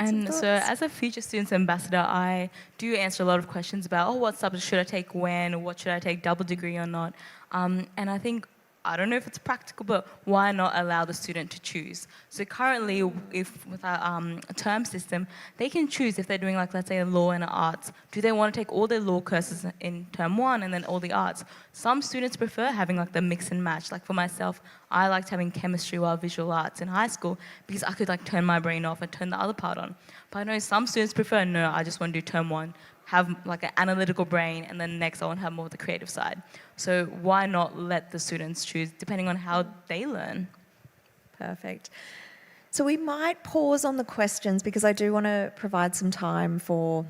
And so as a Future Students Ambassador, I do answer a lot of questions about, what subject should I take when, or what should I take, double degree or not. And I think, I don't know if it's practical, but why not allow the student to choose? So currently, with our term system, they can choose if they're doing, like, let's say, a law and arts. Do they want to take all their law courses in term one and then all the arts? Some students prefer having, like, the mix and match. Like for myself, I liked having chemistry while visual arts in high school, because I could, like, turn my brain off and turn the other part on. But I know some students prefer, no, I just want to do term one, have like an analytical brain, and then next I want to have more of the creative side. So why not let the students choose depending on how they learn? Perfect. So we might pause on the questions because I do want to provide some time for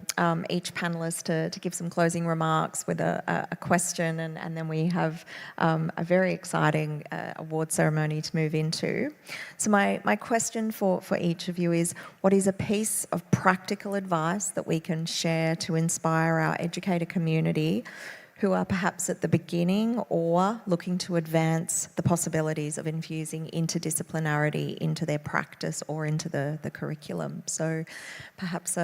each panellist to give some closing remarks with a question, and then we have a very exciting award ceremony to move into. So my question for each of you is, what is a piece of practical advice that we can share to inspire our educator community who are perhaps at the beginning or looking to advance the possibilities of infusing interdisciplinarity into their practice or into the curriculum? So perhaps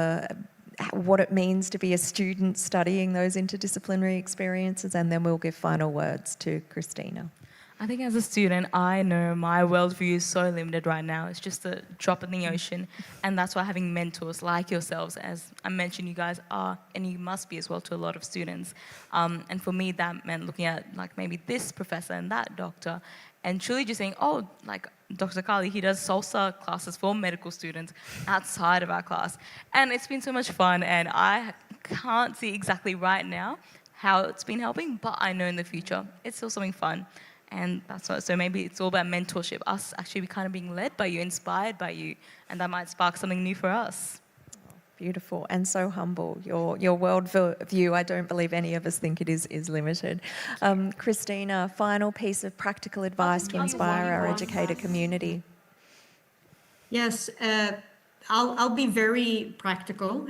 what it means to be a student studying those interdisciplinary experiences, and then we'll give final words to Christina. I think as a student, I know my worldview is so limited right now. It's just a drop in the ocean. And that's why having mentors like yourselves, as I mentioned, you guys are, and you must be as well to a lot of students. And for me, that meant looking at like maybe this professor and that doctor, and truly just saying, oh, like Dr. Kali, he does salsa classes for medical students outside of our class. And it's been so much fun, and I can't see exactly right now how it's been helping, but I know in the future it's still something fun. And that's what, so maybe it's all about mentorship, us actually kind of being led by you, inspired by you, and that might spark something new for us. Beautiful and so humble. Your world view, I don't believe any of us think it is limited. Christina, final piece of practical advice to inspire our educator community. Yes, I'll be very practical.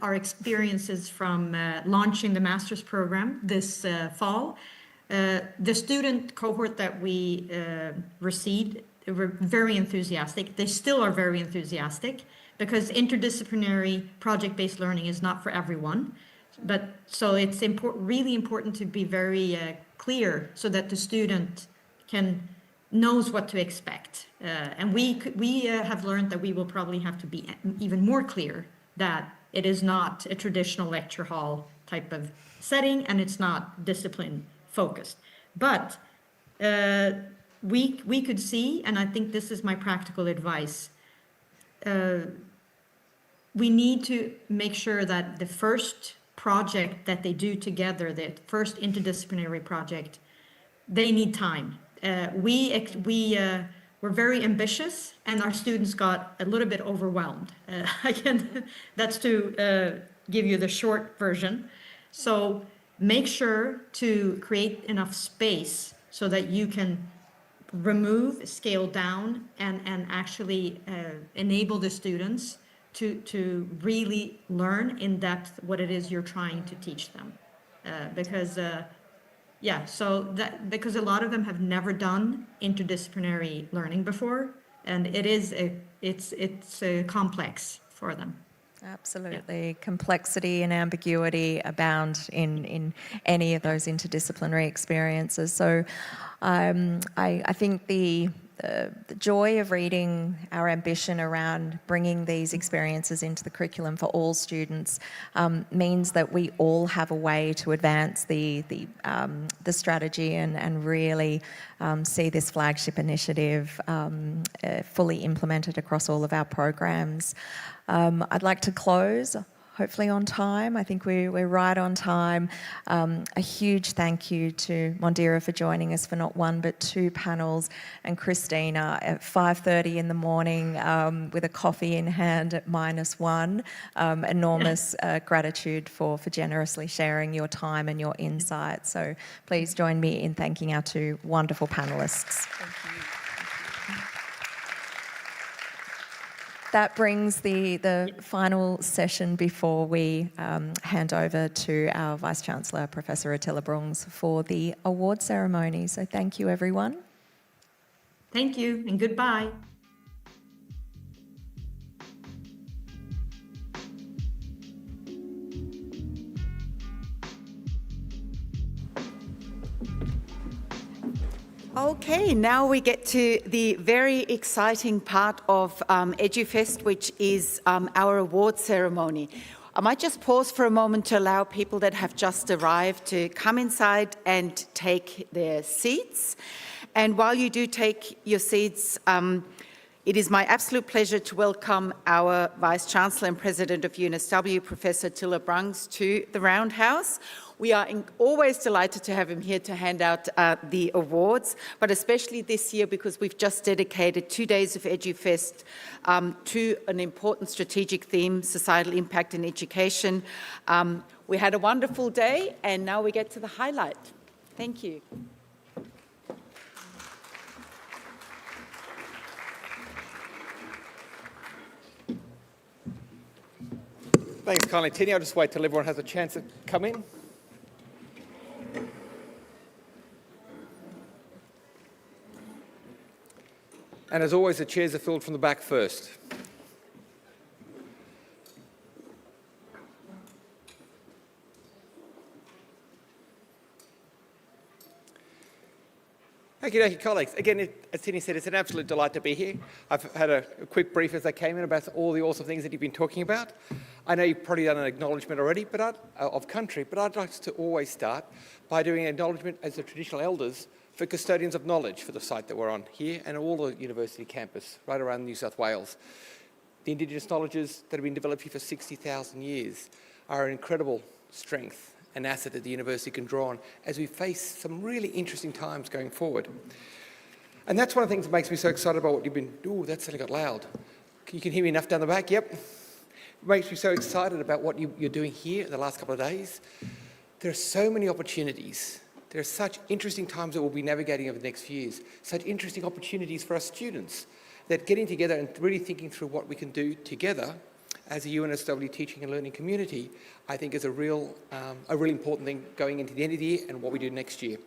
Our experiences from launching the master's program this fall. The student cohort that we received were very enthusiastic. They still are very enthusiastic because interdisciplinary project-based learning is not for everyone. But so it's really important to be very clear so that the student knows what to expect. And we have learned that we will probably have to be even more clear that it is not a traditional lecture hall type of setting, and it's not discipline focused. But we could see, and I think this is my practical advice, we need to make sure that the first project that they do together, the first interdisciplinary project, they need time. We're very ambitious, and our students got a little bit overwhelmed. That's to give you the short version. So make sure to create enough space so that you can remove, scale down, and actually enable the students to really learn in depth what it is you're trying to teach them. Because a lot of them have never done interdisciplinary learning before, and it's complex for them. Absolutely. Yeah. Complexity and ambiguity abound in any of those interdisciplinary experiences. So I think the joy of reading, our ambition around bringing these experiences into the curriculum for all students means that we all have a way to advance the strategy and really see this flagship initiative fully implemented across all of our programs. I'd like to close, hopefully on time. I think we're right on time. A huge thank you to Mondira for joining us for not one but two panels, and Christina at 5:30 in the morning with a coffee in hand at -1. Enormous gratitude for generously sharing your time and your insights. So please join me in thanking our two wonderful panellists. Thank you. That brings the final session before we hand over to our Vice-Chancellor, Professor Attila Brungs, for the award ceremony. So thank you, everyone. Thank you, and goodbye. Okay, now we get to the very exciting part of EduFest, which is our award ceremony. I might just pause for a moment to allow people that have just arrived to come inside and take their seats. And while you do take your seats, it is my absolute pleasure to welcome our Vice-Chancellor and President of UNSW, Professor Attila Brungs, to the Roundhouse. We are always delighted to have him here to hand out the awards, but especially this year because we've just dedicated 2 days of EduFest to an important strategic theme, societal impact in education. We had a wonderful day, and now we get to the highlight. Thank you. Thanks, kindly, Tini. I'll just wait till everyone has a chance to come in. And as always, the chairs are filled from the back first. Okie colleagues. Again, as Tini said, it's an absolute delight to be here. I've had a quick brief as I came in about all the awesome things that you've been talking about. I know you've probably done an acknowledgement already of country, but I'd like to always start by doing an acknowledgement as the traditional elders for custodians of knowledge for the site that we're on here and all the university campus right around New South Wales. The Indigenous knowledges that have been developed here for 60,000 years are an incredible strength, an asset that the university can draw on as we face some really interesting times going forward. And that's one of the things that makes me so excited about what you've been... Ooh, that suddenly got loud. You can hear me enough down the back? Yep. It makes me so excited about what you're doing here in the last couple of days. There are so many opportunities. There are such interesting times that we'll be navigating over the next few years, such interesting opportunities for our students, that getting together and really thinking through what we can do together as a UNSW teaching and learning community, I think is a really important thing going into the end of the year and what we do next year.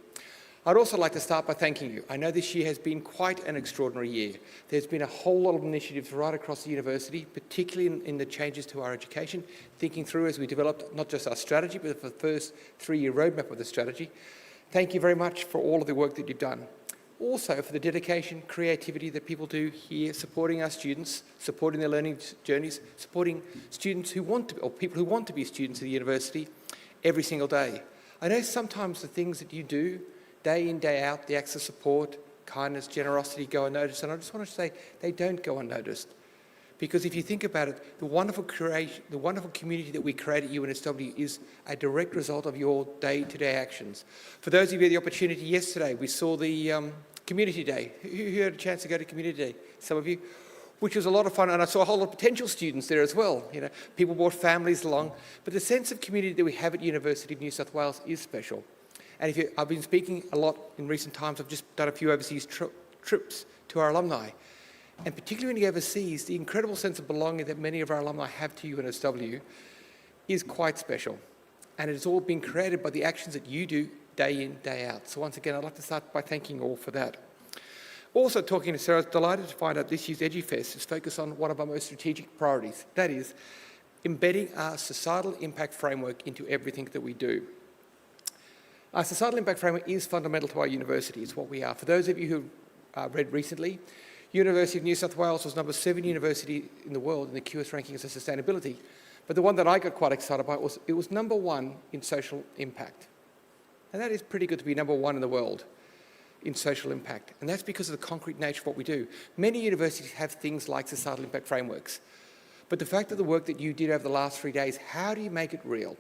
I'd also like to start by thanking you. I know this year has been quite an extraordinary year. There's been a whole lot of initiatives right across the university, particularly in the changes to our education, thinking through as we developed not just our strategy, but for the first 3-year roadmap of the strategy. Thank you very much for all of the work that you've done. Also for the dedication, creativity that people do here, supporting our students, supporting their learning journeys, supporting students who want to, or people who want to be students at the university every single day. I know sometimes the things that you do, day in, day out, the acts of support, kindness, generosity go unnoticed, and I just want to say they don't go unnoticed. Because if you think about it, the wonderful community that we create at UNSW is a direct result of your day-to-day actions. For those of you who had the opportunity yesterday, we saw the Community Day. Who had a chance to go to Community Day? Some of you? Which was a lot of fun, and I saw a whole lot of potential students there as well. You know, people brought families along, but the sense of community that we have at University of New South Wales is special. And I've been speaking a lot in recent times. I've just done a few overseas trips to our alumni. And particularly when you go overseas, the incredible sense of belonging that many of our alumni have to UNSW is quite special. And it has all been created by the actions that you do day in, day out. So once again, I'd like to start by thanking you all for that. Also talking to Sarah, I was delighted to find out this year's EduFest is focused on one of our most strategic priorities. That is embedding our societal impact framework into everything that we do. Our societal impact framework is fundamental to our university. It's what we are. For those of you who read recently, University of New South Wales was number 7 university in the world in the QS rankings of sustainability. But the one that I got quite excited about was it was number 1 in social impact. And that is pretty good to be number 1 in the world in social impact. And that's because of the concrete nature of what we do. Many universities have things like societal impact frameworks. But the fact of the work that you did over the last 3 days, how do you make it real?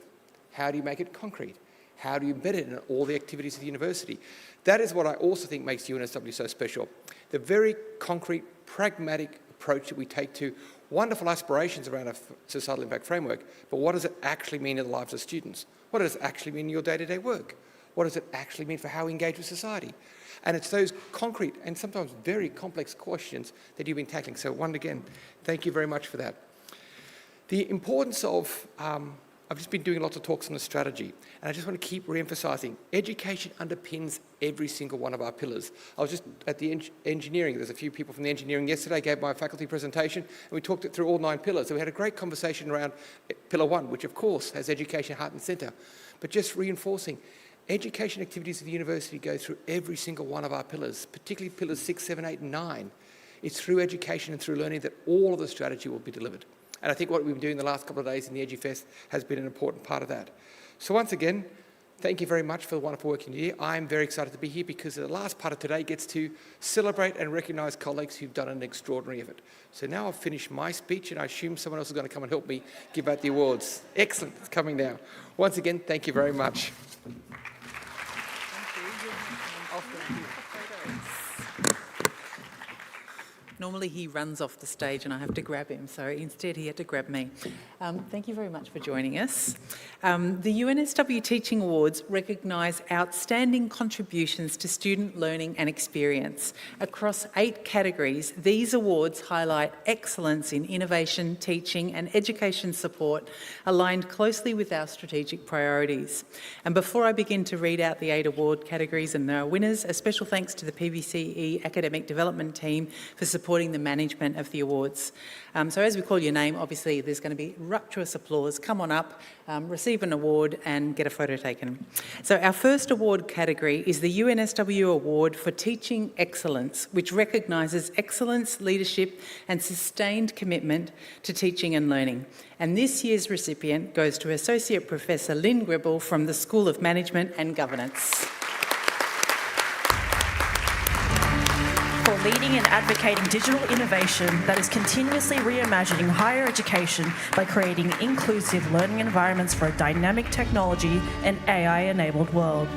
How do you make it concrete? How do you embed it in all the activities of the university? That is what I also think makes UNSW so special. The very concrete, pragmatic approach that we take to wonderful aspirations around a societal impact framework, but what does it actually mean in the lives of students? What does it actually mean in your day-to-day work? What does it actually mean for how we engage with society? And it's those concrete and sometimes very complex questions that you've been tackling. So once again, thank you very much for that. The importance of I've just been doing lots of talks on the strategy, and I just want to keep re-emphasising, education underpins every single one of our pillars. I was just at the engineering, there's a few people from the engineering yesterday, I gave my faculty presentation, and we talked it through all 9 pillars. So we had a great conversation around pillar 1, which of course has education heart and centre, but just reinforcing, education activities of the university go through every single one of our pillars, particularly pillars 6, 7, 8 and 9. It's through education and through learning that all of the strategy will be delivered. And I think what we've been doing the last couple of days in the EduFest has been an important part of that. So once again, thank you very much for the wonderful work in your year. I'm very excited to be here because the last part of today gets to celebrate and recognise colleagues who've done an extraordinary effort. So now I've finished my speech and I assume someone else is going to come and help me give out the awards. Excellent, it's coming now. Once again, thank you very much. Normally he runs off the stage and I have to grab him, so instead he had to grab me. Thank you very much for joining us. The UNSW Teaching Awards recognise outstanding contributions to student learning and experience. Across 8 categories, these awards highlight excellence in innovation, teaching and education support aligned closely with our strategic priorities. And before I begin to read out the 8 award categories and our winners, a special thanks to the PBCE Academic Development Team for supporting the management of the awards. So as we call your name, obviously there's going to be rapturous applause. Come on up, receive an award and get a photo taken. So our first award category is the UNSW Award for Teaching Excellence, which recognises excellence, leadership and sustained commitment to teaching and learning. And this year's recipient goes to Associate Professor Lynn Gribble from the School of Management and Governance. For leading and advocating digital innovation that is continuously reimagining higher education by creating inclusive learning environments for a dynamic technology and AI-enabled world.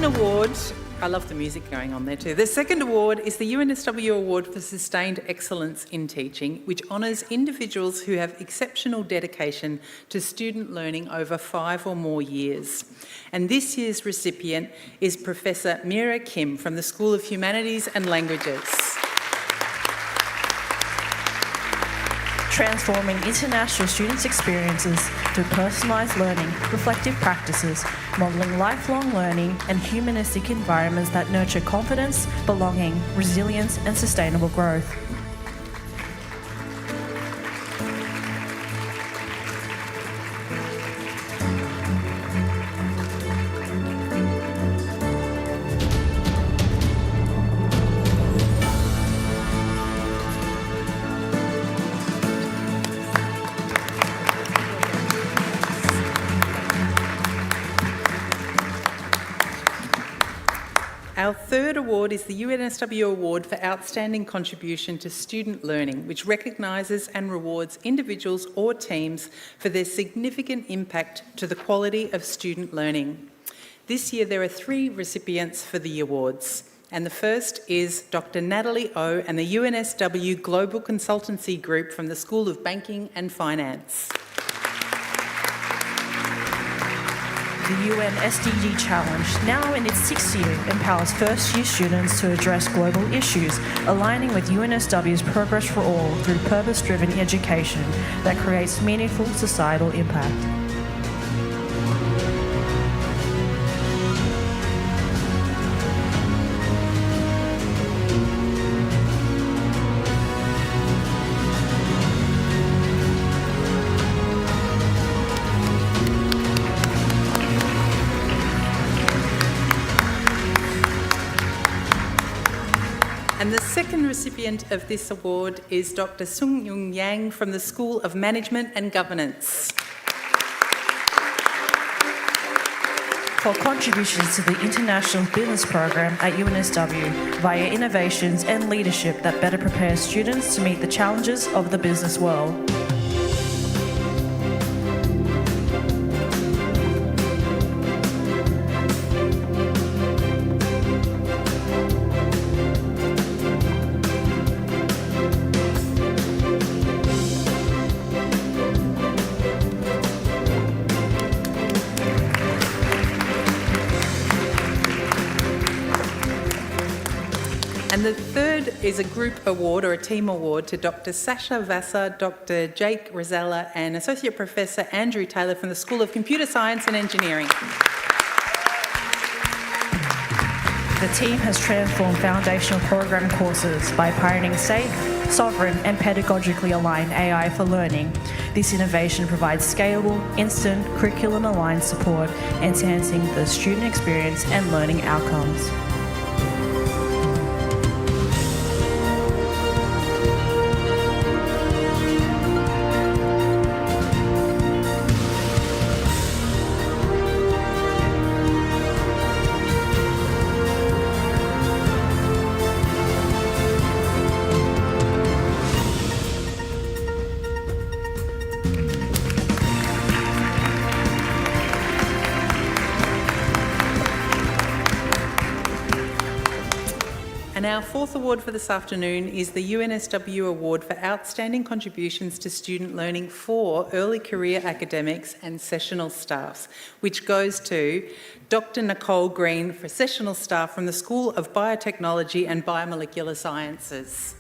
Award, I love the music going on there too. The second award is the UNSW Award for Sustained Excellence in Teaching, which honours individuals who have exceptional dedication to student learning over 5 or more years. And this year's recipient is Professor Mira Kim from the School of Humanities and Languages. Transforming international students' experiences through personalised learning, reflective practices, modelling lifelong learning and humanistic environments that nurture confidence, belonging, resilience and sustainable growth. Our third award is the UNSW Award for Outstanding Contribution to Student Learning, which recognises and rewards individuals or teams for their significant impact to the quality of student learning. This year there are 3 recipients for the awards, and the first is Dr. Natalie O and the UNSW Global Consultancy Group from the School of Banking and Finance. The UN SDG Challenge, now in its 6th year, empowers first-year students to address global issues, aligning with UNSW's Progress for All through purpose-driven education that creates meaningful societal impact. And the second recipient of this award is Dr. Sung Yung Yang from the School of Management and Governance. For contributions to the International Business Program at UNSW via innovations and leadership that better prepare students to meet the challenges of the business world. And the third is a group award or a team award to Dr. Sasha Vassar, Dr. Jake Rosella and Associate Professor Andrew Taylor from the School of Computer Science and Engineering. The team has transformed foundational program courses by pioneering safe, sovereign, and pedagogically aligned AI for learning. This innovation provides scalable, instant, curriculum-aligned support, enhancing the student experience and learning outcomes. And our fourth award for this afternoon is the UNSW Award for Outstanding Contributions to Student Learning for Early Career Academics and Sessional Staffs, which goes to Dr. Nicole Green for Sessional Staff from the School of Biotechnology and Biomolecular Sciences.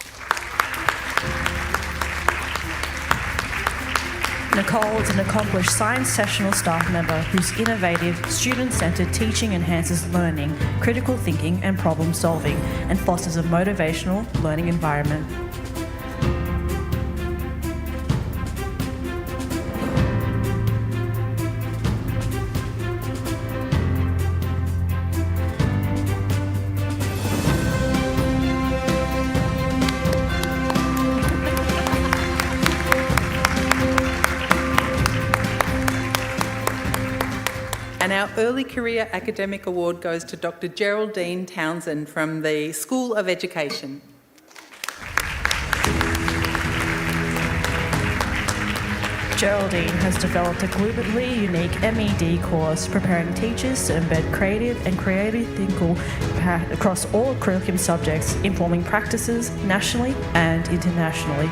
Nicole is an accomplished science sessional staff member whose innovative, student-centred teaching enhances learning, critical thinking and problem solving, and fosters a motivational learning environment. And our Early Career Academic Award goes to Dr. Geraldine Townsend from the School of Education. Geraldine has developed a globally unique MED course preparing teachers to embed creative and creative thinking across all curriculum subjects, informing practices nationally and internationally.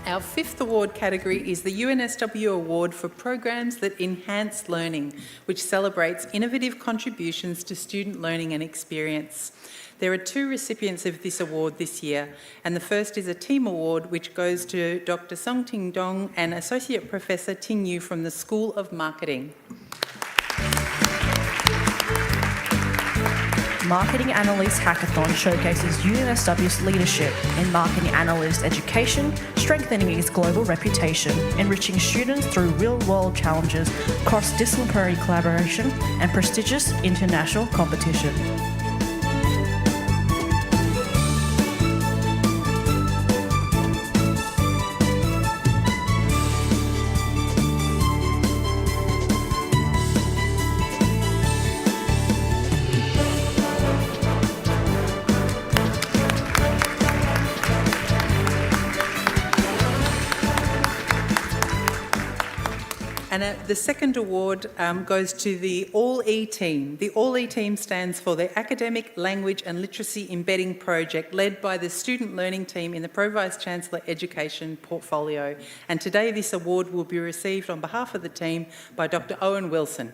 Our fifth award category is the UNSW Award for Programs that Enhance Learning, which celebrates innovative contributions to student learning and experience. There are two recipients of this award this year, and the first is a team award which goes to Dr. Song Ting Dong and Associate Professor Ting Yu from the School of Marketing. Marketing Analyst Hackathon showcases UNSW's leadership in marketing analyst education, strengthening its global reputation, enriching students through real-world challenges, cross-disciplinary collaboration, and prestigious international competition. And the second award goes to the All-E team. The All-E team stands for the Academic Language and Literacy Embedding Project, led by the Student Learning team in the Pro Vice-Chancellor Education portfolio. And today this award will be received on behalf of the team by Dr. Owen Wilson.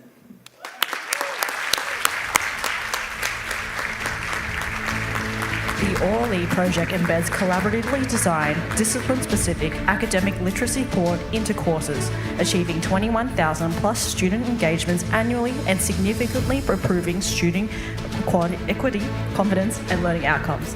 The All-E project embeds collaboratively designed, discipline-specific academic literacy support into courses, achieving 21,000 plus student engagements annually and significantly improving student equity, confidence and learning outcomes.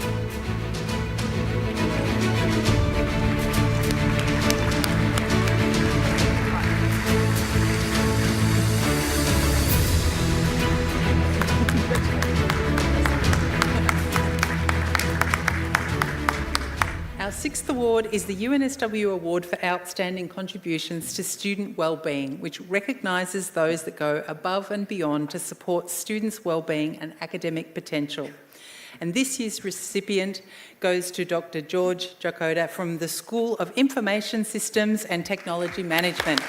Our sixth award is the UNSW Award for Outstanding Contributions to Student Wellbeing, which recognises those that go above and beyond to support students' wellbeing and academic potential. And this year's recipient goes to Dr. George Jakoda from the School of Information Systems and Technology Management.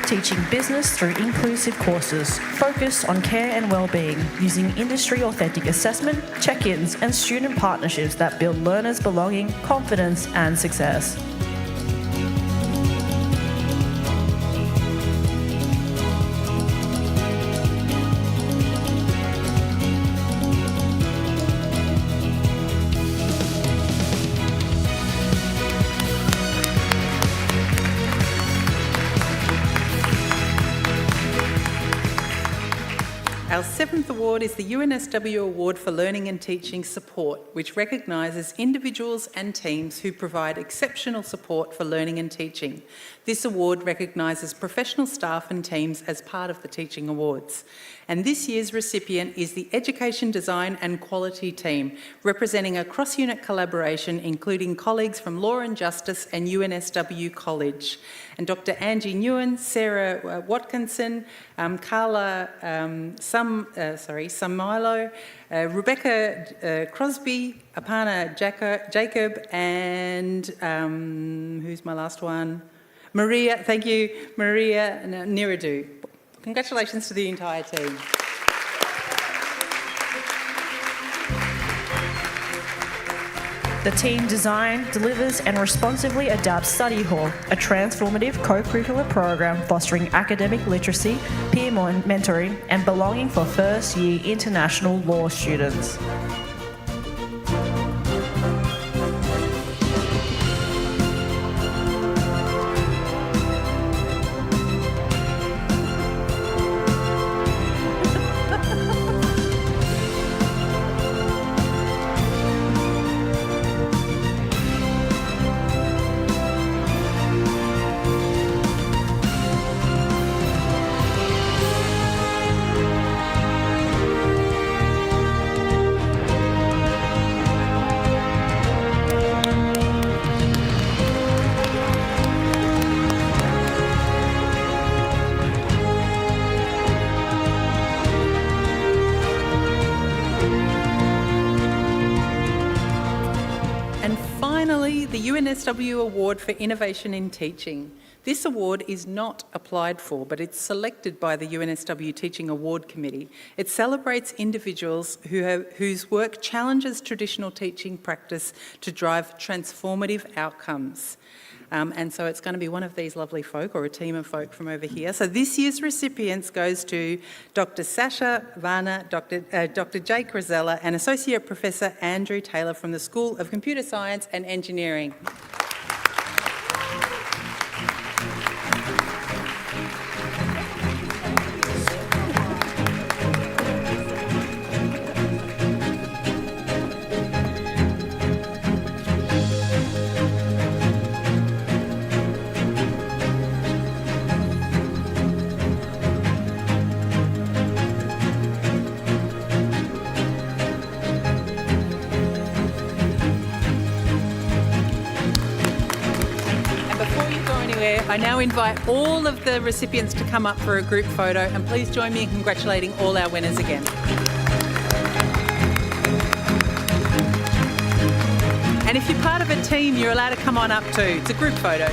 Teaching business through inclusive courses, focused on care and well-being, using industry-authentic assessment, check-ins and student partnerships that build learners' belonging, confidence and success. seventh award is the UNSW Award for Learning and Teaching Support, which recognises individuals and teams who provide exceptional support for learning and teaching. This award recognises professional staff and teams as part of the Teaching Awards. And this year's recipient is the Education Design and Quality team, representing a cross-unit collaboration including colleagues from Law and Justice and UNSW College. And Dr. Angie Nguyen, Sarah Watkinson, Carla Samilo, Rebecca Crosby, Apana Jacob, and who's my last one? Maria, thank you, Maria Niradu. Congratulations to the entire team. The team designs, delivers and responsively adapts Study Hall, a transformative co-curricular program fostering academic literacy, peer mentoring and belonging for first-year international law students. The UNSW Award for Innovation in Teaching. This award is not applied for, but it's selected by the UNSW Teaching Award Committee. It celebrates individuals whose work challenges traditional teaching practice to drive transformative outcomes. And so it's going to be one of these lovely folk or a team of folk from over here. So this year's recipients goes to Dr. Sasha Varna, Dr. Jake Rosella and Associate Professor Andrew Taylor from the School of Computer Science and Engineering. I now invite all of the recipients to come up for a group photo, and please join me in congratulating all our winners again. And if you're part of a team, you're allowed to come on up too. It's a group photo.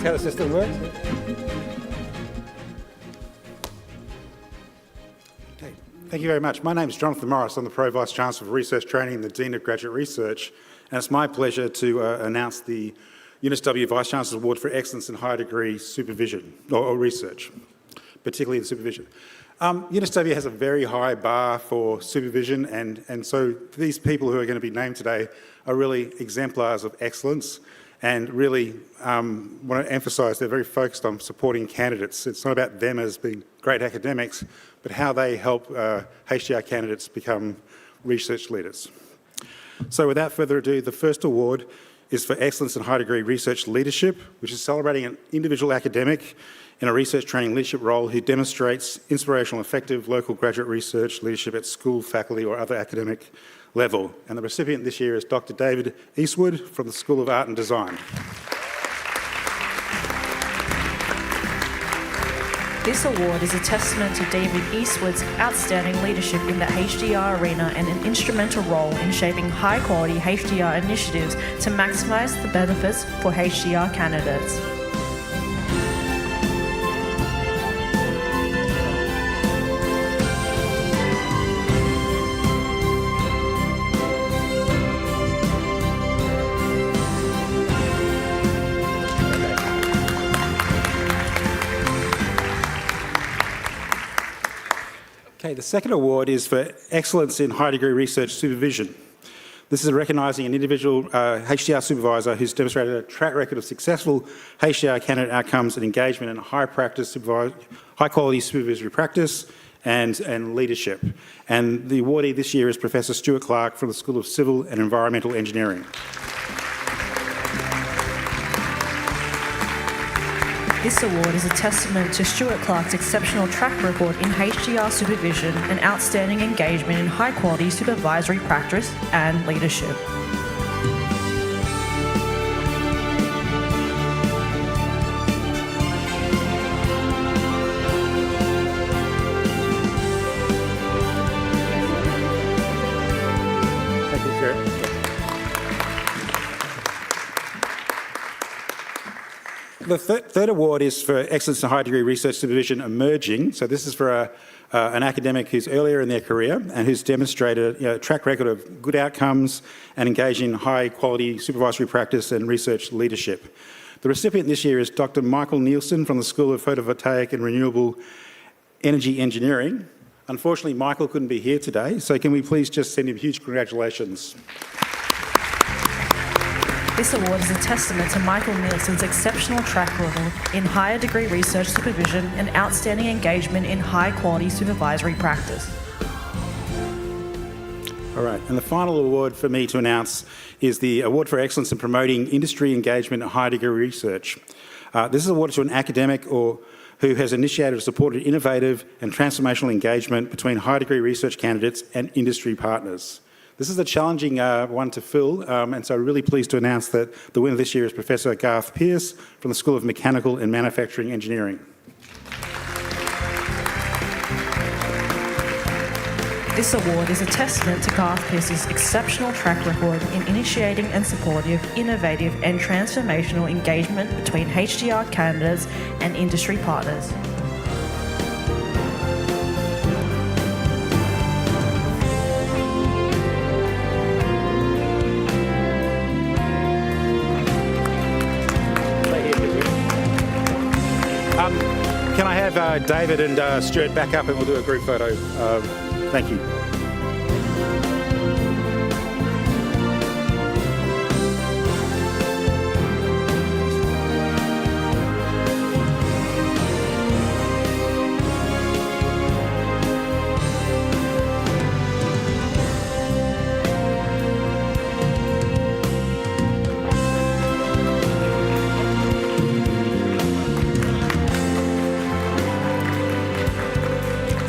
How the system works. Okay. Thank you very much. My name is Jonathan Morris. I'm the Pro Vice Chancellor for Research Training and the Dean of Graduate Research. And it's my pleasure to announce the UNSW Vice Chancellor's Award for Excellence in Higher Degree Supervision or Research, particularly in supervision. UNSW has a very high bar for supervision, and so these people who are going to be named today are really exemplars of excellence, and really want to emphasise they're very focused on supporting candidates. It's not about them as being great academics, but how they help HDR candidates become research leaders. So without further ado, the first award is for Excellence in High Degree Research Leadership, which is celebrating an individual academic in a research training leadership role who demonstrates inspirational, effective local graduate research leadership at school, faculty or other academic level. And the recipient this year is Dr. David Eastwood from the School of Art and Design. This award is a testament to David Eastwood's outstanding leadership in the HDR arena and an instrumental role in shaping high-quality HDR initiatives to maximise the benefits for HDR candidates. Okay, the second award is for Excellence in High Degree Research Supervision. This is recognising an individual HDR supervisor who's demonstrated a track record of successful HDR candidate outcomes and engagement in high quality supervisory practice and leadership. And the awardee this year is Professor Stuart Clark from the School of Civil and Environmental Engineering. This award is a testament to Stuart Clark's exceptional track record in HDR supervision and outstanding engagement in high-quality supervisory practice and leadership. Thank you, Stuart. The third award is for Excellence in High Degree Research Supervision Emerging. So this is for an academic who's earlier in their career and who's demonstrated a track record of good outcomes and engaging in high quality supervisory practice and research leadership. The recipient this year is Dr. Michael Nielsen from the School of Photovoltaic and Renewable Energy Engineering. Unfortunately, Michael couldn't be here today, so can we please just send him huge congratulations. This award is a testament to Michael Nielsen's exceptional track record in higher degree research supervision and outstanding engagement in high-quality supervisory practice. All right, and the final award for me to announce is the Award for Excellence in Promoting Industry Engagement in High Degree Research. This is awarded to an academic who has initiated or supported innovative and transformational engagement between high degree research candidates and industry partners. This is a challenging one to fill, and so I'm really pleased to announce that the winner this year is Professor Garth Pearce from the School of Mechanical and Manufacturing Engineering. This award is a testament to Garth Pearce's exceptional track record in initiating and supportive, innovative and transformational engagement between HDR candidates and industry partners. Can I have David and Stuart back up and we'll do a group photo? Thank you.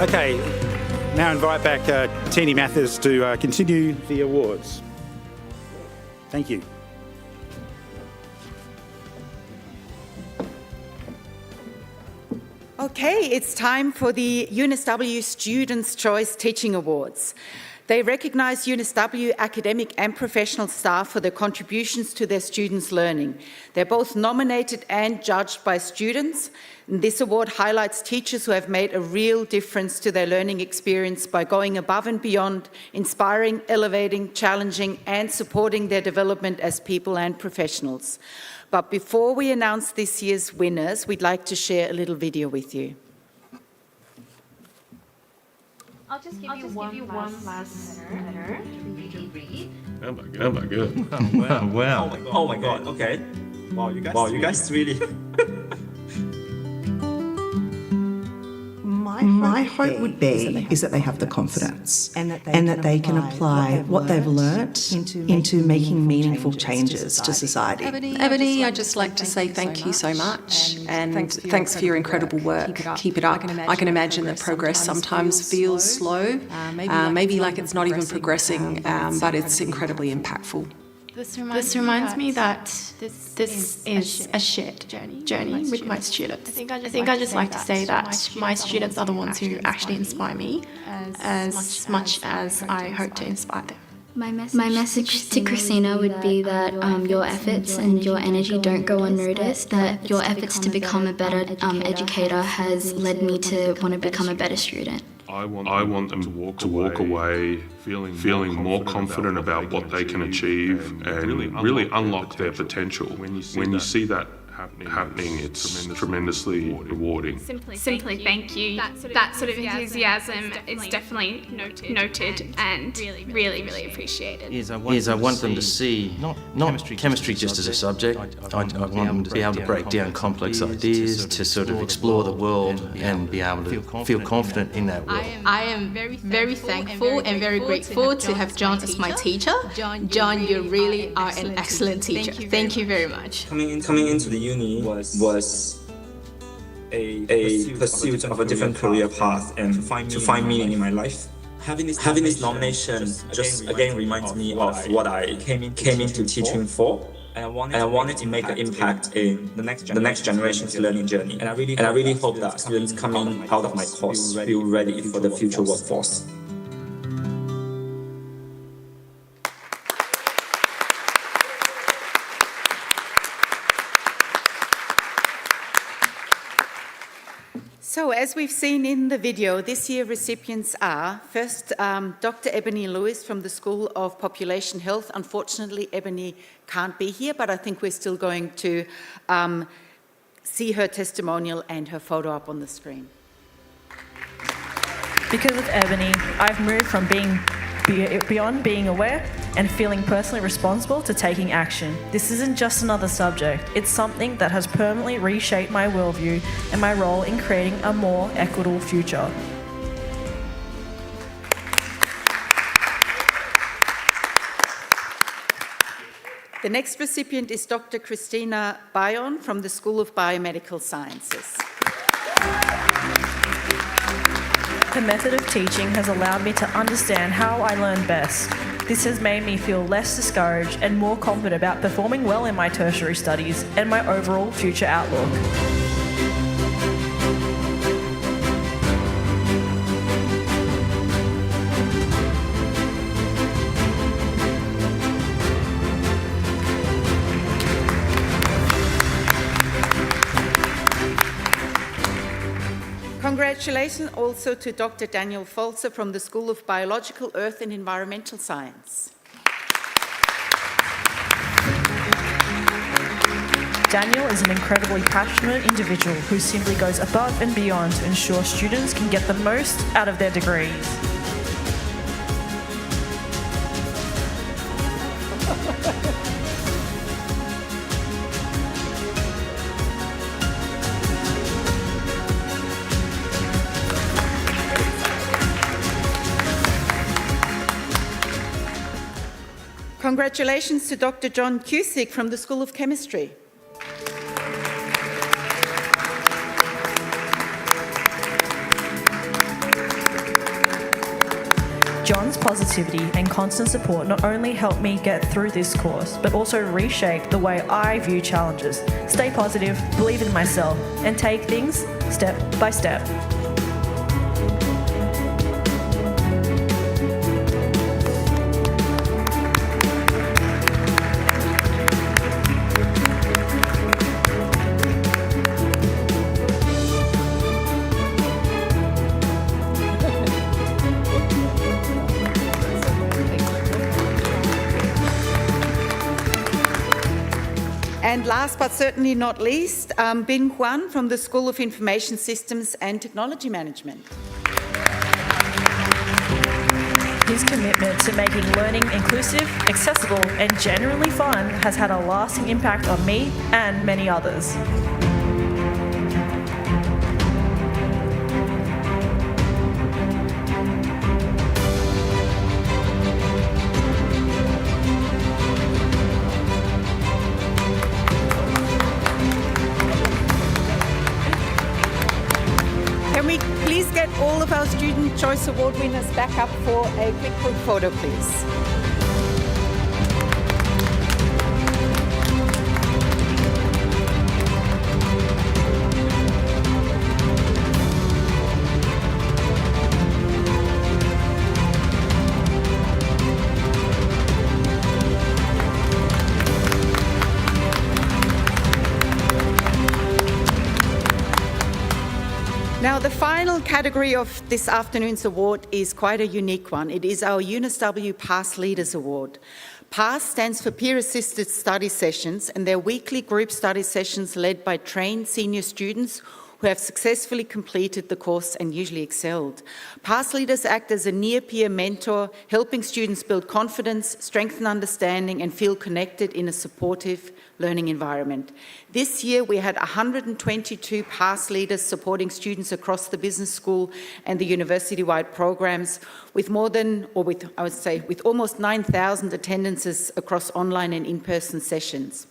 Okay, now invite back Teenie Mathers to continue the awards. Thank you. Okay, it's time for the UNSW Students' Choice Teaching Awards. They recognise UNSW academic and professional staff for their contributions to their students' learning. They're both nominated and judged by students. And this award highlights teachers who have made a real difference to their learning experience by going above and beyond, inspiring, elevating, challenging, and supporting their development as people and professionals. But before we announce this year's winners, we'd like to share a little video with you. I'll just give you one last letter to read. Oh my god. Wow. Oh my god. Okay. Wow, you guys really. My hope would be is that they have the confidence and that they can apply what they've learnt into making meaningful changes to society. Ebony, I'd just like to say thank you so much and thanks for your incredible work. Keep it up. I can imagine that progress sometimes feels slow, maybe like it's not even progressing, but it's incredibly impactful. This reminds me that this is a shared journey with my students. I think I just like to say that my students are the ones who actually inspire me as much as I hope to inspire them. My message to Christina would be that your efforts and your energy don't go unnoticed, that your efforts to become a better educator has led me to want to become a better student. I want them to walk away feeling more confident about what they can achieve and really unlock their potential. When you see that happening, it's tremendously rewarding. Simply thank you. That sort of enthusiasm is definitely noted and really appreciated. I want them to see not chemistry just as a subject. I want them to be able to break down complex ideas, to sort of explore the world and be able to feel confident in that world. I am very thankful and very grateful to have John as my teacher. John, you really are an excellent teacher. Thank you very much. Coming into the uni was a pursuit of a different career path and to find meaning in my life. Having this nomination just again reminds me of what I came into teaching for, and I wanted to make an impact in the next generation's learning journey. And I really hope that students coming out of my course feel ready for the future workforce. So as we've seen in the video, this year recipients are first Dr. Ebony Lewis from the School of Population Health. Unfortunately, Ebony can't be here, but I think we're still going to see her testimonial and her photo up on the screen. Because of Ebony, I've moved from being beyond being aware and feeling personally responsible to taking action. This isn't just another subject, it's something that has permanently reshaped my worldview and my role in creating a more equitable future. The next recipient is Dr. Christina Bayon from the School of Biomedical Sciences. Her method of teaching has allowed me to understand how I learn best. This has made me feel less discouraged and more confident about performing well in my tertiary studies and my overall future outlook. Congratulations also to Dr. Daniel Folzer from the School of Biological, Earth and Environmental Science. Daniel is an incredibly passionate individual who simply goes above and beyond to ensure students can get the most out of their degrees. Congratulations to Dr. John Cusick from the School of Chemistry. John's positivity and constant support not only helped me get through this course, but also reshaped the way I view challenges. Stay positive, believe in myself, and take things step by step. And last but certainly not least, Bin Huan from the School of Information Systems and Technology Management. His commitment to making learning inclusive, accessible, and genuinely fun has had a lasting impact on me and many others. Can we please get all of our Student Choice Award winners back up for a quick group photo, please? Now, the final category of this afternoon's award is quite a unique one. It is our UNSW Past Leaders Award. PASS stands for Peer Assisted Study Sessions, and they're weekly group study sessions led by trained senior students who have successfully completed the course and usually excelled. PASS leaders act as a near-peer mentor, helping students build confidence, strengthen understanding, and feel connected in a supportive learning environment. This year, we had 122 PASS leaders supporting students across the business school and the university-wide programs with with almost 9,000 attendances across online and in-person sessions.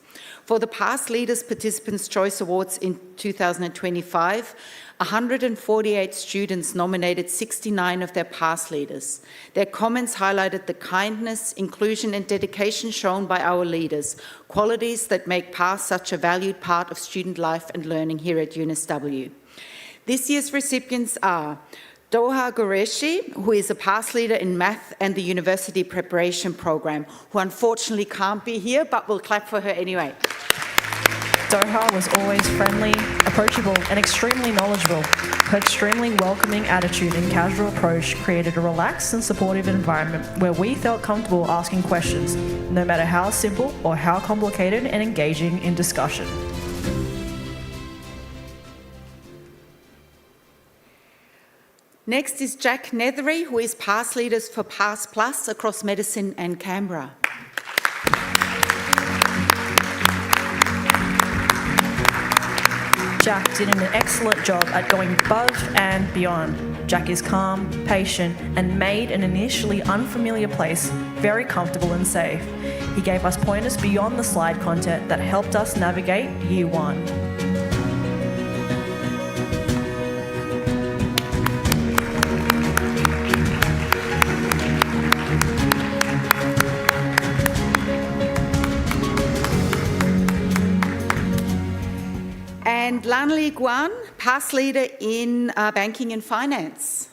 For the PASS Leaders Participants' Choice Awards in 2025, 148 students nominated 69 of their PASS leaders. Their comments highlighted the kindness, inclusion, and dedication shown by our leaders, qualities that make PASS such a valued part of student life and learning here at UNSW. This year's recipients are Doha Qureshi, who is a PASS leader in math and the university preparation program, who unfortunately can't be here, but we'll clap for her anyway. Doha was always friendly, approachable, and extremely knowledgeable. Her extremely welcoming attitude and casual approach created a relaxed and supportive environment where we felt comfortable asking questions, no matter how simple or how complicated, and engaging in discussion. Next is Jack Nethery, who is PASS leaders for PASS Plus across Medicine and Canberra. Jack did an excellent job at going above and beyond. Jack is calm, patient, and made an initially unfamiliar place very comfortable and safe. He gave us pointers beyond the slide content that helped us navigate Year 1. And Lanli Guan, PASS leader in banking and finance.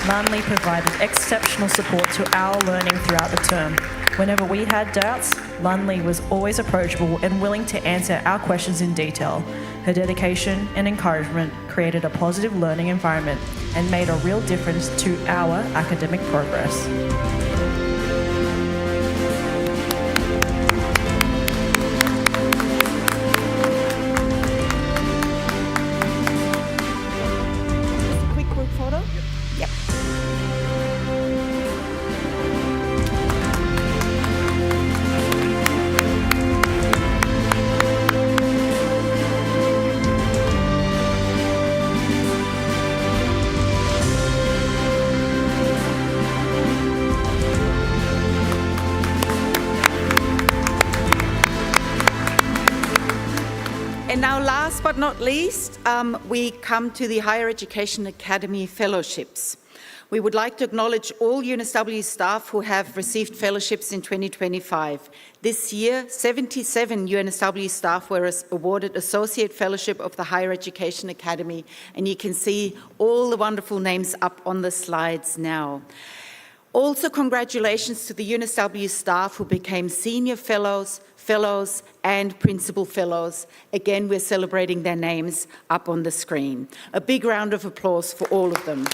Lanli provided exceptional support to our learning throughout the term. Whenever we had doubts, Lanli was always approachable and willing to answer our questions in detail. Her dedication and encouragement created a positive learning environment and made a real difference to our academic progress. And now, last but not least, we come to the Higher Education Academy Fellowships. We would like to acknowledge all UNSW staff who have received fellowships in 2025. This year, 77 UNSW staff were awarded Associate Fellowship of the Higher Education Academy, and you can see all the wonderful names up on the slides now. Also, congratulations to the UNSW staff who became Senior Fellows, and Principal Fellows. Again, we're celebrating their names up on the screen. A big round of applause for all of them.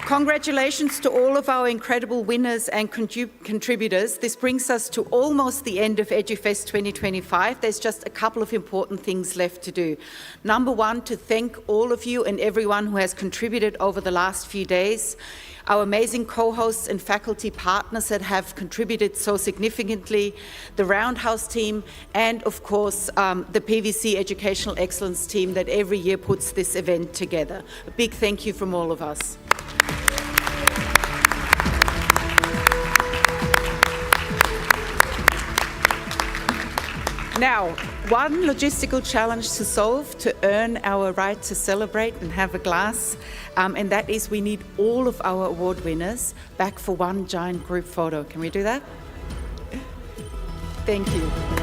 Congratulations to all of our incredible winners and contributors. This brings us to almost the end of EduFest 2025. There's just a couple of important things left to do. Number one, to thank all of you and everyone who has contributed over the last few days. Our amazing co-hosts and faculty partners that have contributed so significantly, the Roundhouse team, and of course, the PVC Educational Excellence team that every year puts this event together. A big thank you from all of us. Now, one logistical challenge to solve to earn our right to celebrate and have a glass, and that is we need all of our award winners back for one giant group photo. Can we do that? Thank you.